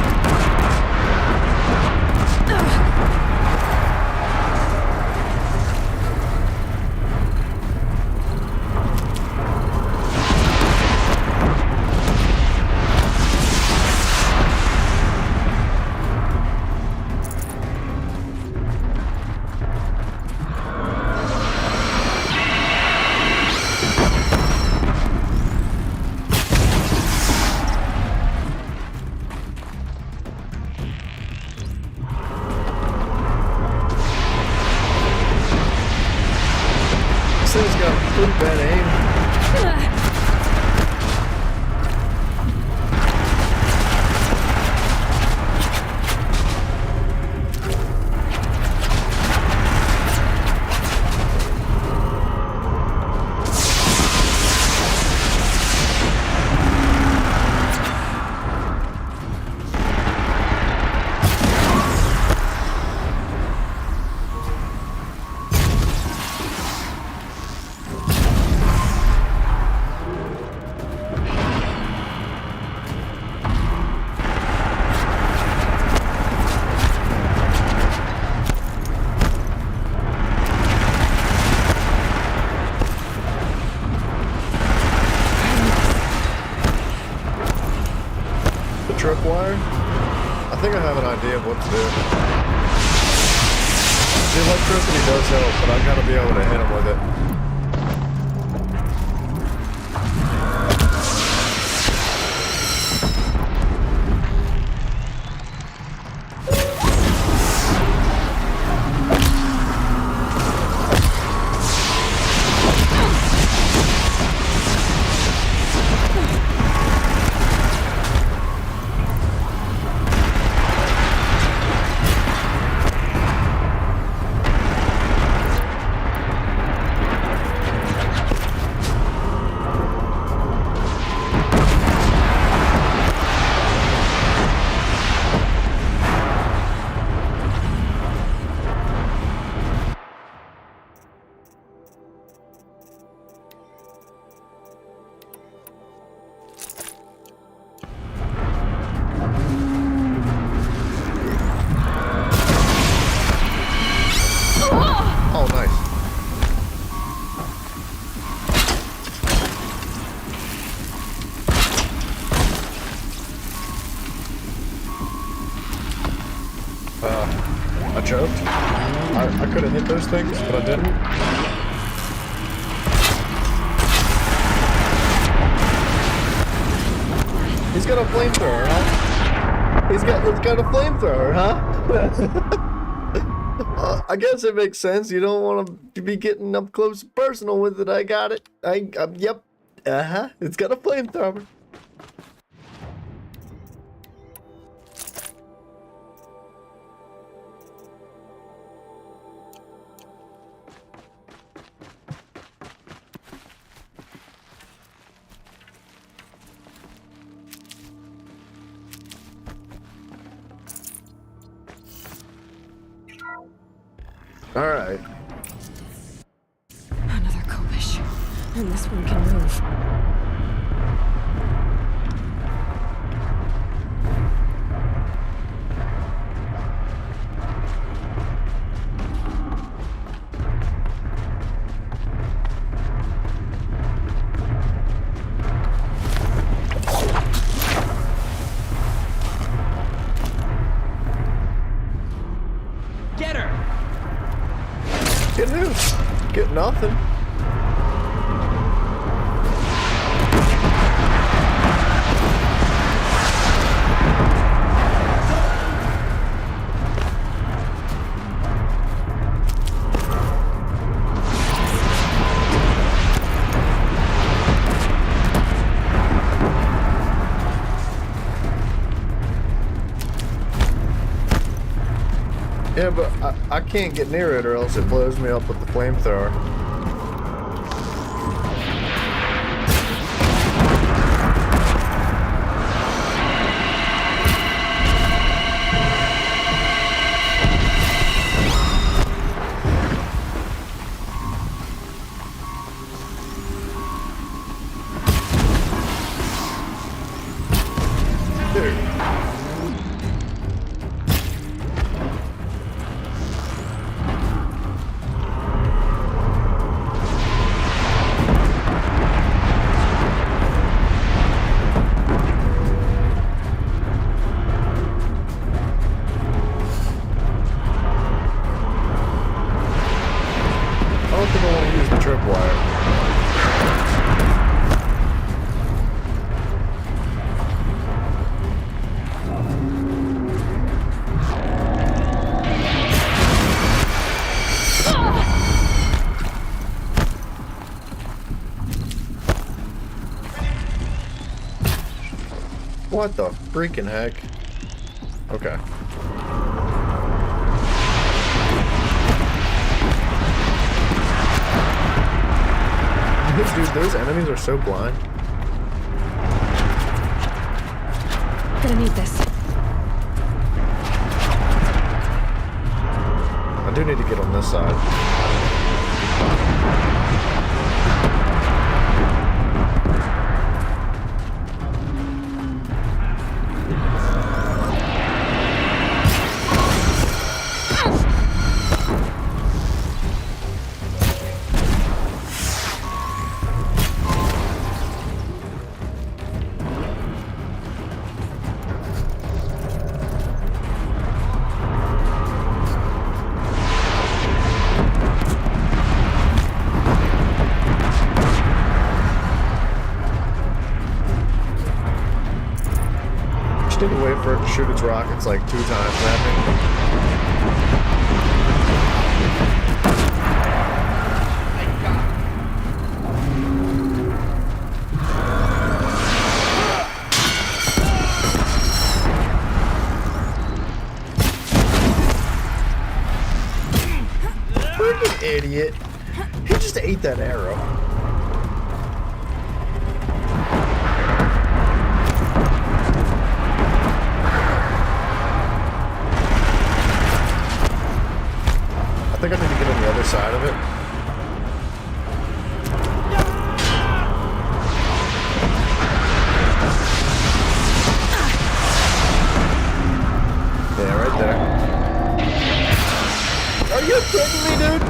This thing's got pretty bad aim. Tripwire? I think I have an idea of what to do. The electricity does help, but I gotta be able to hit him with it. I choked. I could have hit those things, but I didn't. He's got a flamethrower, huh? He's got a flamethrower, huh? I guess it makes sense. You don't want to be getting up close and personal with it. I got it. Yep. It's got a flamethrower. All right. Another Kopish. And this one can move. Get her! Get who? Get nothing. Yeah, but I can't get near it or else it blows me up with the flamethrower. Dude. I don't think I want to use the tripwire. What the freaking heck? Okay. Dude, those enemies are so blind. Gonna need this. I do need to get on this side. Just need to wait for it to shoot its rockets like 2 times at me. Freaking idiot. He just ate that arrow. I think I need to get on the other side of it. Yeah, right there. Are you kidding me, dude?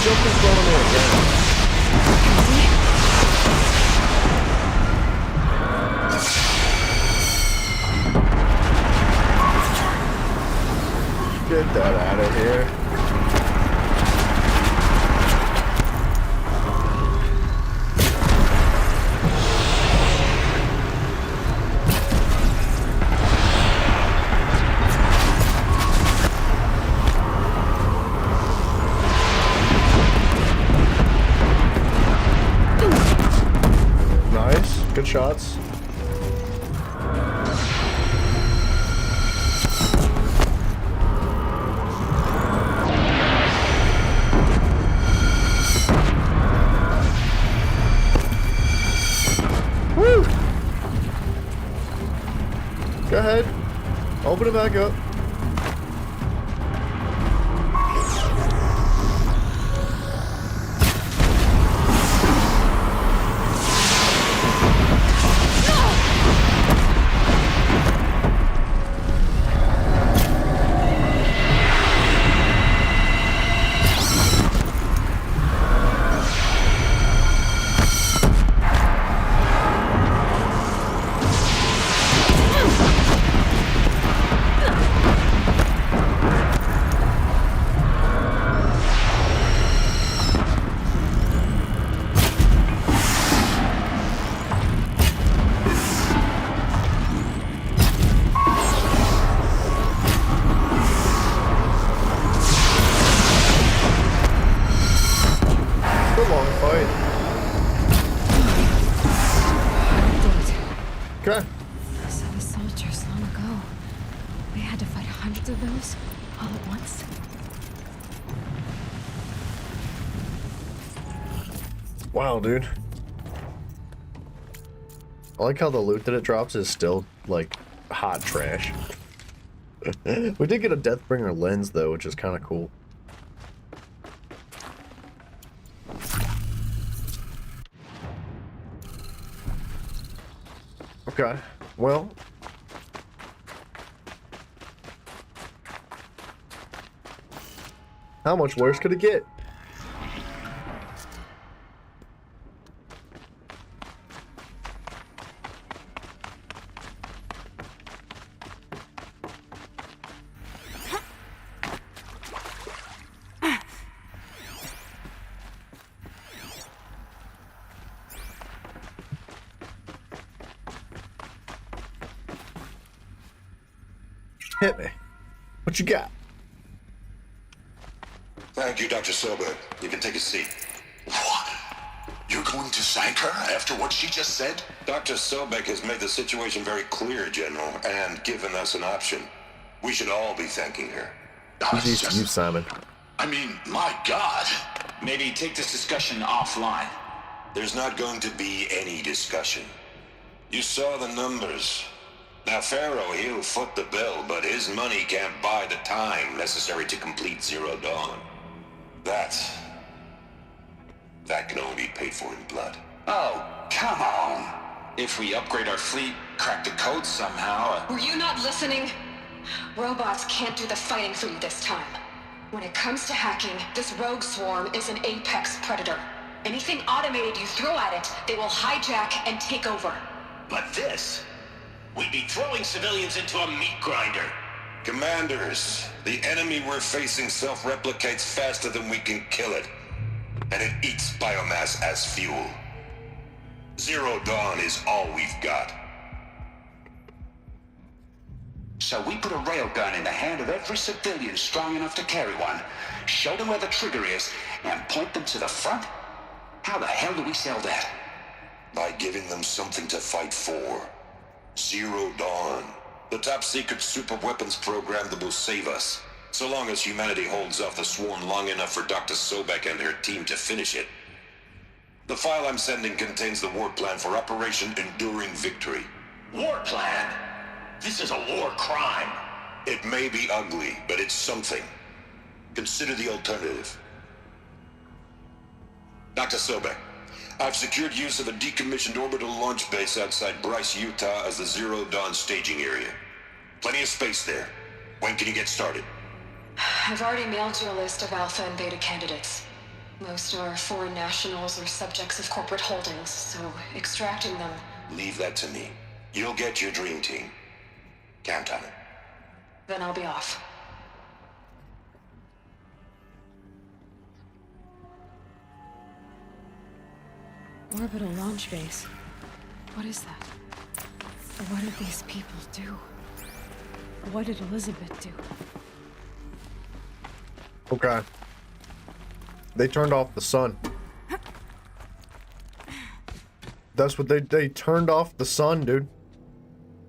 jumped in front of me again. Get that out of here. Nice. Good shots. Woo! Go ahead. Open it back up. Okay. So the soldiers long ago, they had to fight hundreds of those all at once. Wow, dude. I like how the loot that it drops is still, like, hot trash. We did get a Deathbringer lens, though, which is kind of cool. Okay, well. How much worse could it get? Hit me. What you got? Thank you, Dr. Sober. You can take a seat. What? You're going to thank her after what she just said? Dr. Sobek has made the situation very clear, General, and given us an option. We should all be thanking her. You, Simon. I mean, my God. Maybe take this discussion offline. There's not going to be any discussion. You saw the numbers. Now, Pharaoh, he'll foot the bill, but his money can't buy the time necessary to complete Zero Dawn. That can only be paid for in blood. Oh, come on. If we upgrade our fleet, crack the code somehow... Were you not listening? Robots can't do the fighting for you this time. When it comes to hacking, this rogue swarm is an apex predator. Anything automated you throw at it, they will hijack and take over. But this... we'd be throwing civilians into a meat grinder. Commanders, the enemy we're facing self-replicates faster than we can kill it. And it eats biomass as fuel. Zero Dawn is all we've got. So we put a railgun in the hand of every civilian strong enough to carry one, show them where the trigger is, and point them to the front? How the hell do we sell that? By giving them something to fight for. Zero Dawn. The top-secret super-weapons program that will save us. So long as humanity holds off the swarm long enough for Dr. Sobek and her team to finish it. The file I'm sending contains the war plan for Operation Enduring Victory. War plan? This is a war crime. It may be ugly, but it's something. Consider the alternative. Dr. Sobek, I've secured use of a decommissioned orbital launch base outside Bryce, Utah as the Zero Dawn staging area. Plenty of space there. When can you get started? I've already mailed you a list of Alpha and Beta candidates. Most are foreign nationals or subjects of corporate holdings, so extracting them... Leave that to me. You'll get your dream team. Count on it. Then I'll be off. Orbital launch base. What is that? What did these people do? What did Elizabeth do? Okay. They turned off the sun. That's what they turned off the sun, dude.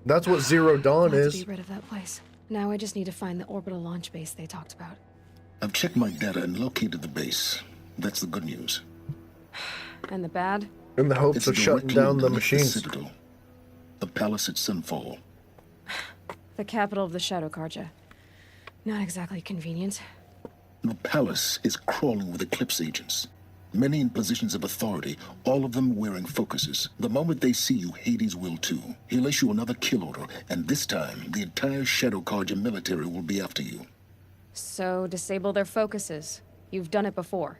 That's what Zero Dawn Glad is. to be rid of that place. Now I just need to find the orbital launch base they talked about. I've checked my data and located the base. That's the good news. And the bad? In the hopes It's of shutting directly down the underneath machines. Citadel, the palace at Sunfall. The capital of the Shadow Carja. Not exactly convenient. The palace is crawling with Eclipse agents. Many in positions of authority, all of them wearing focuses. The moment they see you, Hades will too. He'll issue another kill order, and this time, the entire Shadow Carja military will be after you. So, disable their focuses. You've done it before.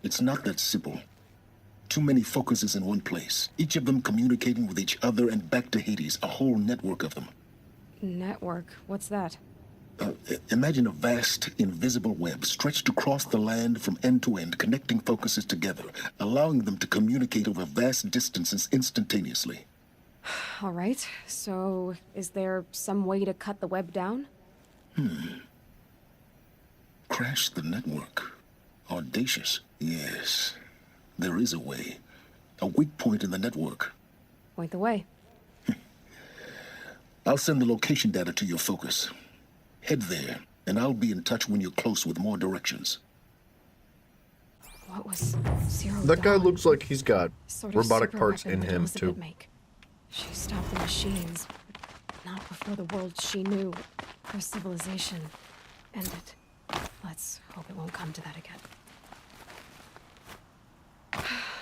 It's not that simple. Too many focuses in one place, each of them communicating with each other and back to Hades, a whole network of them. Network? What's that? Imagine a vast, invisible web stretched across the land from end to end, connecting focuses together, allowing them to communicate over vast distances instantaneously. All right, so is there some way to cut the web down? Crash the network. Audacious. Yes, there is a way. A weak point in the network. Point the way. I'll send the location data to your focus. Head there, and I'll be in touch when you're close with more directions. What was Zero That guy Dawn? looks like he's got Sort of robotic super parts weapon in that him Elizabeth too. Make. She stopped the machines, but not before the world she knew, her civilization, ended. Let's hope it won't come to that again.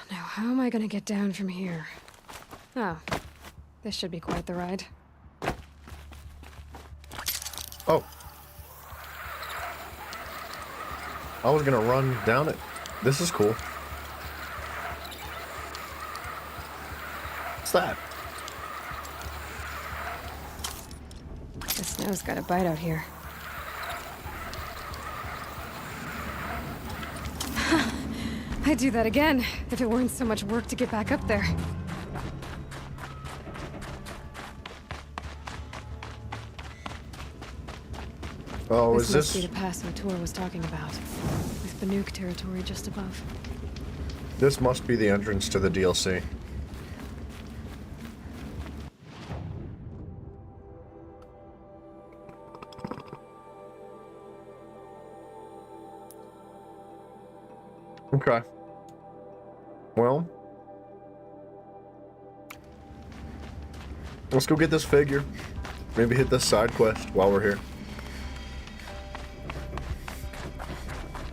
Now, how am I gonna get down from here? Oh, this should be quite the ride. Oh. I was gonna run down it. This is cool. What's that? The snow's got a bite out here. I'd do that again, if it weren't so much work to get back up there. Oh, This is must be this? the pass O'Toole was talking about, with Banuk territory just above. This must be the entrance to the DLC. Okay. Well, let's go get this figure. Maybe hit this side quest while we're here.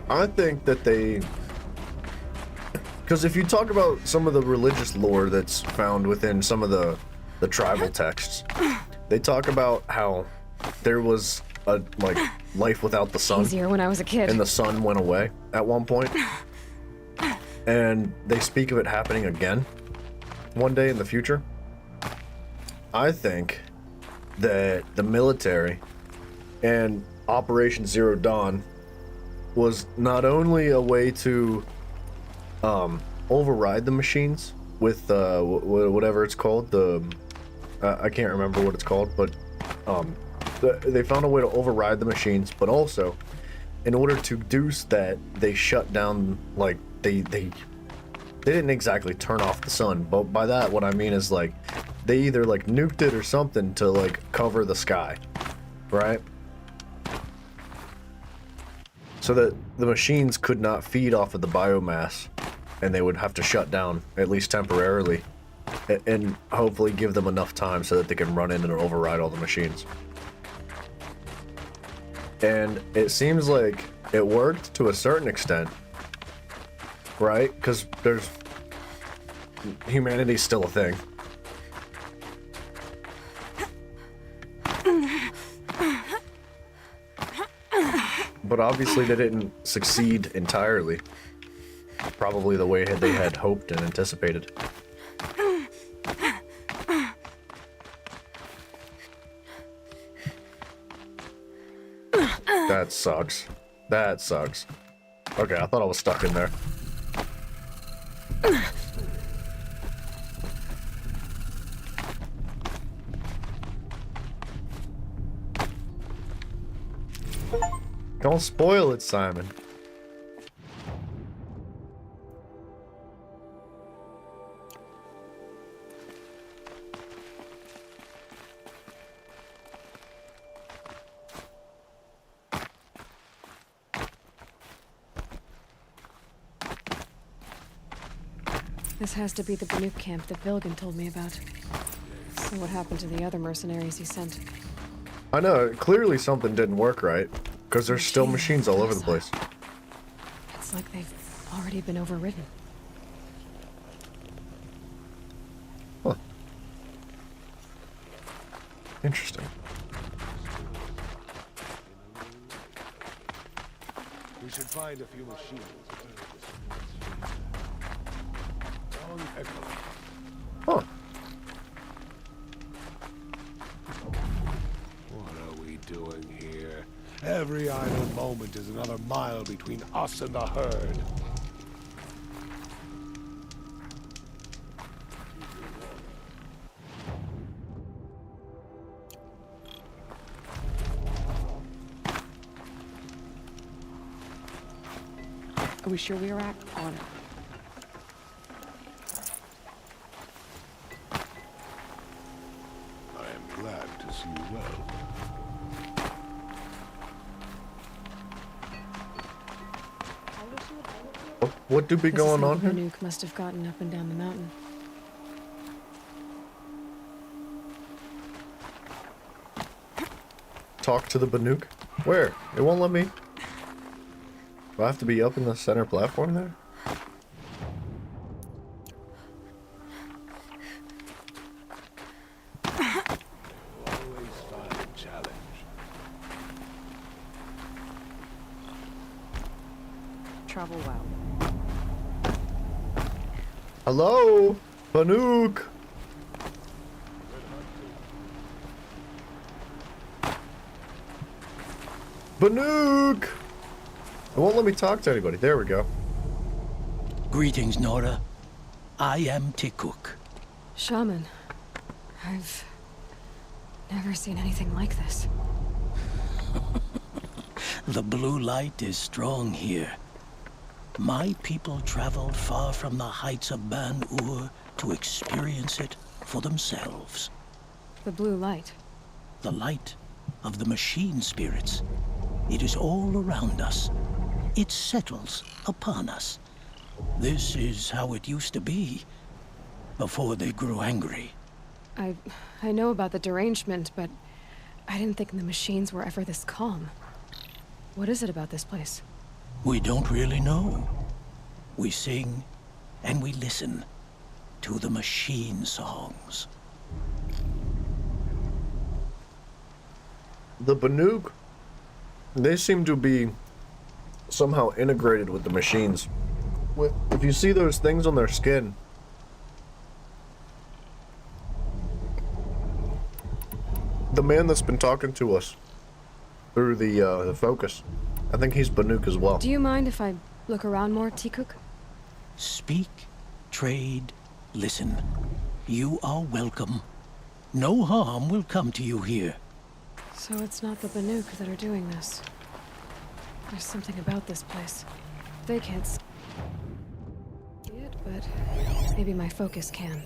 I think that because if you talk about some of the religious lore that's found within some of the tribal texts, they talk about how there was a life without the sun. Easier when I was a kid. And the sun went away at one point. And they speak of it happening again one day in the future. I think that the military and Operation Zero Dawn was not only a way to override the machines with whatever it's called, I can't remember what it's called, but they found a way to override the machines, but also in order to do that, they shut down, like, they didn't exactly turn off the sun, but by that what I mean is, like, they either like nuked it or something to like cover the sky, right? So that the machines could not feed off of the biomass, and they would have to shut down, at least temporarily, and hopefully give them enough time so that they can run in and override all the machines. And it seems like it worked to a certain extent, right? Because humanity's still a thing. But obviously they didn't succeed entirely. probably the way they had hoped and anticipated. That sucks. That sucks. Okay, I thought I was stuck in there. Don't spoil it, Simon. This has to be the Banuk camp that Vilgan told me about. So what happened to the other mercenaries he sent? I know, clearly something didn't work right, because there's still machines all over the place. It's like they've already been overridden. Huh. Interesting. We should find a few machines. Huh. What are we doing here? Every idle moment is another mile between us and the herd. Are we sure we are on? I am glad to see you well. What do be This is going how on the here? Banuk must have gotten up and down the mountain. Talk to the Banuk? Where? It won't let me. Do I have to be up in the center platform there? Always find a challenge. Travel well. Hello? Banuk? Banuk! It won't let me talk to anybody. There we go. Greetings, Nora. I am Tikuk. Shaman, I've never seen anything like this. The blue light is strong here. My people traveled far from the heights of Ban-Ur to experience it for themselves. The blue light. The light of the machine spirits. It is all around us. It settles upon us. This is how it used to be, before they grew angry. I know about the derangement, but I didn't think the machines were ever this calm. What is it about this place? We don't really know. We sing and we listen to the machine songs. The Banuk, they seem to be somehow integrated with the machines. If you see those things on their skin, the man that's been talking to us through the focus, I think he's Banuk as well. Do you mind if I look around more, Tikuk? Speak, trade, listen. You are welcome. No harm will come to you here. So it's not the Banuk that are doing this. There's something about this place. They can't see it, but maybe my focus can.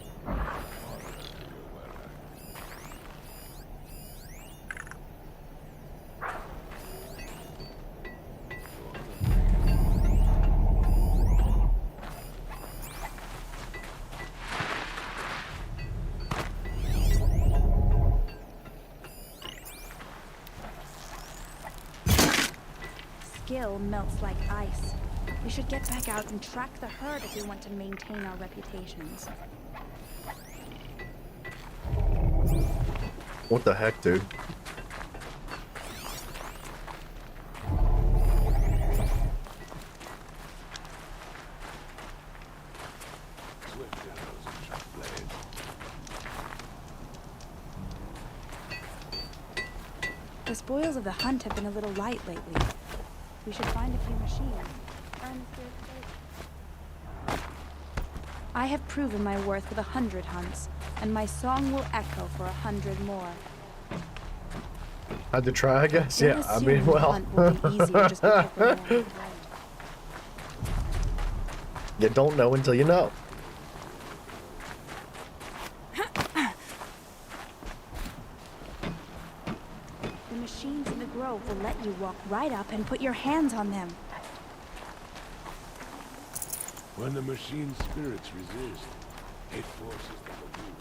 Skill melts like ice. We should get back out and track the herd if we want to maintain our reputations. What the heck, dude? spoils of the hunt have been a little light lately. We should find a few machines. Earn the spirit's faith. I have proven my worth with 100 hunts, and my song will echo for 100 more. Had to try, I guess. Don't Yeah, I assume mean, the well. hunt will be easier just because we're on the road. You don't know until you know. The machines in the grove will let you walk right up and put your hands on them. When the machine spirits resist, it forces them to move.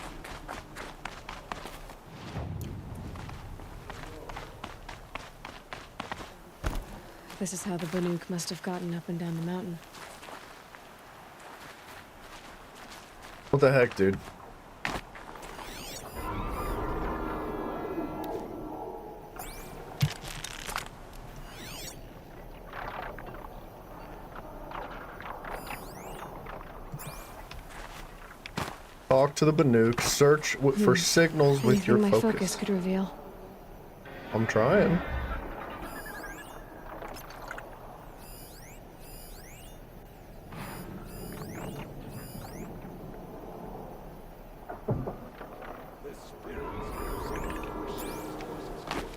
This is how the Banuk must have gotten up and down the mountain. What the heck, dude? Talk to the Banuk. Search for signals with your Anything my focus focus. could reveal. I'm trying.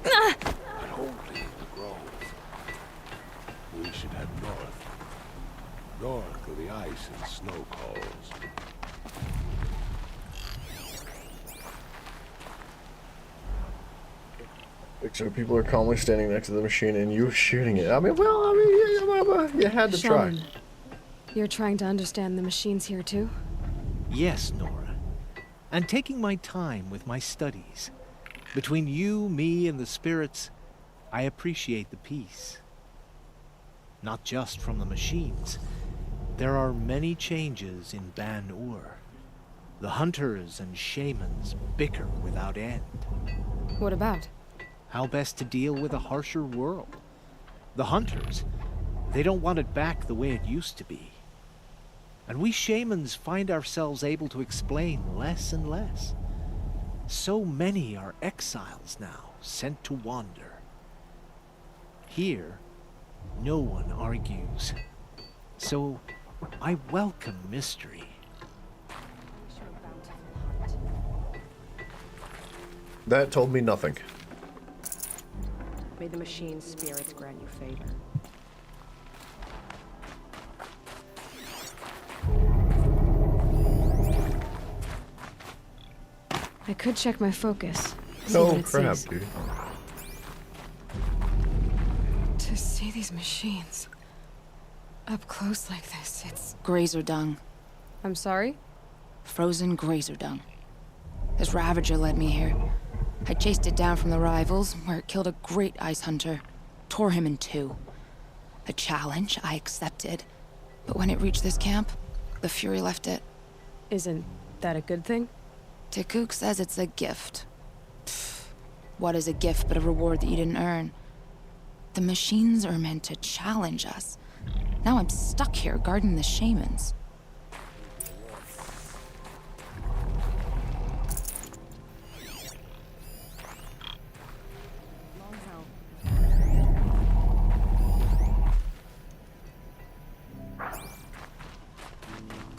Unholy the grove. We should head north. North of the ice and snow calls. So people are calmly standing next to the machine and you shooting it. I mean, well, I mean, you had to try. Shaman, you're trying to understand the machines here too? Yes, Nora. And taking my time with my studies. Between you, me, and the spirits, I appreciate the peace. Not just from the machines. There are many changes in Ban-Ur. The hunters and shamans bicker without end. What about? How best to deal with a harsher world. The hunters, they don't want it back the way it used to be. And we shamans find ourselves able to explain less and less. So many are exiles now, sent to wander. Here, no one argues. So, I welcome mystery. That told me nothing. May the machine's spirits grant you favor. I could check my focus. See No what it crap, sees. dude. To see these machines up close like this, it's... Grazer dung. I'm sorry? Frozen grazer dung. This Ravager led me here. I chased it down from the rivals, where it killed a great ice hunter. Tore him in two. A challenge I accepted. But when it reached this camp, the Fury left it. Isn't that a good thing? Tikuk says it's a gift. Pfft, what is a gift but a reward that you didn't earn? The machines are meant to challenge us. Now I'm stuck here guarding the shamans.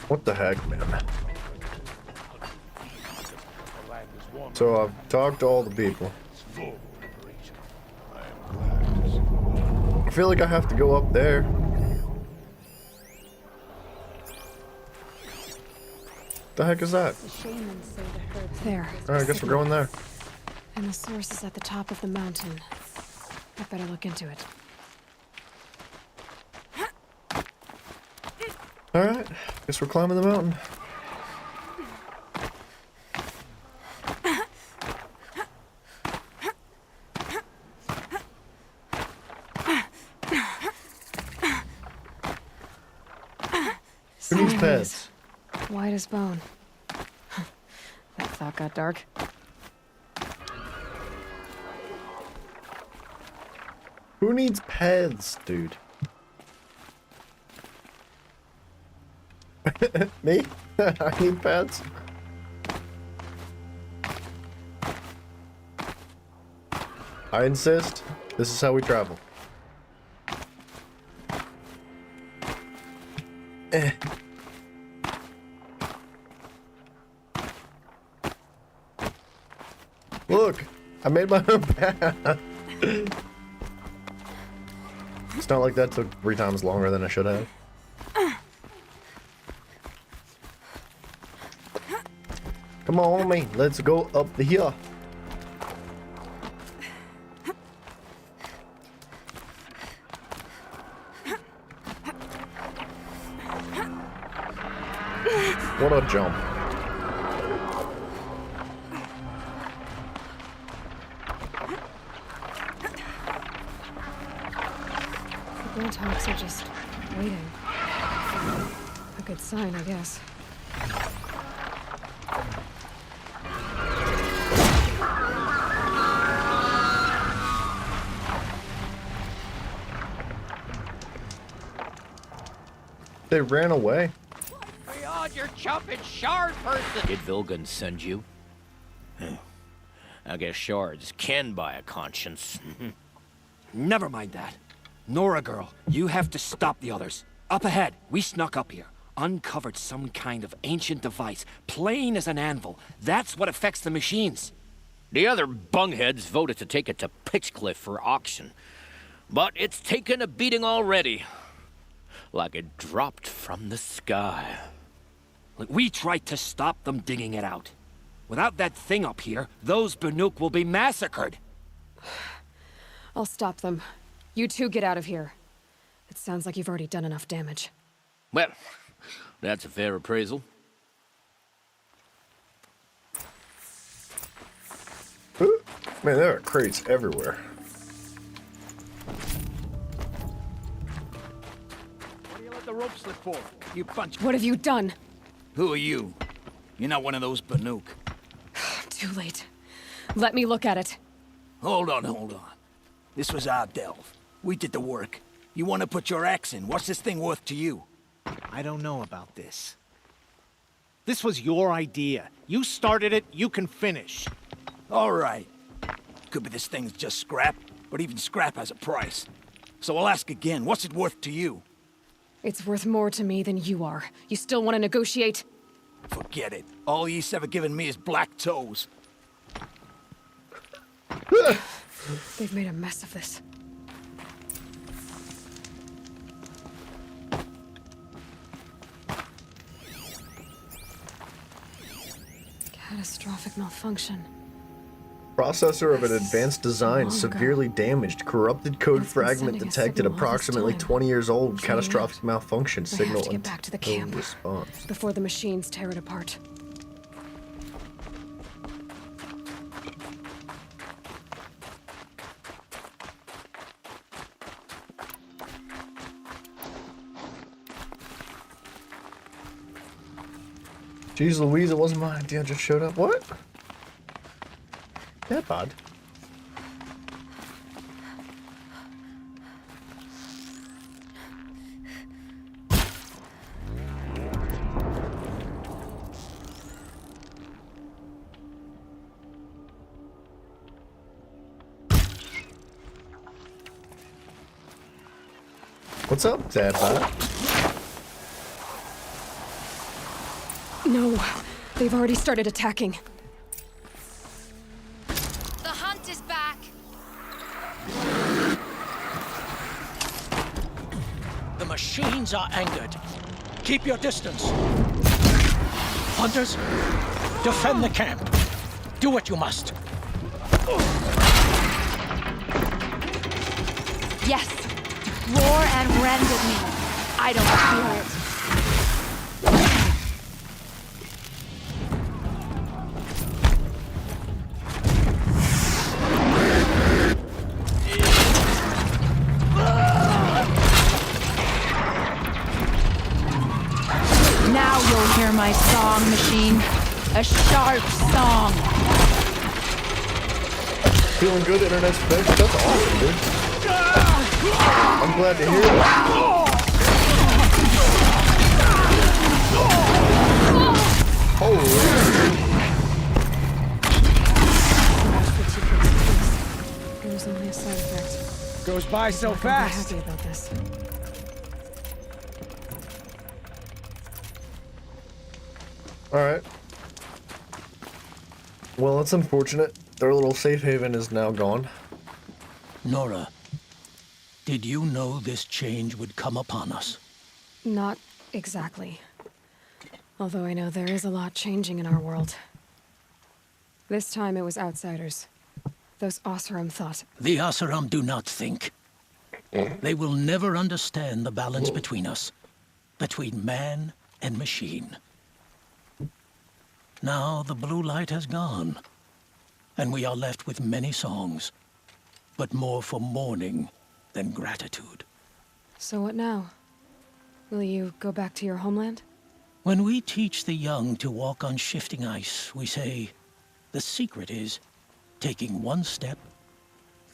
What the heck, man? So I've talked to all the people. I feel like I have to go up there. The heck is that? The shamans say the herd's there. Alright, I guess we're going there. And the source is at the top of the mountain. I better look into it. Alright, guess we're climbing the mountain. Who needs pets? White as bone. That thought got dark. Who needs pets, dude? Me? I need pets. I insist. This is how we travel. Eh. Look, I made my own path. It's not like that took 3 times longer than I should have. Come on, me. Let's go up the hill. What a jump. The Glinthawks are just waiting. A good sign, I guess. They ran away. Beyond your jumping shard person! Did Vilgun send you? I guess shards can buy a conscience. Never mind that. Nora girl, you have to stop the others. Up ahead, we snuck up here. Uncovered some kind of ancient device, plain as an anvil. That's what affects the machines. The other bungheads voted to take it to Pitchcliff for auction. But it's taken a beating already. Like it dropped from the sky. Like we tried to stop them digging it out. Without that thing up here, those Banuk will be massacred. I'll stop them. You two get out of here. It sounds like you've already done enough damage. Well, that's a fair appraisal. Ooh, man, there are crates everywhere. What do you let the rope slip for? You bunch. What have you done? Who are you? You're not one of those Banuk. Too late. Let me look at it. Hold on. This was our delve. We did the work. You want to put your axe in? What's this thing worth to you? I don't know about this. This was your idea. You started it, you can finish. All right. Could be this thing's just scrap, but even scrap has a price. So I'll ask again, what's it worth to you? It's worth more to me than you are. You still want to negotiate? Forget it. All ye's ever given me is black toes. They've made a mess of this. Catastrophic malfunction. Processor of an advanced design severely damaged. Corrupted code fragment detected. Approximately 20 years old. Catastrophic malfunction. Signal to get back to the camp response. before the machines tear it apart. Jeez Louise, it wasn't my idea, I just showed up. What? That bad. What's up, Dadbot? No, they've already started attacking. The hunt is back. The machines are angered. Keep your distance. Hunters, defend the camp. Do what you must. Yes. Roar and rend at me. I don't fear it. Now you'll hear my song, machine. A sharp song. Feeling good, internet's fixed? That's awesome, dude. I'm glad to hear that. There's side effect. Goes by so I'm not fast. happy about this. Alright. Well, it's unfortunate. Their little safe haven is now gone. Nora, did you know this change would come upon us? Not exactly. Although I know there is a lot changing in our world. This time it was outsiders. Those Oseram thought. The Oseram do not think. They will never understand the balance between us, between man and machine. Now the blue light has gone, and we are left with many songs, but more for mourning than gratitude. So what now? Will you go back to your homeland? When we teach the young to walk on shifting ice, we say, the secret is taking one step,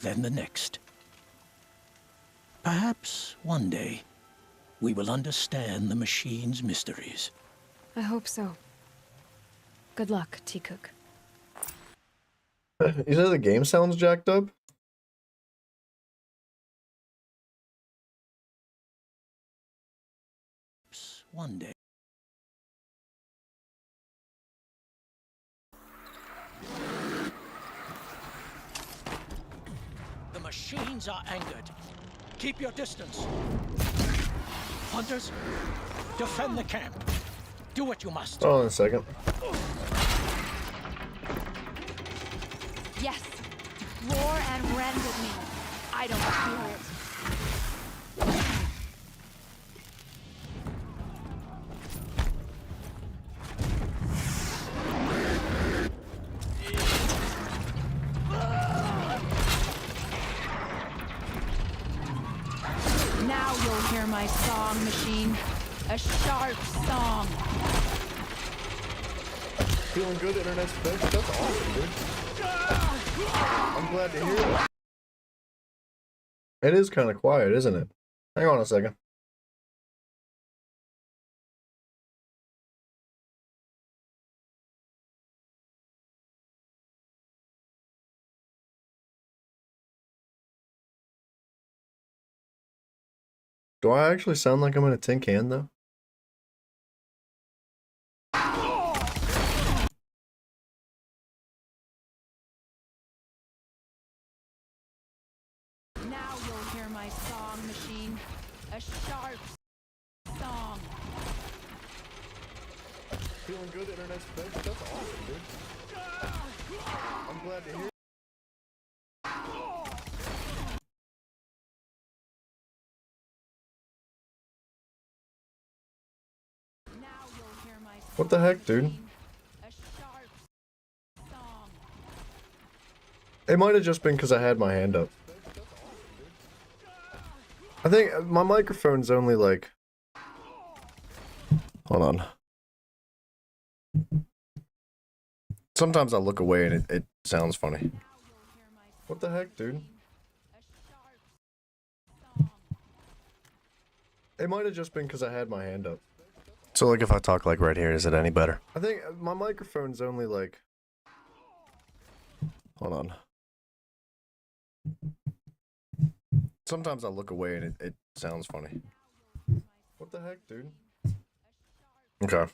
then the next. Perhaps one day, we will understand the machine's mysteries. I hope so. Good luck, T-Cook. You said the game sounds jacked up? One day. The machines are angered. Keep your distance. Hunters, defend the camp. Do what you must. Hold on a second. Yes. Roar and rend with me. I don't fear it. Now you'll hear my song, machine. A sharp song. Feeling good, internet's fixed? That's awesome, dude. I'm glad to hear that. It is kind of quiet, isn't it? Hang on a second. Do I actually sound like I'm in a tin can, though? Now you'll hear my song, machine. A sharp song. Feeling good, internet's fixed? That's awesome, dude. I'm glad to hear. What the heck, dude? It might have just been because I had my hand up. I think my microphone's only like... Hold on. Sometimes I look away and it sounds funny. What the heck, dude? It might have just been because I had my hand up. So like if I talk like right here, is it any better? I think my microphone's only like... Hold on. Sometimes I look away and it sounds funny. What the heck, dude? Okay.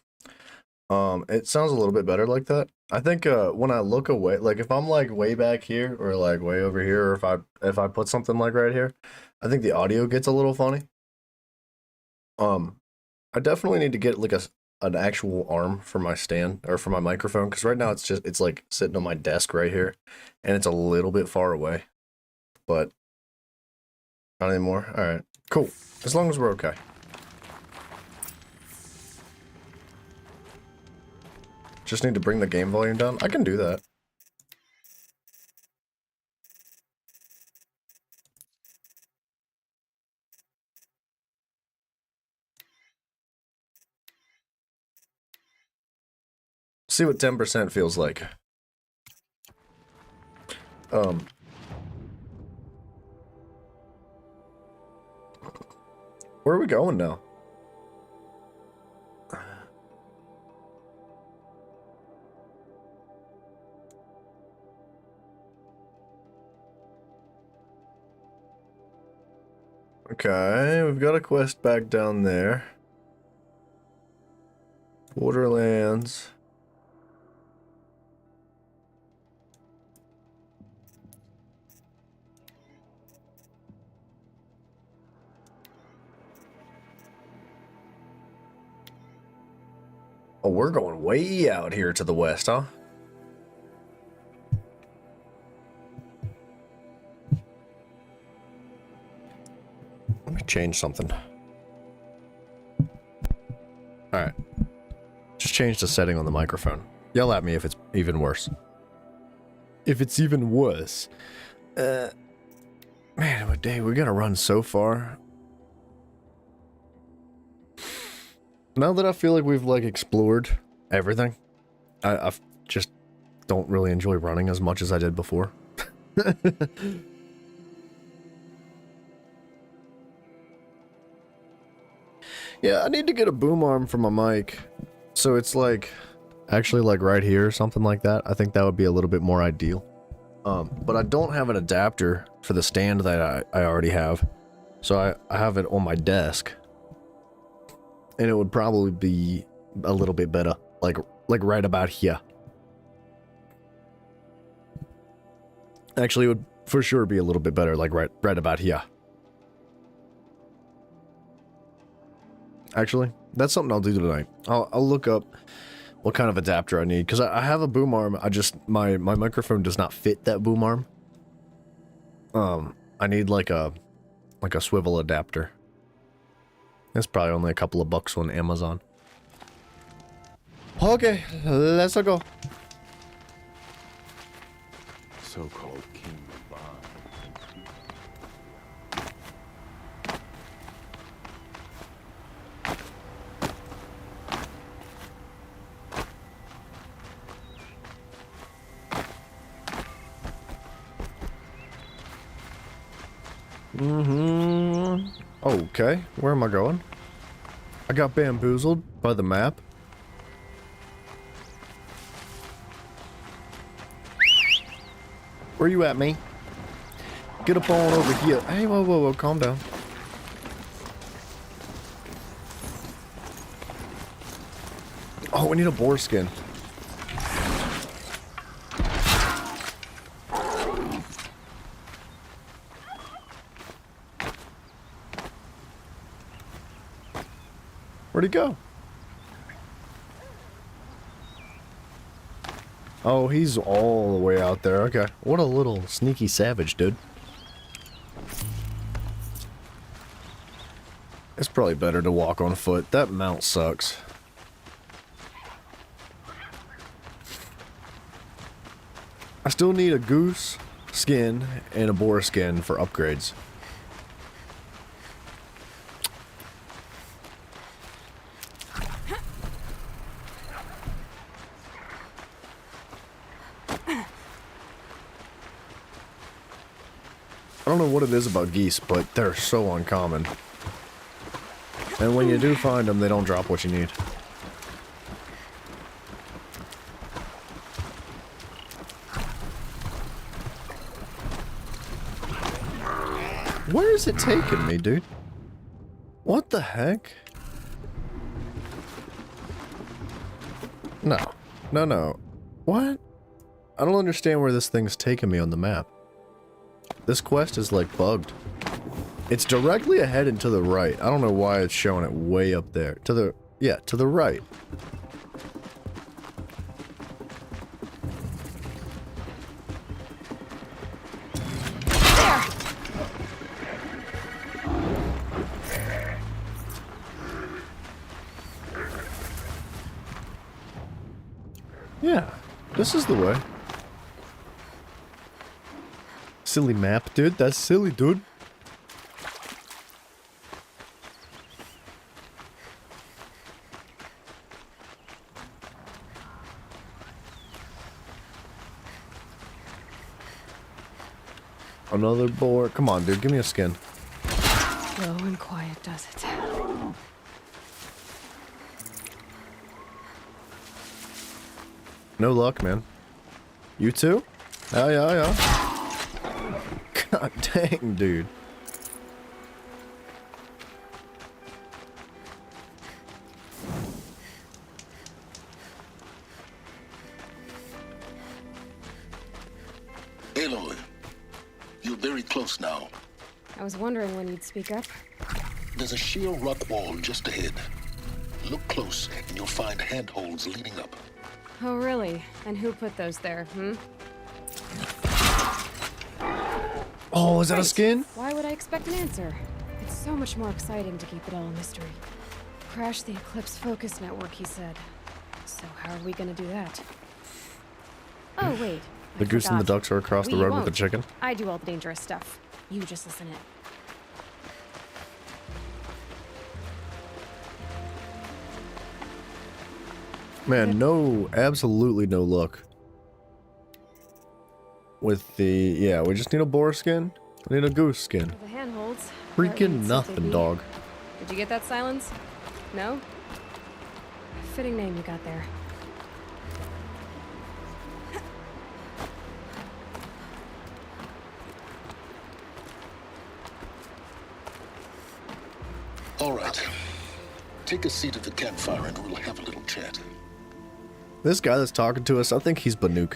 It sounds a little bit better like that. I think when I look away, like if I'm like way back here or like way over here, or if I put something like right here, I think the audio gets a little funny. I definitely need to get like an actual arm for my stand or for my microphone, because right now it's like sitting on my desk right here, and it's a little bit far away. But not anymore. All right, cool. As long as we're okay. Just need to bring the game volume down. I can do that. See what 10% feels like. Where are we going now? Okay, we've got a quest back down there. Borderlands. Oh, we're going way out here to the west, huh? Let me change something. Alright. Just change the setting on the microphone. Yell at me if it's even worse. If it's even worse. Man, what day? We gotta run so far. Now that I feel like we've, like, explored everything, I just don't really enjoy running as much as I did before. Yeah, I need to get a boom arm for my mic. So it's like, actually like right here or something like that. I think that would be a little bit more ideal. But I don't have an adapter for the stand that I already have. So I have it on my desk. And it would probably be a little bit better. Like right about here. Actually, it would for sure be a little bit better, like right about here. Actually, that's something I'll do tonight. I'll look up what kind of adapter I need, because I have a boom arm. My microphone does not fit that boom arm. I need like a swivel adapter. It's probably only a couple of bucks on Amazon. Okay, let's go. So-called king of Bond. Okay, where am I going? I got bamboozled by the map. Where you at, me? Get up on over here. Hey, whoa, calm down. Oh, we need a boar skin. Where'd he go? Oh, he's all the way out there. Okay. What a little sneaky savage, dude. It's probably better to walk on foot. That mount sucks. I still need a goose skin and a boar skin for upgrades. I don't know what it is about geese, but they're so uncommon. And when you do find them, they don't drop what you need. Where is it taking me, dude? What the heck? No. What? I don't understand where this thing's taking me on the map. This quest is like bugged. It's directly ahead and to the right. I don't know why it's showing it way up there. To the right. Yeah, this is the way. Silly map, dude. That's silly, dude. Another boar. Come on, dude. Give me a skin. Slow and quiet does it. No luck, man. You too? Yeah. God dang, dude. very close now. I was wondering when you'd speak up. There's a sheer rock wall just ahead. Look close, and you'll find handholds leading up. Oh, really? And who put those there, Oh, is that a Great. skin? Why would I expect an answer? It's so much more exciting to keep it all a mystery. Crash the Eclipse Focus Network, he said. So how are we gonna do that? Oh, wait. The goose and the ducks are across the We road with the won't. chicken. I do all the dangerous stuff. You just listen in. Man, no, absolutely no luck. With the, yeah, we just need a boar skin. We need a goose skin. The handholds. Freaking nothing, dog. Did you get that, Silence? No? Fitting name you got there. All right. Take a seat at the campfire and we'll have a little chat. This guy that's talking to us, I think he's Banuk.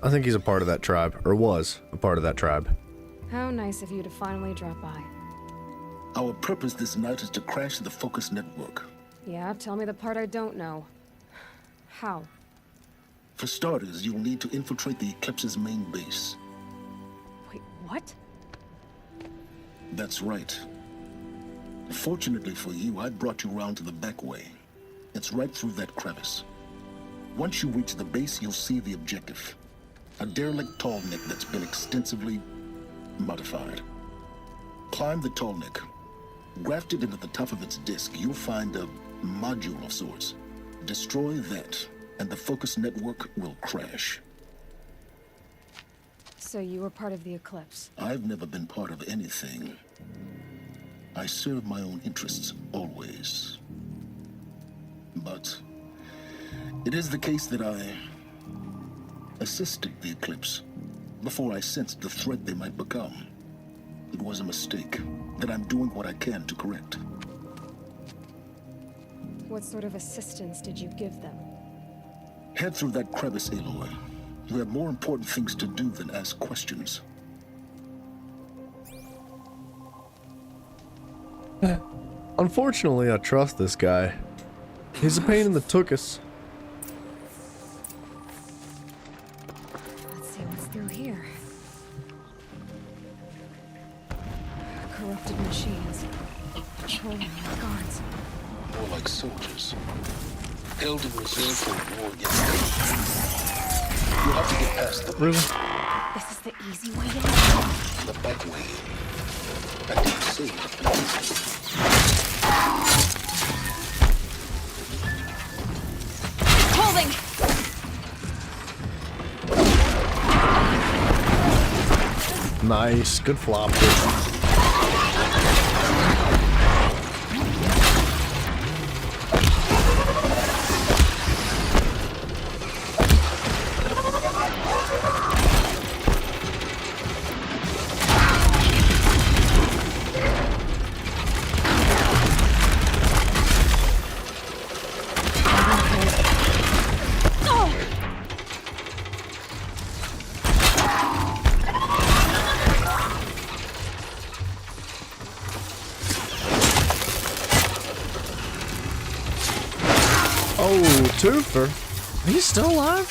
I think he's a part of that tribe, or was a part of that tribe. How nice of you to finally drop by. Our purpose this night is to crash the Focus Network. Yeah, tell me the part I don't know. How? For starters, you'll need to infiltrate the Eclipse's main base. Wait, what? That's right. Fortunately for you, I brought you round to the back way. It's right through that crevice. Once you reach the base, you'll see the objective. A derelict tall neck that's been extensively modified. Climb the tall neck. Grafted into the top of its disc, you'll find a module of sorts. Destroy that, and the Focus Network will crash. So you were part of the Eclipse. I've never been part of anything. I serve my own interests, always. But it is the case that I assisted the Eclipse before I sensed the threat they might become. It was a mistake that I'm doing what I can to correct. What sort of assistance did you give them? Head through that crevice, Aloy. You have more important things to do than ask questions. Unfortunately, I trust this guy. He's a pain in the tuchus. Let's see what's through here. Corrupted machines. Patrolling like guards. More like soldiers. Held in reserve for a war against them. You'll have to get past them. Really? This is the easy way in. The back way. I didn't say it. Holding! Nice, good flop. Dude. Twofer? Are you still alive?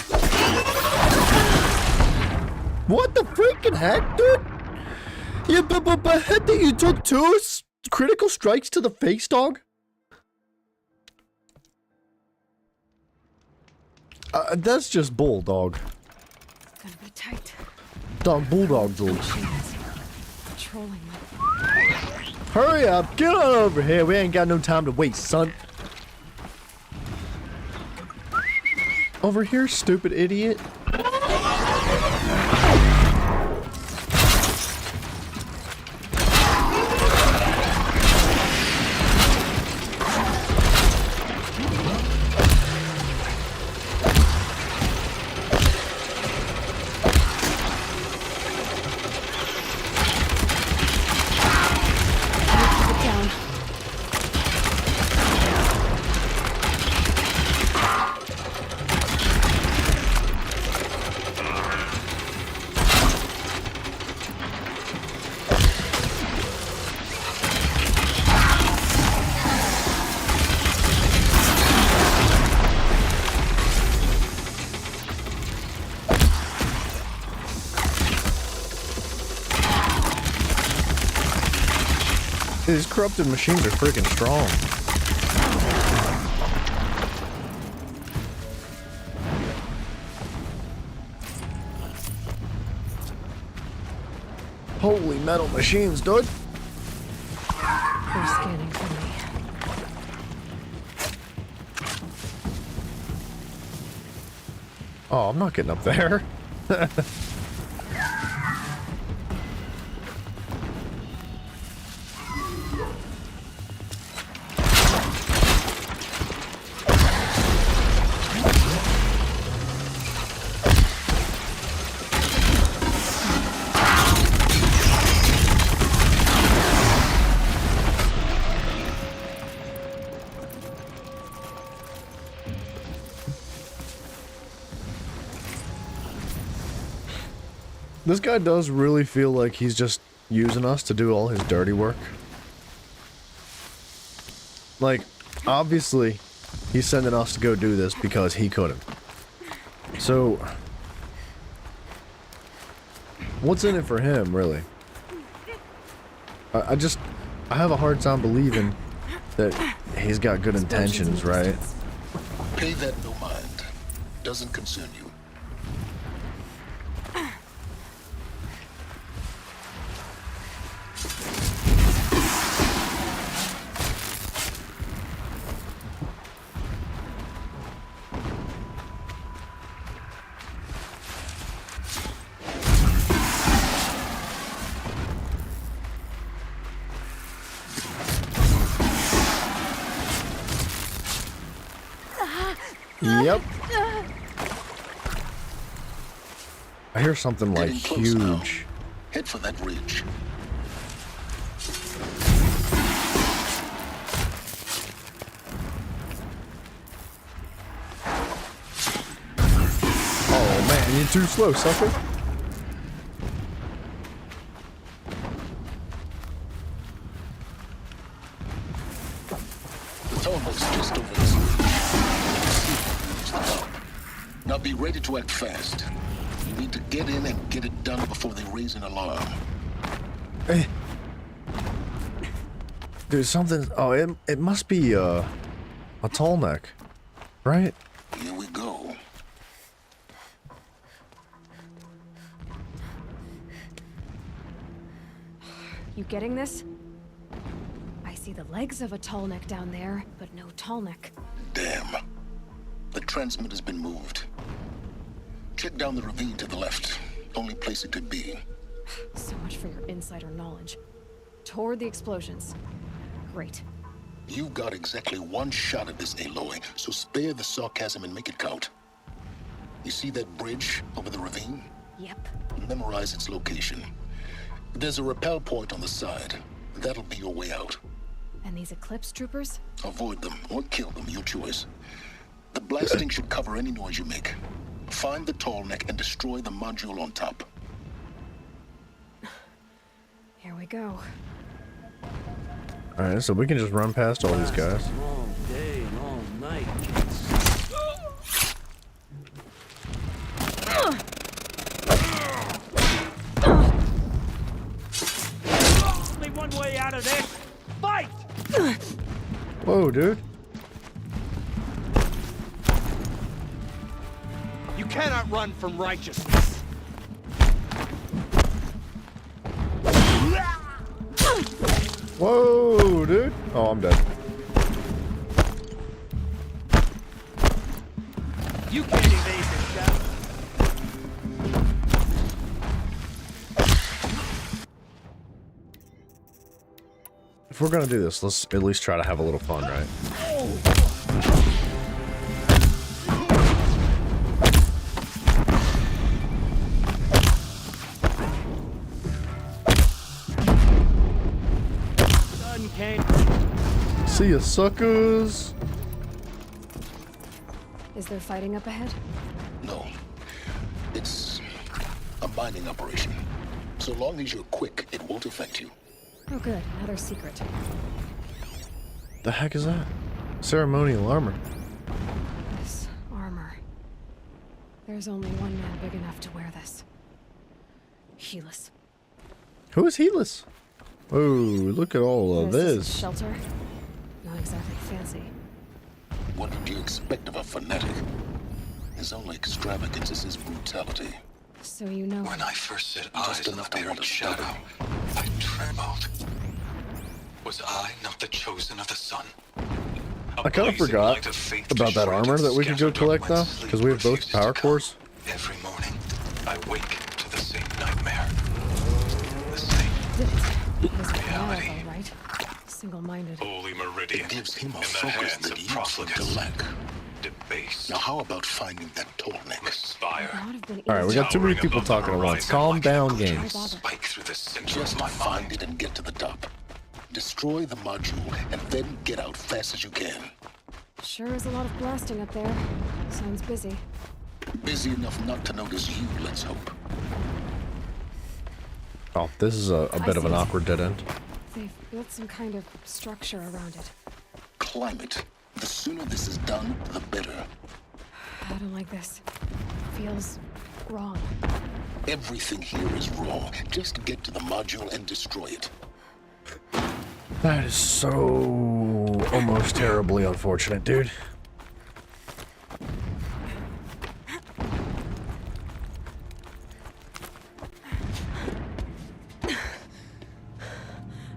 What the freaking heck, dude? Yeah, but head that you took two critical strikes to the face, dog? That's just bull, dog. It's gonna be tight. Dog, bulldog, dude. Patrolling. Hurry up, get on over here. We ain't got no time to waste, son. Over here, stupid idiot. These corrupted machines are freaking strong. Holy metal machines, dude. They're scanning for me. Oh, I'm not getting up there. This guy does really feel like he's just using us to do all his dirty work. Like, obviously, he's sending us to go do this because he couldn't. So, what's in it for him, really? I have a hard time believing that he's got good intentions, right? Pay that no mind. Doesn't concern you. Yep. I hear something like huge. Head for that ridge. Oh man, you're too slow, sucker. The tunnel's just over this ridge. It's the top. Now be ready to act fast. You need to get in and get it done before they raise an alarm. Dude, something. Oh, it must be a tall neck, right? Here we go. You getting this? I see the legs of a tallneck down there, but no tallneck. Damn. The transmitter's been moved. Check down the ravine to the left. Only place it could be. So much for your insider knowledge. Toward the explosions. Great. You've got exactly one shot at this, Aloy, so spare the sarcasm and make it count. You see that bridge over the ravine? Yep. Memorize its location. There's a rappel point on the side. That'll be your way out. And these Eclipse troopers? Avoid them or kill them, your choice. The blasting should cover any noise you make. Find the tall neck and destroy the module on top. Here we go. Alright, so we can just run past all these guys. Long day, long night. Only one way out of this. Fight! Whoa, dude. You cannot run from righteousness. Whoa, dude. Oh, I'm dead. You can't evade this, Shadow. If we're gonna do this, let's at least try to have a little fun, right? Sun came. See ya, suckers. Is there fighting up ahead? No. It's a mining operation. So long as you're quick, it won't affect you. Oh good, another secret. The heck is that? Ceremonial armor. This armor. There's only one man big enough to wear this. Helis. Who is Helis? Ooh, look at all of This is this. a shelter. Not exactly fancy. What would you expect of a fanatic? His only extravagance is his brutality. So you know. When I first set Just eyes on enough the to old hold a shadow, shadow. I trembled. Was I not the chosen of the sun? I kind of forgot about that armor that we could go collect though, because we have both power cores. Every morning, I wake to the same nightmare. The same reality. All right. Single-minded. Holy Meridian. It gives him a in the focus hands that of you seem to profligates. lack. Debased. Now how about finding that Tolnik? Spire. Alright, we got too many people talking at once. Calm down, games. Spike through the center Just of my find mind. it and get to the top. Destroy the module and then get out fast as you can. Sure is a lot of blasting up there. Sounds busy. Busy enough not to notice you, let's hope. Oh, this is a bit of an awkward dead end. They've built some kind of structure around it. Climb it. The sooner this is done, the better. I don't like this. Feels wrong. Everything here is wrong. Just get to the module and destroy it. That is so almost terribly unfortunate, dude.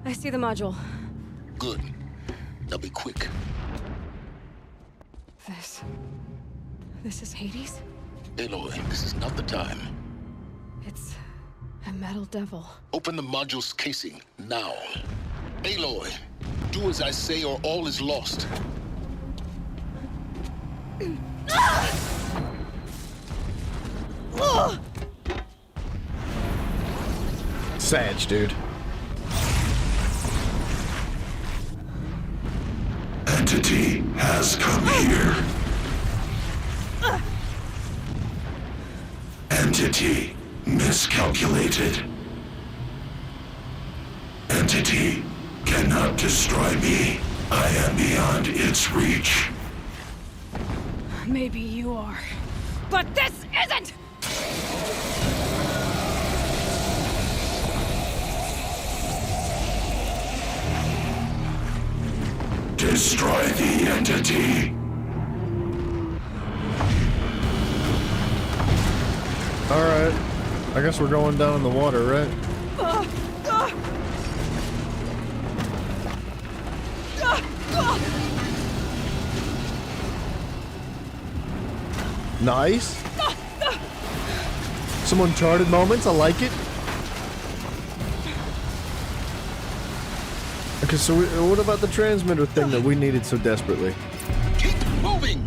I see the module. Good. Now be quick. This is Hades? Aloy, this is not the time. It's a metal devil. Open the module's casing, now. Aloy, do as I say or all is lost. Sag, dude. Entity has come here. Entity miscalculated. Entity cannot destroy me. I am beyond its reach. Maybe you are. But this isn't! Destroy the entity. Alright. I guess we're going down in the water, right? Nice. Some Uncharted moments, I like it. Okay, so what about the transmitter thing that we needed so desperately? Keep moving!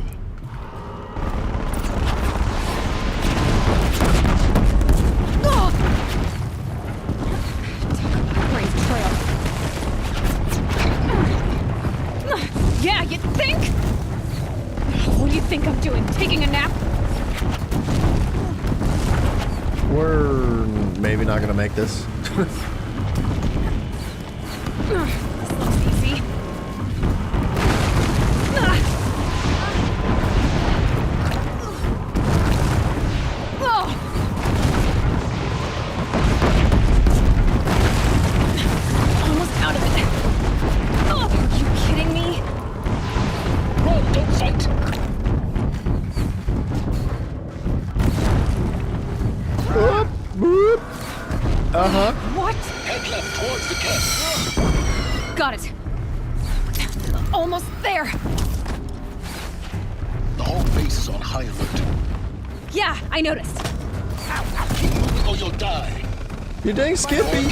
Yeah, you think? What do you think I'm doing? Taking a nap? We're maybe not gonna make this. This looks easy. Almost out of it. Are you kidding me? Run, don't fight! Whoop, whoop. Uh-huh. What? Head left towards the camp. Got it. Almost there. The whole base is on high alert. Yeah, I noticed. Keep moving or you'll die. You dang Skippy.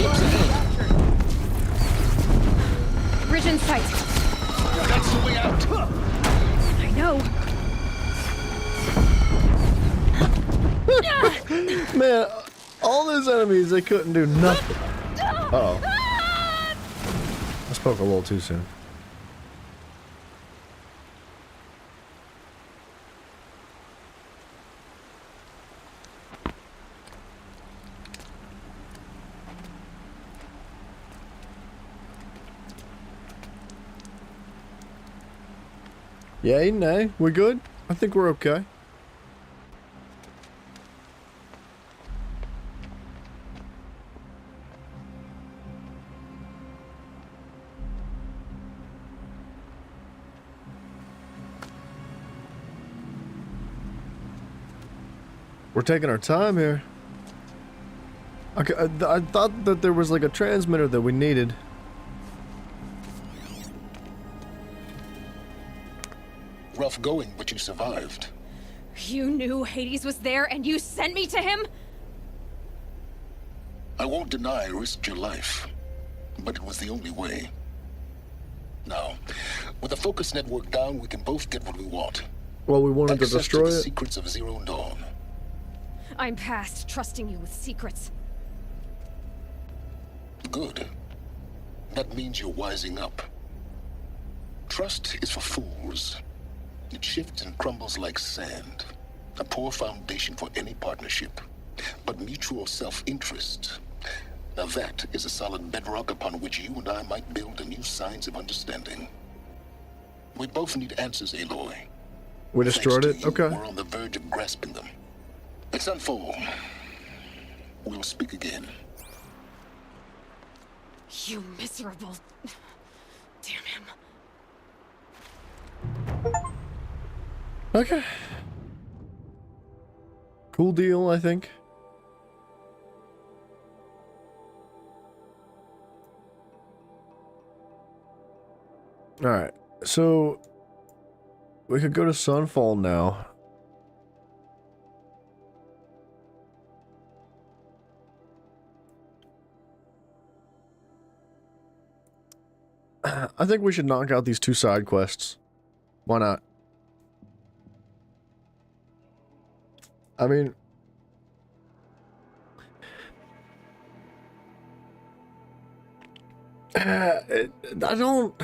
Bridge in sight. That's the way out. I know. Man, all those enemies, they couldn't do nothing. Uh-oh. I spoke a little too soon. Yay, nay, we good? I think we're okay. We're taking our time here. Okay, I thought that there was like a transmitter that we needed. Rough going, but you survived. You knew Hades was there and you sent me to him? I won't deny I risked your life, but it was the only way. Now, with the focus network down, we can both get what we want. Well, we wanted to Access destroy the it. secrets of Zero Dawn. I'm past trusting you with secrets. Good. That means you're wising up. Trust is for fools. It shifts and crumbles like sand. A poor foundation for any partnership. But mutual self-interest. Now that is a solid bedrock upon which you and I might build a new science of understanding. We both need answers, Aloy. We destroyed it? Okay. We're on the verge of grasping them. Let's unfold. We'll speak again. You miserable... Damn him. Okay. Cool deal, I think. Alright, so we could go to Sunfall now. I think we should knock out these 2 side quests. Why not? I mean, I don't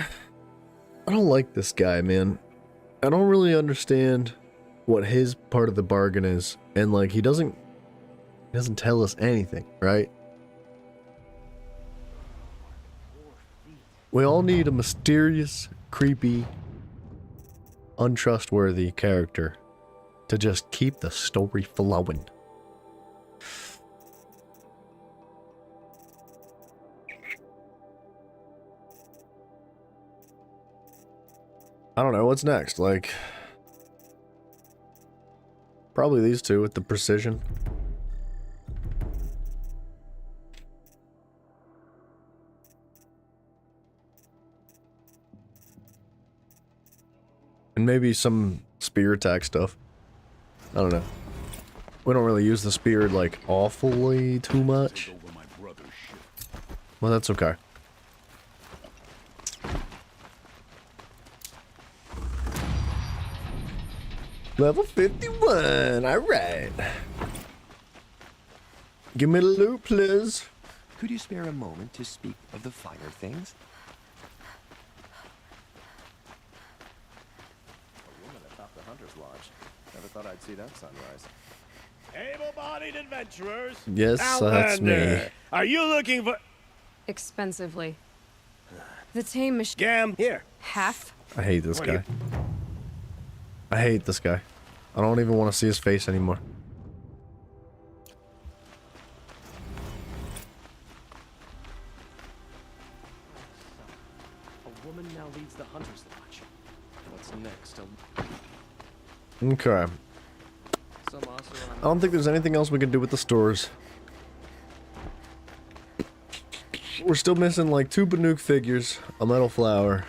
like this guy, man. I don't really understand what his part of the bargain is, and like he doesn't tell us anything, right? We all need a mysterious, creepy, untrustworthy character to just keep the story flowing. I don't know, what's next? Like, probably these 2 with the precision. And maybe some spear attack stuff. I don't know. We don't really use the spear, like, awfully too much. Well, that's okay. Level 51, alright. Give me the loot, please. Could you spare a moment to speak of the finer things? A woman atop the Hunter's Lodge. Never thought I'd see that sunrise. Able-bodied adventurers. Yes, that's me. Are you looking for... Expensively. The tame machine... Gam, here. Half? I hate this guy. I hate this guy. I don't even want to see his face anymore. A woman now leads the Hunter's Lodge. What's next? Okay. I don't think there's anything else we can do with the stores. We're still missing like 2 Banuk figures, a metal flower.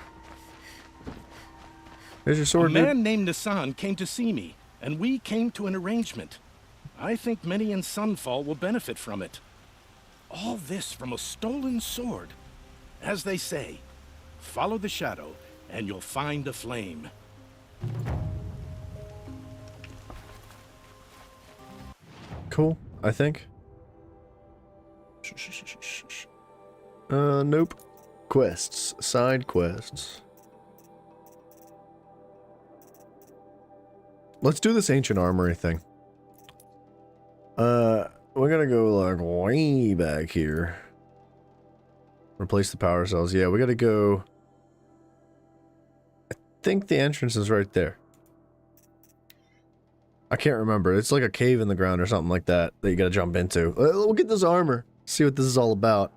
There's your sword, A man named Nassan came to see me, and we came to an arrangement. I think many in Sunfall will benefit from it. All this from a stolen sword. As they say, follow the shadow, and you'll find a flame. Cool, I think. Nope. Quests. Side quests. Let's do this ancient armory thing. We're gonna go like way back here. Replace the power cells. Yeah, we gotta go. I think the entrance is right there. I can't remember. It's like a cave in the ground or something like that that you gotta jump into. We'll get this armor. See what this is all about.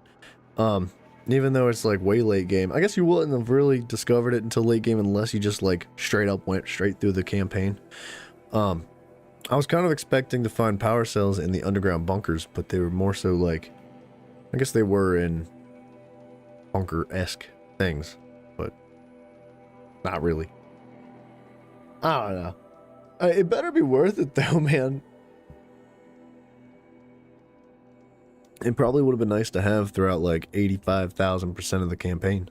Even though it's like way late game. I guess you wouldn't have really discovered it until late game unless you just like straight up went straight through the campaign. I I was kind of expecting to find power cells in the underground bunkers, but they were more so like, I guess they were in bunker-esque things, but not really. I don't know. It better be worth it though, man. It probably would have been nice to have throughout like 85,000% of the campaign.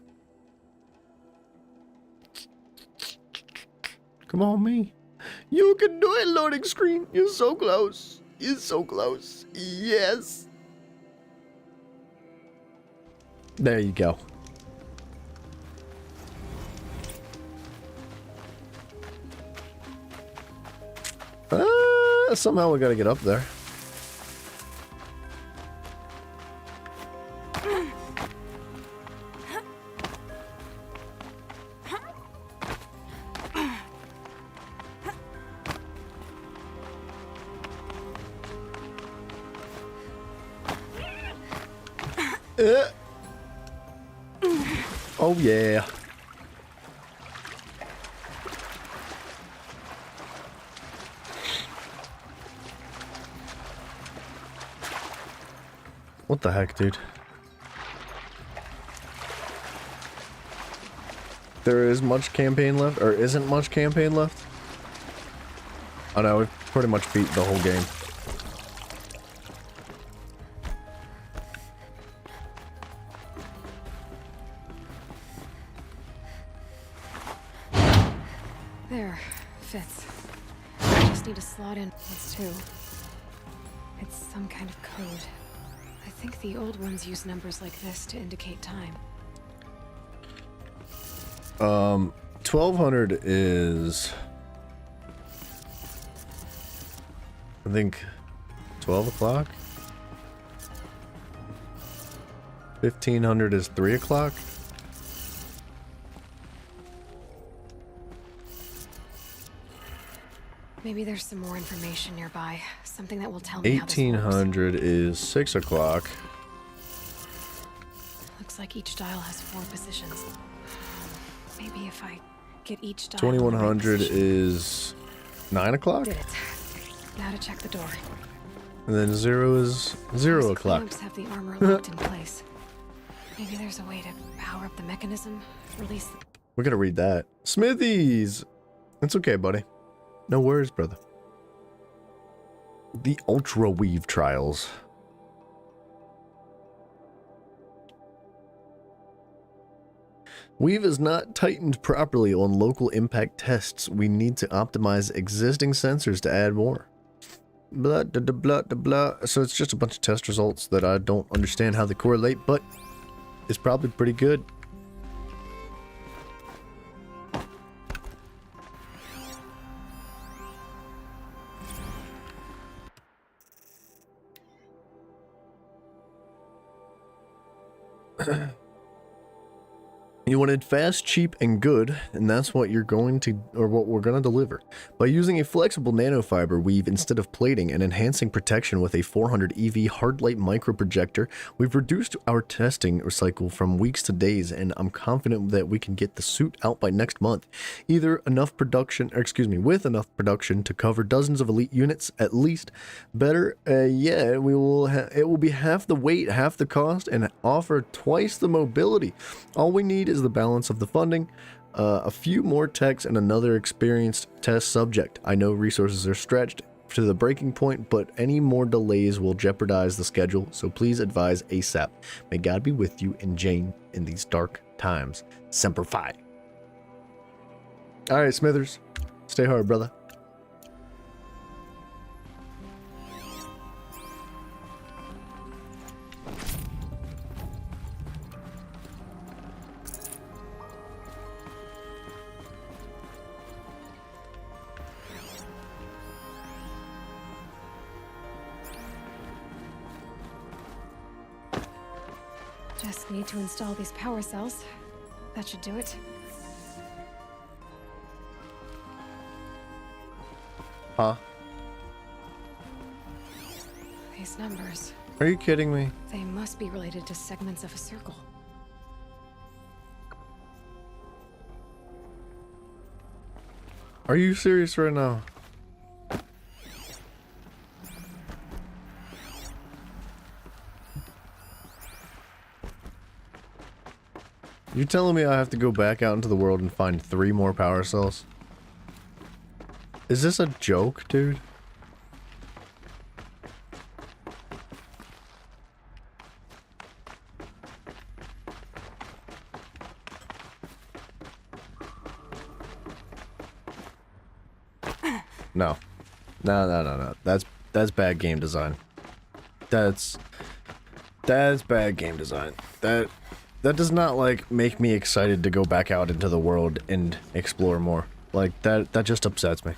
Come on, me. You can do it, loading screen. You're so close. You're so close. Yes. There you go. Somehow we gotta get up there. Oh yeah. What the heck, dude? There is much campaign left, or isn't much campaign left? Oh no, we've pretty much beat the whole game. There, fits. I just need to slot in what's two. It's some kind of code. I think the old ones use numbers like this to indicate time. 1200 is, I think, 12 o'clock. 1500 is 3 o'clock. Maybe there's some more information nearby. Something that will tell me how this works. 1800 is 6 o'clock. Looks like each dial has 4 positions. Maybe if I get each dial. 2100 is 9 o'clock. Did it. Now to check the door. And then 0 is 0 o'clock. Clamps have the armor locked in place. Maybe there's a way to power up the mechanism, release the... We're gonna read that. Smithies! It's okay, buddy. No worries, brother. The Ultra Weave Trials. Weave is not tightened properly on local impact tests. We need to optimize existing sensors to add more. Blah, blah, blah, blah, blah. So it's just a bunch of test results that I don't understand how they correlate, but it's probably pretty good. You wanted fast, cheap, and good, and that's what you're going to, or what we're going to deliver. By using a flexible nanofiber weave instead of plating and enhancing protection with a 400 EV hard-light microprojector, we've reduced our testing cycle from weeks to days, and I'm confident that we can get the suit out by next month. With enough production to cover dozens of elite units at least. Better yet, it will be half the weight, half the cost, and offer twice the mobility. All we need is the balance of the funding, a few more techs, and another experienced test subject. I know resources are stretched to the breaking point, but any more delays will jeopardize the schedule, so please advise ASAP. May God be with you and Jane in these dark times. Semper Fi. Alright, Smithers. Stay hard, brother. Just need to install these power cells. That should do it. Huh? These numbers. Are you kidding me? They must be related to segments of a circle. Are you serious right now? You telling me I have to go back out into the world and find 3 more power cells? Is this a joke, dude? No. No. That's bad game design. That's bad game design. That does not, like, make me excited to go back out into the world and explore more. Like, that just upsets me.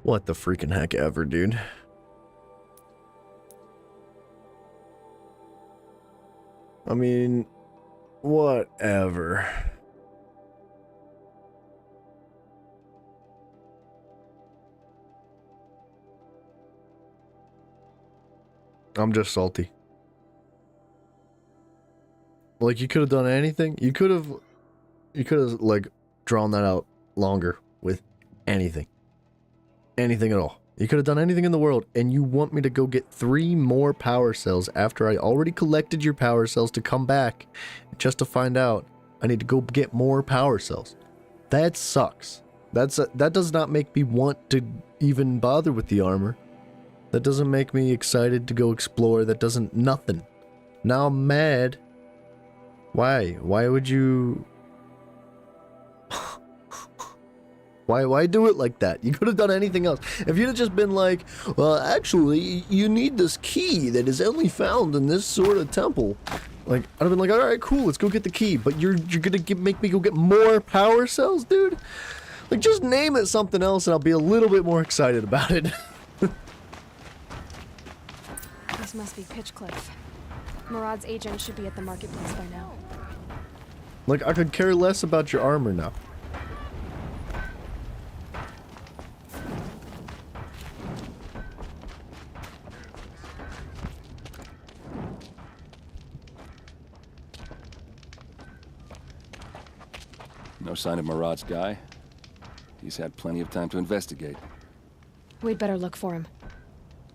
What the freaking heck ever, dude. I mean, whatever. I'm just salty. Like, you could have done anything. You could have, like, drawn that out longer with anything. Anything at all. You could have done anything in the world, and you want me to go get 3 more power cells after I already collected your power cells to come back just to find out I need to go get more power cells. That sucks. That does not make me want to even bother with the armor. That doesn't make me excited to go explore. That doesn't... nothing. Now I'm mad. Why? Why would you... Why do it like that? You could have done anything else. If you'd have just been like, well, actually, you need this key that is only found in this sort of temple. Like, I'd have been like, all right, cool, let's go get the key. But you're gonna make me go get more power cells, dude? Like, just name it something else and I'll be a little bit more excited about it. This must be Pitchcliff. Murad's agent should be at the marketplace by now. Like, I could care less about your armor now. No sign of Murad's guy. He's had plenty of time to investigate. We'd better look for him.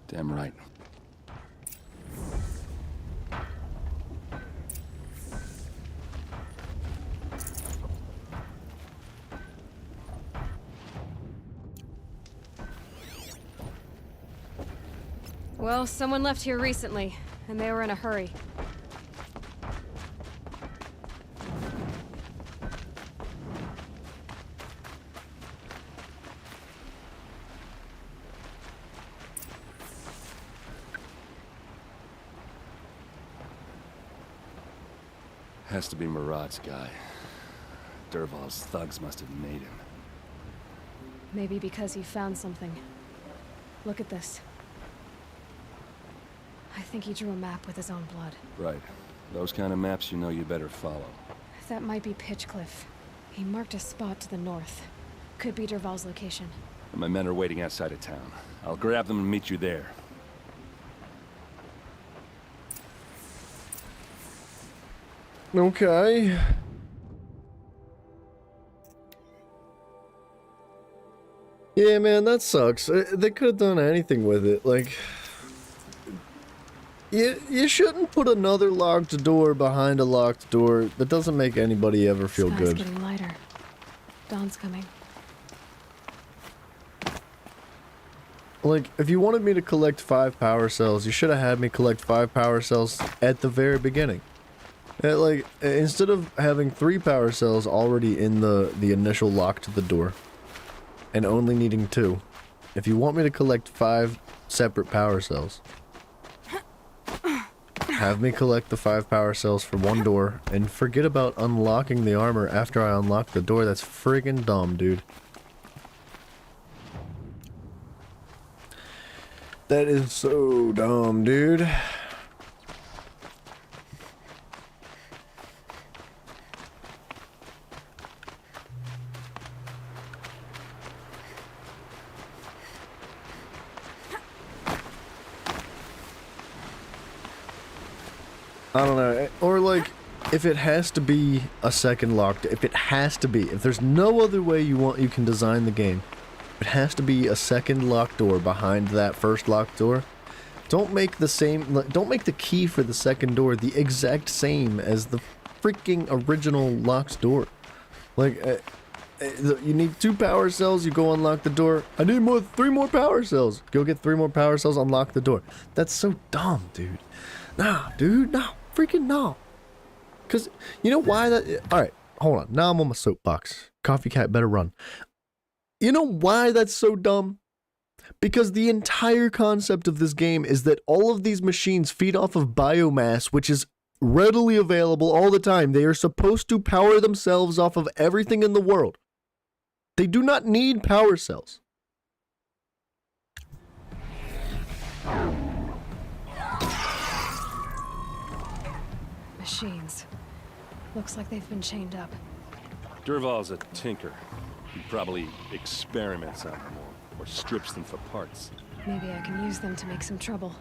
Damn right. Well, someone left here recently, and they were in a hurry. Has to be Murad's guy. Dervahl's thugs must have made him. Maybe because he found something. Look at this. I think he drew a map with his own blood. Right. Those kind of maps you know you better follow. That might be Pitchcliff. He marked a spot to the north. Could be Dervahl's location. My men are waiting outside of town. I'll grab them and meet you there. Okay. Yeah, man, that sucks. They could have done anything with it. Like, you shouldn't put another locked door behind a locked door. That doesn't make anybody ever feel Sky's good. getting lighter. Dawn's coming. Like, if you wanted me to collect 5 power cells, you should have had me collect 5 power cells at the very beginning. Like, instead of having 3 power cells already in the initial lock to the door, and only needing 2, if you want me to collect 5 separate power cells, have me collect the 5 power cells for 1 door, and forget about unlocking the armor after I unlock the door. That's friggin' dumb, dude. That is so dumb, dude. I don't know. Or like, if it has to be a second locked, if there's no other way you can design the game, it has to be a second locked door behind that first locked door. Don't make the key for the second door the exact same as the freaking original locked door. Like, you need 2 power cells, you go unlock the door. I need 3 more power cells. Go get 3 more power cells, unlock the door. That's so dumb, dude. Nah, dude, no. Freaking no. Because, you know why that... Alright, hold on. Now I'm on my soapbox. Coffee Cat better run. You know why that's so dumb? Because the entire concept of this game is that all of these machines feed off of biomass, which is readily available all the time. They are supposed to power themselves off of everything in the world. They do not need power cells. Machines. Looks like they've been chained up. Dervahl's a tinker. He probably experiments on them or strips them for parts. Maybe I can use them to make some trouble.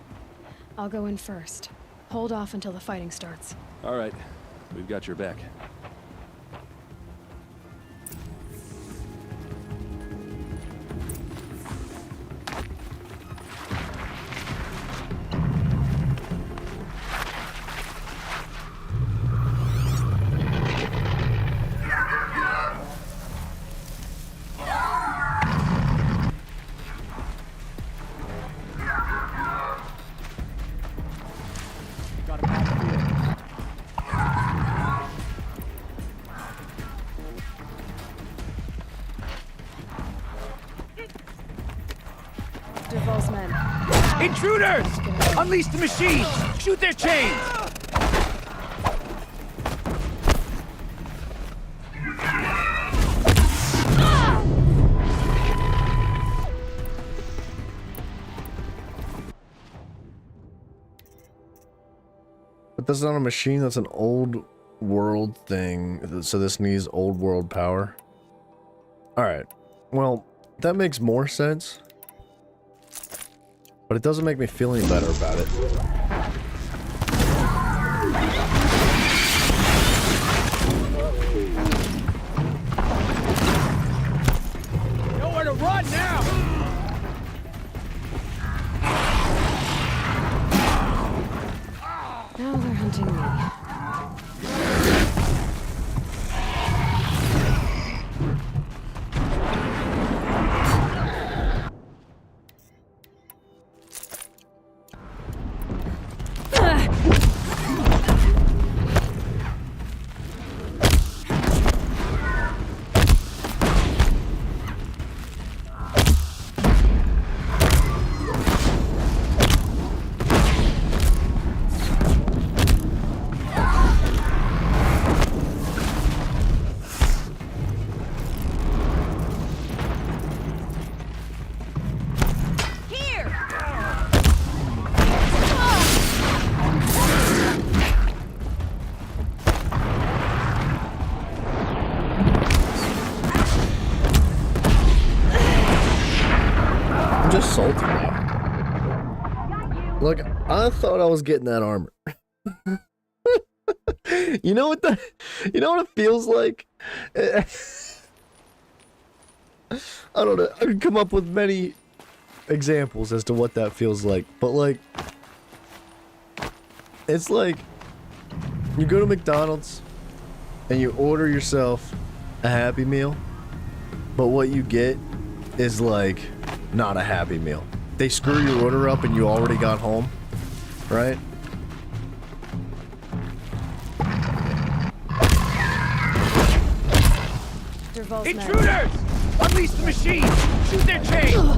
I'll go in first. Hold off until the fighting starts. All right, we've got your back. Dervahl's men. Intruders! Unleash the machines! Shoot their chains! But that's not a machine, that's an old world thing. So this needs old world power. Alright. Well, that makes more sense. But it doesn't make me feel any better about it. Nowhere to run now! Now they're hunting me. I'm just salty now. Look, I thought I was getting that armor. You know what it feels like? I don't know. I could come up with many examples as to what that feels like, but like, it's like you go to McDonald's and you order yourself a Happy Meal, but what you get is like not a Happy Meal. They screw your order up and you already got home, right? Intruders! Unleash the machines! Shoot their chains!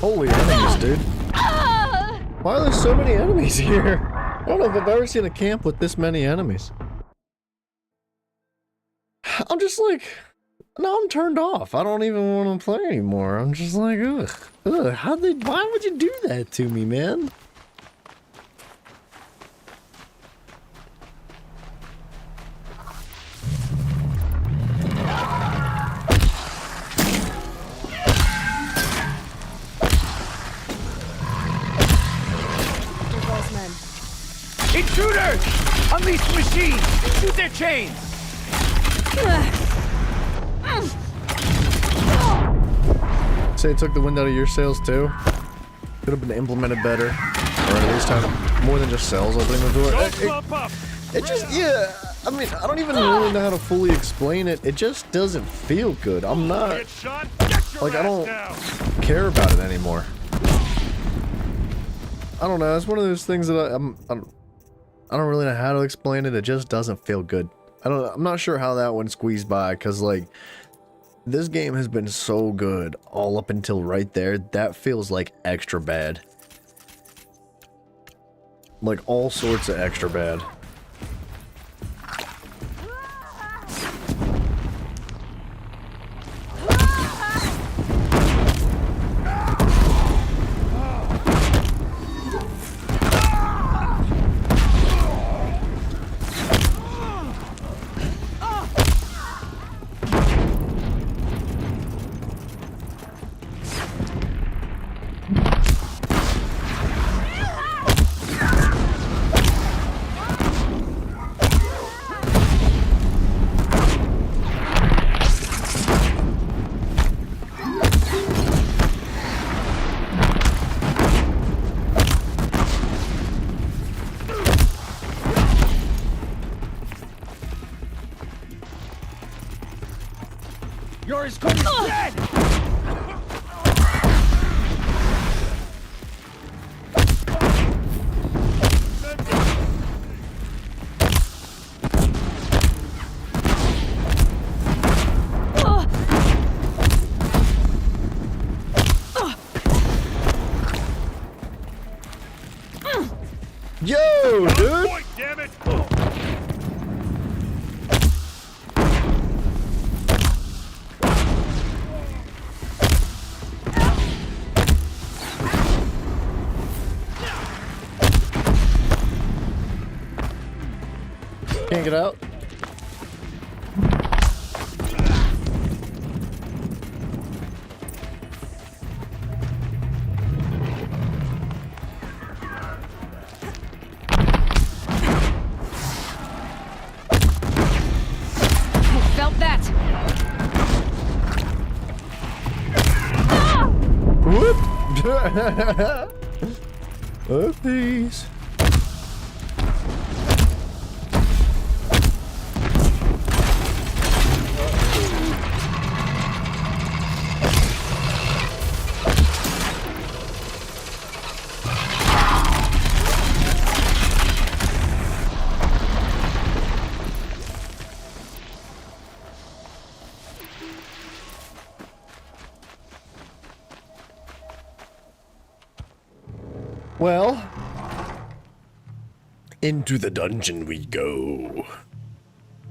Holy enemies, dude. Why are there so many enemies here? I don't know if I've ever seen a camp with this many enemies. I'm just like, now I'm turned off. I don't even want to play anymore. I'm just like, ugh. Why would you do that to me, man? Intruders! Unleash the machine! Shoot their chains! Say it took the wind out of your sails too. Could have been implemented better, or at least have more than just cells opening the door. It just, yeah. I mean, I don't even really know how to fully explain it. It just doesn't feel good. I'm not like I don't care about it anymore. I don't know. It's one of those things that I don't really know how to explain it. It just doesn't feel good. I'm not sure how that one squeezed by, because like this game has been so good all up until right there. That feels like extra bad. Like all sorts of extra bad. You're as good as dead! Yo, dude! Damn it! Can't get out. I felt that. Whoop! Whoopsies. Well, into the dungeon we go.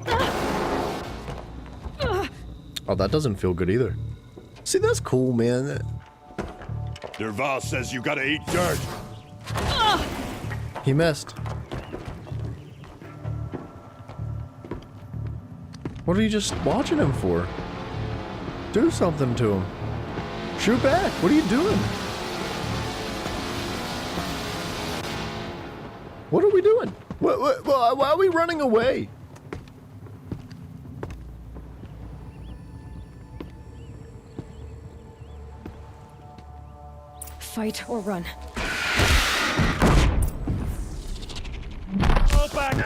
Oh, that doesn't feel good either. See, that's cool, man. Dervahl says you gotta eat dirt. He missed. What are you just watching him for? Do something to him. Shoot back. What are you doing? What are we doing? Why are we running away? Fight or run. Go back!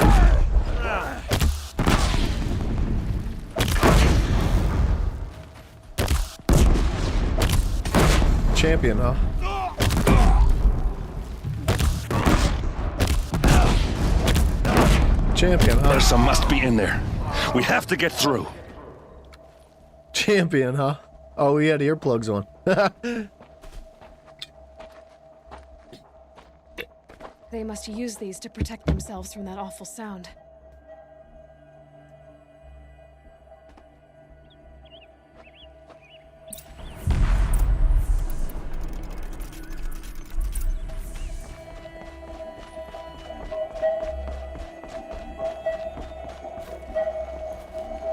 Champion, huh? Champion, huh? Ursa must be in there. We have to get through. Champion, huh? Oh, he had earplugs on. They must use these to protect themselves from that awful sound.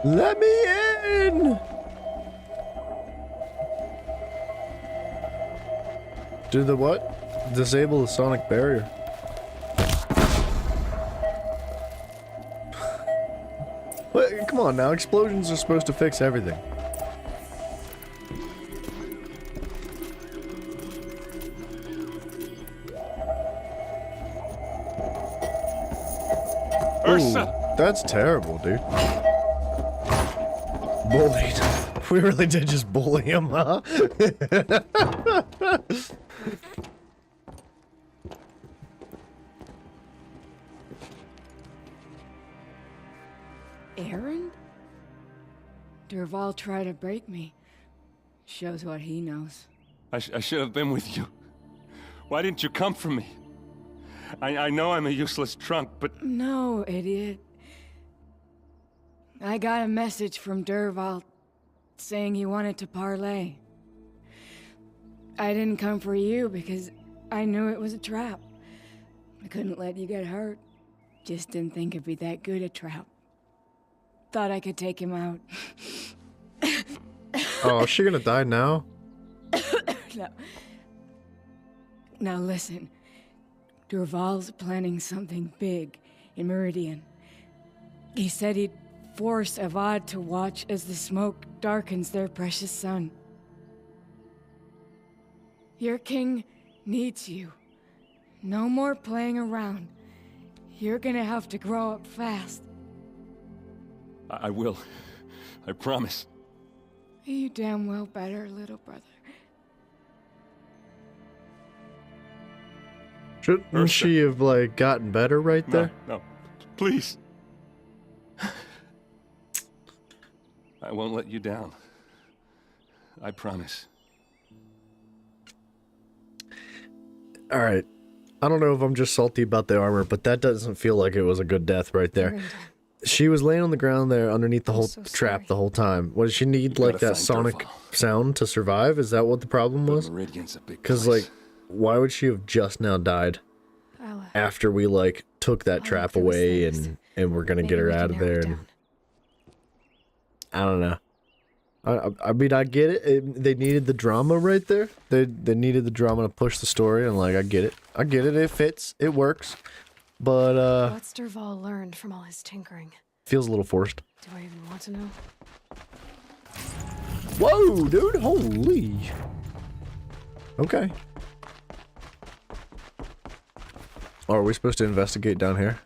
Let me in! Do the what? Disable the sonic barrier. Wait, come on now, explosions are supposed to fix everything. Ursa! Ooh, that's terrible, dude. Bullied. We really did just bully him, huh? Aaron? Dervahl tried to break me. Shows what he knows. I should have been with you. Why didn't you come for me? I know I'm a useless trunk, but... No, idiot. I got a message from Dervahl saying he wanted to parlay. I didn't come for you because I knew it was a trap. I couldn't let you get hurt. Just didn't think it'd be that good a trap. Thought I could take him out. Oh, is she gonna die now? No. Now listen. Dervahl's planning something big in Meridian. He said he'd force Avad to watch as the smoke darkens their precious sun. Your king needs you. No more playing around. You're gonna have to grow up fast. I will. I promise. You damn well better, little brother. Shouldn't she have, like, gotten better right there? No, please. I won't let you down. I promise. Alright. I don't know if I'm just salty about the armor, but that doesn't feel like it was a good death right there. She was laying on the ground there underneath the whole trap the whole time. What, did she need, like, that sonic sound to survive? Is that what the problem was? Because, like, why would she have just now died after we, like, took that trap away and we're gonna get her out of there? And I don't know. I mean, I get it. They needed the drama right there. They needed the drama to push the story, and, like, I get it. I get it. It fits. It works. But, What's Dervahl learned from all his tinkering? feels a little forced. Do I even want to know? Whoa, dude. Holy. Okay. Oh, are we supposed to investigate down here?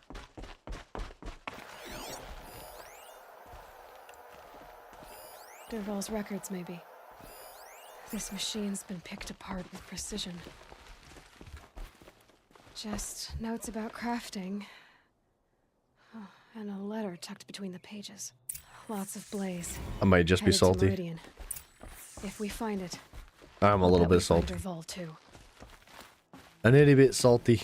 Dervahl's records, maybe. This machine's been picked apart with precision. Just notes about crafting. Oh, and a letter tucked between the pages. Lots of blaze. I might just be Headed to salty. Meridian. If we find it, I'm a little bet we bit find salty. Dervahl too. A nitty bit salty.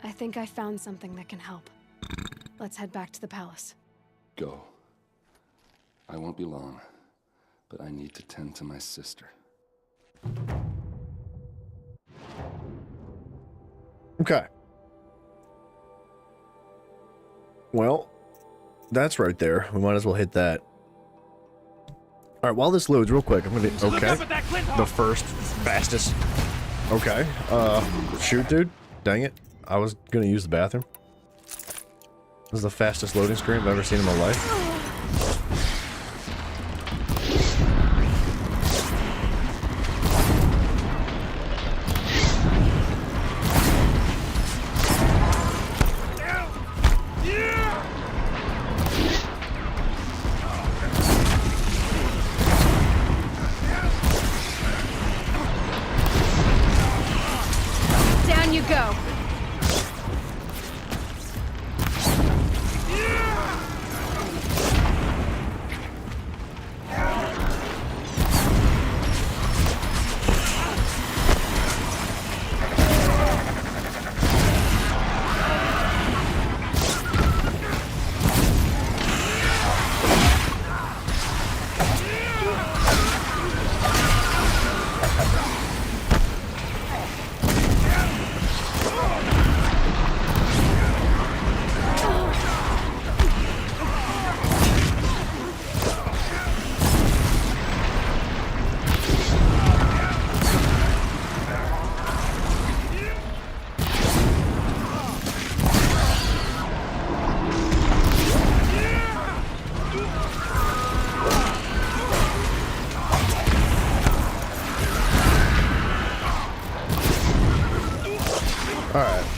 I think I found something that can help. Let's head back to the palace. Go. I won't be long, but I need to tend to my sister. Okay. Well, that's right there. We might as well hit that. Alright, while this loads real quick, I'm gonna be okay. The first fastest. Okay. Shoot, dude. Dang it. I was gonna use the bathroom. This is the fastest loading screen I've ever seen in my life. Down you go.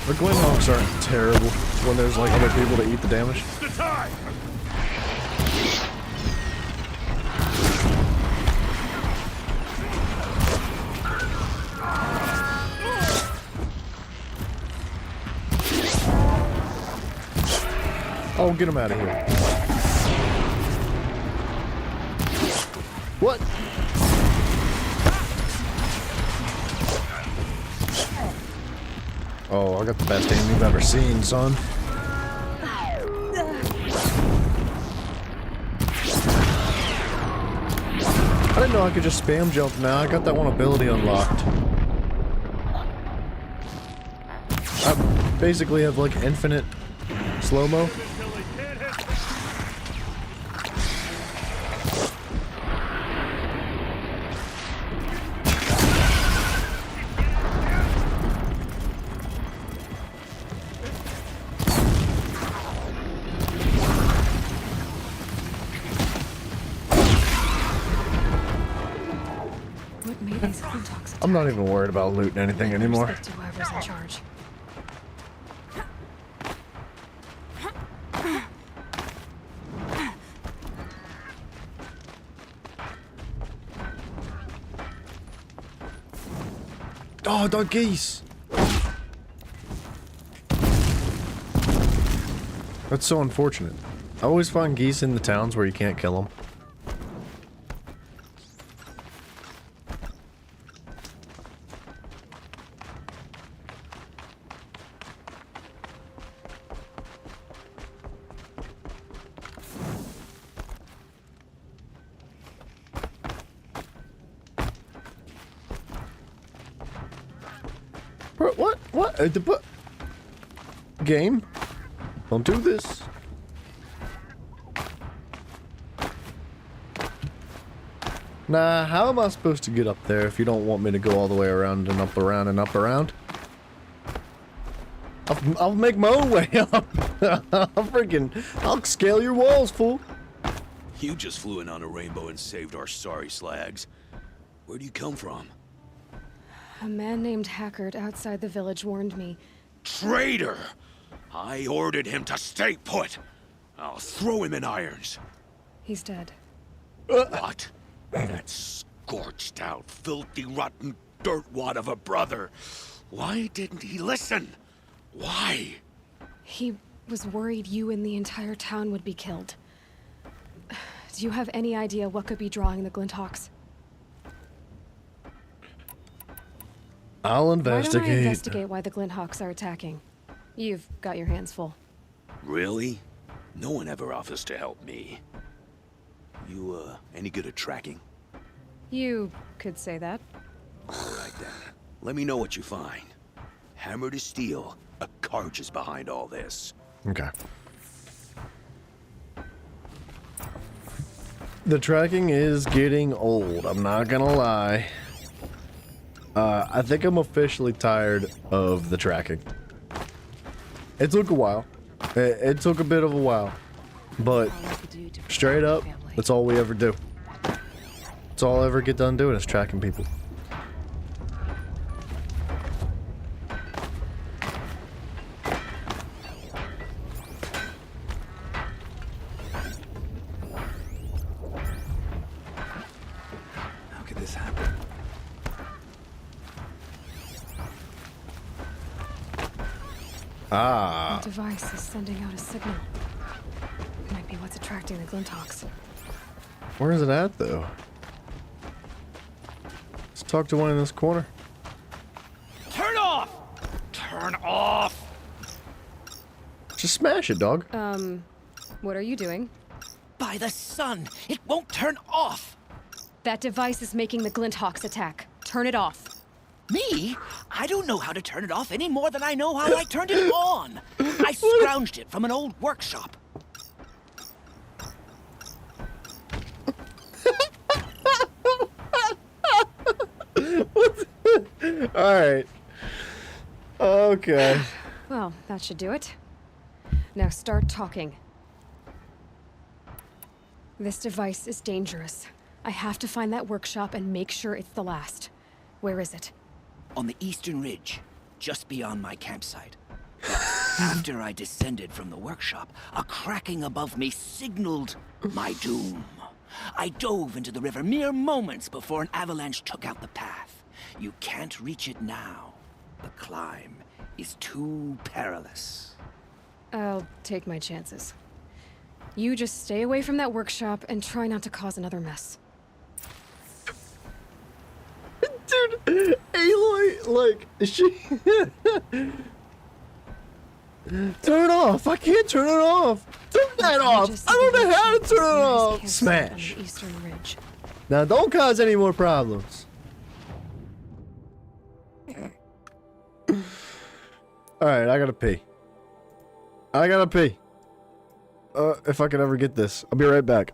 The Glenhawks aren't terrible when there's like other people to eat the damage. The time! Oh, get him out of here. What? Oh, I got the best aim you've ever seen, son. I didn't know I could just spam jump now. I got that one ability unlocked. I basically have like infinite slow-mo. What made these Glinthawks I'm not even worried about looting anything anymore. respect to whoever's in charge? Oh, the geese! That's so unfortunate. I always find geese in the towns where you can't kill them. Bro, what? What? Game? Don't do this. Nah, how am I supposed to get up there if you don't want me to go all the way around and up around and up around? I'll make my own way up. I'll scale your walls, fool. You just flew in on a rainbow and saved our sorry slags. Where do you come from? A man named Hackard outside the village warned me. Traitor! I ordered him to stay put. I'll throw him in irons. He's dead. What? That scorched out, filthy, rotten dirtwad of a brother. Why didn't he listen? Why? He was worried you and the entire town would be killed. Do you have any idea what could be drawing the Glinthawks? I'll investigate. Why don't I investigate why the Glinthawks are attacking? You've got your hands full. Really? No one ever offers to help me. You, any good at tracking? You could say that. Alright then. Let me know what you find. Hammer to steel, a Carj is behind all this. Okay. The tracking is getting old, I'm not gonna lie. I think I'm officially tired of the tracking. It took a while. It took a bit of a while. But straight up, that's all we ever do. That's all I ever get done doing is tracking people. How could this happen? Ah. The device is sending out a signal. Might be what's attracting the Glinthawks. Where is it at, though? Let's talk to one in this corner. Turn off! Turn off! Just smash it, dog. What are you doing? By the sun, it won't turn off! That device is making the Glinthawks attack. Turn it off. Me? I don't know how to turn it off any more than I know how I turned it on. I scrounged it from an old workshop. Alright. Okay. Well, that should do it. Now start talking. This device is dangerous. I have to find that workshop and make sure it's the last. Where is it? On the eastern ridge, just beyond my campsite. After I descended from the workshop, a cracking above me signaled my doom. I dove into the river mere moments before an avalanche took out the path. You can't reach it now. The climb is too perilous. I'll take my chances. You just stay away from that workshop and try not to cause another mess. Dude, Aloy, like, she... Turn it off! I can't turn it off! Turn that off! I don't know how to turn it off! Smash! Eastern Ridge. Now don't cause any more problems. Alright, I gotta pee. I gotta pee. If I can ever get this. I'll be right back.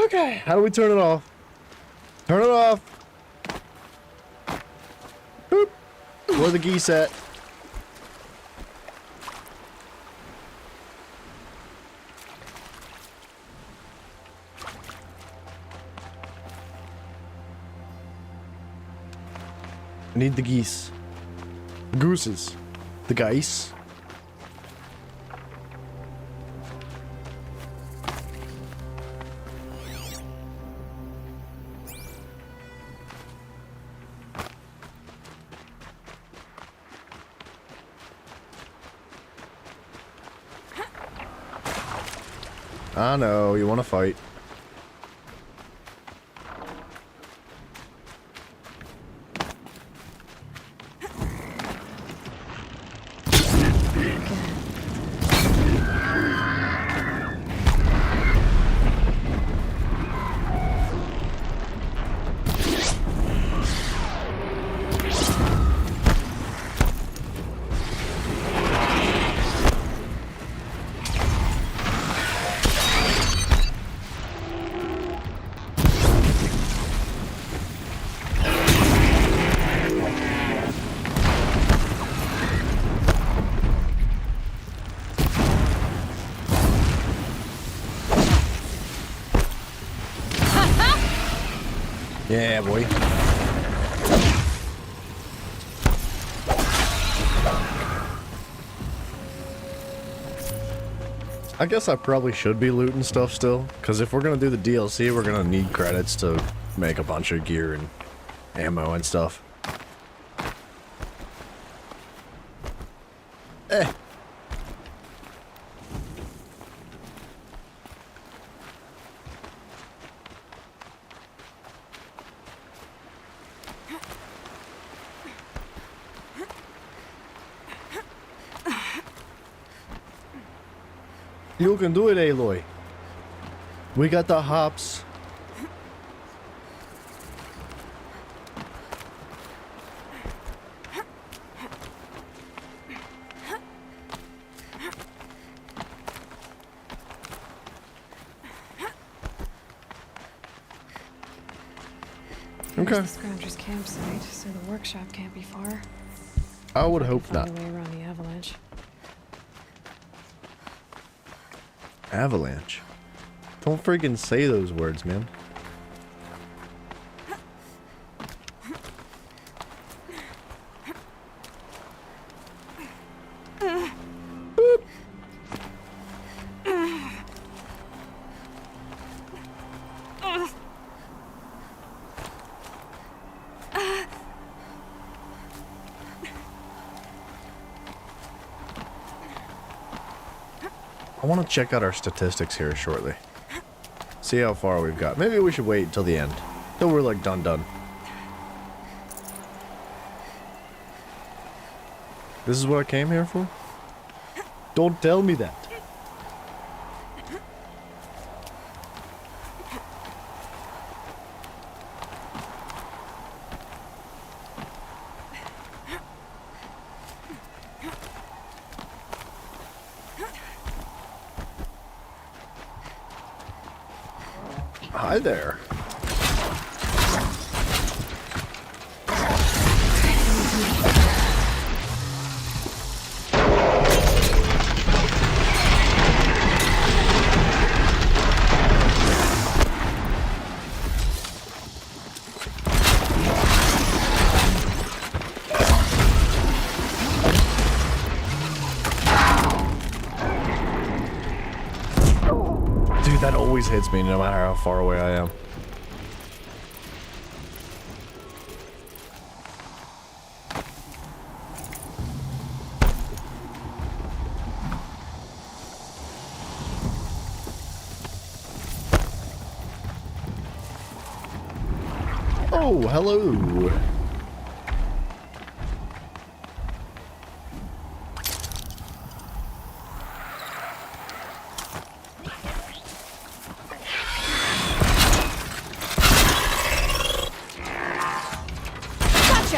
Okay, how do we turn it off? Turn it off. Boop. Where are the geese at? I need the geese. The gooses. The geese. I know, you want to fight. Yeah, boy. I guess I probably should be looting stuff still, because if we're gonna do the DLC, we're gonna need credits to make a bunch of gear and ammo and stuff. Eh. You can do it, Aloy. We got the hops. There's Okay. the Scrounger's campsite, so the workshop can't be far. I would hope not. Find a way around the avalanche. Avalanche. Don't freaking say those words, man. I want to check out our statistics here shortly. See how far we've got. Maybe we should wait until the end. Till we're like done. This is what I came here for? Don't tell me that. Hi there. Dude, that always hits me no matter how far away I am. Oh, hello.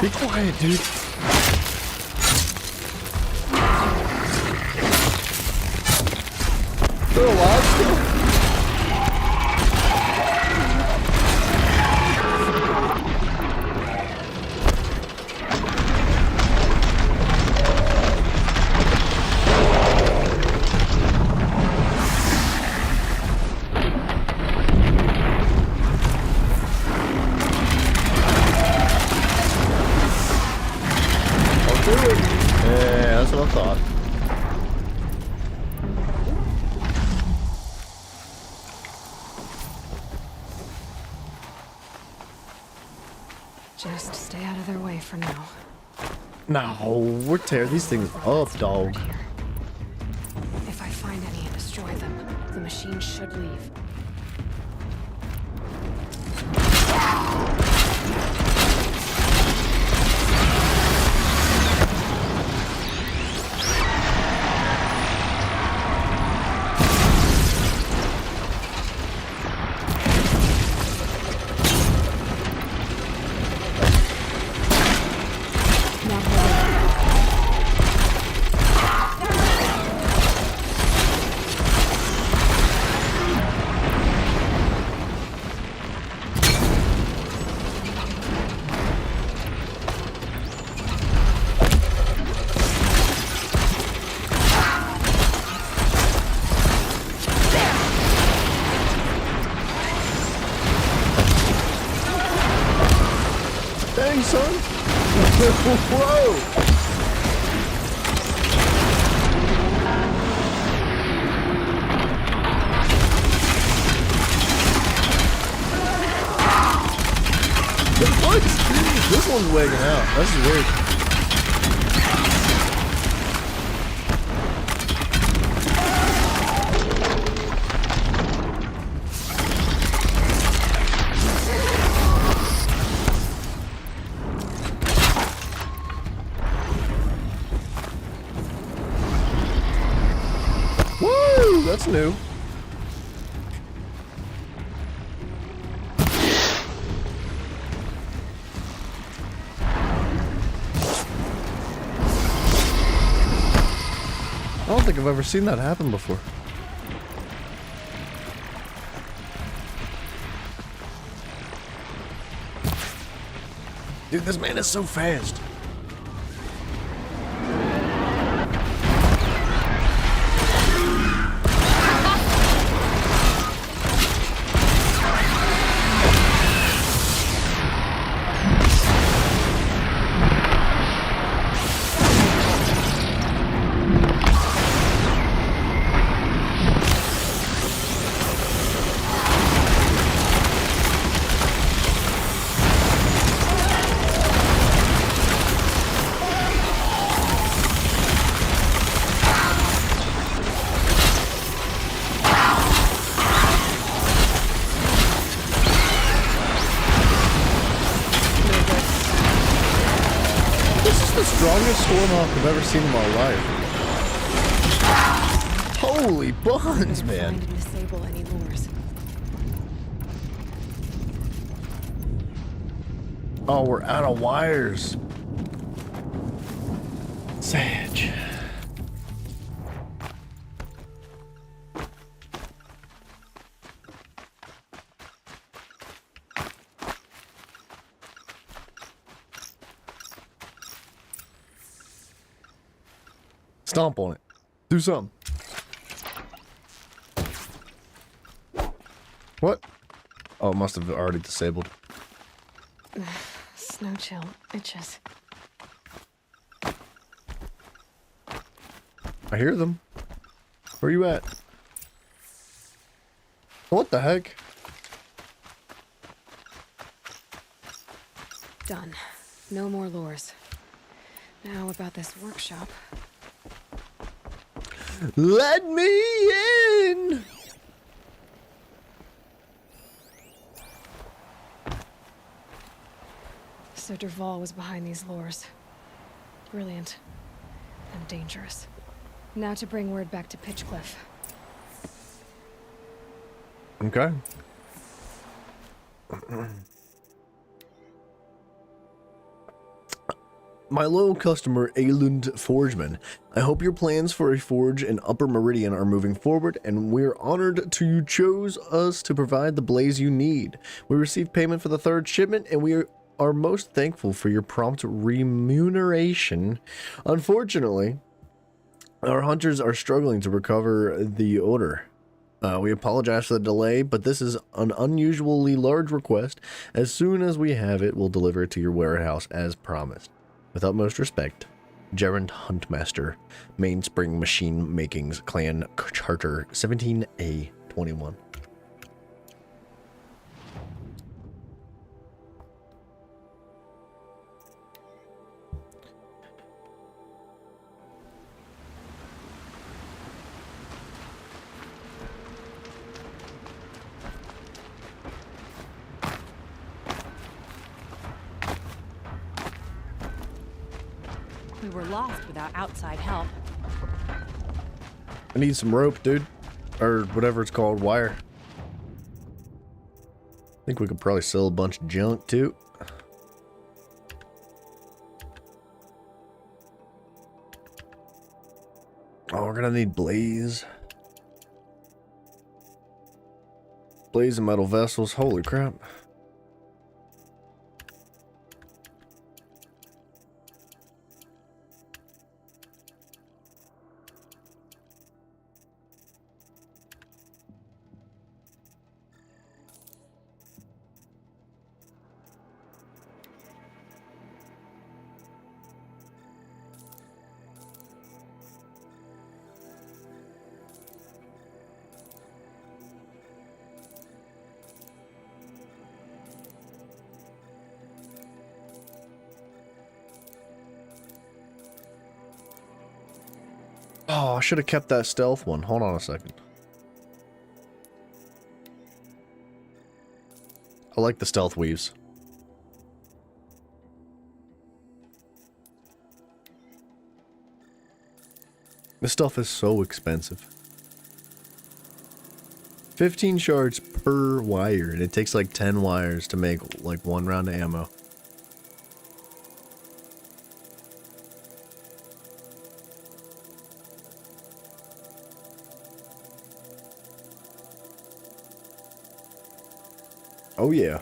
Be quiet, dude. They're alive still? Yeah, that's what I thought. Just stay out of their way for now. No, we're tearing these things up, dog. If I find any and destroy them, the machine should leave. Dang, son. Whoa. What? This one's wigging out. This is weird. Woo! That's new. I don't think I've ever seen that happen before. Dude, this man is so fast. Strongest Stormhawk I've ever seen in my life. Holy buns, man. Find and disable any lures. Oh, we're out of wires. Sage. Stomp on it. Do something. What? Oh, it must have already disabled. Snow chill itches. I hear them. Where you at? What the heck? Done. No more lures. Now about this workshop. Let me in! So Dervahl was behind these lures. Brilliant. And dangerous. Now to bring word back to Pitchcliff. Okay. My loyal customer, Aelund Forgeman, I hope your plans for a forge in Upper Meridian are moving forward, and we're honored to you chose us to provide the blaze you need. We received payment for the third shipment, and we are most thankful for your prompt remuneration. Unfortunately, our hunters are struggling to recover the order. We apologize for the delay, but this is an unusually large request. As soon as we have it, we'll deliver it to your warehouse as promised. With utmost respect, Gerund Huntmaster, Mainspring Machine Makings, Clan Charter 17A21. We were lost without outside help. I need some rope, dude. Or whatever it's called, wire. I think we could probably sell a bunch of junk, too. Oh, we're gonna need blaze. Blaze and metal vessels, holy crap. Oh, I should have kept that stealth one. Hold on a second. I like the stealth weaves. This stuff is so expensive. 15 shards per wire, and it takes like 10 wires to make like 1 round of ammo. Oh yeah.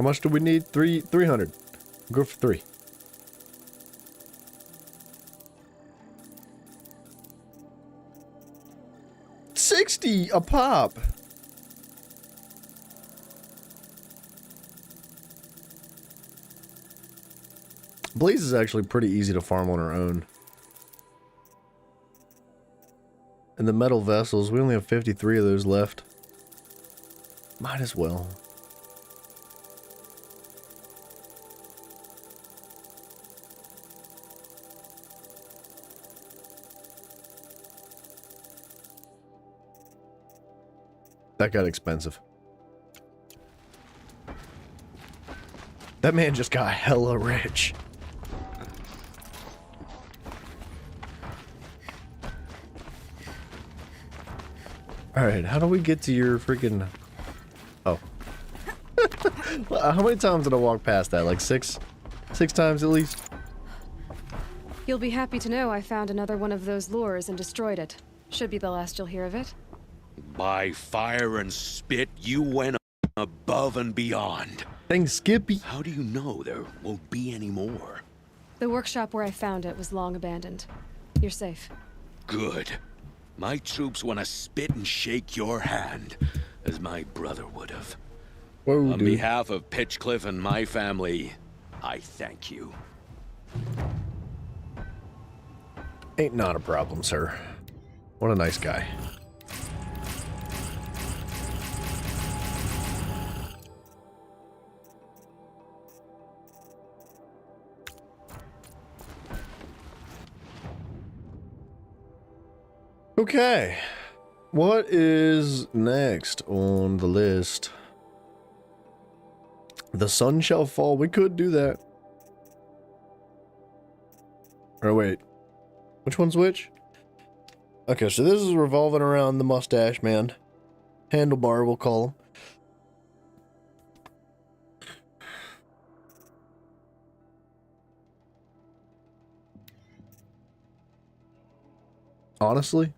How much do we need? 300. Go for 3. $60 a pop. Blaze is actually pretty easy to farm on our own. And the metal vessels, we only have 53 of those left. Might as well. That got expensive. That man just got hella rich. Alright, how do we get to your freaking... Oh. How many times did I walk past that? Like 6? 6 times at least? You'll be happy to know I found another one of those lures and destroyed it. Should be the last you'll hear of it. By fire and spit, you went above and beyond. Thanks, Skippy. How do you know there won't be any more? The workshop where I found it was long abandoned. You're safe. Good. My troops want to spit and shake your hand, as my brother would have. Whoa, On dude. behalf of Pitchcliff and my family, I thank you. Ain't not a problem, sir. What a nice guy. Okay, what is next on the list? The sun shall fall. We could do that. Or wait, which one's which? Okay, so this is revolving around the mustache man. Handlebar, we'll call him. Honestly?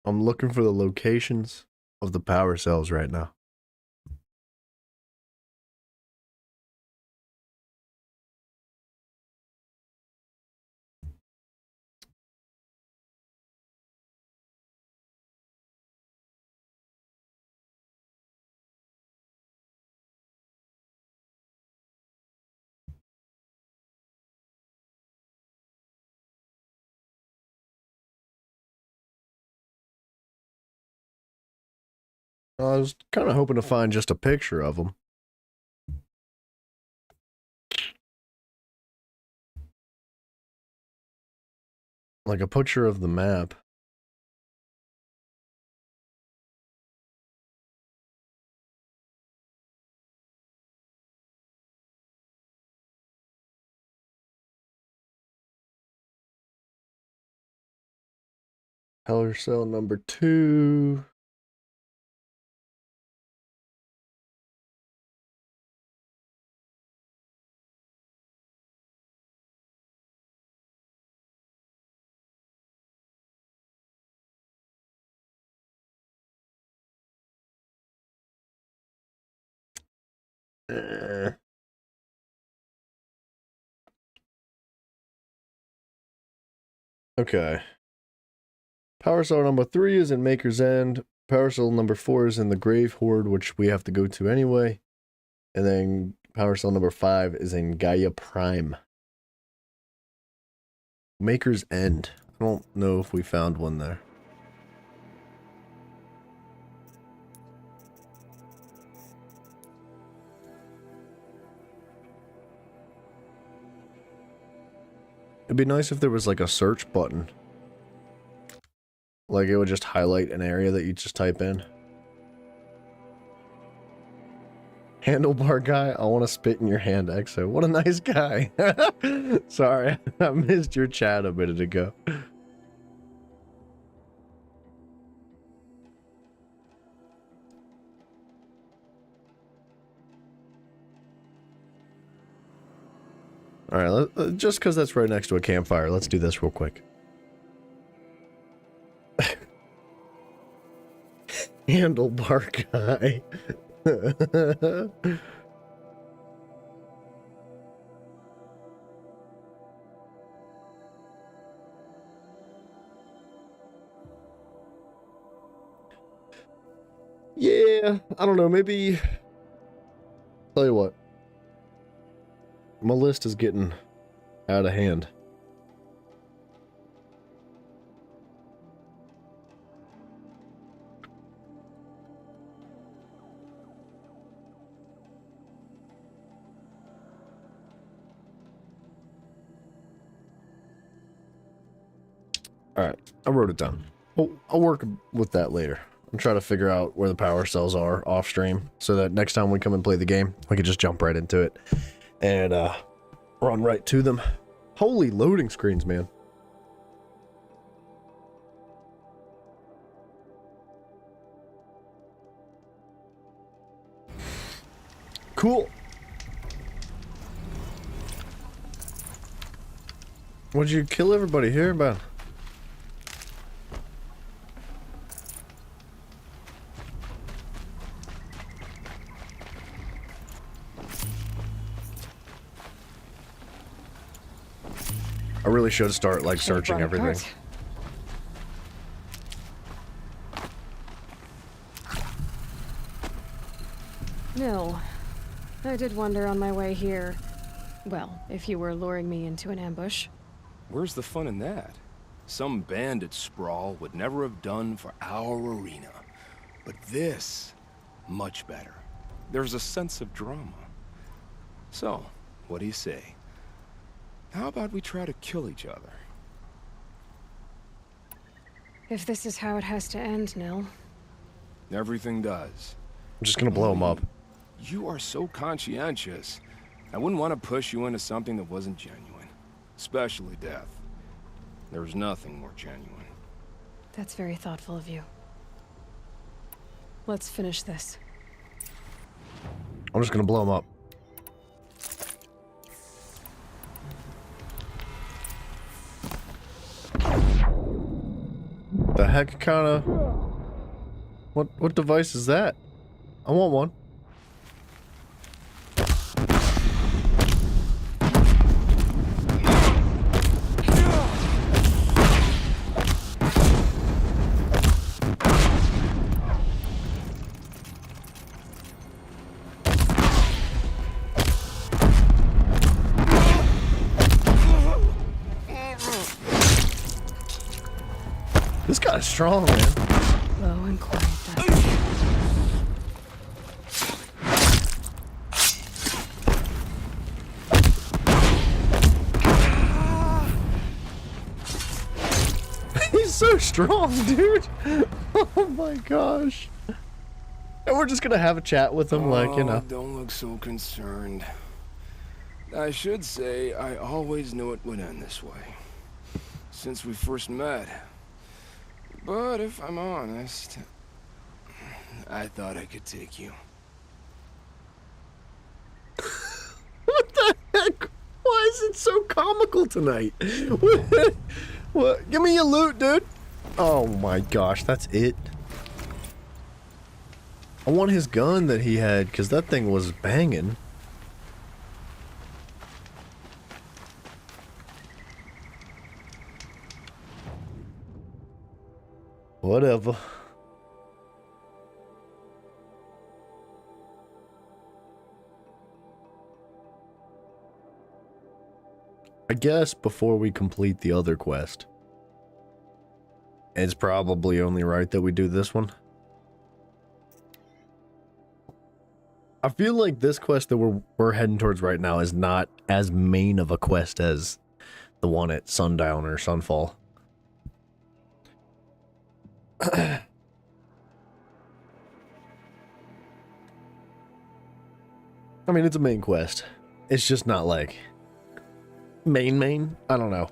I'm looking for the locations of the power cells right now. I was kind of hoping to find just a picture of them. Like a picture of the map. Power cell number 2. Okay. Power cell number 3 is in Maker's End. Power cell number 4 is in the Grave Horde, which we have to go to anyway. And then power cell number 5 is in Gaia Prime. Maker's End. I don't know if we found one there. It'd be nice if there was like a search button. Like it would just highlight an area that you just type in. Handlebar guy, I want to spit in your hand, Exo. What a nice guy. Sorry, I missed your chat a minute ago. Alright, just because that's right next to a campfire, let's do this real quick. Handlebar guy. Yeah, I don't know, maybe... Tell you what. My list is getting out of hand. Alright, I wrote it down. I'll work with that later. I'm trying to figure out where the power cells are off stream so that next time we come and play the game, we can just jump right into it and run right to them. Holy loading screens, man. Cool. What'd you kill everybody here about? I really should start like searching everything. No, I did wonder on my way here. Well, if you were luring me into an ambush. Where's the fun in that? Some bandit sprawl would never have done for our arena. But this, much better. There's a sense of drama. So, what do you say? How about we try to kill each other? If this is how it has to end, Nil. Everything does. I'm just gonna blow him up. You are so conscientious. I wouldn't want to push you into something that wasn't genuine. Especially death. There's nothing more genuine. That's very thoughtful of you. Let's finish this. I'm just gonna blow him up. The heck kind of... What device is that? I want one. This guy's strong, man. Low and quiet, He's so strong, dude. Oh my gosh. And we're just gonna have a chat with him, like, you know. Don't look so concerned. I should say, I always knew it would end this way. Since we first met. But if I'm honest, I thought I could take you. What the heck? Why is it so comical tonight? What? Give me your loot, dude. Oh my gosh, that's it. I want his gun that he had, because that thing was banging. Whatever. I guess before we complete the other quest, it's probably only right that we do this one. I feel like this quest that we're heading towards right now is not as main of a quest as the one at Sundown or Sunfall. I mean, it's a main quest. It's just not like main. I don't know.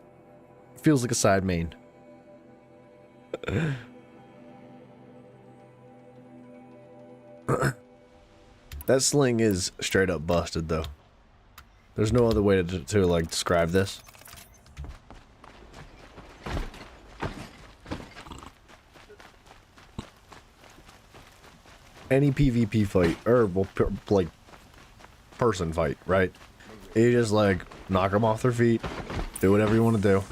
It feels like a side main. That sling is straight up busted, though. There's no other way to like describe this. Any PvP fight, or well, like person fight, right? You just like knock them off their feet, do whatever you want to do.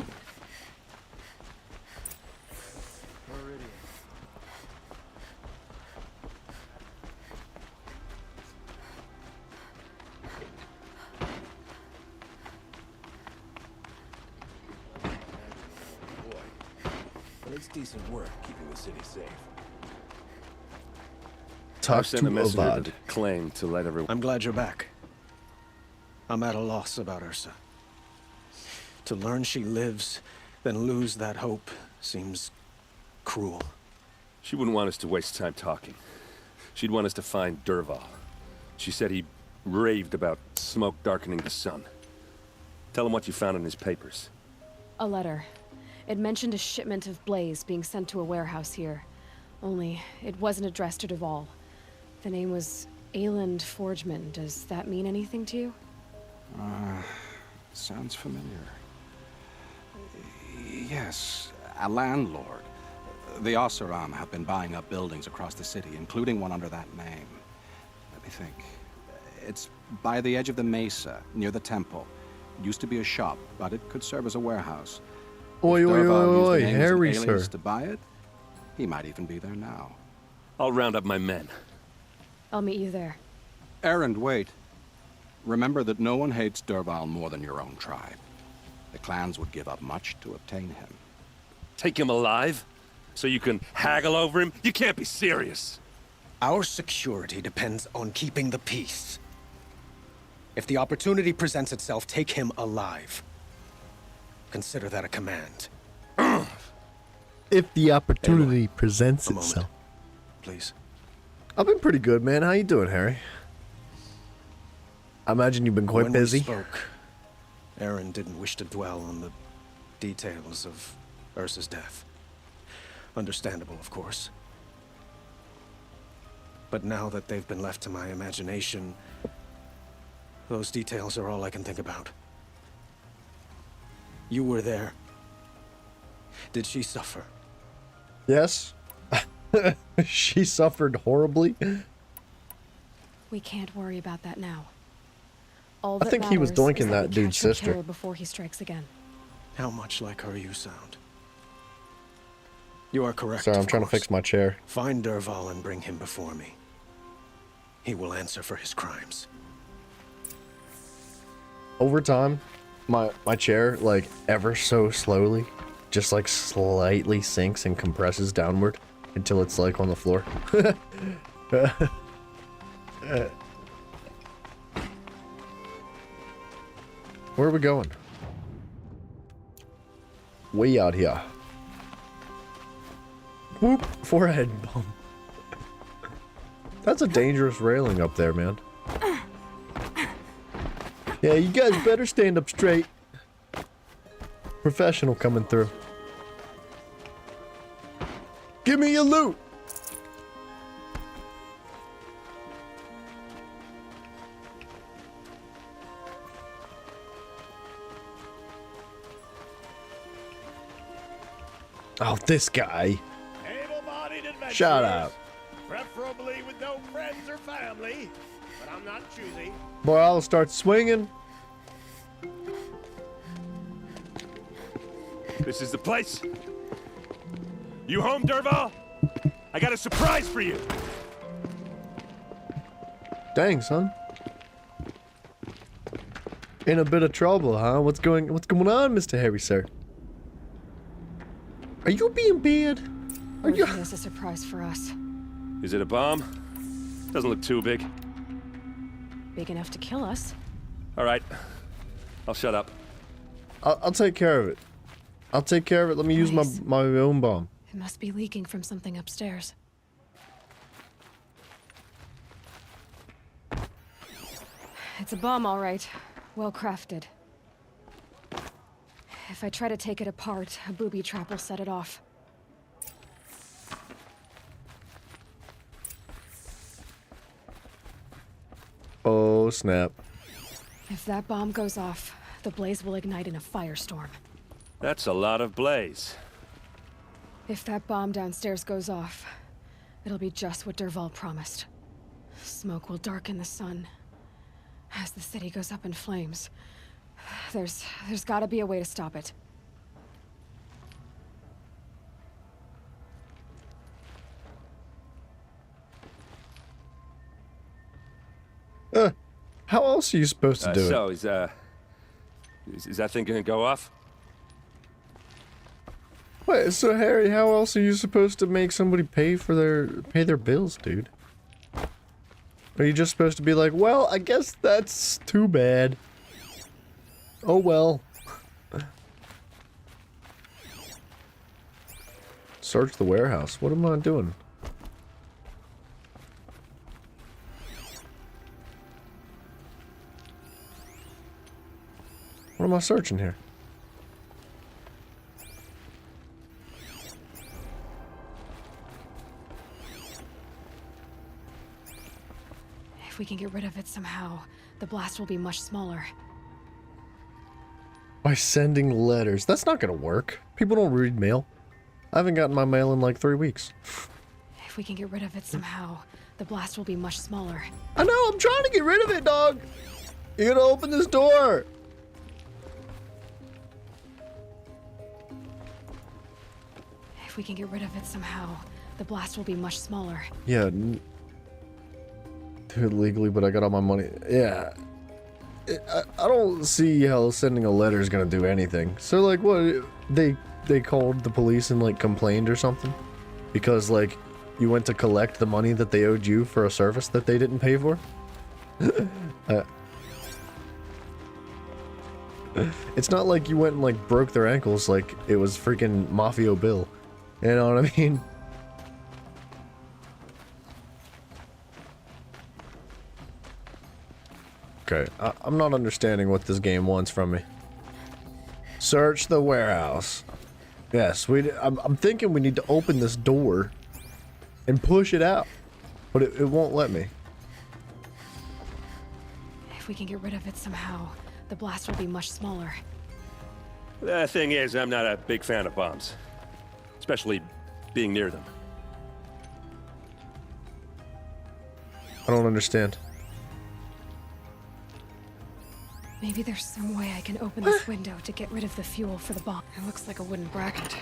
But it's decent work keeping the city safe. Talk I've sent to a messenger Avad. to the claim to let everyone. I'm glad you're back. I'm at a loss about Ursa. To learn she lives, then lose that hope seems cruel. She wouldn't want us to waste time talking. She'd want us to find Dervahl. She said he raved about smoke darkening the sun. Tell him what you found in his papers. A letter. It mentioned a shipment of blaze being sent to a warehouse here. Only, it wasn't addressed to Dervahl. The name was Ayland Forgeman. Does that mean anything to you? Sounds familiar. Yes, a landlord. The Oseram have been buying up buildings across the city, including one under that name. Let me think. It's by the edge of the mesa, near the temple. It used to be a shop, but it could serve as a warehouse. Oi, If oi, Dervahl used oi, the oi, name as an Harry, alias sir. to buy it, he might even be there now. I'll round up my men. I'll meet you there. Erend, wait. Remember that no one hates Dervahl more than your own tribe. The clans would give up much to obtain him. Take him alive? So you can haggle over him? You can't be serious. Our security depends on keeping the peace. If the opportunity presents itself, take him alive. Consider that a command. If the opportunity presents a moment, itself. please. I've been pretty good, man. How you doing, Harry? I imagine you've been quite When busy. we spoke, Aaron didn't wish to dwell on the details of Ursa's death. Understandable, of course. But now that they've been left to my imagination, those details are all I can think about. You were there. Did she suffer? Yes. She suffered horribly. We can't worry about that now. All I that think he was matters doinking is that we dude's catch her sister. killer before he strikes again. How much like her you sound. You are correct. Sorry, I'm of trying to course. fix my chair. Find Dervahl and bring him before me. He will answer for his crimes. Over time, my chair, like, ever so slowly, just like slightly sinks and compresses downward until it's like on the floor. Where are we going? Way out here. Whoop! Forehead bump. That's a dangerous railing up there, man. Yeah, you guys better stand up straight. Professional coming through. Give me your loot! Oh, this guy. Able-bodied adventurers, Shut up. Preferably with no friends or family, but I'm not choosy. Boy, I'll start swinging. This is the place. You home, Dervahl? I got a surprise for you. Dang, son. In a bit of trouble, huh? What's going on, Mr. Harry, sir? Are you being bad? Are you? There's a surprise for us. Is it a bomb? Doesn't look too big. Big enough to kill us. All right. I'll shut up. I'll take care of it. I'll take care of it. Let me use my own bomb. It must be leaking from something upstairs. It's a bomb, all right. Well crafted. If I try to take it apart, a booby trap will set it off. Oh, snap. If that bomb goes off, the blaze will ignite in a firestorm. That's a lot of blaze. If that bomb downstairs goes off, it'll be just what Dervahl promised. Smoke will darken the sun. As the city goes up in flames, there's gotta be a way to stop it. How else are you supposed to do so, it? is that thing gonna go off? Wait, so Harry, how else are you supposed to make somebody pay their bills, dude? Are you just supposed to be like, well, I guess that's too bad. Oh well. Search the warehouse. What am I doing? What am I searching here? If we can get rid of it somehow, the blast will be much smaller. By sending letters. That's not gonna work. People don't read mail. I haven't gotten my mail in like 3 weeks. If we can get rid of it somehow, the blast will be much smaller. I know, I'm trying to get rid of it, dog! You gotta open this door! If we can get rid of it somehow, the blast will be much smaller. Yeah. Do it legally, but I got all my money. Yeah. I don't see how sending a letter is gonna do anything. So, like, what? They called the police and, like, complained or something? Because, like, you went to collect the money that they owed you for a service that they didn't pay for? It's not like you went and, like, broke their ankles like it was freaking Mafia Bill. You know what I mean? Okay, I'm not understanding what this game wants from me. Search the warehouse. Yes, I'm thinking we need to open this door and push it out, but it won't let me. If we can get rid of it somehow, the blast will be much smaller. The thing is, I'm not a big fan of bombs. Especially being near them. I don't understand. Maybe there's some way I can open this window to get rid of the fuel for the bomb. It looks like a wooden bracket.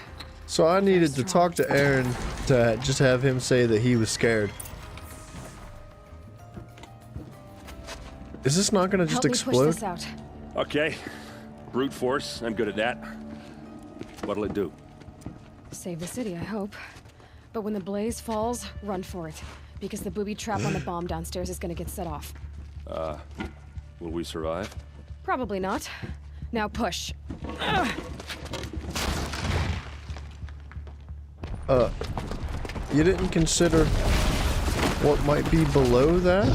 So I needed to talk to Aaron to just have him say that he was scared. Is this not gonna just explode? Push this out. Okay. Brute force, I'm good at that. What'll it do? Save the city, I hope. But when the blaze falls, run for it. Because the booby trap on the bomb downstairs is gonna get set off. Will we survive? Probably not. Now push. You didn't consider what might be below that?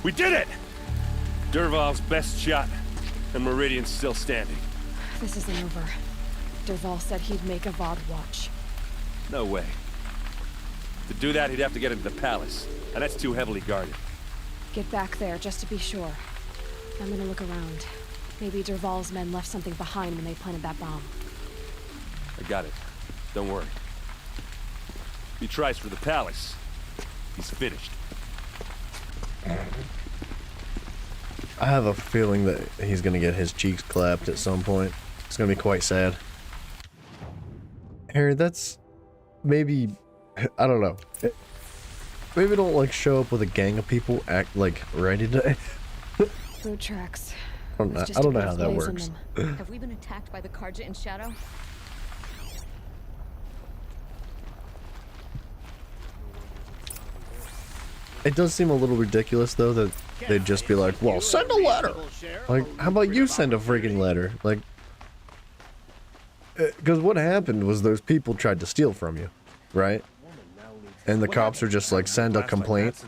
We did it! Dervahl's best shot, and Meridian's still standing. This isn't over. Dervahl said he'd make Avad watch. No way. To do that, he'd have to get into the palace, and that's too heavily guarded. Get back there, just to be sure. I'm gonna look around. Maybe Dervahl's men left something behind when they planted that bomb. I got it. Don't worry. If he tries for the palace, he's finished. I have a feeling that he's gonna get his cheeks clapped at some point. It's gonna be quite sad. Harry, that's maybe, I don't know. Maybe don't like show up with a gang of people, act like ready to. Boot tracks. I don't know how that works. Have we been attacked by the Carja in Shadow? It does seem a little ridiculous though that they'd just be like, well, send a letter. Like, how about you send a freaking letter? Like, because what happened was those people tried to steal from you, right? And the cops are just like, send a complaint.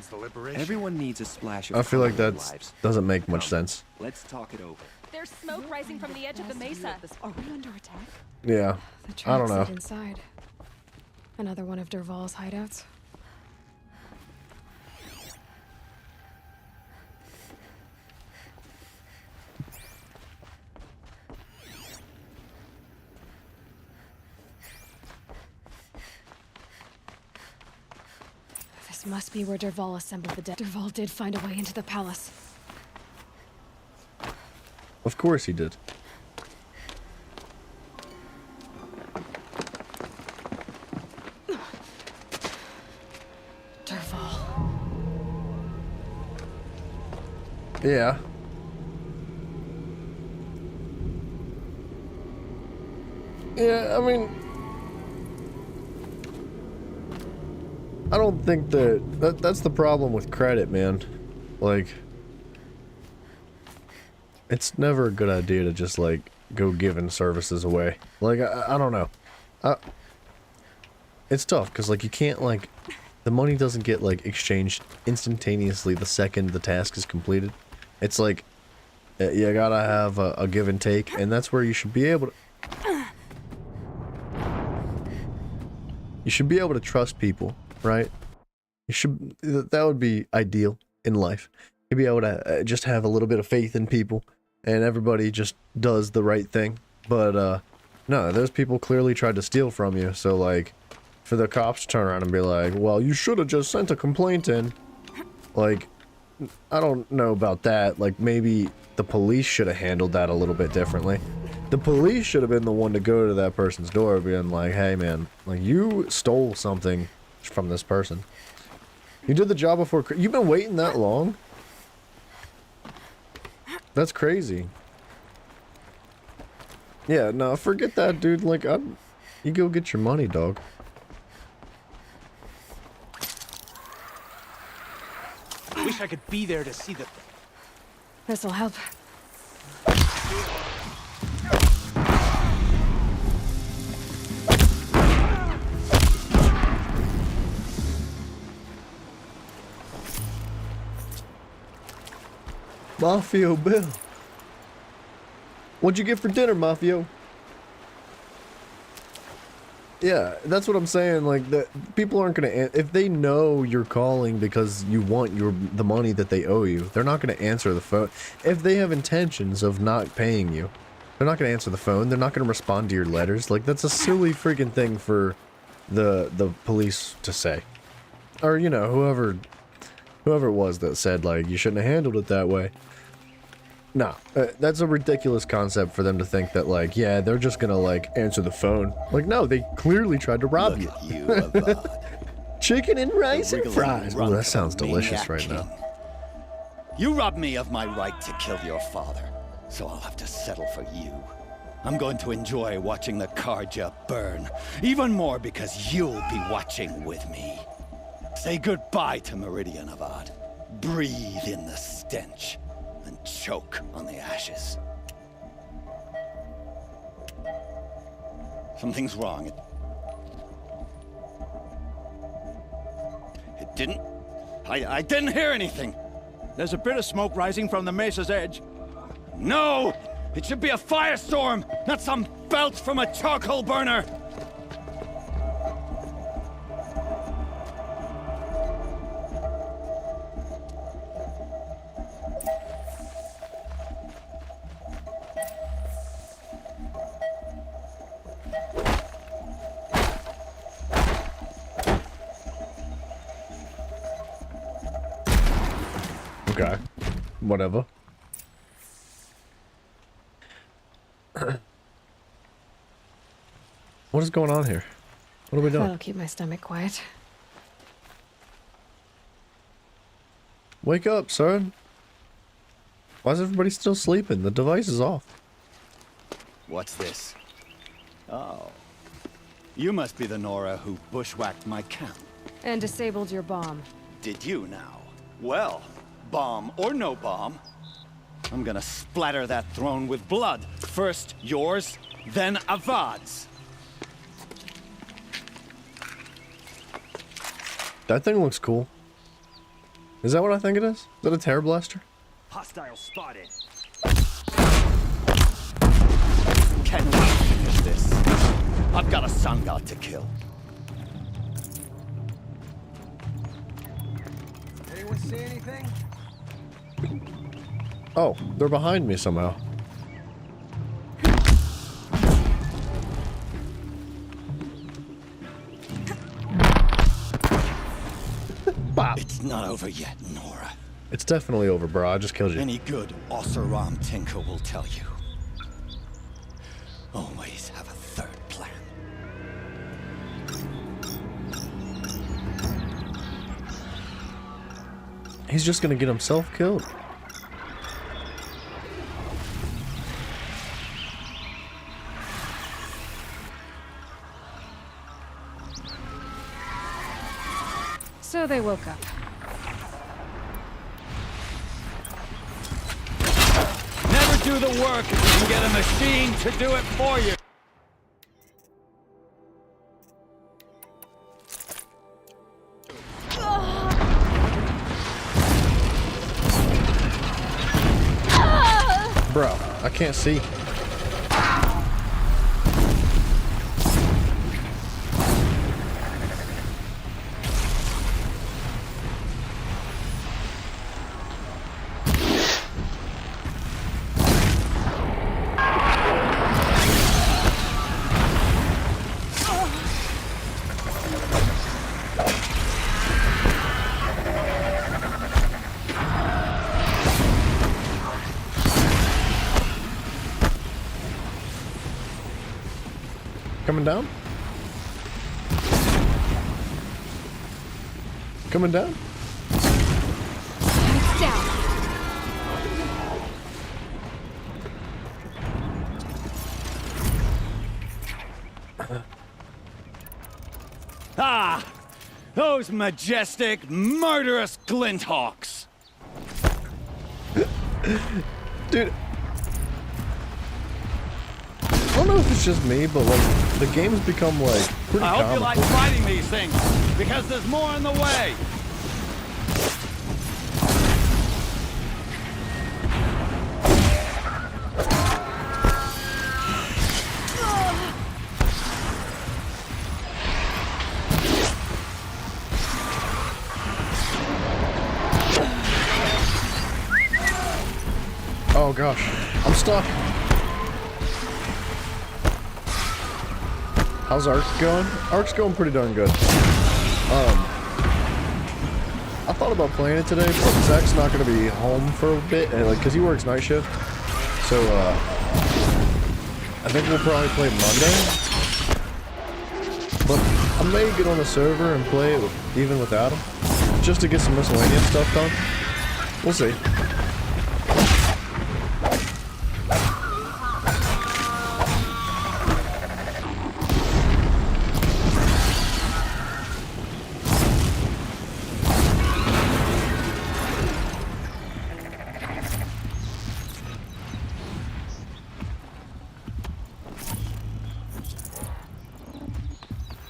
Everyone needs a splash of I feel like color in that lives. doesn't make much sense. Let's talk it over. There's smoke rising from the edge of the mesa. Are we under attack? Yeah, The I don't tracks know. lead inside. Another one of Dervahl's hideouts. This must be where Dervahl assembled the dead. Dervahl did find a way into the palace. Of course he did. Dervahl. Yeah. Yeah, I mean, I don't think that's the problem with credit, man. Like, it's never a good idea to just like go giving services away. Like, I don't know. It's tough because like you can't like, the money doesn't get like exchanged instantaneously the second the task is completed. It's like you gotta have a give and take, and that's where you should be able to. You should be able to trust people, right? You should. That would be ideal in life. You'd be able to just have a little bit of faith in people, and everybody just does the right thing. But no, those people clearly tried to steal from you. So like, for the cops to turn around and be like, "Well, you should have just sent a complaint in," like, I don't know about that. Like, maybe the police should have handled that a little bit differently. The police should have been the one to go to that person's door being like, hey man, like, you stole something from this person. You did the job before. You've been waiting that long? That's crazy. Yeah, no, forget that, dude. Like, you go get your money, dog. I wish I could be there to see the... This'll help. Mafio Bill. What'd you get for dinner, Mafio? Yeah, that's what I'm saying. Like, the people aren't gonna if they know you're calling because you want the money that they owe you. They're not gonna answer the phone. If they have intentions of not paying you, they're not gonna answer the phone. They're not gonna respond to your letters. Like, that's a silly freaking thing for the police to say, or you know, whoever it was that said like you shouldn't have handled it that way. Nah, that's a ridiculous concept for them to think that, like, yeah, they're just gonna, like, answer the phone. Like, no, they clearly tried to rob you. Chicken and rice and fries. Oh, that sounds delicious right now. You robbed me of my right to kill your father, so I'll have to settle for you. I'm going to enjoy watching the Carja burn, even more because you'll be watching with me. Say goodbye to Meridian Avad. Breathe in the stench. And choke on the ashes. Something's wrong. It didn't... I didn't hear anything. There's a bit of smoke rising from the mesa's edge. No! It should be a firestorm, not some belch from a charcoal burner! Okay. Whatever. What is going on here? What are we doing? That'll keep my stomach quiet. Wake up, son. Why is everybody still sleeping? The device is off. What's this? Oh. You must be the Nora who bushwhacked my camp. And disabled your bomb. Did you now? Well, bomb or no bomb, I'm gonna splatter that throne with blood. First yours, Then Avad's. That thing looks cool. Is that what I think it is? Is that a Terror Blaster? Hostile spotted. Can we finish this? I've got a sun god to kill. Anyone see anything? Oh, they're behind me somehow. It's not over yet, Nora. It's definitely over, bro. I just killed you. Any good Oseram tinker will tell you. Always have a third plan. He's just gonna get himself killed. So they woke up. Never do the work if you can get a machine to do it for you. Bro, I can't see. Coming down? Coming down? It's down. Ah! Those majestic, murderous Glinthawks! Dude. I don't know if it's just me, but like, the game's become like pretty I hope you like comical. fighting these things, because there's more in the way! Oh gosh, I'm stuck. How's Ark going? Ark's going pretty darn good. I thought about playing it today, but Zach's not going to be home for a bit, and like, cause he works night shift. So I think we'll probably play Monday. But I may get on the server and play it even without him, just to get some miscellaneous stuff done. We'll see.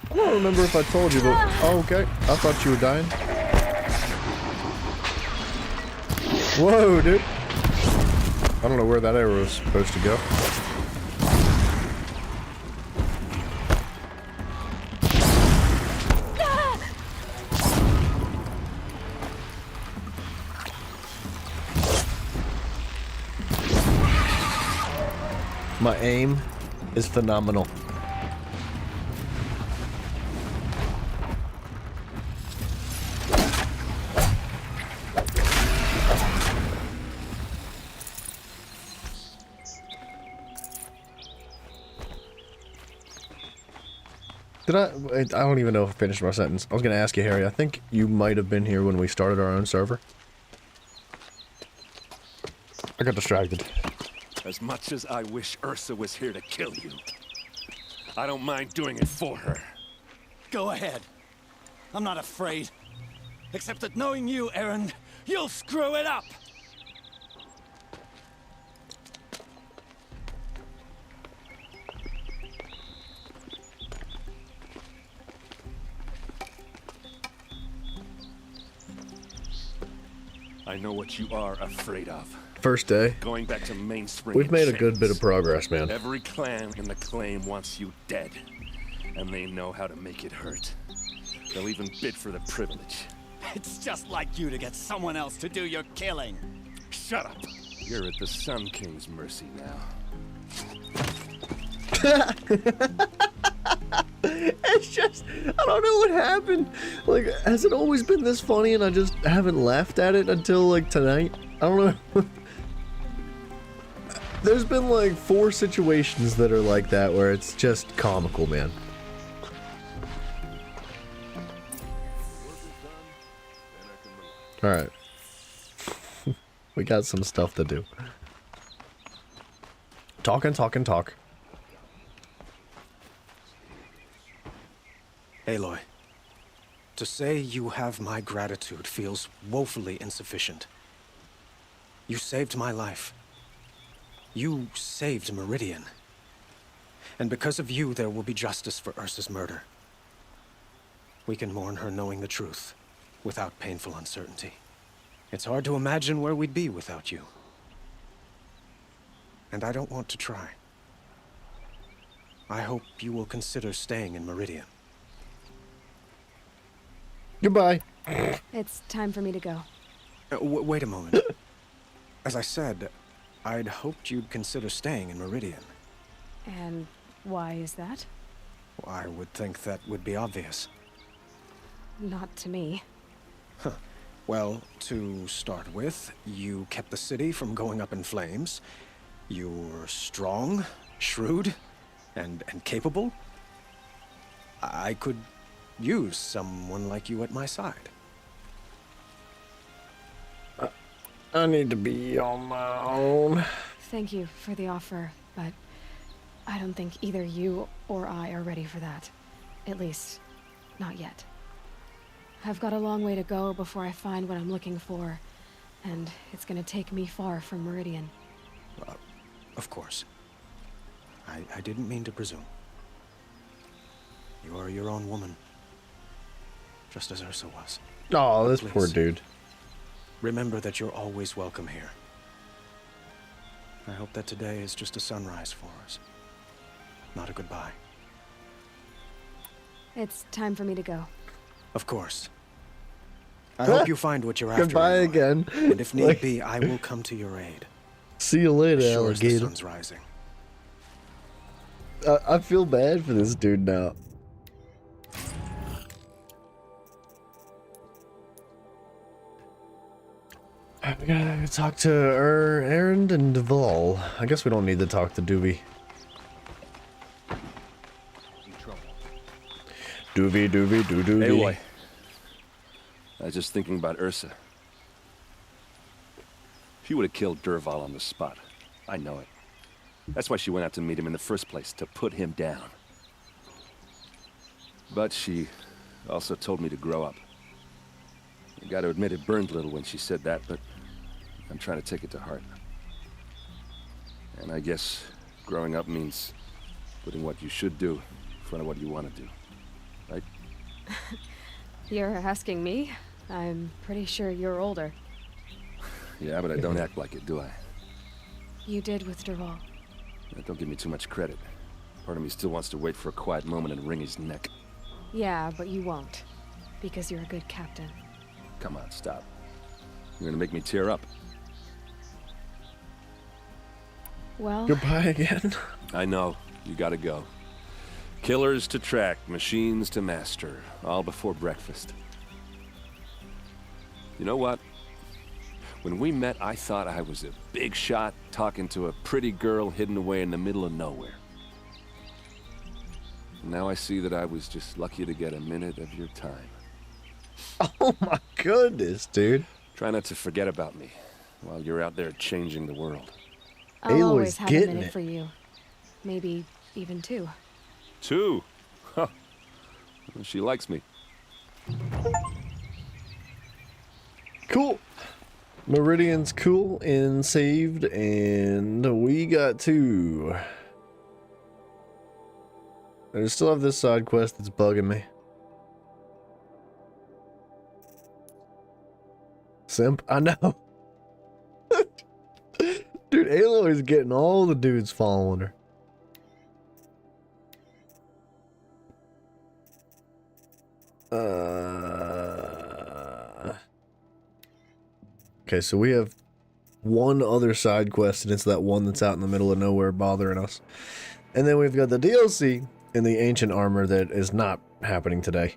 I don't remember if I told you, but oh, okay. I thought you were dying. Whoa, dude. I don't know where that arrow was supposed to go. My aim is phenomenal. Did I don't even know if I finished my sentence. I was going to ask you, Harry. I think you might have been here when we started our own server. I got distracted. As much as I wish Ursa was here to kill you, I don't mind doing it for her. Go ahead. I'm not afraid. Except that knowing you, Aaron, you'll screw it up! I know what you are afraid of. First day. Going back to Mainspring. We've made a in good bit chains. of progress, man. Every clan in the claim wants you dead. And they know how to make it hurt. They'll even bid for the privilege. It's just like you to get someone else to do your killing. Shut up. You're at the Sun King's mercy now. It's just, I don't know what happened. Like, has it always been this funny and I just haven't laughed at it until like tonight? I don't know. There's been like 4 situations that are like that where it's just comical, man. Alright. We got some stuff to do. Talk. Aloy, to say you have my gratitude feels woefully insufficient. You saved my life. You saved Meridian. And because of you, there will be justice for Ursa's murder. We can mourn her knowing the truth, without painful uncertainty. It's hard to imagine where we'd be without you. And I don't want to try. I hope you will consider staying in Meridian. Goodbye. It's time for me to go. Wait a moment. As I said, I'd hoped you'd consider staying in Meridian. And why is that? I would think that would be obvious. Not to me. Huh. Well, to start with, you kept the city from going up in flames. You were strong, shrewd, and capable. I could use someone like you at my side. I need to be on my own. Thank you for the offer, but I don't think either you or I are ready for that. At least, not yet. I've got a long way to go before I find what I'm looking for, and it's gonna take me far from Meridian. Of course. I didn't mean to presume. You are your own woman. Just as Ursa was. Oh, this Please, poor dude. remember that you're always welcome here. I hope that today is just a sunrise for us. Not a goodbye. It's time for me to go. Of course. I hope you find what you're after. Goodbye Aloy. again. And if need Like- be, I will come to your aid. See you later, As sure as the alligator. sun's rising. I feel bad for this dude now. We gotta talk to Erend and Duval. I guess we don't need to talk to Doovie. Doovie. Aloy. I was just thinking about Ursa. She would have killed Dervahl on the spot. I know it. That's why she went out to meet him in the first place, to put him down. But she also told me to grow up. I gotta admit it burned a little when she said that, but I'm trying to take it to heart. And I guess growing up means putting what you should do in front of what you want to do. Right? You're asking me? I'm pretty sure you're older. Yeah, but I don't act like it, do I? You did with Dervahl. Don't give me too much credit. Part of me still wants to wait for a quiet moment and wring his neck. Yeah, but you won't. Because you're a good captain. Come on, stop. You're gonna make me tear up. Well... Goodbye again. I know. You gotta go. Killers to track, machines to master. All before breakfast. You know what? When we met, I thought I was a big shot talking to a pretty girl hidden away in the middle of nowhere. Now I see that I was just lucky to get a minute of your time. Oh my goodness, dude. Try not to forget about me while you're out there changing the world. I'll always have a getting minute it. for you. Maybe even 2. 2? Huh. Well, she likes me. Cool. Meridian's cool and saved, and we got 2. I still have this side quest that's bugging me. Simp? I know. Dude, Aloy's getting all the dudes following her. Okay, so we have one other side quest, and it's that one that's out in the middle of nowhere bothering us. And then we've got the DLC in the ancient armor that is not happening today.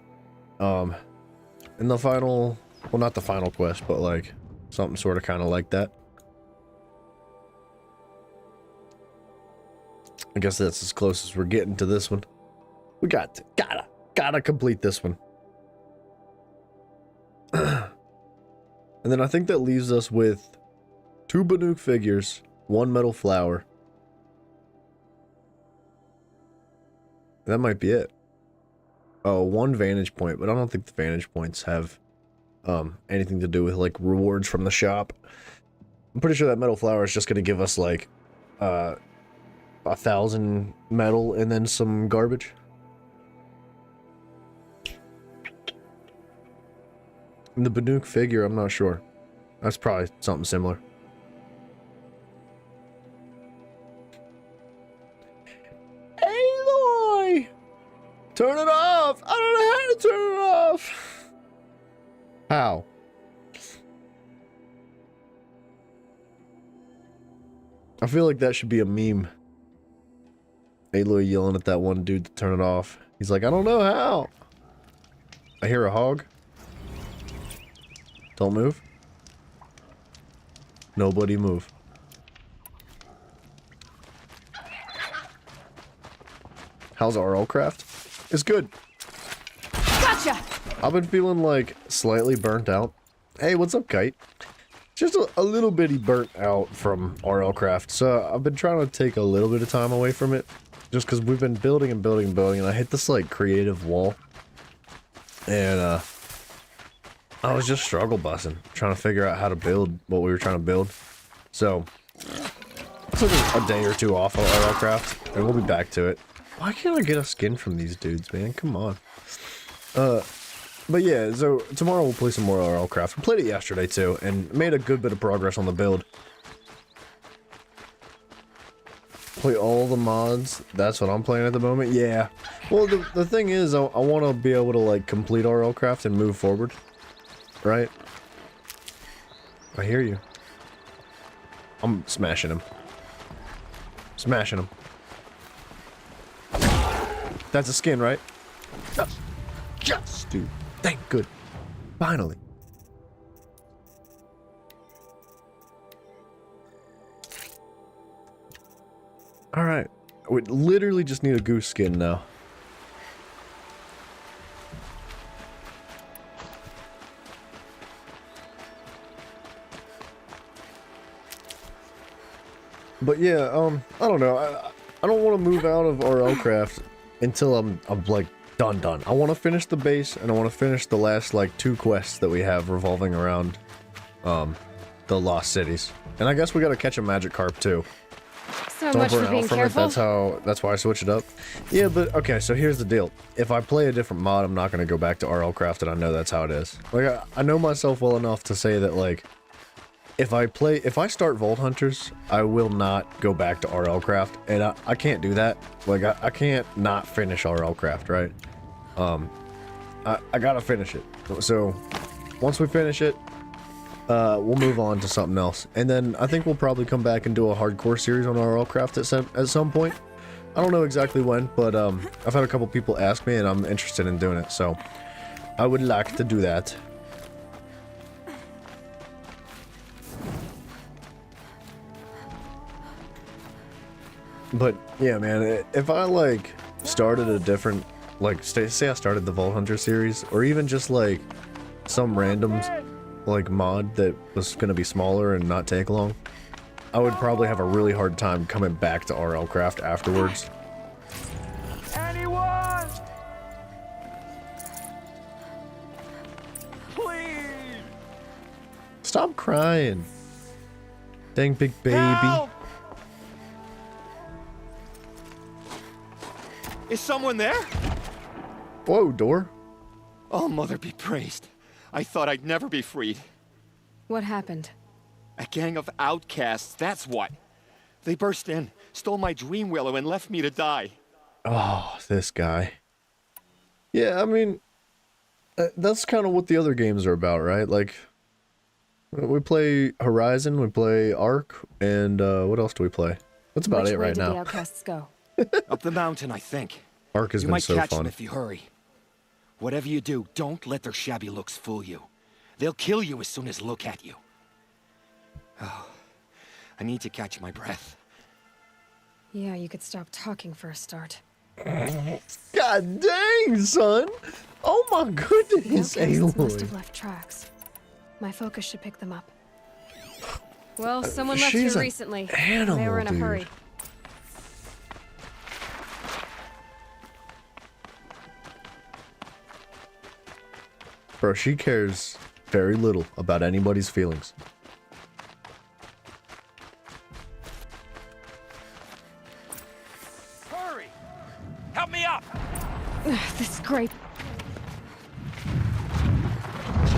And the final, well, not the final quest, but like something sort of kind of like that. I guess that's as close as we're getting to this one. We gotta complete this one. And then I think that leaves us with 2 Banuk figures, 1 metal flower. That might be it. Oh, 1 vantage point, but I don't think the vantage points have anything to do with like rewards from the shop. I'm pretty sure that metal flower is just going to give us like 1,000 metal and then some garbage. And the Banuk figure, I'm not sure. That's probably something similar. Aloy! Turn it off! I don't know how to turn it off! How? I feel like that should be a meme. Aloy yelling at that one dude to turn it off. He's like, I don't know how. I hear a hog. Don't move. Nobody move. How's RL Craft? It's good. Gotcha! I've been feeling like slightly burnt out. Hey, what's up, Kite? Just a little bitty burnt out from RL Craft. So I've been trying to take a little bit of time away from it. Just because we've been building and building and building. And I hit this like creative wall. And I was just struggle busting, trying to figure out how to build what we were trying to build. So, took a day or two off of RL Craft, and we'll be back to it. Why can't I get a skin from these dudes, man? Come on. But yeah, so tomorrow we'll play some more RL Craft. We played it yesterday too, and made a good bit of progress on the build. Play all the mods. That's what I'm playing at the moment. Yeah. Well, the thing is, I want to be able to like complete RL Craft and move forward. Right? I hear you. I'm smashing him. Smashing him. That's a skin, right? Yes, dude. Thank good. Finally. Alright. We literally just need a goose skin now. But yeah, I don't know. I don't want to move out of RL Craft until I'm like done. I want to finish the base, and I want to finish the last like 2 quests that we have revolving around the Lost Cities. And I guess we got to catch a Magikarp too. So much for being careful. That's why I switched it up. Yeah, but okay, so here's the deal. If I play a different mod, I'm not going to go back to RL Craft, and I know that's how it is. Like I know myself well enough to say that like if I start Vault Hunters, I will not go back to RL Craft, and I can't do that. Like I can't not finish RL Craft, right? I gotta finish it. So once we finish it, we'll move on to something else, and then I think we'll probably come back and do a hardcore series on RL Craft at some point. I don't know exactly when, but I've had a couple people ask me, and I'm interested in doing it, so I would like to do that. But yeah, man, if I like started a different, like say I started the Vault Hunter series, or even just like some random like mod that was gonna be smaller and not take long, I would probably have a really hard time coming back to RL Craft afterwards. Anyone? Please. Stop crying. Dang big baby. Help! Is someone there? Whoa, door. Oh, Mother be praised. I thought I'd never be freed. What happened? A gang of outcasts, that's what. They burst in, stole my dream willow, and left me to die. Oh, this guy. Yeah, I mean, that's kind of what the other games are about, right? Like, we play Horizon, we play Ark, and what else do we play? That's about it right now. Which way did the outcasts go? Up the mountain, I think. Ark has you been might so catch fun. them if you hurry. Whatever you do, don't let their shabby looks fool you. They'll kill you as soon as look at you. Oh, I need to catch my breath. Yeah, you could stop talking for a start. God dang, son! Oh my goodness, Outcasts must Aloy. have left tracks. My focus should pick them up. Well, someone left she's here an recently. animal, They were in a dude. hurry. Bro, she cares very little about anybody's feelings. Hurry! Help me up! This is great.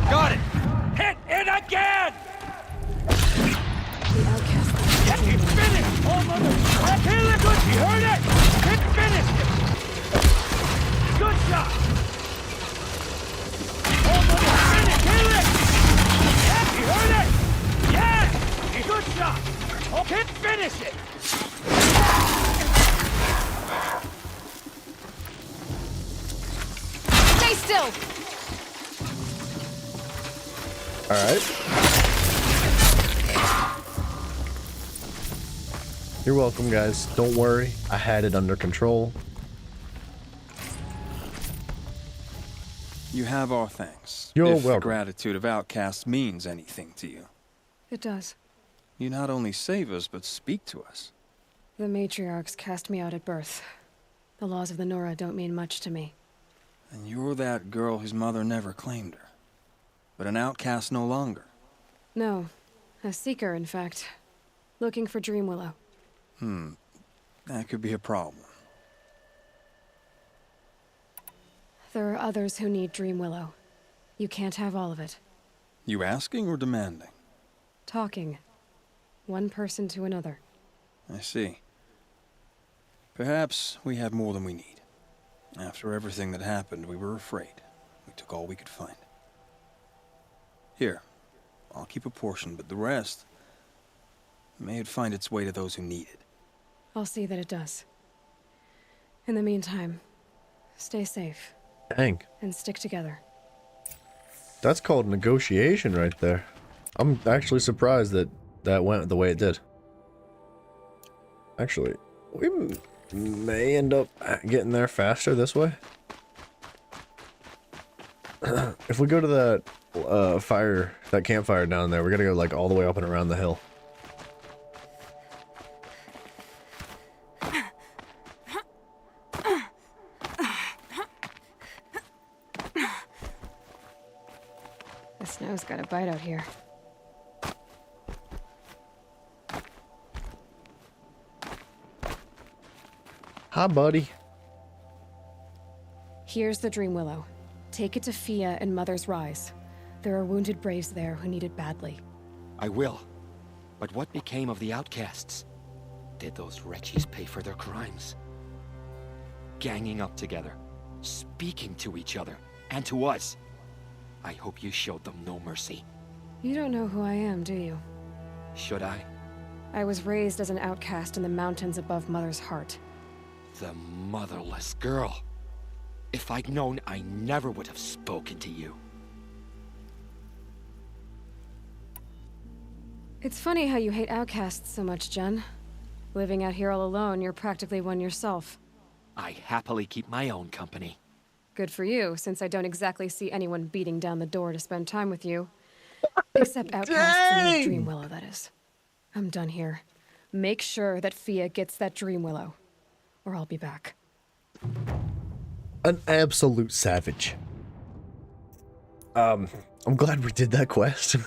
Got it! Hit it again! The outcast. Get it finished! Oh, mother! Kill it! Good! You heard it! Hit finished it! Good shot! Oh, mother! Finish! Kill it! Yeah, you heard it! Yeah! Good shot! Oh, hit finish it! Stay still! Alright. You're welcome, guys. Don't worry. I had it under control. You have our thanks. You're if the welcome. gratitude of outcasts means anything to you. It does. You not only save us, but speak to us. The matriarchs cast me out at birth. The laws of the Nora don't mean much to me. And you're that girl whose mother never claimed her. But an outcast no longer. No. A seeker, in fact. Looking for Dreamwillow. That could be a problem. There are others who need Dreamwillow. You can't have all of it. You asking or demanding? Talking. One person to another. I see. Perhaps we have more than we need. After everything that happened, we were afraid. We took all we could find. Here, I'll keep a portion, but the rest... may it find its way to those who need it. I'll see that it does. In the meantime, stay safe. Dang. And stick together. That's called negotiation right there. I'm actually surprised that that went the way it did. Actually, we may end up getting there faster this way. If we go to that that campfire down there, we're gonna go like all the way up and around the hill. The snow's got a bite out here. Hi, buddy. Here's the Dreamwillow. Take it to Fia and Mother's Rise. There are wounded braves there who need it badly. I will. But what became of the outcasts? Did those wretches pay for their crimes? Ganging up together, speaking to each other, and to us. I hope you showed them no mercy. You don't know who I am, do you? Should I? I was raised as an outcast in the mountains above Mother's Heart. The motherless girl. If I'd known, I never would have spoken to you. It's funny how you hate outcasts so much, Jen. Living out here all alone, you're practically one yourself. I happily keep my own company. Good for you, since I don't exactly see anyone beating down the door to spend time with you. Except outcasts and the Dreamwillow, that is. I'm done here. Make sure that Fia gets that Dreamwillow, or I'll be back. An absolute savage. I'm glad we did that quest.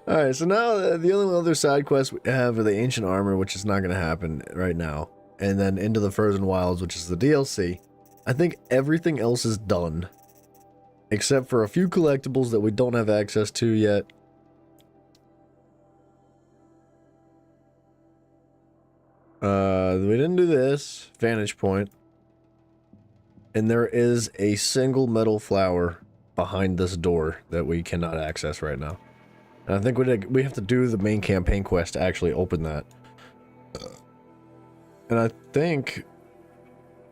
Alright, so now the only other side quest we have are the Ancient Armor, which is not going to happen right now. And then Into the Frozen Wilds, which is the DLC. I think everything else is done. Except for a few collectibles that we don't have access to yet. We didn't do this. Vantage point. And there is a single metal flower behind this door that we cannot access right now. And I think we have to do the main campaign quest to actually open that. And I think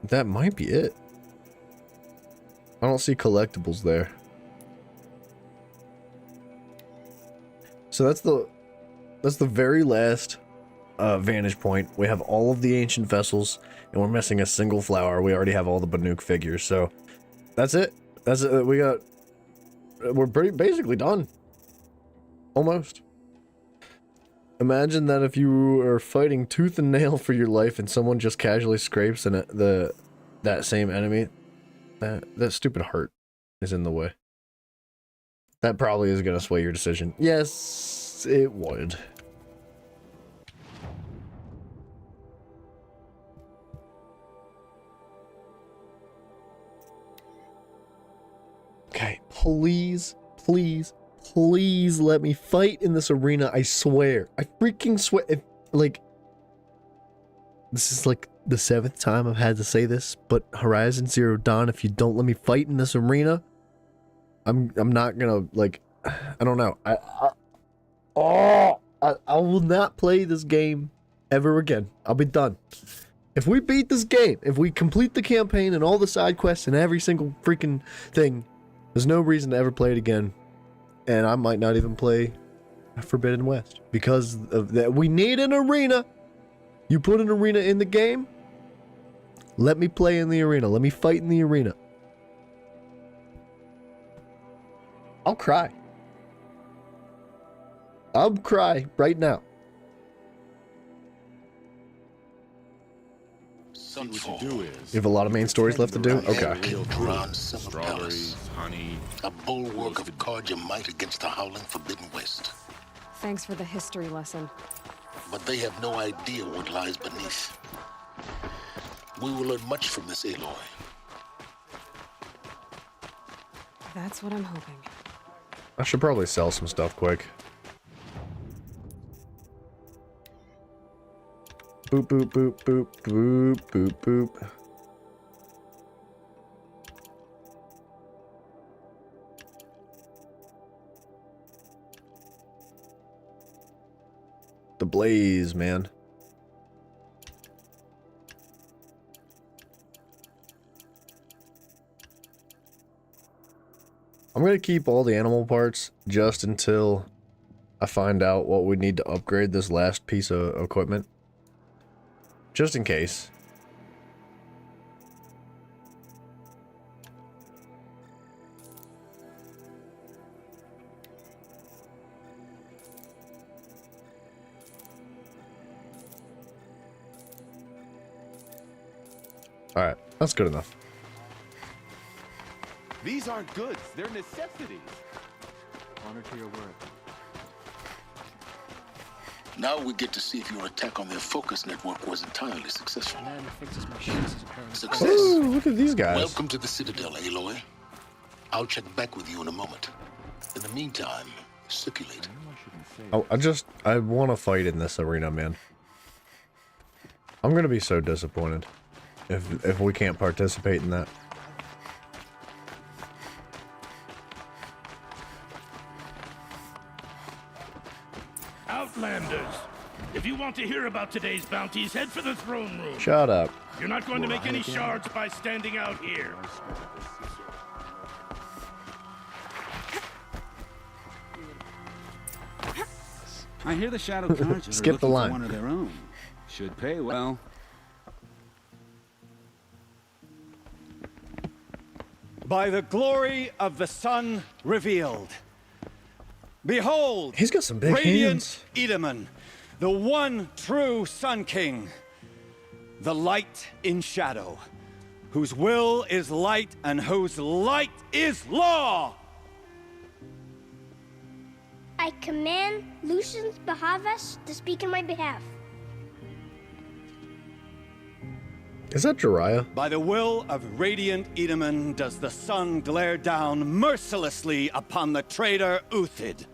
that might be it. I don't see collectibles there. So that's the very last vantage point. We have all of the ancient vessels, and we're missing a single flower. We already have all the Banuk figures, so that's it. That's it. We're basically done. Almost. Imagine that if you are fighting tooth and nail for your life, and someone just casually scrapes and that same enemy. That stupid heart is in the way. That probably is going to sway your decision. Yes, it would. Okay, please, please, please let me fight in this arena. I swear. I freaking swear. This is like the 7th time I've had to say this, but Horizon Zero Dawn, if you don't let me fight in this arena, I'm not gonna, like, I don't know. I will not play this game ever again. I'll be done. If we beat this game, if we complete the campaign and all the side quests and every single freaking thing, there's no reason to ever play it again. And I might not even play Forbidden West because of that. We need an arena. You put an arena in the game, let me play in the arena. Let me fight in the arena. I'll cry. I'll cry right now. See what you do is You have a lot of main stories left to do? Okay. strawberries, honey. A bulwark of Carja might against the howling Forbidden West. Thanks for the history lesson. But they have no idea what lies beneath. We will learn much from this, Aloy. That's what I'm hoping. I should probably sell some stuff quick. Boop, boop, boop, boop, boop, boop, boop. The blaze, man. I'm going to keep all the animal parts just until I find out what we need to upgrade this last piece of equipment. Just in case. Alright, that's good enough. These aren't goods, they're necessities. Honor to your word. Now we get to see if your attack on their focus network was entirely successful. Success. Ooh, look at these guys. Welcome to the Citadel, Aloy. I'll check back with you in a moment. In the meantime, circulate. Oh, I want to fight in this arena, man. I'm gonna be so disappointed if we can't participate in that. Outlanders, if you want to hear about today's bounties, head for the throne room. Shut up. You're not going to make any shards by standing out here. I hear the Shadow Carja are Skip the looking line. for one of their own. Should pay well. By the glory of the sun revealed. Behold, he's got some big radiant Edaman, the one true Sun King, the light in shadow, whose will is light and whose light is law. I command Lucius Bahavas to speak in my behalf. Is that Jiraiya? By the will of radiant Edaman does the sun glare down mercilessly upon the traitor Uthid.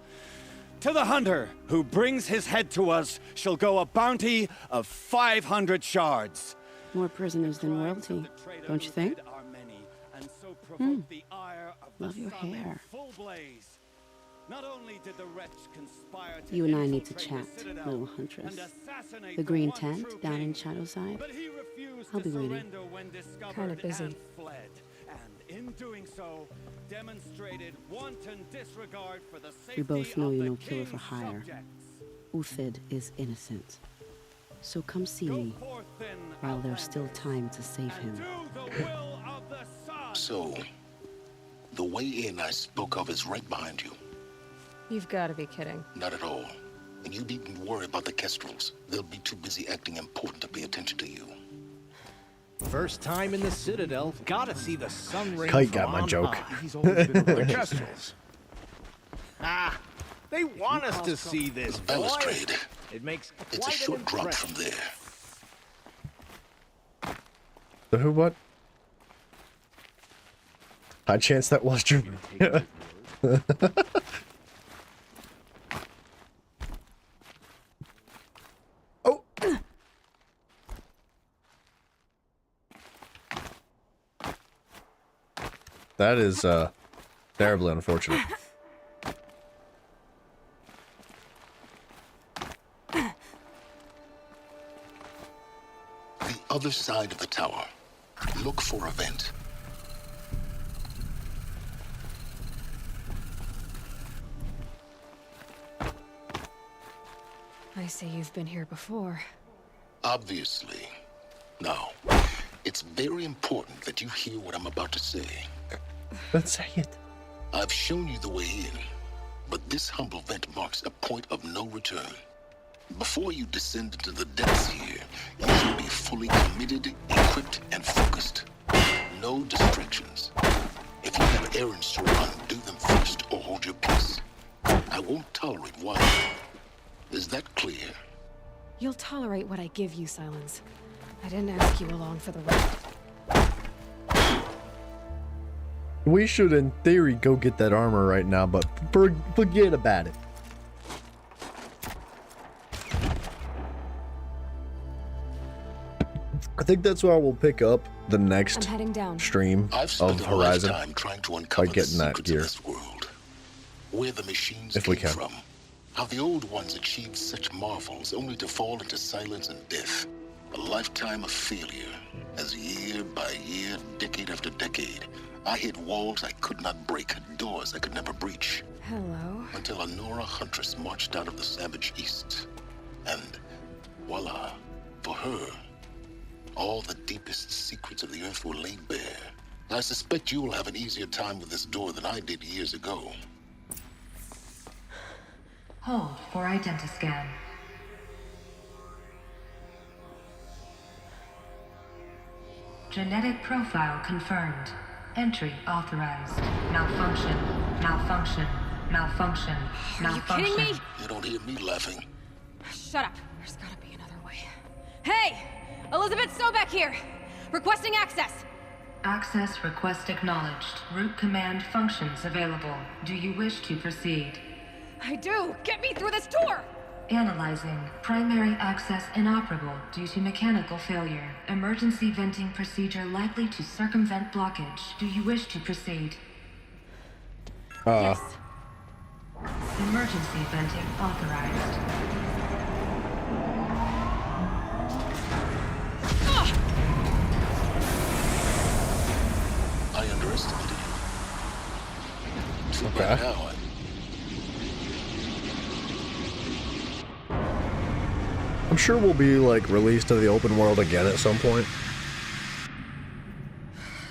To the hunter who brings his head to us shall go a bounty of 500 shards. More prisoners than royalty, don't you think? Love your hair. You and I need to chat, little huntress. The green tent down in Shadowside. I'll be waiting. Kinda busy. In doing so, demonstrated wanton disregard for the safety We both know of you're the no killer for king's hire. subjects. Uthid is innocent. So come see me while there's still time to save him. So, the way in I spoke of is right behind you. You've got to be kidding. Not at all. And you needn't worry about the Kestrels. They'll be too busy acting important to pay attention to you. First time in the Citadel, gotta see the sun ring. Kite got my joke. He's always been with the Kestrels. They want us to see this. The balustrade. It makes It's a short drop from there. The who what? High chance that was true. Oh. That is terribly unfortunate. The other side of the tower. Look for a vent. I see you've been here before. Obviously. Now, it's very important that you hear what I'm about to say. Let's say it. I've shown you the way in, but this humble vent marks a point of no return. Before you descend into the depths here, you should be fully committed, equipped, and focused. No distractions. If you have errands to run, do them first or hold your peace. I won't tolerate wandering. Is that clear? You'll tolerate what I give you, Silence. I didn't ask you along for the ride. We should, in theory, go get that armor right now, but forget about it. I think that's why we'll pick up the next I'm heading down. stream I've spent of a Horizon lifetime trying to by uncover the getting that secrets of gear. this world. Where the machines If we came can. from. How the old ones achieved such marvels only to fall into silence and death. A lifetime of failure. As year by year, decade after decade, I hit walls I could not break, doors I could never breach. Hello. Until a Nora huntress marched out of the savage east. And voila, for her, all the deepest secrets of the earth were laid bare. I suspect you will have an easier time with this door than I did years ago. Hold for identiscan. Genetic profile confirmed. Entry authorized. Malfunction. Malfunction. Malfunction. Malfunction. Are you kidding me? You don't hear me laughing. Shut up. There's gotta be another way. Hey! Elizabeth Sobek here! Requesting access! Access request acknowledged. Root command functions available. Do you wish to proceed? I do! Get me through this door! Analyzing. Primary access inoperable due to mechanical failure. Emergency venting procedure likely to circumvent blockage. Do you wish to proceed? Yes. Emergency venting authorized. I underestimated you. Too bad now. I'm sure we'll be like released to the open world again at some point.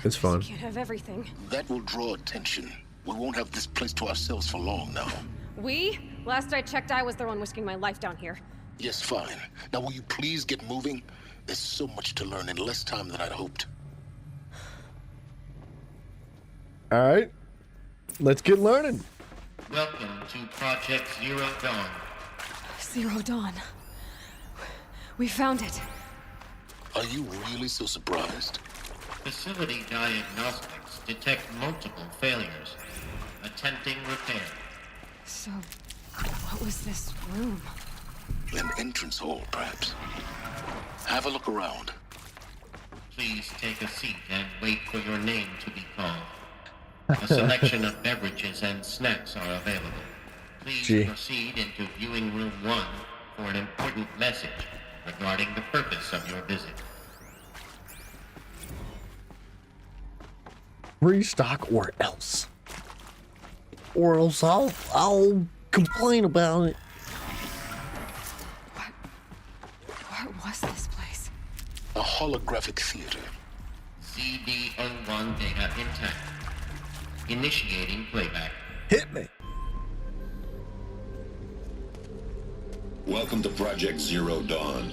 It's fun. Can't have everything. That will draw attention. We won't have this place to ourselves for long now. We? Last I checked, I was the one risking my life down here. Yes, fine. Now will you please get moving? There's so much to learn in less time than I'd hoped. All right, let's get learning. Welcome to Project Zero Dawn. Zero Dawn. We found it. Are you really so surprised? Facility diagnostics detect multiple failures. Attempting repair. So, what What was this room? An entrance hall, perhaps. Have a look around. Please take a seat and wait for your name to be called. A selection of beverages and snacks are available. Please proceed into viewing room 1 for an important message regarding the purpose of your visit. Restock or else. Or else I'll complain about it. What was this place? A holographic theater. CD01 data intact. Initiating playback. Hit me. Welcome to Project Zero Dawn.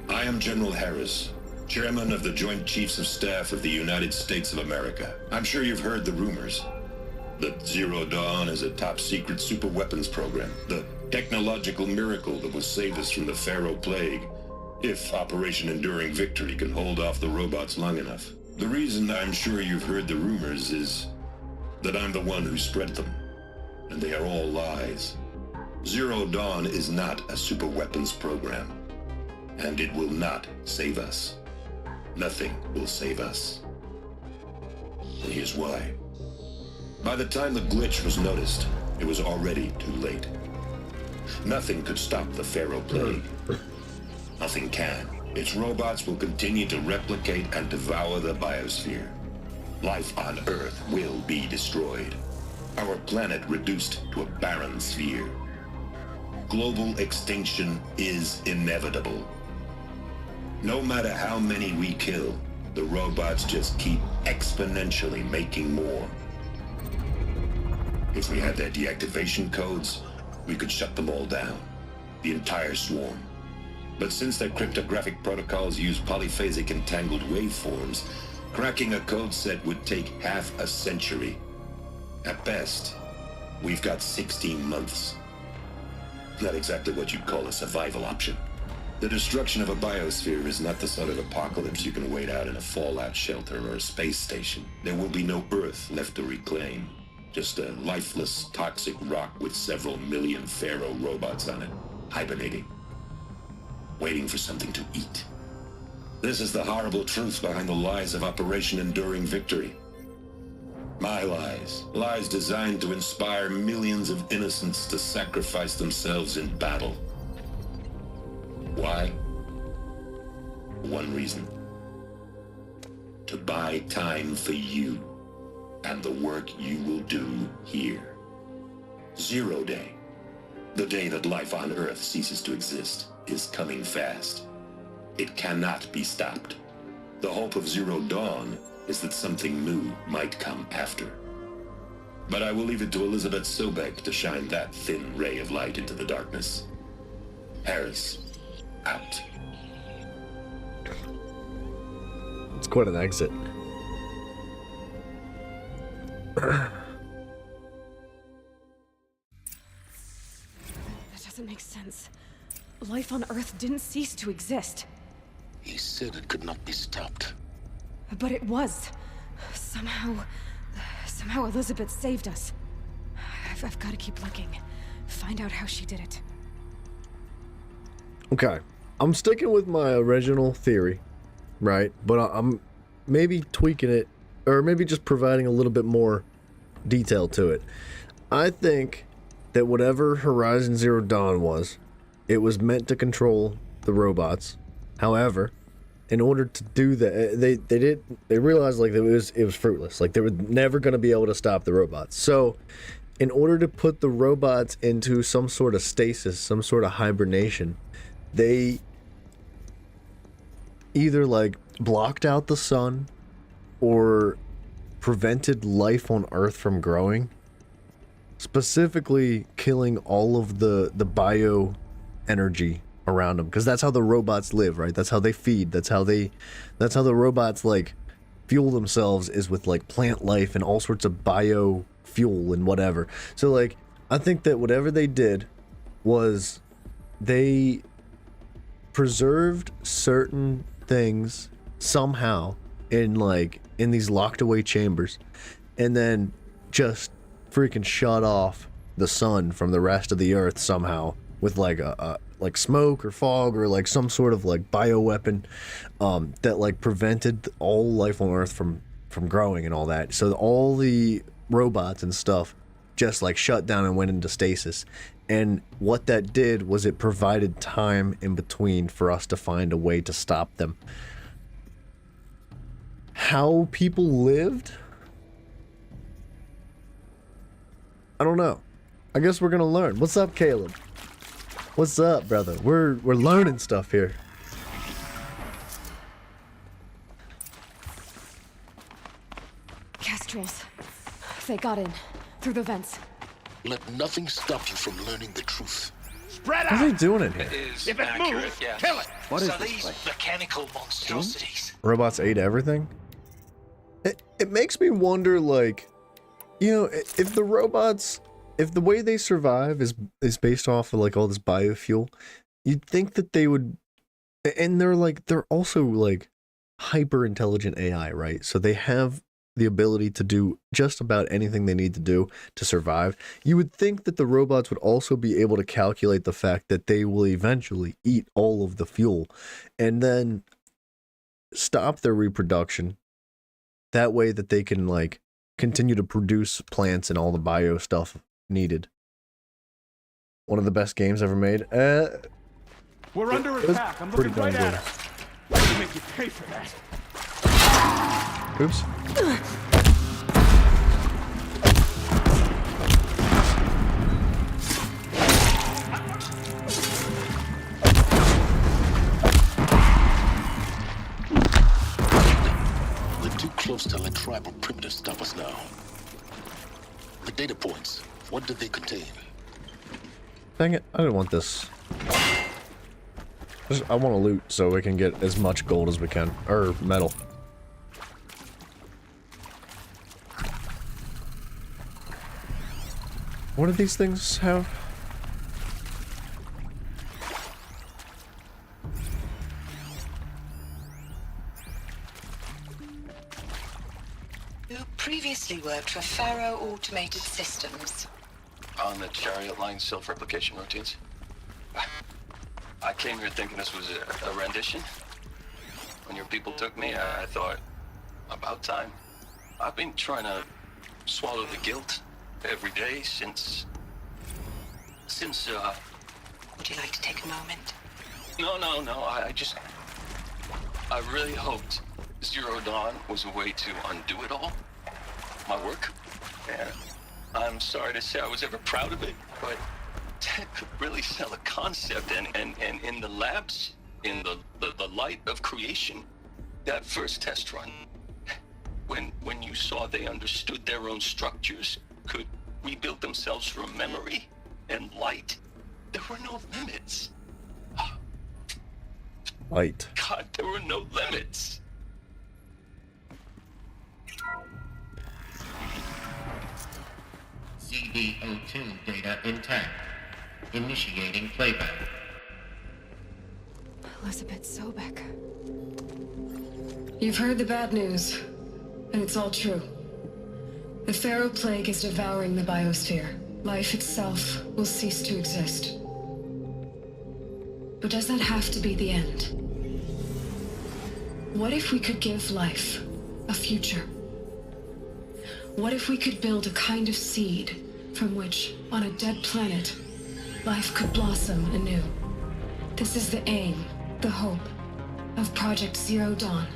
I am General Harris, Chairman of the Joint Chiefs of Staff of the United States of America. I'm sure you've heard the rumors that Zero Dawn is a top-secret super weapons program, the technological miracle that will save us from the Pharaoh Plague, if Operation Enduring Victory can hold off the robots long enough. The reason I'm sure you've heard the rumors is that I'm the one who spread them, and they are all lies. Zero Dawn is not a super weapons program, and it will not save us. Nothing will save us. And here's why. By the time the glitch was noticed, it was already too late. Nothing could stop the Pharaoh Plague. Nothing can. Its robots will continue to replicate and devour the biosphere. Life on Earth will be destroyed. Our planet reduced to a barren sphere. Global extinction is inevitable. No matter how many we kill, the robots just keep exponentially making more. If we had their deactivation codes, we could shut them all down. The entire swarm. But since their cryptographic protocols use polyphasic entangled waveforms, cracking a code set would take half a century. At best, we've got 16 months. Not exactly what you'd call a survival option. The destruction of a biosphere is not the sort of apocalypse you can wait out in a fallout shelter or a space station. There will be no Earth left to reclaim. Just a lifeless, toxic rock with several million Pharaoh robots on it, hibernating, waiting for something to eat. This is the horrible truth behind the lies of Operation Enduring Victory. My lies. Lies designed to inspire millions of innocents to sacrifice themselves in battle. Why? One reason. To buy time for you and the work you will do here. Zero Day, the day that life on Earth ceases to exist, is coming fast. It cannot be stopped. The hope of Zero Dawn is that something new might come after. But I will leave it to Elizabeth Sobek to shine that thin ray of light into the darkness. Harris, out. It's quite an exit. That doesn't make sense. Life on Earth didn't cease to exist. He said it could not be stopped. But it was. Somehow Elizabeth saved us. I've got to keep looking. Find out how she did it. Okay. I'm sticking with my original theory, right? But I'm maybe tweaking it, or maybe just providing a little bit more detail to it. I think that whatever Horizon Zero Dawn was, it was meant to control the robots. However, in order to do that, they realized like it was fruitless. Like they were never going to be able to stop the robots. So, in order to put the robots into some sort of stasis, some sort of hibernation, they either like blocked out the sun or prevented life on Earth from growing, specifically killing all of the bio energy around them, because that's how the robots live, right? That's how they feed. That's how the robots like fuel themselves, is with like plant life and all sorts of bio fuel and whatever. So like I think that whatever they did was they preserved certain things somehow in these locked away chambers, and then just freaking shut off the sun from the rest of the Earth somehow with like a like smoke or fog or like some sort of like bioweapon that like prevented all life on Earth from growing and all that. So all the robots and stuff just like shut down and went into stasis. And what that did was it provided time in between for us to find a way to stop them. How people lived? I don't know. I guess we're gonna learn. What's up, Caleb? What's up, brother? We're learning stuff here. Kestrels. They got in. Through the vents. Let nothing stop you from learning the truth. Spread What out! are they doing in here? If it moves, kill it! What is so this these place? mechanical monstrosities. Robots ate everything? It makes me wonder, like, you know, if the robots, if the way they survive is based off of like all this biofuel, you'd think that they would, and they're also like hyper intelligent AI, right? So they have the ability to do just about anything they need to do to survive. You would think that the robots would also be able to calculate the fact that they will eventually eat all of the fuel and then stop their reproduction. That way that they can like continue to produce plants and all the bio stuff needed. One of the best games ever made. We're under attack. I'm pretty looking right darn at us. I'll make you pay for that. Oops. We're too close to let tribal primitives stop us now. The data points, what did they contain? Dang it, I didn't want this. I want to loot so we can get as much gold as we can. Or metal. What do these things have? You previously worked for Pharaoh Automated Systems. On the Chariot Line self-replication routines? I came here thinking this was a rendition. When your people took me, I thought, about time. I've been trying to swallow the guilt every day since... Would you like to take a moment? No, I really hoped Zero Dawn was a way to undo it all. My work. And I'm sorry to say I was ever proud of it, but to really sell a concept and in the labs, in the light of creation, that first test run, when you saw they understood their own structures, could rebuild themselves from memory and light, there were no limits. Light. God, there were no limits. CD02 data intact. Initiating playback. Elizabeth Sobek. You've heard the bad news, and it's all true. The Pharaoh Plague is devouring the biosphere. Life itself will cease to exist. But does that have to be the end? What if we could give life a future? What if we could build a kind of seed from which, on a dead planet, life could blossom anew? This is the aim, the hope, of Project Zero Dawn.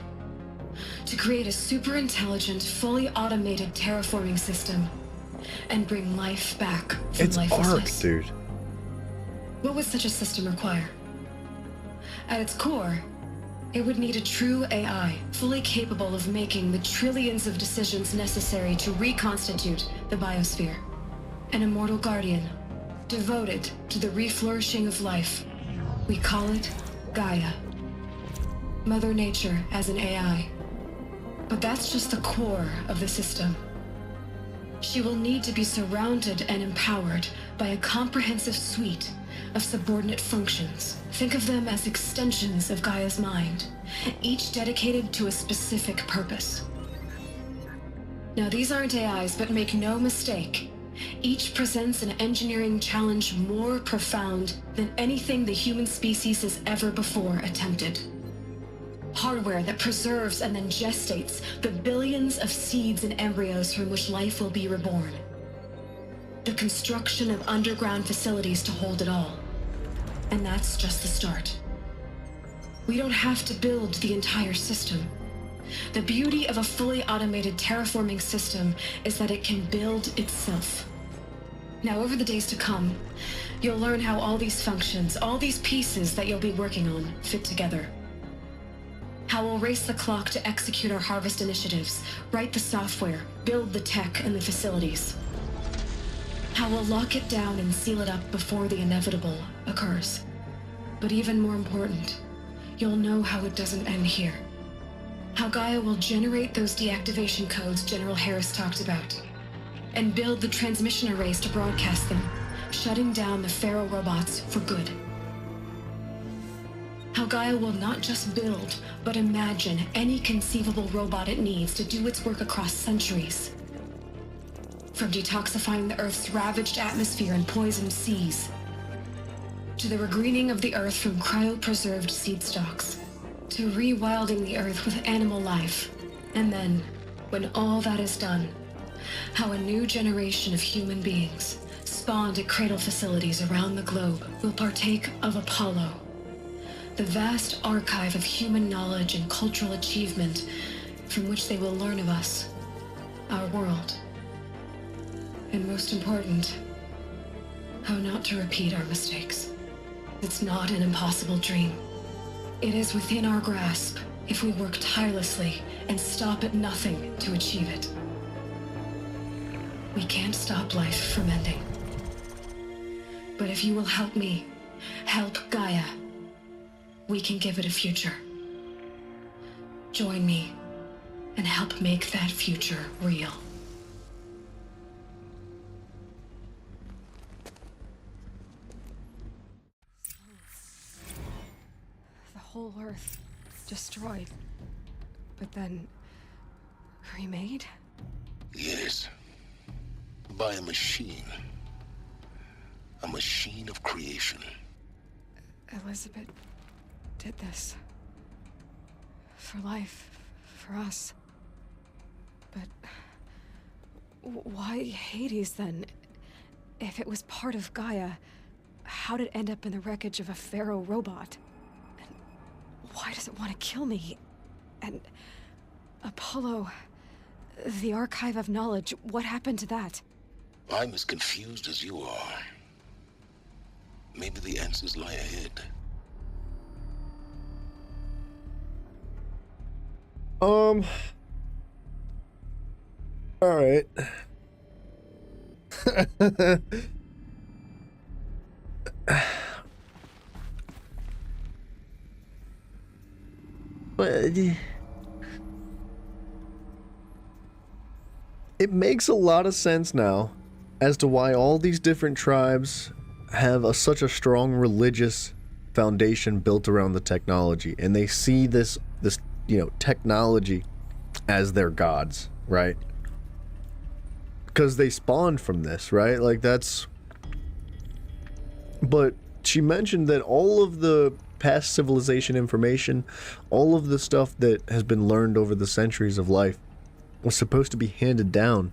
To create a super-intelligent, fully automated terraforming system and bring life back from It's lifelessness. Ark, dude. What would such a system require? At its core, it would need a true AI, fully capable of making the trillions of decisions necessary to reconstitute the biosphere. An immortal guardian, devoted to the reflourishing of life. We call it Gaia. Mother Nature as an AI. But that's just the core of the system. She will need to be surrounded and empowered by a comprehensive suite of subordinate functions. Think of them as extensions of Gaia's mind, each dedicated to a specific purpose. Now, these aren't AIs, but make no mistake, Each presents an engineering challenge more profound than anything the human species has ever before attempted. Hardware that preserves and then gestates the billions of seeds and embryos from which life will be reborn. The construction of underground facilities to hold it all. And that's just the start. We don't have to build the entire system. The beauty of a fully automated terraforming system is that it can build itself. Now, over the days to come, you'll learn how all these functions, all these pieces that you'll be working on, fit together. How we'll race the clock to execute our harvest initiatives, write the software, build the tech and the facilities. How we'll lock it down and seal it up before the inevitable occurs. But even more important, you'll know how it doesn't end here. How Gaia will generate those deactivation codes General Harris talked about, and build the transmission arrays to broadcast them, shutting down the Pharaoh robots for good. How Gaia will not just build, but imagine any conceivable robot it needs to do its work across centuries. From detoxifying the Earth's ravaged atmosphere and poisoned seas, to the regreening of the Earth from cryopreserved seed stalks, to rewilding the Earth with animal life. And then, when all that is done, how a new generation of human beings, spawned at cradle facilities around the globe, will partake of Apollo, the vast archive of human knowledge and cultural achievement from which they will learn of us, our world. And most important, how not to repeat our mistakes. It's not an impossible dream. It is within our grasp if we work tirelessly and stop at nothing to achieve it. We can't stop life from ending. But if you will help me, help Gaia, we can give it a future. Join me and help make that future real. The whole Earth destroyed, but then remade? Yes. By a machine. A machine of creation. Elizabeth did this. For life, for us. But why Hades then? If it was part of Gaia, how did it end up in the wreckage of a Pharaoh robot? And why does it want to kill me? And Apollo, the Archive of Knowledge, what happened to that? I'm as confused as you are. Maybe the answers lie ahead. All right. But it makes a lot of sense now as to why all these different tribes have such a strong religious foundation built around the technology, and they see this technology as their gods, right? Because they spawned from this, right? Like, that's... But she mentioned that all of the past civilization information, all of the stuff that has been learned over the centuries of life, was supposed to be handed down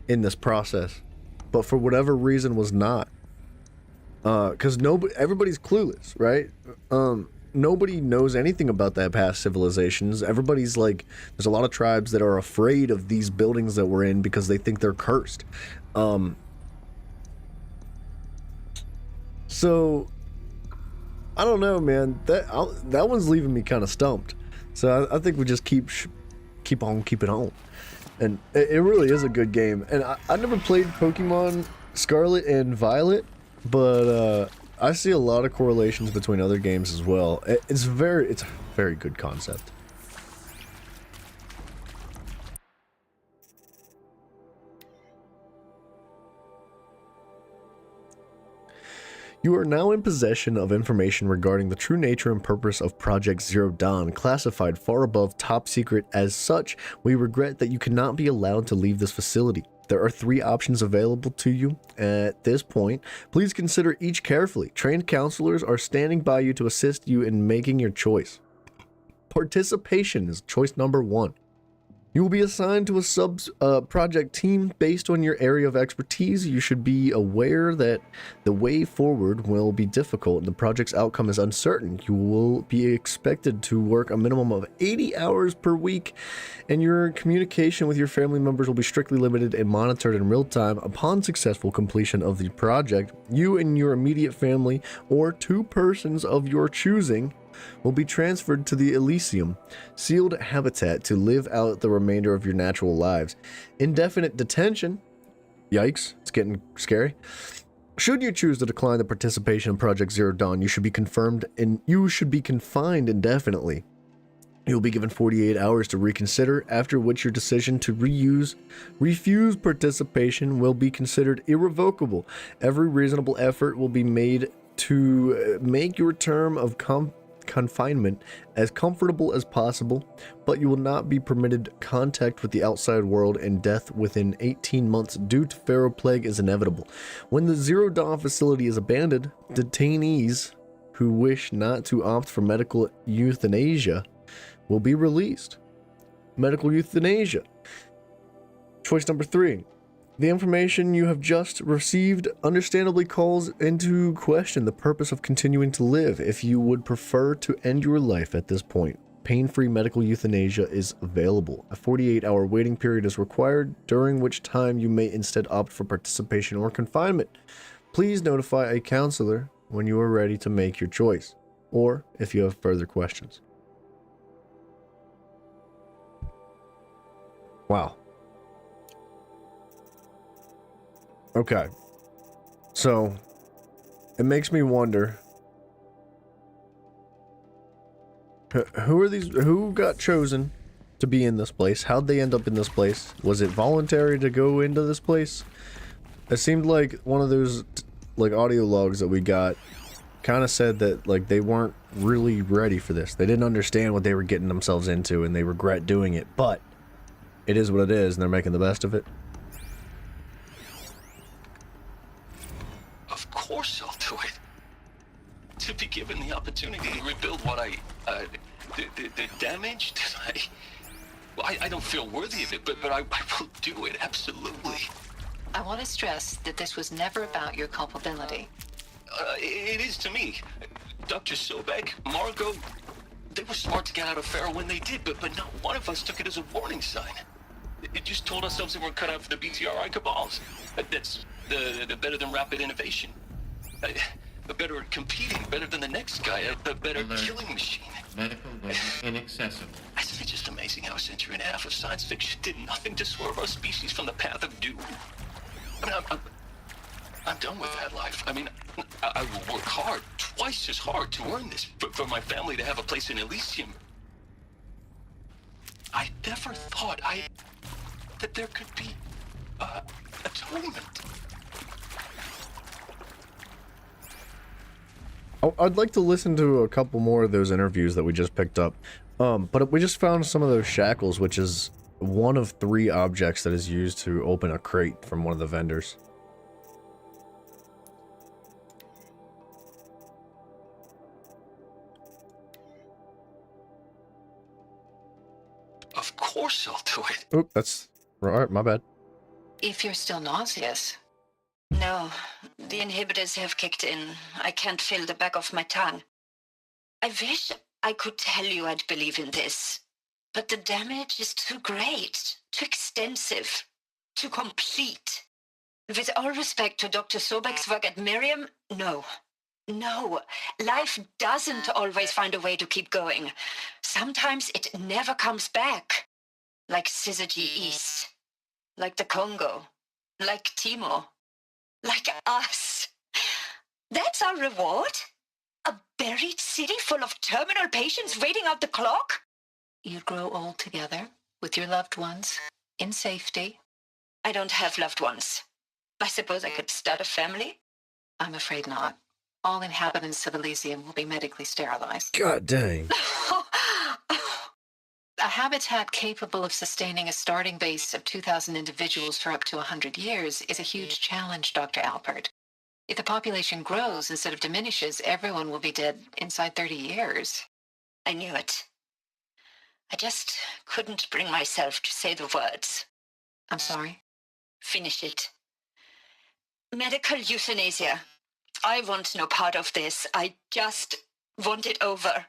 in this process, but for whatever reason was not. Because everybody's clueless, right? Nobody knows anything about that past civilizations. Everybody's like, there's a lot of tribes that are afraid of these buildings that we're in because they think they're cursed. So I don't know, man. That one's leaving me kind of stumped. So I think we just keep on keeping on. And it really is a good game. And I never played Pokemon Scarlet and Violet, but I see a lot of correlations between other games as well. It's a very good concept. You are now in possession of information regarding the true nature and purpose of Project Zero Dawn, classified far above top secret. As such, we regret that you cannot be allowed to leave this facility. There are 3 options available to you at this point. Please consider each carefully. Trained counselors are standing by you to assist you in making your choice. Participation is choice number 1. You will be assigned to a sub-project team based on your area of expertise. You should be aware that the way forward will be difficult and the project's outcome is uncertain. You will be expected to work a minimum of 80 hours per week, and your communication with your family members will be strictly limited and monitored in real time. Upon successful completion of the project, you and your immediate family, or 2 persons of your choosing, will be transferred to the Elysium sealed habitat to live out the remainder of your natural lives. Indefinite detention. Yikes, it's getting scary. Should you choose to decline the participation in Project Zero Dawn, you should be confined indefinitely. You'll be given 48 hours to reconsider, after which your decision to refuse participation will be considered irrevocable. Every reasonable effort will be made to make your term of confinement as comfortable as possible, but you will not be permitted contact with the outside world, and death within 18 months due to Pharaoh Plague is inevitable. When the Zero Dawn facility is abandoned, detainees who wish not to opt for medical euthanasia will be released. Medical euthanasia. Choice number 3. The information you have just received understandably calls into question the purpose of continuing to live. If you would prefer to end your life at this point, pain-free medical euthanasia is available. A 48-hour waiting period is required, during which time you may instead opt for participation or confinement. Please notify a counselor when you are ready to make your choice, or if you have further questions. Wow. Okay, so it makes me wonder, who got chosen to be in this place? How'd they end up in this place? Was it voluntary to go into this place? It seemed like one of those like audio logs that we got kind of said that like they weren't really ready for this. They didn't understand what they were getting themselves into and they regret doing it, but it is what it is and they're making the best of it. Of course I'll do it. To be given the opportunity to rebuild what the damage that I don't feel worthy of it, but I will do it, absolutely. I want to stress that this was never about your culpability. It is to me. Dr. Sobek, Margot, they were smart to get out of Pharaoh when they did, but not one of us took it as a warning sign. It just told ourselves that we're cut out for the BTRI cabals. That's the better than rapid innovation. Better at competing, better than the next guy, a better killing machine. Medical waste inaccessible. Isn't it just amazing how a century and a half of science fiction did nothing to swerve our species from the path of doom? I mean, I'm done with that life. I mean, I will work hard, twice as hard to earn this, for my family to have a place in Elysium. I never thought that there could be atonement. I'd like to listen to a couple more of those interviews that we just picked up. But we just found some of those shackles, which is one of 3 objects that is used to open a crate from one of the vendors. Of course I'll do it. Oop, that's right, my bad. If you're still nauseous. No, the inhibitors have kicked in. I can't feel the back of my tongue. I wish I could tell you I'd believe in this, but the damage is too great, too extensive, too complete. With all respect to Dr. Sobek's work at Miriam, no. No, life doesn't always find a way to keep going. Sometimes it never comes back. Like Syzygy East. Like the Congo. Like Timor. Like us. That's our reward? A buried city full of terminal patients waiting out the clock? You grow old together with your loved ones in safety. I don't have loved ones. I suppose I could start a family? I'm afraid not. All inhabitants of Elysium will be medically sterilized. God dang. habitat capable of sustaining a starting base of 2,000 individuals for up to 100 years is a huge challenge, Dr. Alpert. If the population grows instead of diminishes, everyone will be dead inside 30 years. I knew it. I just couldn't bring myself to say the words. I'm sorry? Finish it. Medical euthanasia. I want no part of this. I just want it over.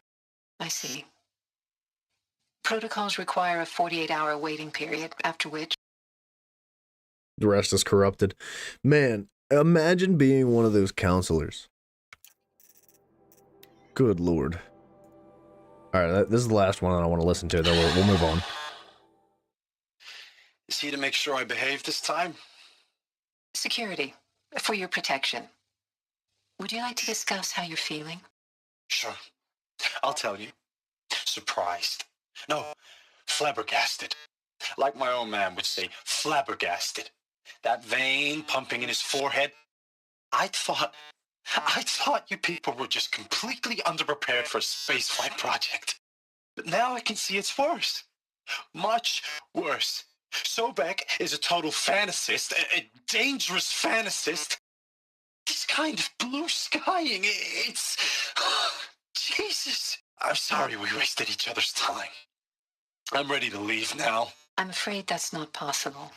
I see. Protocols require a 48-hour waiting period, after which... The rest is corrupted. Man, imagine being one of those counselors. Good lord. Alright, this is the last one that I want to listen to, though we'll move on. Is he to make sure I behave this time? Security. For your protection. Would you like to discuss how you're feeling? Sure. I'll tell you. Surprised. No, flabbergasted. Like my own man would say, flabbergasted. That vein pumping in his forehead. I thought you people were just completely underprepared for a spaceflight project. But now I can see it's worse. Much worse. Sobek is a total fantasist, a dangerous fantasist. This kind of blue skying, it's... Jesus. I'm sorry we wasted each other's time. I'm ready to leave now. I'm afraid that's not possible.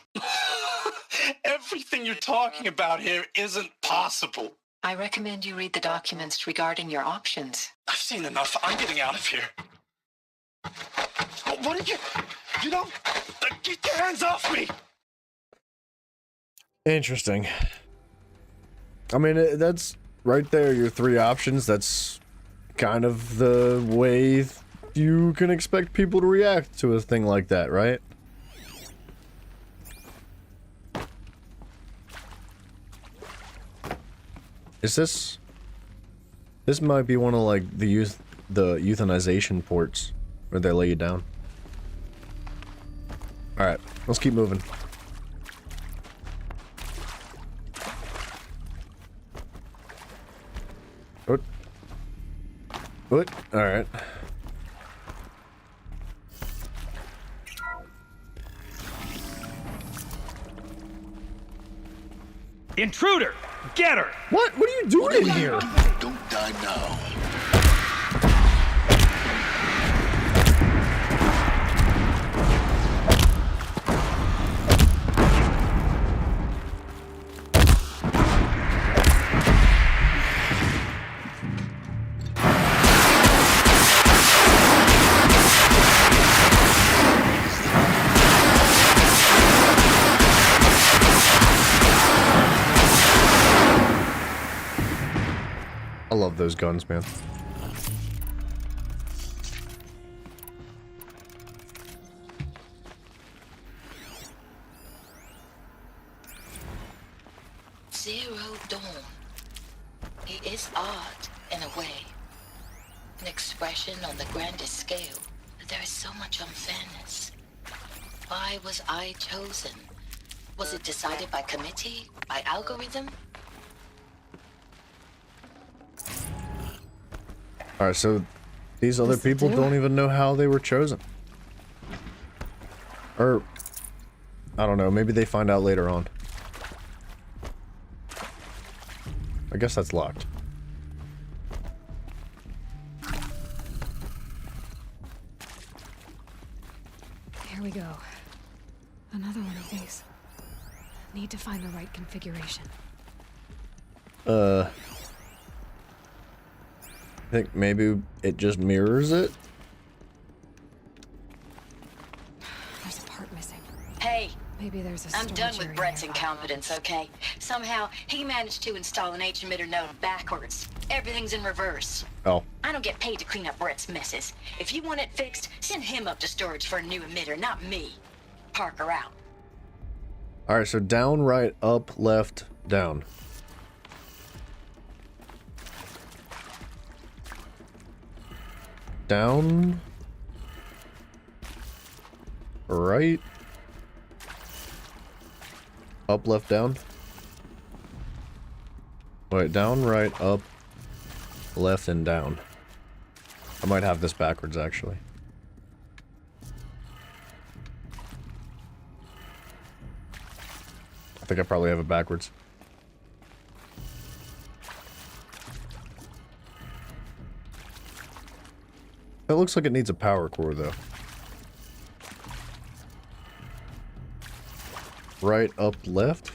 Everything you're talking about here isn't possible. I recommend you read the documents regarding your options. I've seen enough. I'm getting out of here. What did you... You don't... Get your hands off me! Interesting. I mean, that's right there, your three options. That's kind of the way you can expect people to react to a thing like that, right? Is this... This might be one of, like, the euthanization ports where they lay you down. Alright, let's keep moving. What? Alright. Intruder! Get her! What? What are you doing in here? Don't die now. I love those guns, man. Zero Dawn. It is art, in a way. An expression on the grandest scale. But there is so much unfairness. Why was I chosen? Was it decided by committee? By algorithm? Alright, so these other people don't even know how they were chosen. Or, I don't know, maybe they find out later on. I guess that's locked. Here we go. Another one of these. Need to find the right configuration. I think maybe it just mirrors it. There's a part missing. Hey, maybe there's a I'm done storage with area Brett's nearby. incompetence, okay? Somehow, he managed to install an H-emitter node backwards. Everything's in reverse. Oh. I don't get paid to clean up Brett's messes. If you want it fixed, send him up to storage for a new emitter, not me. Parker out. Alright, so down, right, up, left, down. Down, right, up, left, down. Wait, down, right, up, left, and down. I might have this backwards, actually. think I probably have it backwards. It looks like it needs a power core, though. Right, up, left.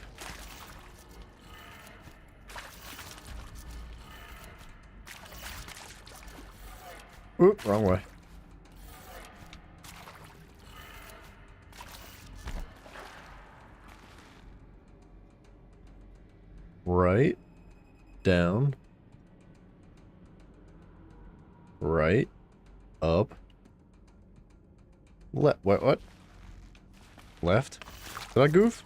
Oop, wrong way. Right, down, right, up, left. What? Left? Did I goof?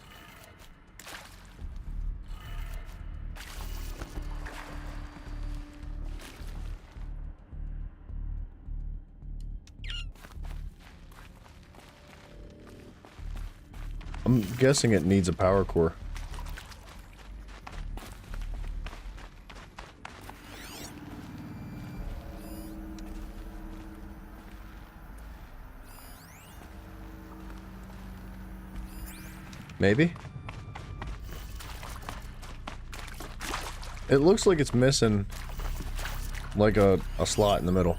I'm guessing it needs a power core. Maybe? It looks like it's missing like a slot in the middle.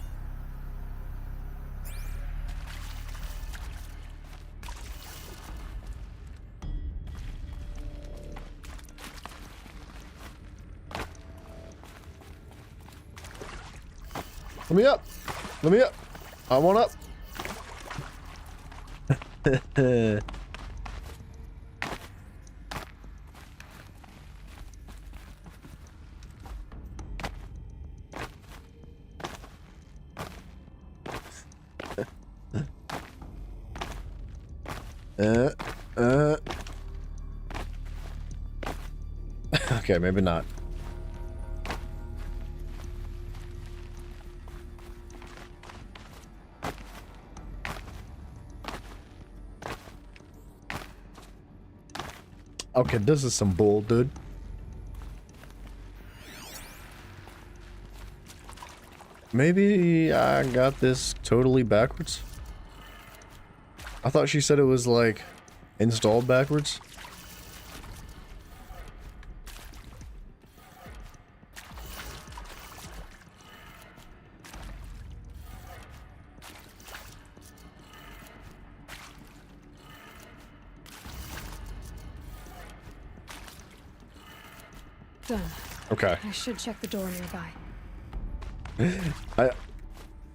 Let me up! Let me up! I want up! Okay, maybe not. Okay, this is some bull, dude. Maybe I got this totally backwards. I thought she said it was like installed backwards. Done. Okay. I should check the door nearby.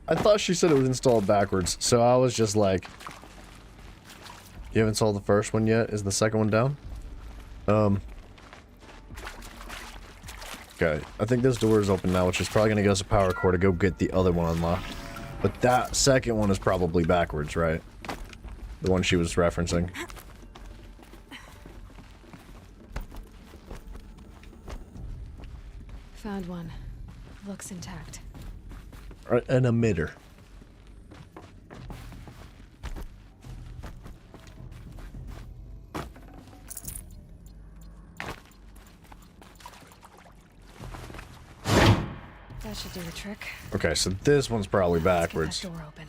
I thought she said it was installed backwards, so I was just like, you haven't installed the first one yet? Is the second one down? Okay, I think this door is open now, which is probably gonna give us a power core to go get the other one unlocked. But that second one is probably backwards, right? The one she was referencing. Found one. Looks intact. An emitter. That should do the trick. Okay, so this one's probably backwards. Get that door open.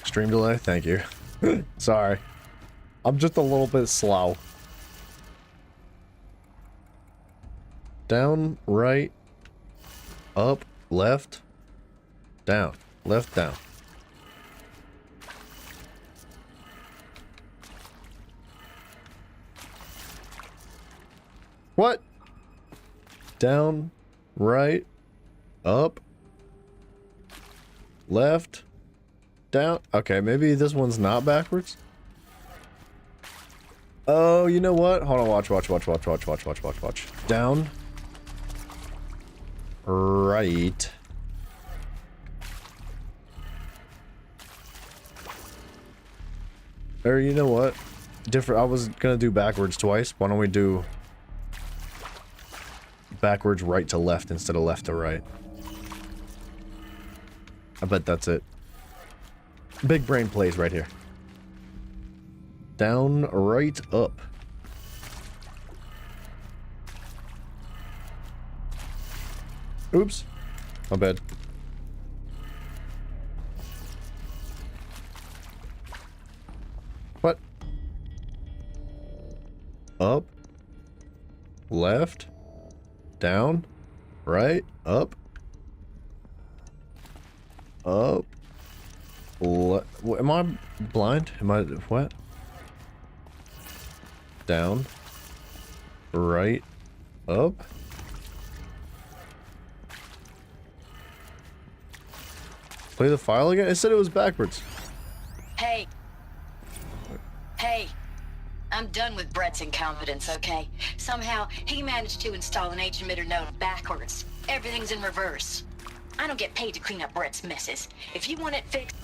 Stream delay? Thank you. Sorry. I'm just a little bit slow. Down, right, up, left, down, left, down. What? Down, right, up, left, down. Okay, maybe this one's not backwards. Oh, you know what? Hold on, watch. Down. Right. Or you know what? Different. I was gonna do backwards twice. Why don't we do backwards right to left instead of left to right? I bet that's it. Big brain plays right here. Down, right, up. Oops. My bad. up, left, down, right, up, up, am I blind? Am I, what? Down, right, up. Play the file again? It said it was backwards. Hey. Hey. I'm done with Brett's incompetence, okay? Somehow, he managed to install an H-emitter node backwards. Everything's in reverse. I don't get paid to clean up Brett's messes. If you want it fixed...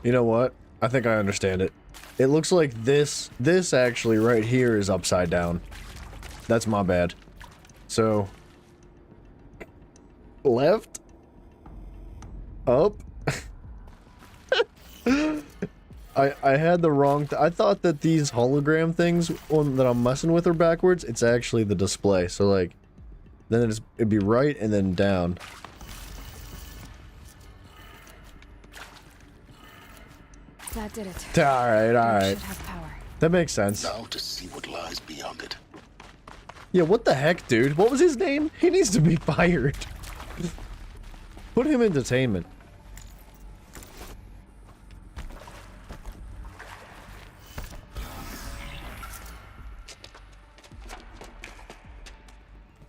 You know what? I think I understand it. It looks like this actually right here is upside down. That's my bad. So... left? Up? I had the wrong... I thought that these hologram things that I'm messing with are backwards. It's actually the display. So, like, then it'd be right and then down. That did it. Alright. That makes sense. Now to see what lies beyond it. Yeah, what the heck, dude? What was his name? He needs to be fired. Put him in detainment.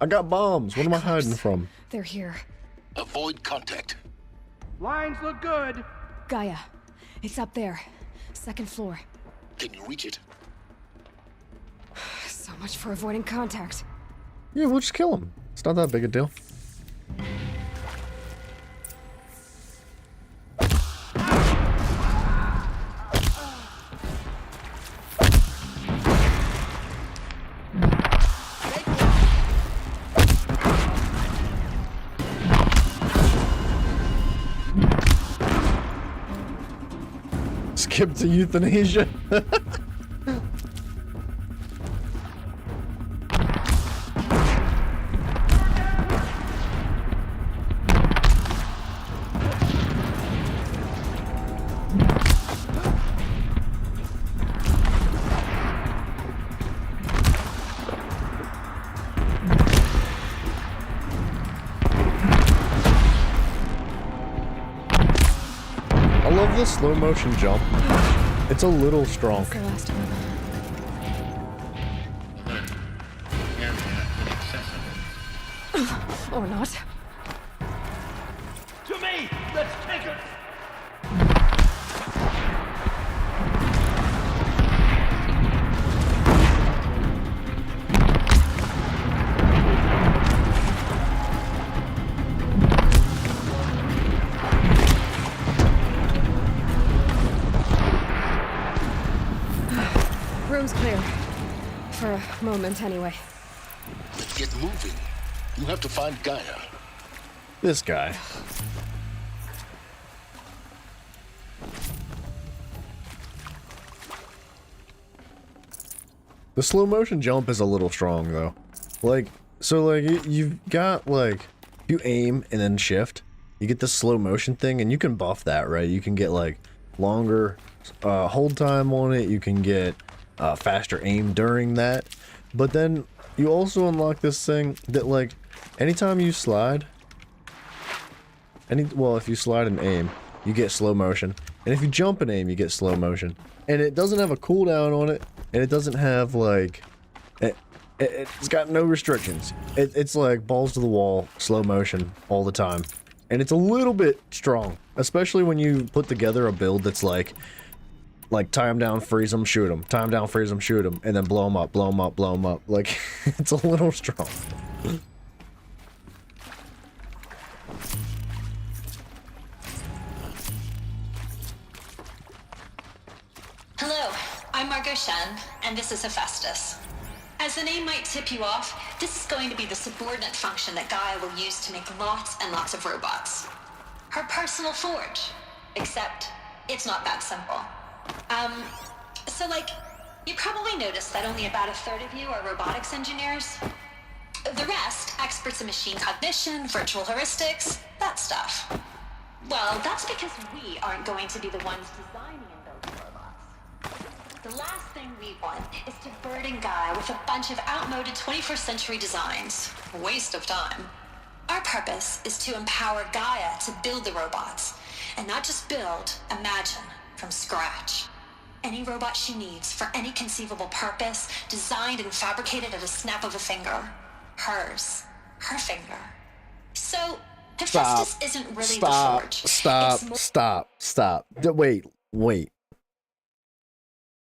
I got bombs. What am I hiding from? They're here. Avoid contact. Lines look good. Gaia. It's up there. Second floor. Can you reach it? So much for avoiding contact. Yeah, we'll just kill him. It's not that big a deal. Skip to euthanasia. The slow motion jump. It's a little strong. That's the last of them. Or not. To me! Let's take her! Room's clear. For a moment, anyway. Let's get moving. You have to find Gaia. This guy. The slow motion jump is a little strong though. Like, so like you've got like, you aim and then shift, you get the slow motion thing and you can buff that, right? You can get like longer hold time on it. You can get faster aim during that. But then you also unlock this thing that like, anytime you slide, well, if you slide and aim, you get slow motion. And if you jump and aim, you get slow motion. And it doesn't have a cooldown on it, and it doesn't have like, it's got no restrictions. It's like balls to the wall, slow motion all the time. And it's a little bit strong, especially when you put together a build that's like time down, freeze them, shoot them, time down, freeze them, shoot them, and then blow them up, blow them up, blow them up. Like, it's a little strong. Hello, I'm Margot Shen, and this is Hephaestus. As the name might tip you off, this is going to be the subordinate function that Gaia will use to make lots and lots of robots. Her personal forge. Except, it's not that simple. So like, you probably noticed that only about a third of you are robotics engineers. The rest, experts in machine cognition, virtual heuristics, that stuff. Well, that's because we aren't going to be the ones designing and building robots. The last thing we want is to burden Gaia with a bunch of outmoded 21st century designs. Waste of time. Our purpose is to empower Gaia to build the robots. And not just build, imagine, from scratch. Any robot she needs for any conceivable purpose, designed and fabricated at a snap of a finger. Hers. Her finger. So, Hephaestus isn't really the Forge. Stop. Wait.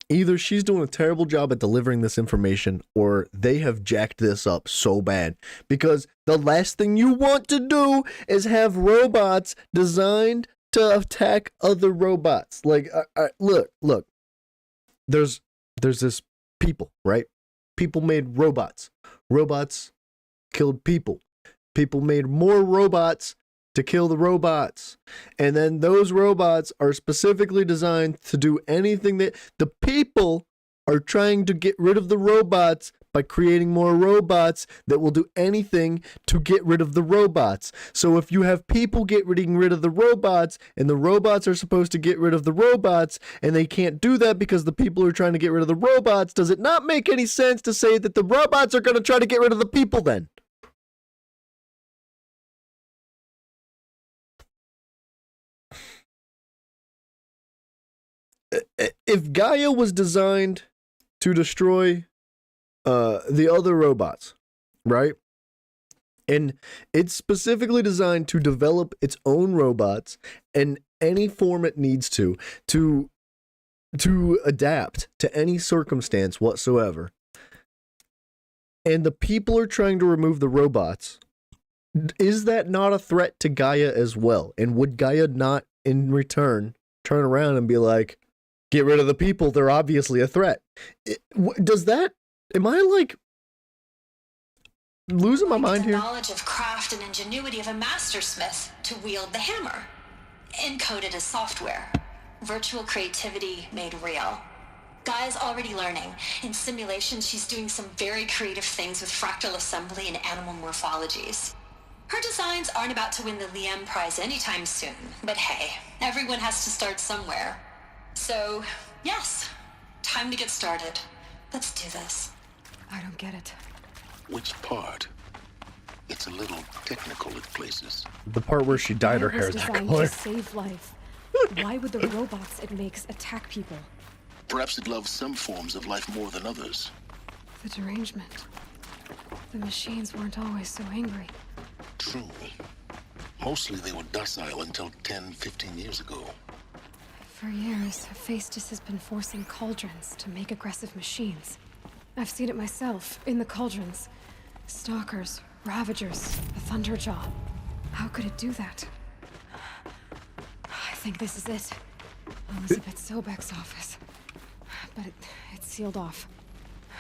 Either she's doing a terrible job at delivering this information, or they have jacked this up so bad. Because the last thing you want to do is have robots designed to attack other robots. Like, look. There's this people, right? People made robots. Robots killed people. People made more robots to kill the robots. And then those robots are specifically designed to do anything that the people are trying to get rid of the robots by creating more robots that will do anything to get rid of the robots. So if you have people getting rid of the robots and the robots are supposed to get rid of the robots and they can't do that because the people are trying to get rid of the robots, does it not make any sense to say that the robots are going to try to get rid of the people then? If Gaia was designed to destroy the other robots, right? And it's specifically designed to develop its own robots in any form it needs to adapt to any circumstance whatsoever. And the people are trying to remove the robots. Is that not a threat to Gaia as well? And would Gaia not, in return, turn around and be like, get rid of the people, they're obviously a threat? Does that... Am I, like, losing my mind here? The knowledge of craft and ingenuity of a mastersmith to wield the hammer. Encoded as software. Virtual creativity made real. Gaia's already learning. In simulations, she's doing some very creative things with fractal assembly and animal morphologies. Her designs aren't about to win the Liam Prize anytime soon, but hey, everyone has to start somewhere. So, yes, time to get started. Let's do this. I don't get it. Which part? It's a little technical at places. The part where she dyed her hair was that designed color. to save life. Why would the robots it makes attack people? Perhaps it loves some forms of life more than others. The derangement. The machines weren't always so angry. True. Mostly they were docile until 10, 15 years ago. For years, Hephaestus has been forcing cauldrons to make aggressive machines. I've seen it myself, in the cauldrons. Stalkers, Ravagers, a Thunderjaw. How could it do that? I think this is it. Elizabeth Sobek's office. But it's sealed off.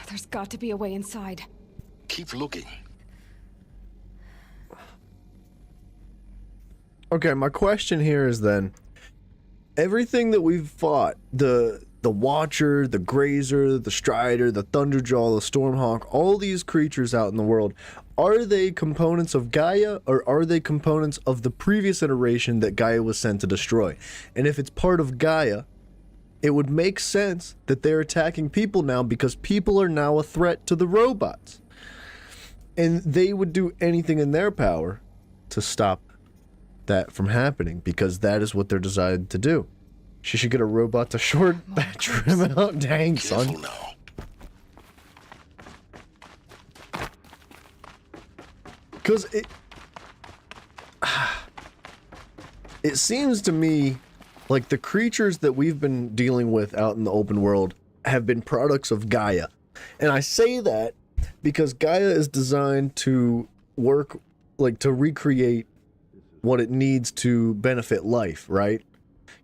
There's got to be a way inside. Keep looking. Okay, my question here is then, everything that we've fought, the Watcher, the Grazer, the Strider, the Thunderjaw, the Stormhawk, all these creatures out in the world, are they components of Gaia, or are they components of the previous iteration that Gaia was sent to destroy? And if it's part of Gaia, it would make sense that they're attacking people now because people are now a threat to the robots. And they would do anything in their power to stop that from happening because that is what they're designed to do. She should get a robot to short that trim out. Dang, son. Because it seems to me like the creatures that we've been dealing with out in the open world have been products of Gaia. And I say that because Gaia is designed to work, like to recreate what it needs to benefit life, right?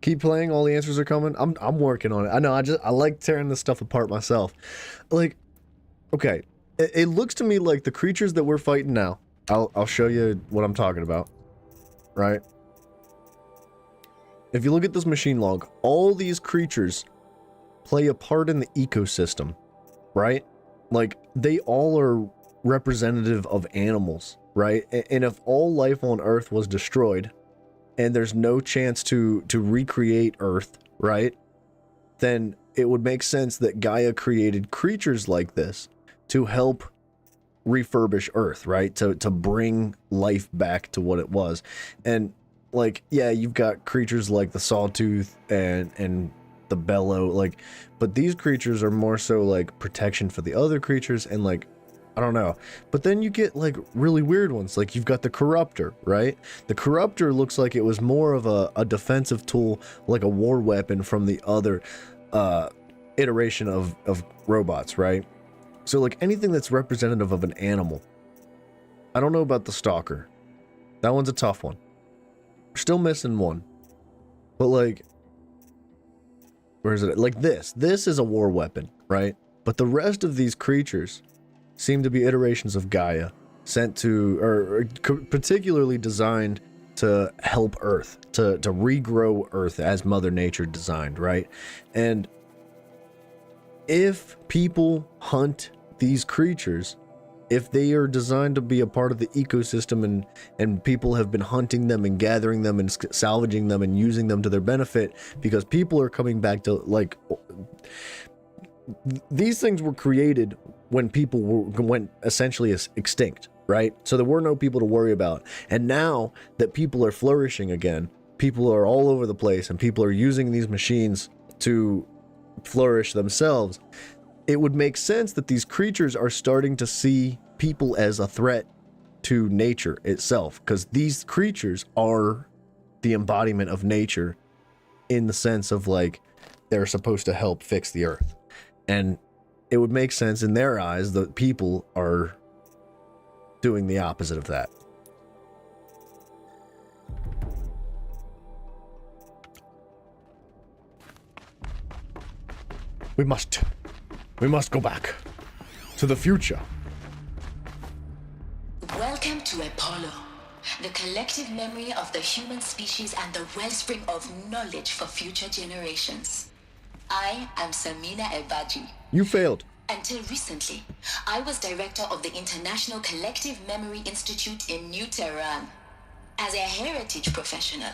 Keep playing, all the answers are coming. I'm working on it. I know, I like tearing this stuff apart myself. Like, okay, it looks to me like the creatures that we're fighting now, I'll show you what I'm talking about, right? If you look at this machine log, all these creatures play a part in the ecosystem, right? Like, they all are representative of animals, right? And if all life on Earth was destroyed, and there's no chance to recreate Earth, right? then it would make sense that Gaia created creatures like this to help refurbish Earth, right? To bring life back to what it was. And like, yeah, you've got creatures like the Sawtooth and the Bellow, like, but these creatures are more so like protection for the other creatures, and like, I don't know. But then you get like really weird ones, like you've got the Corruptor, right? The Corruptor looks like it was more of a defensive tool, like a war weapon from the other iteration of robots, right? So like anything that's representative of an animal. I don't know about the Stalker. That one's a tough one. We're still missing one. But like, where is it? Like this is a war weapon, right? But the rest of these creatures seem to be iterations of Gaia, sent to, or particularly designed to help Earth, to regrow Earth as Mother Nature designed, right? And if people hunt these creatures, if they are designed to be a part of the ecosystem, and people have been hunting them and gathering them and salvaging them and using them to their benefit, because people are coming back to, like, these things were created when people went essentially extinct, right? So there were no people to worry about. And now that people are flourishing again, people are all over the place, and people are using these machines to flourish themselves, it would make sense that these creatures are starting to see people as a threat to nature itself, because these creatures are the embodiment of nature in the sense of, like, they're supposed to help fix the Earth. And it would make sense in their eyes that people are doing the opposite of that. We must go back to the future. Welcome to Apollo, the collective memory of the human species and the wellspring of knowledge for future generations. I am Samina Ebaji. You failed. Until recently, I was director of the International Collective Memory Institute in New Tehran. As a heritage professional,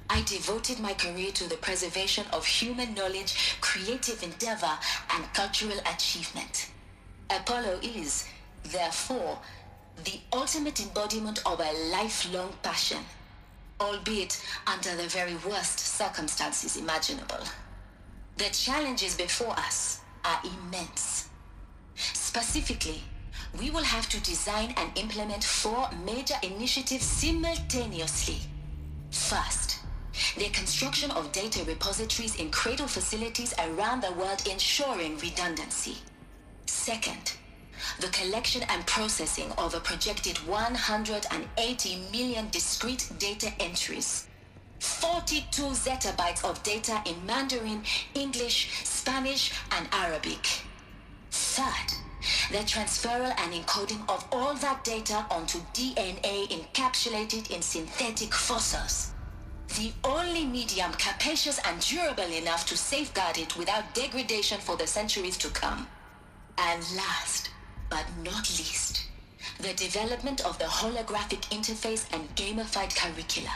I devoted my career to the preservation of human knowledge, creative endeavor, and cultural achievement. Apollo is, therefore, the ultimate embodiment of a lifelong passion, albeit under the very worst circumstances imaginable. The challenges before us are immense. Specifically, we will have to design and implement 4 major initiatives simultaneously. First, the construction of data repositories in cradle facilities around the world, ensuring redundancy. Second, the collection and processing of a projected 180 million discrete data entries, 42 zettabytes of data in Mandarin, English, Spanish, and Arabic. Third, the transferal and encoding of all that data onto DNA encapsulated in synthetic fossils. The only medium capacious and durable enough to safeguard it without degradation for the centuries to come. And last, but not least, the development of the holographic interface and gamified curricula,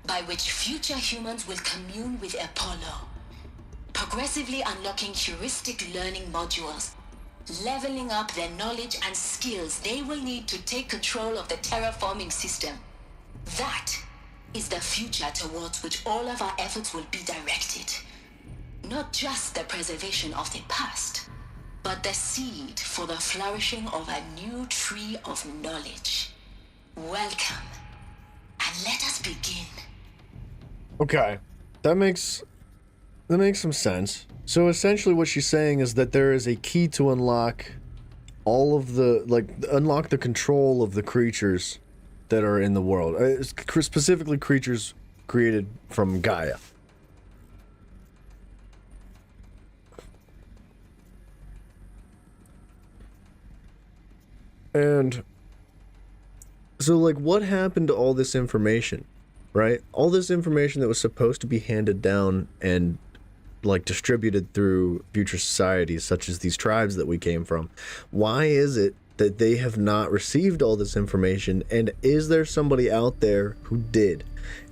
by which future humans will commune with Apollo, progressively unlocking heuristic learning modules, leveling up their knowledge and skills they will need to take control of the terraforming system. That is the future towards which all of our efforts will be directed. Not just the preservation of the past, but the seed for the flourishing of a new tree of knowledge. Welcome, and let us begin. Okay, that makes some sense. So essentially what she's saying is that there is a key to unlock all of the, like, unlock the control of the creatures that are in the world, specifically creatures created from Gaia. And so, like, what happened to all this information, right? All this information that was supposed to be handed down and, like, distributed through future societies, such as these tribes that we came from. Why is it that they have not received all this information? And is there somebody out there who did?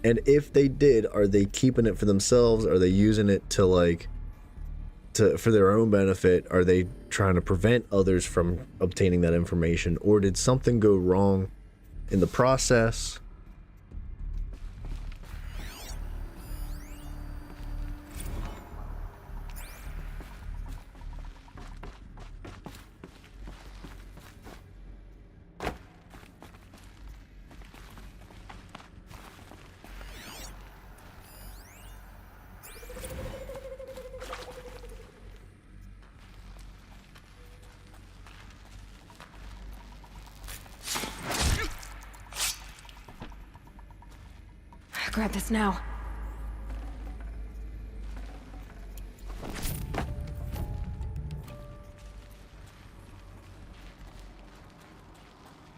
And if they did, are they keeping it for themselves? Are they using it to, like, for their own benefit? Are they trying to prevent others from obtaining that information, or did something go wrong in the process? Grab this now.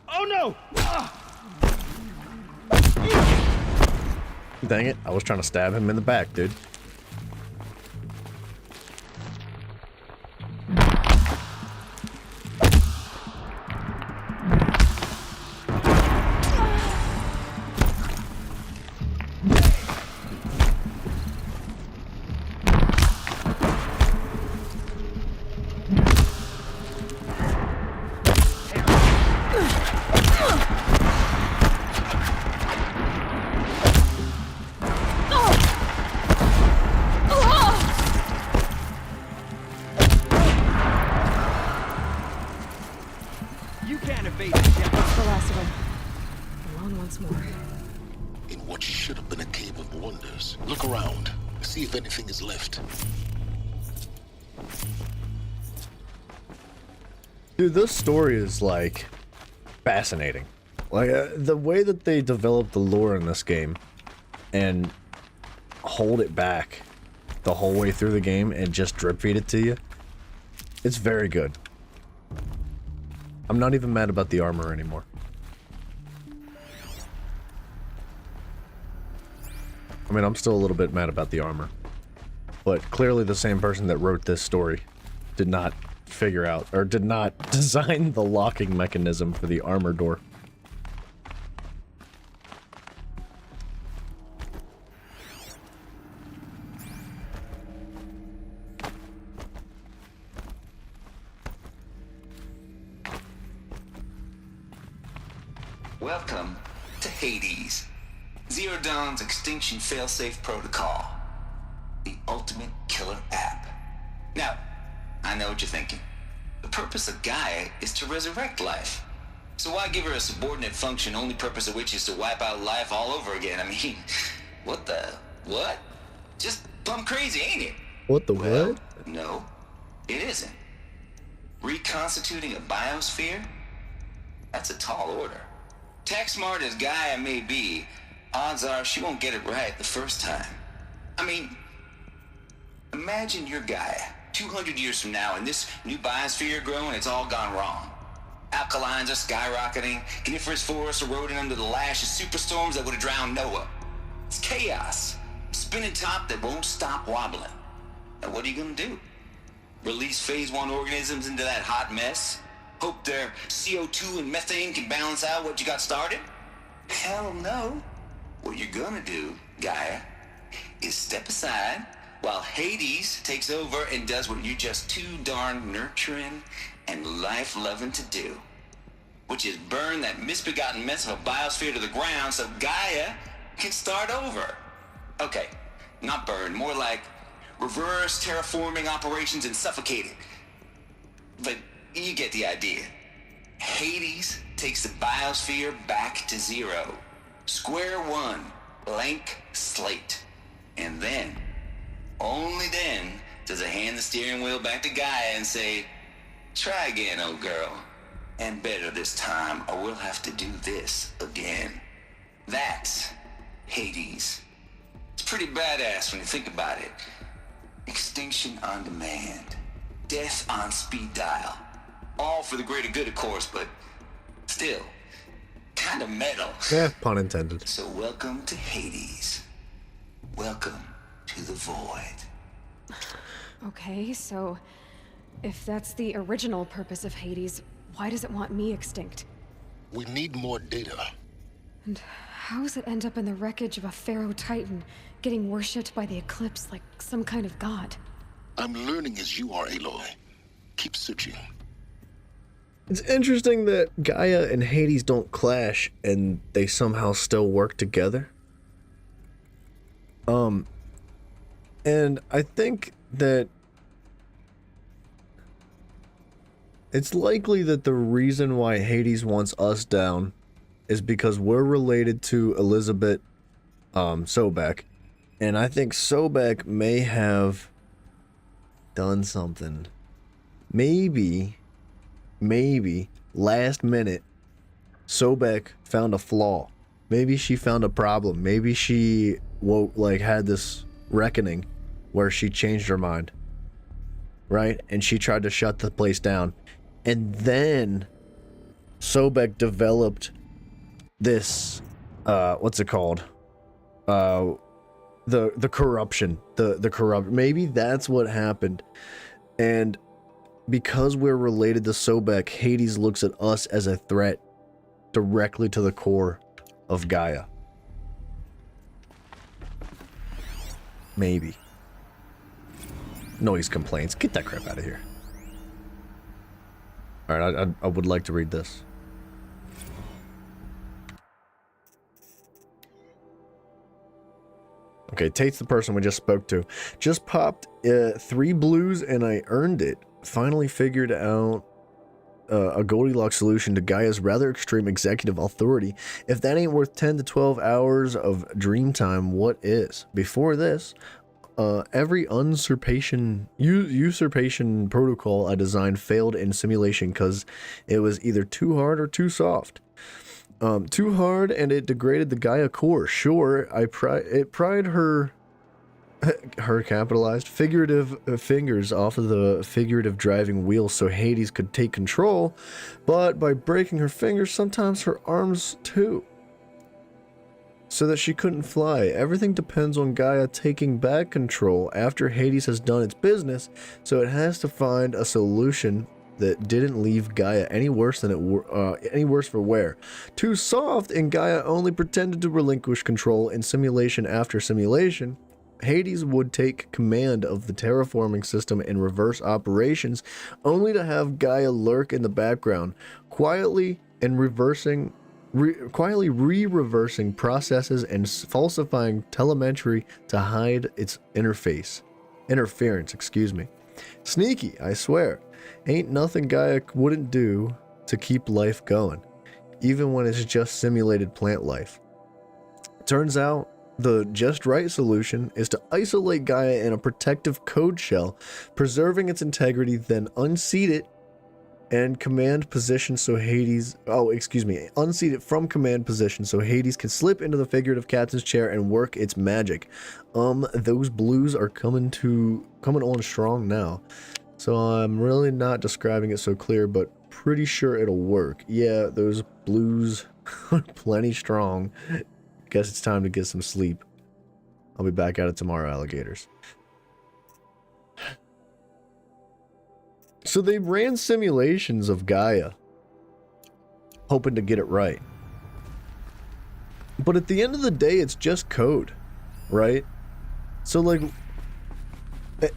Oh no! Dang it, I was trying to stab him in the back, dude. Dude, this story is, like, fascinating. Like, the way that they develop the lore in this game and hold it back the whole way through the game and just drip feed it to you, it's very good. I'm not even mad about the armor anymore. I mean, I'm still a little bit mad about the armor. But clearly the same person that wrote this story did not figure out, or did not design the locking mechanism for the armor door. Welcome to Hades, Zero Dawn's extinction failsafe protocol, the ultimate killer app. Now, I know what you're thinking. The purpose of Gaia is to resurrect life. So why give her a subordinate function, only purpose of which is to wipe out life all over again? I mean, what the what? Just plumb crazy, ain't it? What the what? No, it isn't. Reconstituting a biosphere? That's a tall order. Tech smart as Gaia may be, odds are she won't get it right the first time. I mean, imagine you're Gaia. 200 years from now, and this new biosphere growing, it's all gone wrong. Alkalines are skyrocketing, coniferous forests eroding under the lash of superstorms that would have drowned Noah. It's chaos. A spinning top that won't stop wobbling. And what are you gonna do? Release phase 1 organisms into that hot mess? Hope their CO2 and methane can balance out what you got started? Hell no. What you're gonna do, Gaia, is step aside while Hades takes over and does what you're just too darn nurturing and life-loving to do, which is burn that misbegotten mess of a biosphere to the ground so Gaia can start over. Okay, not burn, more like reverse terraforming operations and suffocate it. But you get the idea. Hades takes the biosphere back to zero. Square one, blank slate. And then, only then, does it hand the steering wheel back to Gaia and say, try again, old girl. And better this time, or we'll have to do this again. That's Hades. It's pretty badass when you think about it. Extinction on demand. Death on speed dial. All for the greater good, of course, but still, kind of metal. Yeah, pun intended. So welcome to Hades. Welcome to the void. Okay, so if that's the original purpose of Hades, why does it want me extinct? We need more data. And how does it end up in the wreckage of a Pharaoh Titan, getting worshipped by the Eclipse like some kind of god? I'm learning as you are, Aloy. Keep searching. It's interesting that Gaia and Hades don't clash and they somehow still work together. And I think that it's likely that the reason why Hades wants us down is because we're related to Elizabeth Sobek, and I think Sobek may have done something. Maybe last minute Sobek found a flaw. Maybe she found a problem. Maybe she had this reckoning where she changed her mind, right? And she tried to shut the place down. And then Sobek developed this what's it called? The corruption. The corrupt. Maybe that's what happened. And because we're related to Sobek, Hades looks at us as a threat directly to the core of Gaia. Maybe. Noise complaints. Get that crap out of here. Alright, I would like to read this. Okay, Tate's the person we just spoke to. Just popped 3 blues and I earned it. Finally figured out a Goldilocks solution to Gaia's rather extreme executive authority. If that ain't worth 10 to 12 hours of dream time, what is? Before this, every usurpation protocol I designed failed in simulation because it was either too hard or too soft. Too hard and it degraded the Gaia core. Sure, it pried her capitalized figurative fingers off of the figurative driving wheel so Hades could take control, but by breaking her fingers, sometimes her arms too, so that she couldn't fly. Everything depends on Gaia taking back control after Hades has done its business, so it has to find a solution that didn't leave Gaia any worse for wear. Too soft, and Gaia only pretended to relinquish control in simulation after simulation. Hades would take command of the terraforming system and reverse operations, only to have Gaia lurk in the background, quietly re-reversing processes and falsifying telemetry to hide its interference, excuse me. Sneaky, I swear. Ain't nothing Gaia wouldn't do to keep life going, even when it's just simulated plant life. Turns out, the just right solution is to isolate Gaia in a protective code shell, preserving its integrity, then unseat it and command position so Hades... unseat it from command position so Hades can slip into the figurative captain's chair and work its magic. Those blues are coming on strong now. So I'm really not describing it so clear, but pretty sure it'll work. Yeah, those blues are plenty strong. Guess it's time to get some sleep. I'll be back at it tomorrow, alligators. So they ran simulations of Gaia, hoping to get it right. But at the end of the day, it's just code, right? So like,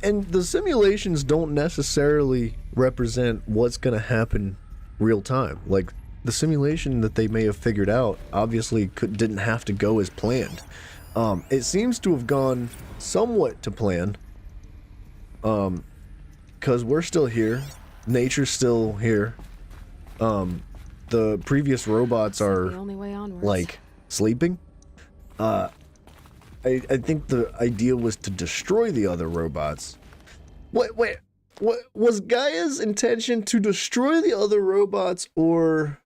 and the simulations don't necessarily represent what's going to happen real time. Like, the simulation that they may have figured out obviously didn't have to go as planned. It seems to have gone somewhat to plan. Because we're still here. Nature's still here. The previous robots are, like, sleeping. I think the idea was to destroy the other robots. What was Gaia's intention to destroy the other robots, or...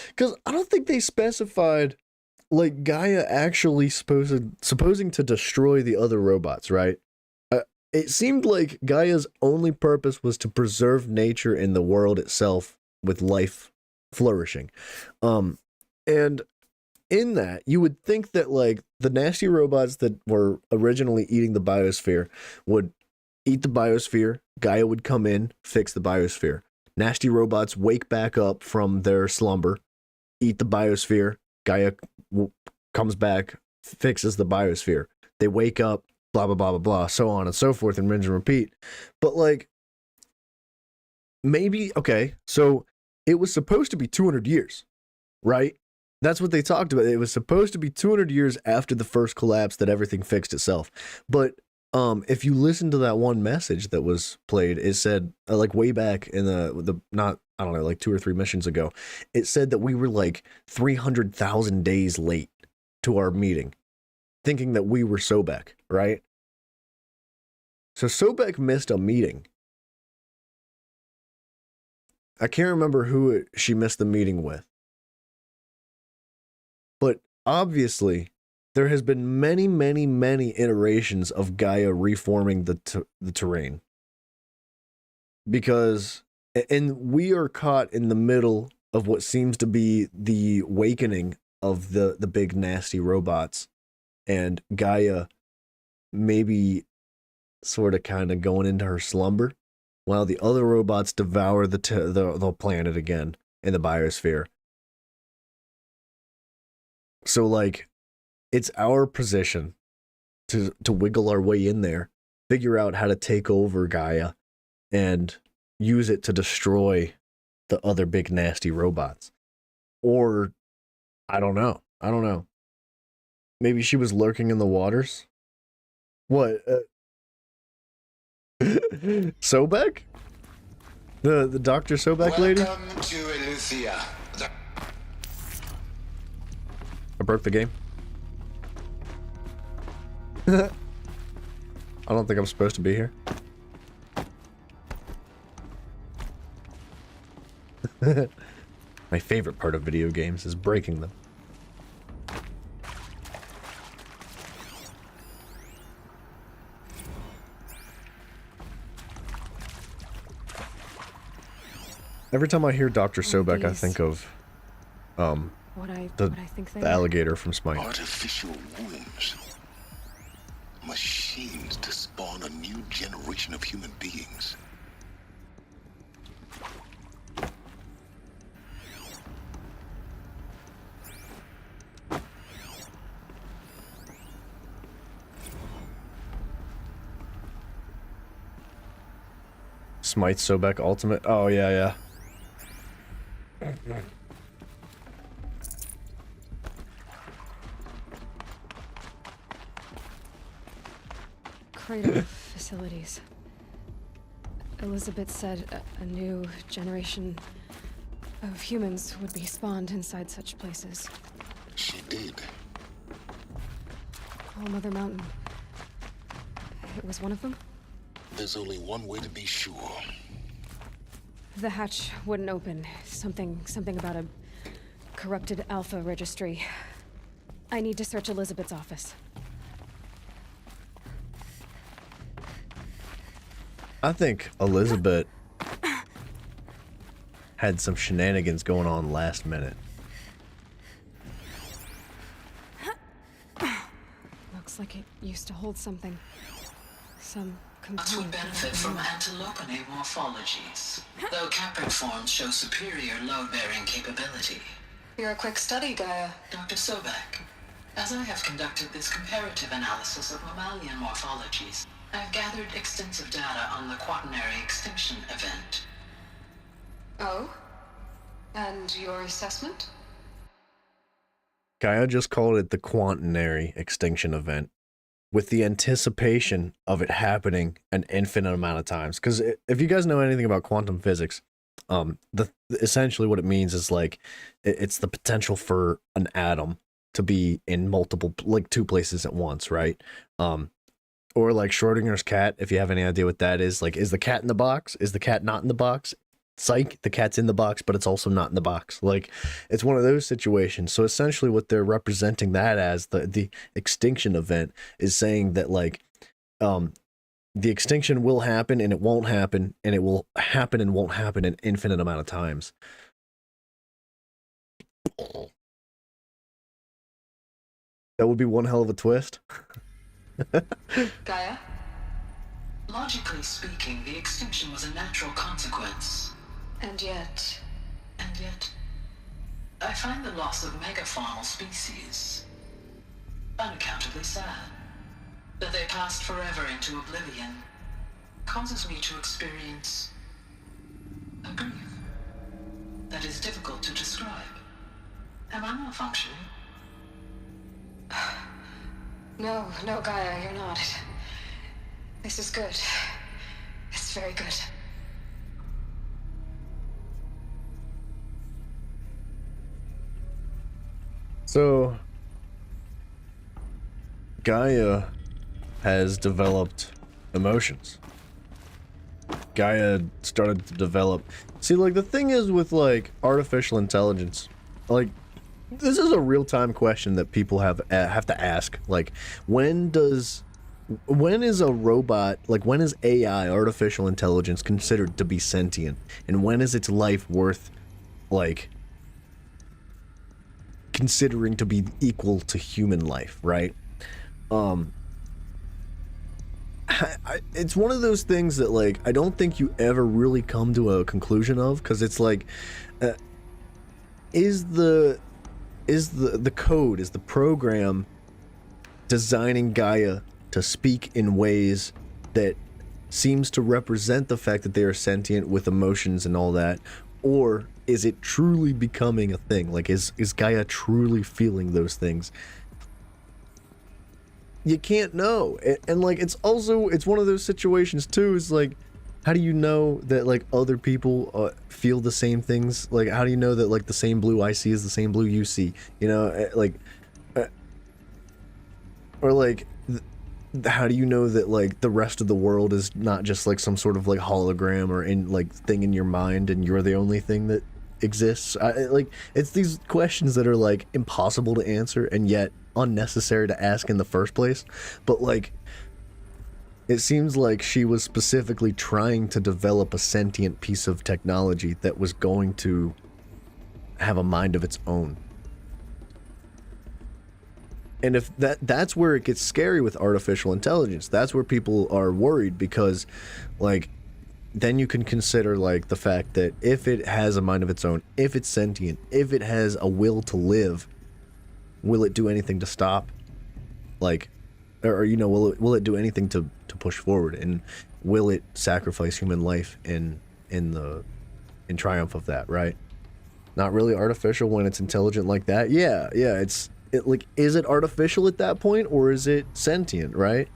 Because I don't think they specified, like, Gaia actually supposing to destroy the other robots, right? It seemed like Gaia's only purpose was to preserve nature in the world itself with life flourishing. And in that, you would think that, like, the nasty robots that were originally eating the biosphere would eat the biosphere, Gaia would come in, fix the biosphere. Nasty robots wake back up from their slumber, eat the biosphere, Gaia comes back, fixes the biosphere. They wake up, blah, blah, blah, blah, blah, so on and so forth, and rinse and repeat. But, like, maybe, okay, so it was supposed to be 200 years, right? That's what they talked about. It was supposed to be 200 years after the first collapse that everything fixed itself. But if you listen to that one message that was played, it said, like, way back in the not, I don't know, like 2 or 3 missions ago, it said that we were like 300,000 days late to our meeting, thinking that we were Sobek, right? So Sobek missed a meeting. I can't remember who she missed the meeting with. But obviously, there has been many, many, many iterations of Gaia reforming the terrain. Because, and we are caught in the middle of what seems to be the awakening of the big nasty robots. And Gaia maybe sort of kind of going into her slumber, while the other robots devour the planet again in the biosphere. So, like, it's our position to wiggle our way in there, figure out how to take over Gaia, and use it to destroy the other big nasty robots. Or, I don't know. Maybe she was lurking in the waters? What? Sobek? The Dr. Sobek lady? Welcome to Eleuthia. I broke the game. I don't think I'm supposed to be here. My favorite part of video games is breaking them. Every time I hear Dr. Sobek, I think of the alligator from Smite. Artificial wombs. Machines to spawn a new generation of human beings. Smite Sobek Ultimate. Oh, yeah. Cradle facilities. Elizabeth said a new generation of humans would be spawned inside such places. She did. All Mother Mountain. It was one of them? There's only one way to be sure. The hatch wouldn't open. Something about a corrupted Alpha registry. I need to search Elizabeth's office. I think Elizabeth had some shenanigans going on last minute. Looks like it used to hold something. Some Us would benefit from antilopinae morphologies, though Caprid forms show superior load-bearing capability. You're a quick study, Gaia. Dr. Sobek, as I have conducted this comparative analysis of mammalian morphologies, I have gathered extensive data on the quaternary extinction event. Oh? And your assessment? Gaia just called it the quaternary extinction event, with the anticipation of it happening an infinite amount of times. Because if you guys know anything about quantum physics, essentially what it means is like it's the potential for an atom to be in multiple, like 2 places at once, right? Or like Schrodinger's cat, if you have any idea what that is. Like, is the cat in the box? Is the cat not in the box? Psych, the cat's in the box, but it's also not in the box. Like, it's one of those situations. So essentially what they're representing that as, the extinction event, is saying that, like, the extinction will happen and it won't happen, and it will happen and won't happen an infinite amount of times. That would be one hell of a twist. Gaia? Logically speaking, the extinction was a natural consequence. And yet, I find the loss of megafaunal species unaccountably sad. that they passed forever into oblivion causes me to experience a grief that is difficult to describe. Am I malfunctioning? No, Gaia, you're not. This is good. It's very good. So, Gaia has developed emotions. Gaia started to develop... See, like, the thing is with, like, artificial intelligence, like, this is a real-time question that people have to ask. Like, when is a robot, like, when is AI, artificial intelligence, considered to be sentient? And when is its life worth, like, considering to be equal to human life, right? It's one of those things that, like, I don't think you ever really come to a conclusion of, because it's like, is the code, is the program designing Gaia to speak in ways that seems to represent the fact that they are sentient with emotions and all that, or is it truly becoming a thing? Like, is Gaia truly feeling those things? You can't know. And like, it's one of those situations too, is like, how do you know that, like, other people feel the same things? Like, how do you know that, like, the same blue I see is the same blue you see? You know, like, or like, how do you know that, like, the rest of the world is not just like some sort of like hologram or in like thing in your mind and you're the only thing that exists? Like, it's these questions that are like impossible to answer and yet unnecessary to ask in the first place. But like, it seems like she was specifically trying to develop a sentient piece of technology that was going to have a mind of its own. And if that's where it gets scary with artificial intelligence. That's where people are worried, because, like, then you can consider, like, the fact that if it has a mind of its own, if it's sentient, if it has a will to live, will it do anything to stop? Like, or you know, will it do anything to push forward? And will it sacrifice human life in triumph of that, right? Not really artificial when it's intelligent like that. Yeah, like, is it artificial at that point, or is it sentient, right?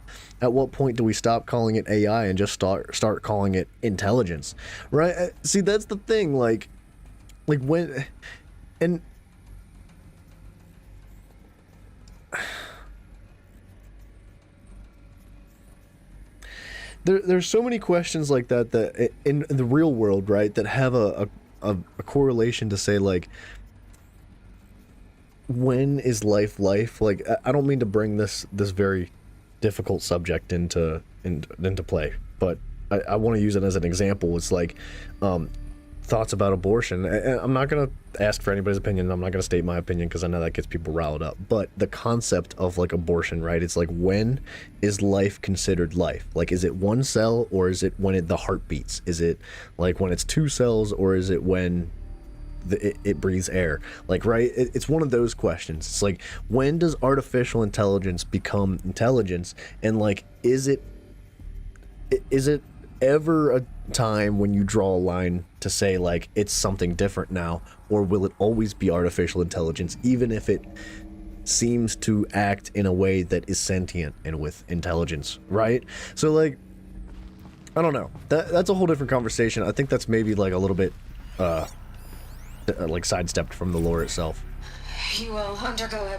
At what point do we stop calling it AI and just start calling it intelligence, right? See, that's the thing, like when, and there's so many questions like that in the real world, right, that have a correlation to say, like, when is life? Like, I don't mean to bring this very difficult subject into play, but I want to use it as an example. It's like, thoughts about abortion. And I'm not going to ask for anybody's opinion. I'm not going to state my opinion because I know that gets people riled up. But the concept of, like, abortion, right? It's like, when is life considered life? Like, is it one cell, or is it when the heart beats? Is it like when it's 2 cells, or is it when it breathes air? Like, right? It's one of those questions. It's like, when does artificial intelligence become intelligence? And, like, is it ever a time when you draw a line to say, like, it's something different now? Or will it always be artificial intelligence, even if it seems to act in a way that is sentient and with intelligence, right? So, like, I don't know. That's a whole different conversation. I think that's maybe, like, a little bit like, sidestepped from the lore itself. You will undergo a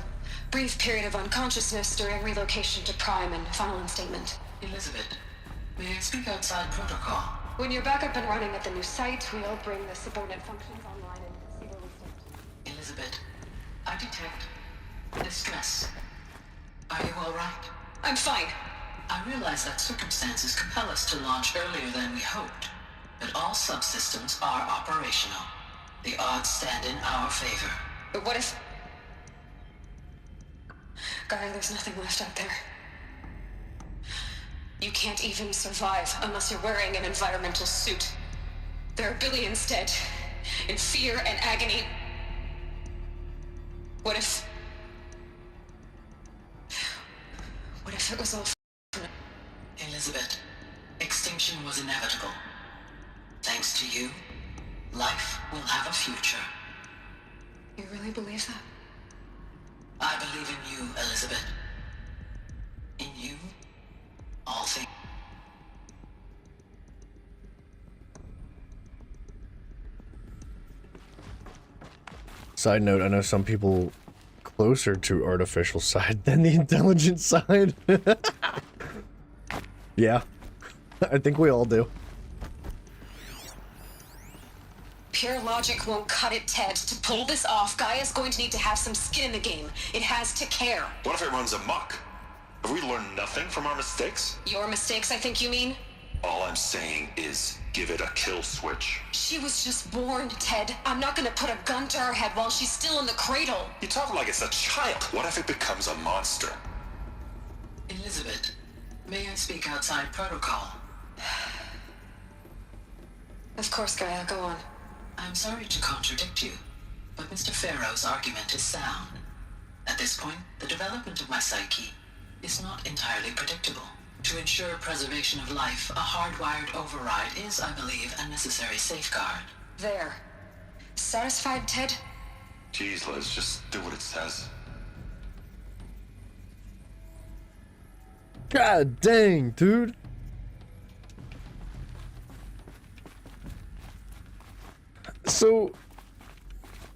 brief period of unconsciousness during relocation to Prime and final instatement. Elizabeth, may I speak outside protocol? When you're back up and running at the new site, we'll bring the subordinate functions online and see where we stand. Elizabeth, I detect distress. Are you all right? I'm fine. I realize that circumstances compel us to launch earlier than we hoped, but all subsystems are operational. The odds stand in our favor. But what if... Gaia, there's nothing left out there. You can't even survive unless you're wearing an environmental suit. There are billions dead, in fear and agony. What if it was all Elizabeth, extinction was inevitable. Thanks to you, life will have a future. You really believe that? I believe in you, Elizabeth. In you, all things. Side note, I know some people closer to artificial side than the intelligent side. Yeah, I think we all do. Pure logic won't cut it, Ted. To pull this off, Gaia's going to need to have some skin in the game. It has to care. What if it runs amok? Have we learned nothing from our mistakes? Your mistakes, I think you mean? All I'm saying is give it a kill switch. She was just born, Ted. I'm not gonna put a gun to her head while she's still in the cradle. You talk like it's a child. What if it becomes a monster? Elizabeth, may I speak outside protocol? Of course, Gaia, go on. I'm sorry to contradict you, but Mr. Farrow's argument is sound. At this point, the development of my psyche is not entirely predictable. To ensure preservation of life, a hardwired override is, I believe, a necessary safeguard. There. Satisfied, Ted? Jeez, Liz, just do what it says. God dang, dude. So,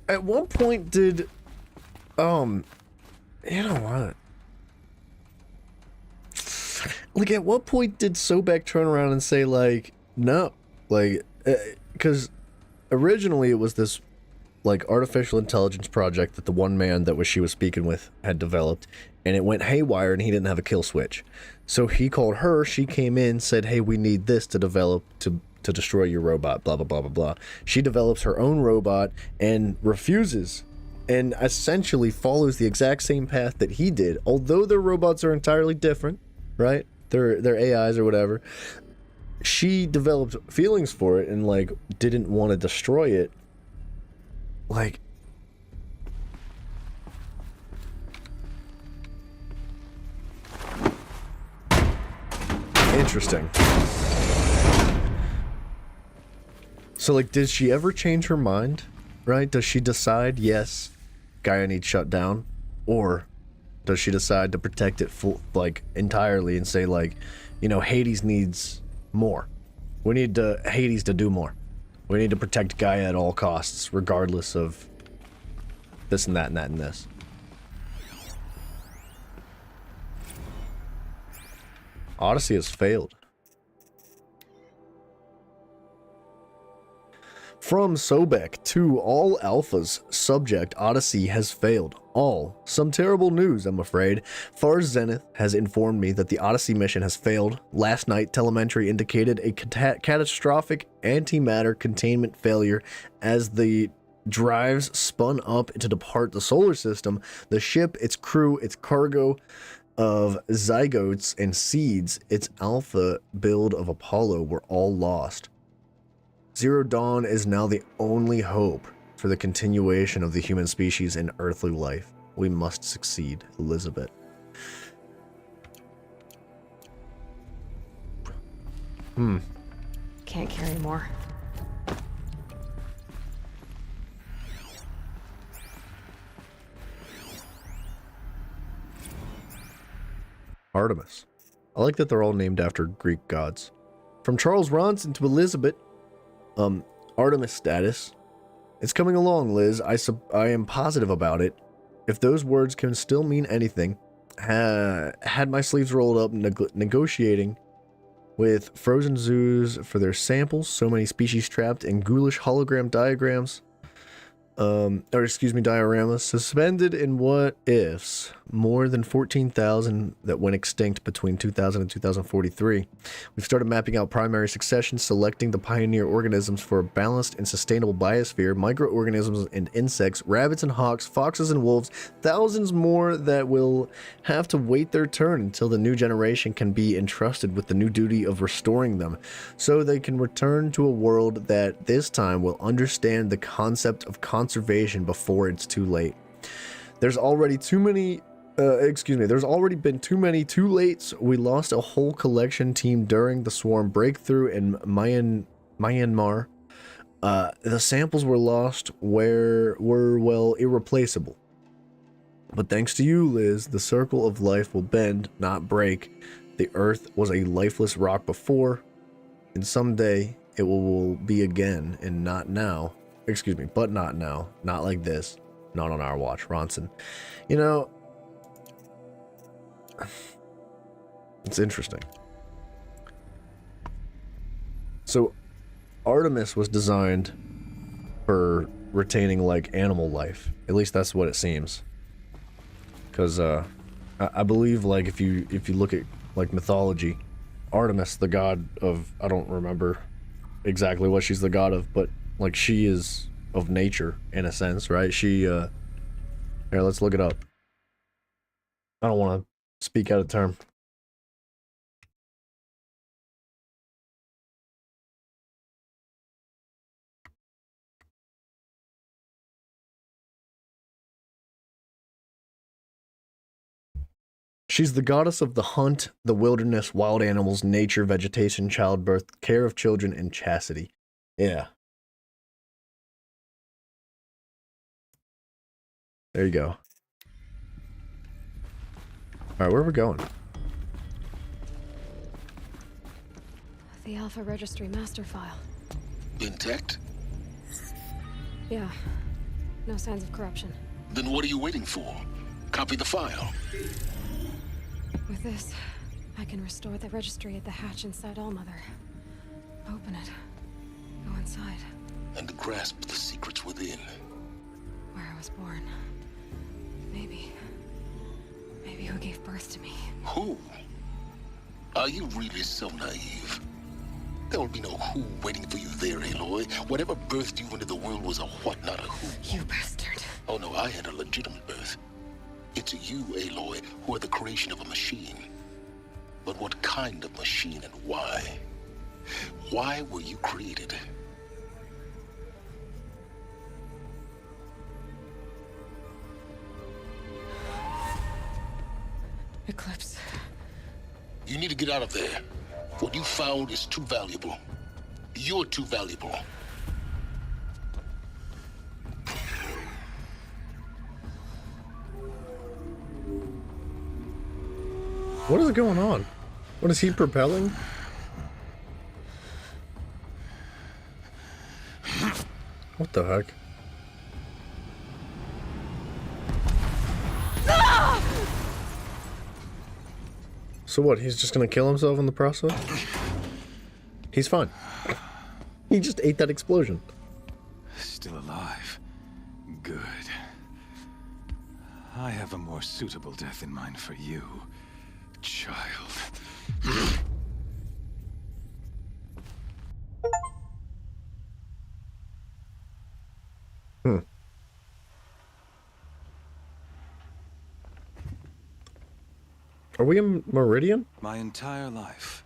at one point did, you know what? Like, at what point did Sobek turn around and say, like, no? Like, because originally it was this, like, artificial intelligence project that the one man that she was speaking with had developed, and it went haywire and he didn't have a kill switch. So he called her, she came in, said, hey, we need this to develop to destroy your robot, blah, blah, blah, blah, blah. She develops her own robot and refuses and essentially follows the exact same path that he did. Although their robots are entirely different, right? They're AIs or whatever. She developed feelings for it and, like, didn't want to destroy it. Like, interesting. So, like, did she ever change her mind, right? Does she decide, yes, Gaia needs shut down? Or does she decide to protect it like, entirely and say, like, you know, Hades needs more. We need Hades to do more. We need to protect Gaia at all costs, regardless of this and that and that and this. Odyssey has failed. From Sobek to all alphas, subject Odyssey has failed. All. Some terrible news, I'm afraid. Far Zenith has informed me that the Odyssey mission has failed. Last night, telemetry indicated a catastrophic antimatter containment failure as the drives spun up to depart the solar system. The ship, its crew, its cargo of zygotes and seeds, its alpha build of Apollo were all lost. Zero Dawn is now the only hope for the continuation of the human species in earthly life. We must succeed, Elizabeth. Can't carry more. Artemis. I like that they're all named after Greek gods. From Charles Ronson to Elizabeth. Artemis status. It's coming along, Liz. I am positive about it. If those words can still mean anything, had my sleeves rolled up negotiating with frozen zoos for their samples, so many species trapped in ghoulish hologram diagrams, dioramas, suspended in what ifs, more than 14,000 that went extinct between 2000 and 2043. We've started mapping out primary succession, selecting the pioneer organisms for a balanced and sustainable biosphere, microorganisms and insects, rabbits and hawks, foxes and wolves, thousands more that will have to wait their turn until the new generation can be entrusted with the new duty of restoring them, so they can return to a world that this time will understand the concept of conservation before it's too late. There's already too many excuse me, there's already been too many too lates. We lost a whole collection team during the swarm breakthrough in Myanmar. The samples were lost were well irreplaceable. But thanks to you, Liz, the circle of life will bend, not break. The earth was a lifeless rock before, and someday it will be again, and not now. Excuse me, but not now. Not like this. Not on our watch, Ronson. You know, it's interesting. So, Artemis was designed for retaining, like, animal life. At least that's what it seems. Because, I believe, like, if you look at, like, mythology, Artemis, the god of, I don't remember exactly what she's the god of, but, like, she is of nature, in a sense, right? She, here, let's look it up. I don't want to speak out of term. She's the goddess of the hunt, the wilderness, wild animals, nature, vegetation, childbirth, care of children, and chastity. Yeah. There you go. Alright, where are we going? The Alpha Registry master file. Intact? Yeah. No signs of corruption. Then what are you waiting for? Copy the file. With this, I can restore the registry at the hatch inside Allmother. Open it. Go inside. And grasp the secrets within. Where I was born. Maybe who gave birth to me. Who? Are you really so naive? There will be no who waiting for you there, Aloy. Whatever birthed you into the world was a what, not a who. You bastard. Oh no, I had a legitimate birth. It's you, Aloy, who are the creation of a machine. But what kind of machine and why? Why were you created? Eclipse. You need to get out of there. What you found is too valuable. You're too valuable. What is going on? What is he propelling? What the heck? So what, he's just gonna kill himself in the process? He's fine. He just ate that explosion. Still alive. Good. I have a more suitable death in mind for you, child. Are we in Meridian? My entire life,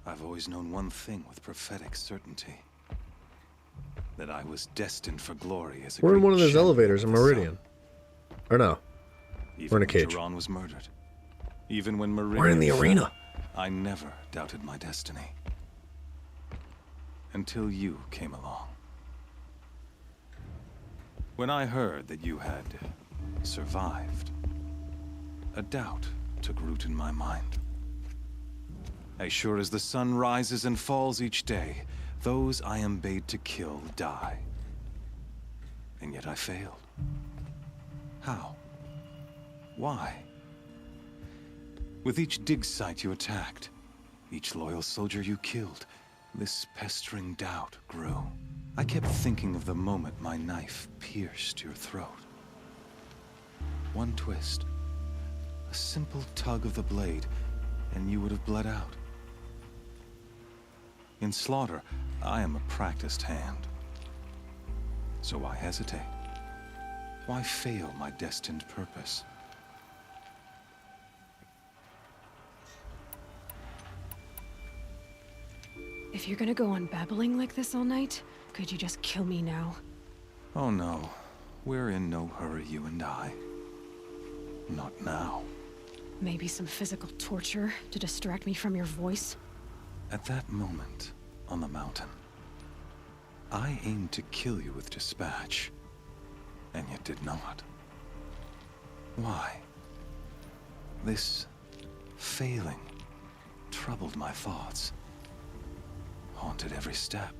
I've always known one thing with prophetic certainty. That I was destined for glory as a We're in great one of those champion elevators in of the Meridian. Or no. Even We're in a when cage. Jiran was murdered. Even when Meridian We're in the fell, arena. I never doubted my destiny. Until you came along. When I heard that you had survived, a doubt took root in my mind. As sure as the sun rises and falls each day, those I am bade to kill die. And yet I failed. How? Why? With each dig site you attacked, each loyal soldier you killed, this pestering doubt grew. I kept thinking of the moment my knife pierced your throat. One twist, a simple tug of the blade, and you would have bled out. In slaughter, I am a practiced hand. So why hesitate? Why fail my destined purpose? If you're gonna go on babbling like this all night, could you just kill me now? Oh no, we're in no hurry, you and I. Not now. Maybe some physical torture to distract me from your voice? At that moment, on the mountain, I aimed to kill you with dispatch, and yet did not. Why? This failing troubled my thoughts, haunted every step.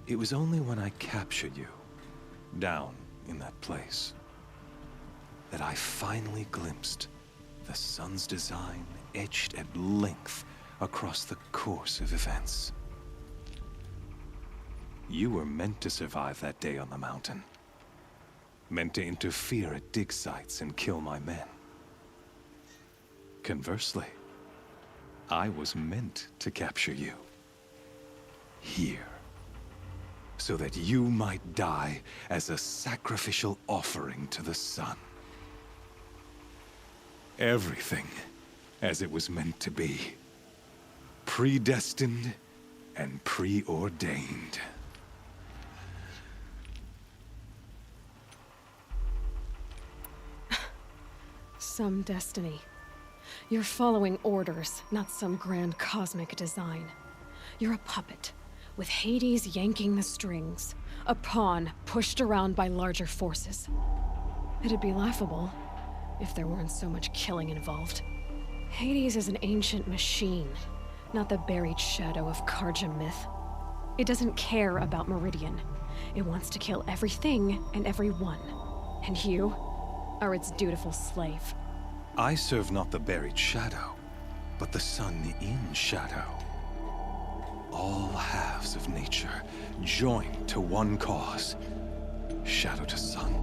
It was only when I captured you, down in that place, that I finally glimpsed the sun's design etched at length across the course of events. You were meant to survive that day on the mountain. Meant to interfere at dig sites and kill my men. Conversely, I was meant to capture you. Here. So that you might die as a sacrificial offering to the sun. Everything as it was meant to be. Predestined and preordained. Some destiny. You're following orders, not some grand cosmic design. You're a puppet, with Hades yanking the strings. A pawn pushed around by larger forces. It'd be laughable if there weren't so much killing involved. Hades is an ancient machine, not the buried shadow of Carja myth. It doesn't care about Meridian. It wants to kill everything and everyone. And you are its dutiful slave. I serve not the buried shadow, but the sun in shadow. All halves of nature joined to one cause. Shadow to sun,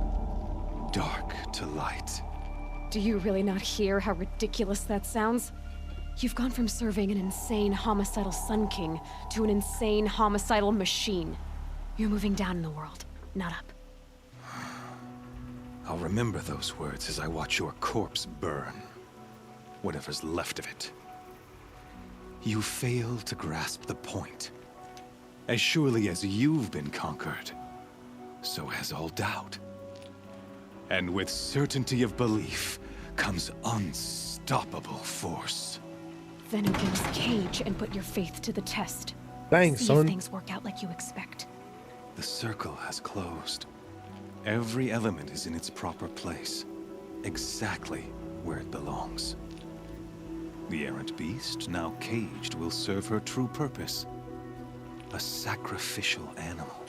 dark to light. Do you really not hear how ridiculous that sounds? You've gone from serving an insane homicidal Sun King to an insane homicidal machine. You're moving down in the world, not up. I'll remember those words as I watch your corpse burn. Whatever's left of it. You fail to grasp the point. As surely as you've been conquered, so has all doubt. And with certainty of belief comes unstoppable force. Then open this cage and put your faith to the test. Thanks, See son. if things work out like you expect. The circle has closed. Every element is in its proper place, exactly where it belongs. The errant beast, now caged, will serve her true purpose. A sacrificial animal.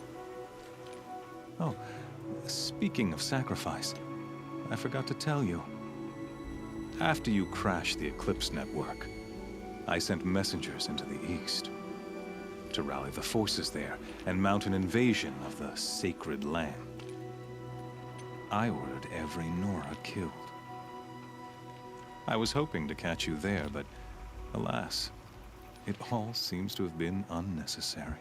Oh, speaking of sacrifice, I forgot to tell you. After you crashed the Eclipse network, I sent messengers into the east to rally the forces there and mount an invasion of the sacred land. I ordered every Nora killed. I was hoping to catch you there, but alas, it all seems to have been unnecessary.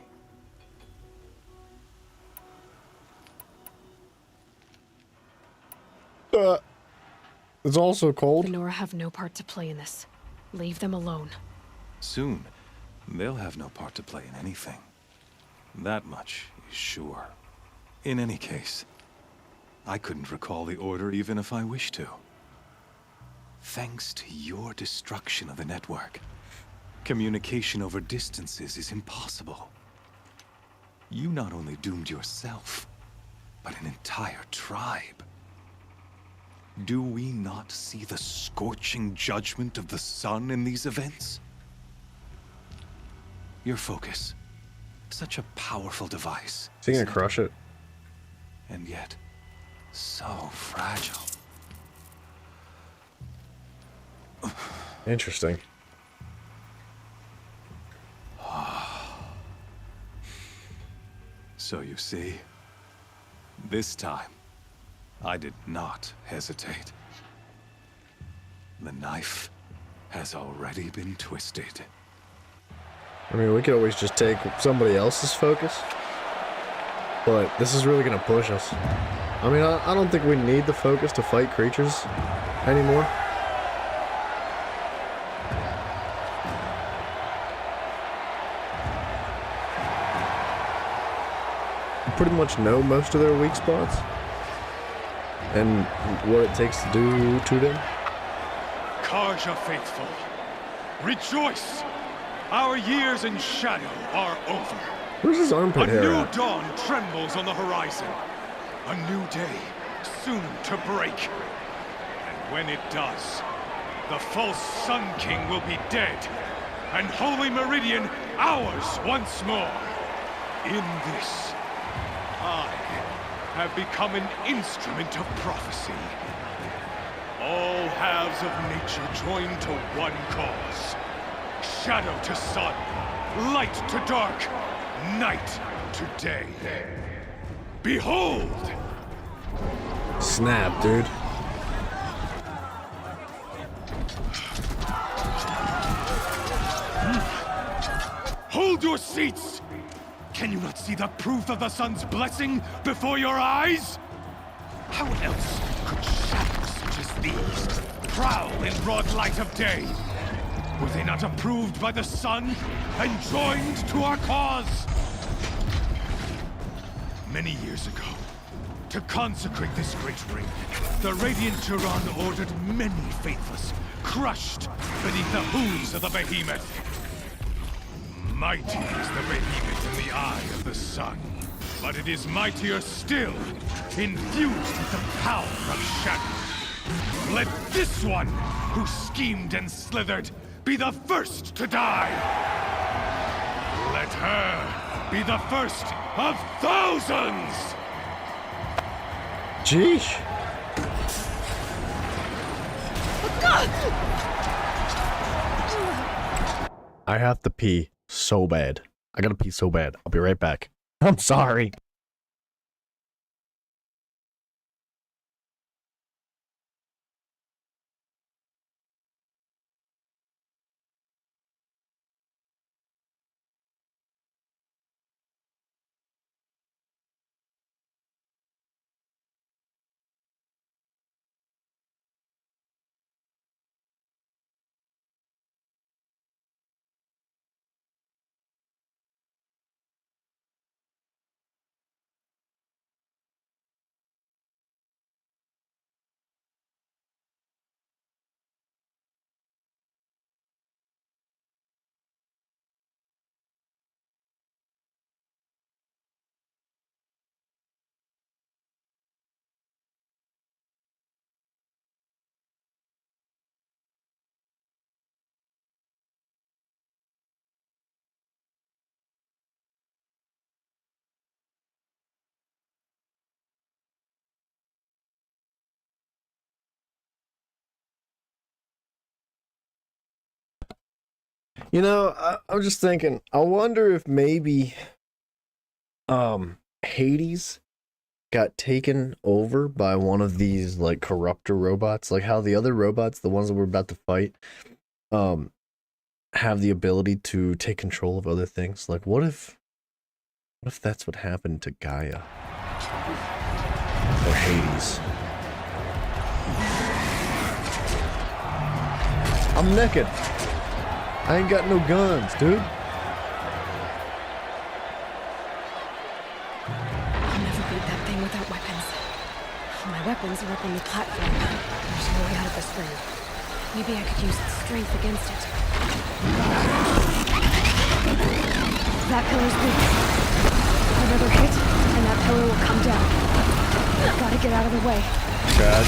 It's also cold. The Nora have no part to play in this. Leave them alone. Soon, they'll have no part to play in anything. That much is sure. In any case, I couldn't recall the order even if I wished to. Thanks to your destruction of the network, communication over distances is impossible. You not only doomed yourself, but an entire tribe. Do we not see the scorching judgment of the sun in these events? Your focus, such a powerful device. Is he gonna crush it? And yet, so fragile. Interesting. So you see, this time, I did not hesitate. The knife has already been twisted. I mean, we could always just take somebody else's focus, but this is really gonna push us. I mean, I don't think we need the focus to fight creatures anymore. We pretty much know most of their weak spots and what it takes to do to them. Karja faithful, rejoice! Our years in shadow are over. Where's his armpit hair A new at? dawn trembles on the horizon. A new day soon to break. And when it does, the false Sun King will be dead, and Holy Meridian ours once more. In this, I have become an instrument of prophecy. All halves of nature join to one cause. Shadow to sun, light to dark, night to day. Behold! Snap, dude. Hold your seats! Can you not see the proof of the sun's blessing before your eyes? How else could shadows such as these prowl in broad light of day? Were they not approved by the sun and joined to our cause? Many years ago, to consecrate this great ring, the Radiant Turan ordered many faithless, crushed beneath the hooves of the behemoth. Mighty is the behemoth in the eye of the sun, but it is mightier still, infused with the power of shadow. Let this one, who schemed and slithered, be the first to die. Let her be the first of thousands! Jeesh. I have to pee so bad. I gotta pee so bad. I'll be right back. I'm sorry. You know, I'm just thinking, I wonder if maybe Hades got taken over by one of these like corruptor robots, like how the other robots, the ones that we're about to fight, have the ability to take control of other things. Like what if that's what happened to Gaia or Hades? I'm naked. I ain't got no guns, dude. I'll never beat that thing without weapons. My weapons are up on the platform. There's no way out of this ring. Maybe I could use its strength against it. That pillar's weak. Another hit, and that pillar will come down. Gotta get out of the way. God.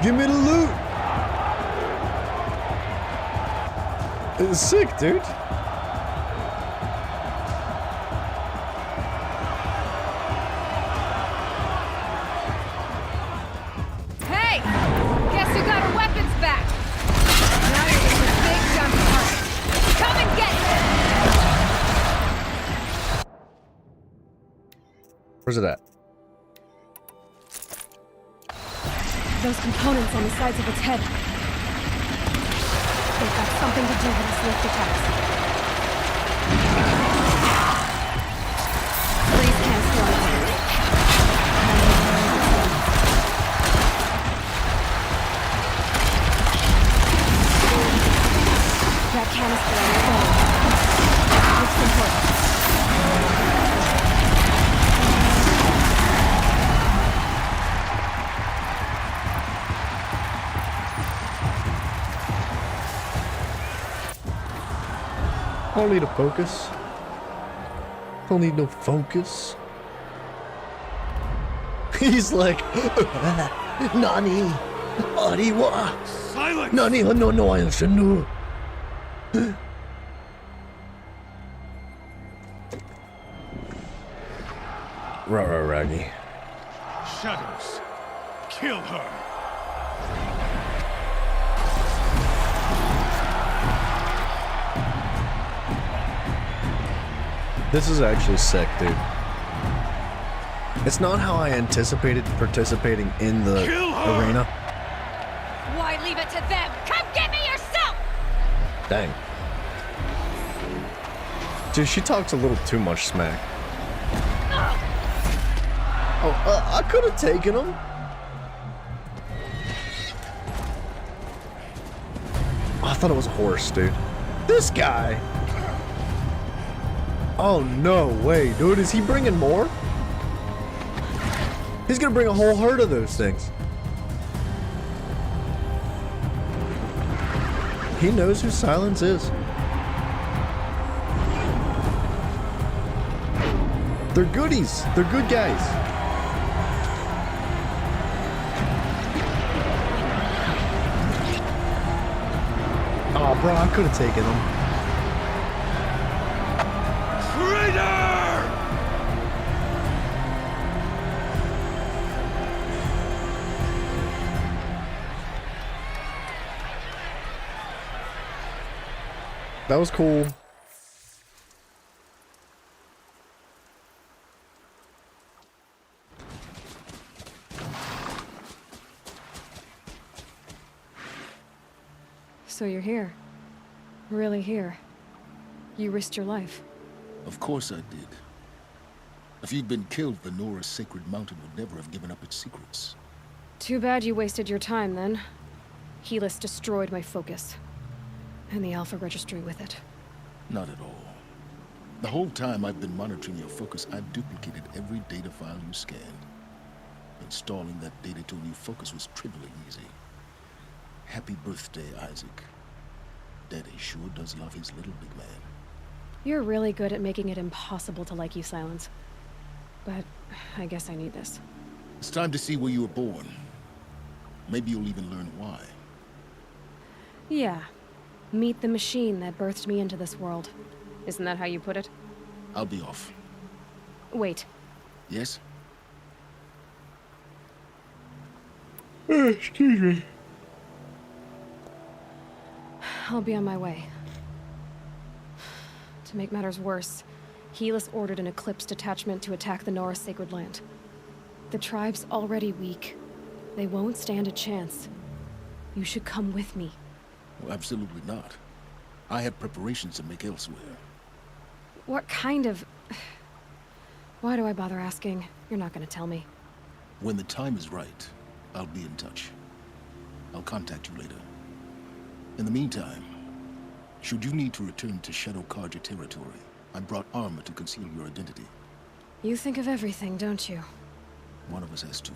Give me the loot! It's sick, dude. Hey! back. Now you're getting a big jump part. Come and get it! Where's it at? Those components on the sides of its head. They've got something to do with its lift attacks. Please can't slow it. That canister on your phone. Looks important. I don't need a focus. Don't need no focus. He's like, Nani, Ariwa. Silence! Nani, no, I understand. Raggy. Shadows. Kill her. This is actually sick, dude. It's not how I anticipated participating in the arena. Why leave it to them? Come get me yourself! Dang. Dude, she talks a little too much smack. Oh, I could have taken him. Oh, I thought it was a horse, dude. This guy. Oh, no way, dude. Is he bringing more? He's gonna bring a whole herd of those things. He knows who Silence is. They're goodies. They're good guys. Oh, bro, I could have taken him. That was cool. So you're here. Really here. You risked your life. Of course I did. If you'd been killed, the Nora's Sacred Mountain would never have given up its secrets. Too bad you wasted your time then. Helis destroyed my focus. And the Alpha Registry with it. Not at all. The whole time I've been monitoring your focus, I've duplicated every data file you scanned. Installing that data to a new focus was trivially easy. Happy birthday, Isaac. Daddy sure does love his little big man. You're really good at making it impossible to like you, Silence. But I guess I need this. It's time to see where you were born. Maybe you'll even learn why. Yeah. Meet the machine that birthed me into this world. Isn't that how you put it? I'll be off. Wait. Yes? Excuse me. I'll be on my way. To make matters worse, Helis ordered an Eclipse detachment to attack the Nora Sacred Land. The tribe's already weak. They won't stand a chance. You should come with me. Well, absolutely not. I have preparations to make elsewhere. What kind of... Why do I bother asking? You're not gonna tell me. When the time is right, I'll be in touch. I'll contact you later. In the meantime, should you need to return to Shadow Carja territory, I brought armor to conceal your identity. You think of everything, don't you? One of us has to.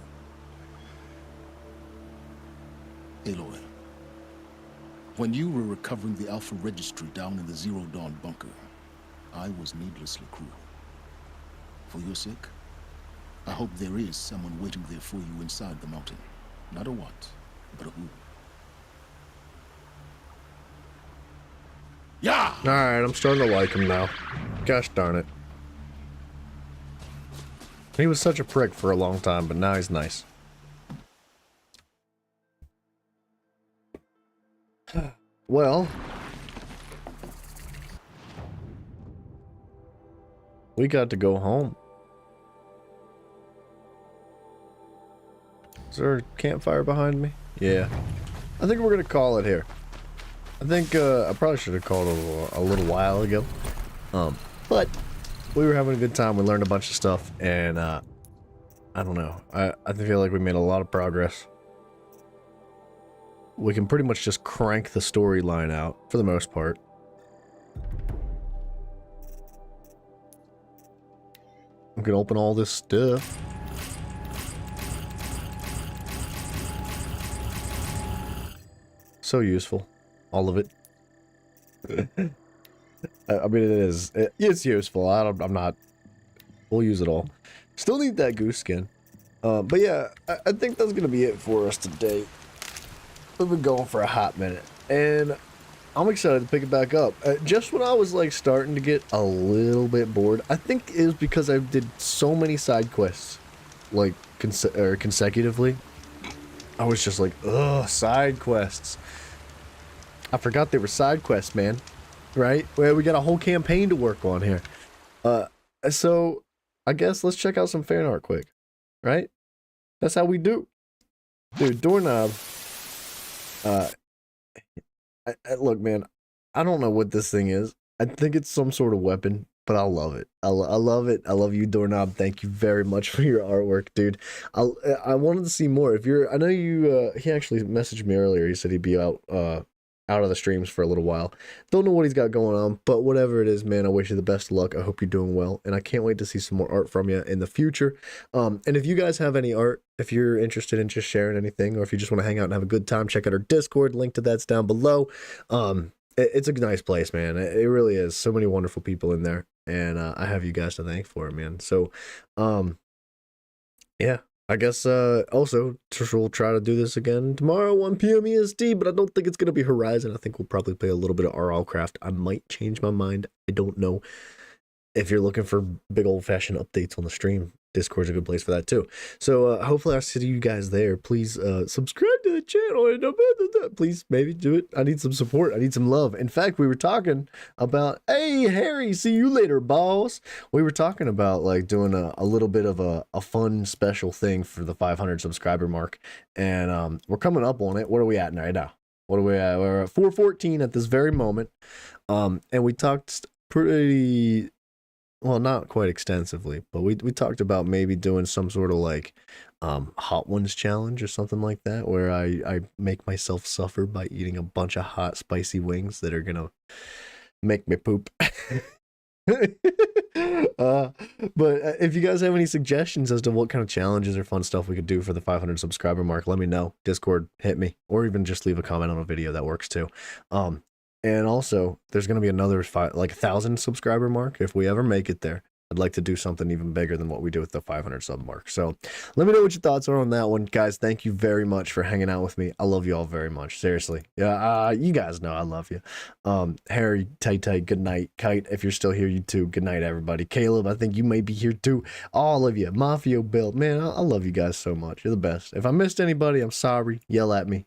Aloy, when you were recovering the Alpha Registry down in the Zero Dawn bunker, I was needlessly cruel. For your sake, I hope there is someone waiting there for you inside the mountain. Not a what, but a who. Yeah! Alright, I'm starting to like him now. Gosh darn it. He was such a prick for a long time, but now he's nice. Well, we got to go home. Is there a campfire behind me? Yeah. I think we're gonna call it here. I think I probably should have called it a little while ago. But we were having a good time. We learned a bunch of stuff, and I don't know. I feel like we made a lot of progress. We can pretty much just crank the storyline out for the most part. We can open all this stuff. So useful, all of it. I mean, it is. It's useful. I'm not. We'll use it all. Still need that goose skin. But yeah, I think that's gonna be it for us today. We've been going for a hot minute, and I'm excited to pick it back up. Just when I was like starting to get a little bit bored, I think it was because I did so many side quests, like consecutively. I was just like, ugh, side quests. I forgot they were side quests, man. Right? Well, we got a whole campaign to work on here. So I guess let's check out some fan art quick. Right? That's how we do. Dude, Doorknob. Look, man, I don't know what this thing is. I think it's some sort of weapon, but I love it. I love it. I love you, Doorknob. Thank you very much for your artwork, dude. I wanted to see more. If you're, I know you. He actually messaged me earlier. He said he'd be out of the streams for a little while. Don't know what he's got going on, but whatever it is, man, I wish you the best of luck. I hope you're doing well, and I can't wait to see some more art from you in the future. And if you guys have any art, if you're interested in just sharing anything, or if you just want to hang out and have a good time, check out our Discord. Link to that's down below. It's a nice place, man. It really is. So many wonderful people in there, and I have you guys to thank for it, man. So, yeah. I guess also we'll try to do this again tomorrow, 1 p.m. EST, but I don't think it's going to be Horizon. I think we'll probably play a little bit of RLCraft. I might change my mind. I don't know. If you're looking for big old-fashioned updates on the stream, Discord's a good place for that too. So hopefully I'll see you guys there. Please subscribe to the channel and please maybe do it. I need some support. I need some love. In fact, we were talking about, hey Harry, see you later, boss. We were talking about like doing a little bit of a fun special thing for the 500 subscriber mark, and we're coming up on it. What are we at right now? What are we at? We're at 414 at this very moment, and we talked pretty. Well, not quite extensively, but we talked about maybe doing some sort of like Hot Ones challenge or something like that, where I make myself suffer by eating a bunch of hot, spicy wings that are gonna make me poop. But if you guys have any suggestions as to what kind of challenges or fun stuff we could do for the 500 subscriber mark, let me know. Discord, hit me, or even just leave a comment on a video. That works too. And also, there's going to be another 1,000 subscriber mark. If we ever make it there, I'd like to do something even bigger than what we do with the 500 sub mark. So let me know what your thoughts are on that one. Guys, thank you very much for hanging out with me. I love you all very much. Seriously. Yeah, you guys know I love you. Harry, tight, good night. Kite, if you're still here, you too. Good night, everybody. Caleb, I think you may be here too. All of you. Mafia Bill, man, I love you guys so much. You're the best. If I missed anybody, I'm sorry. Yell at me.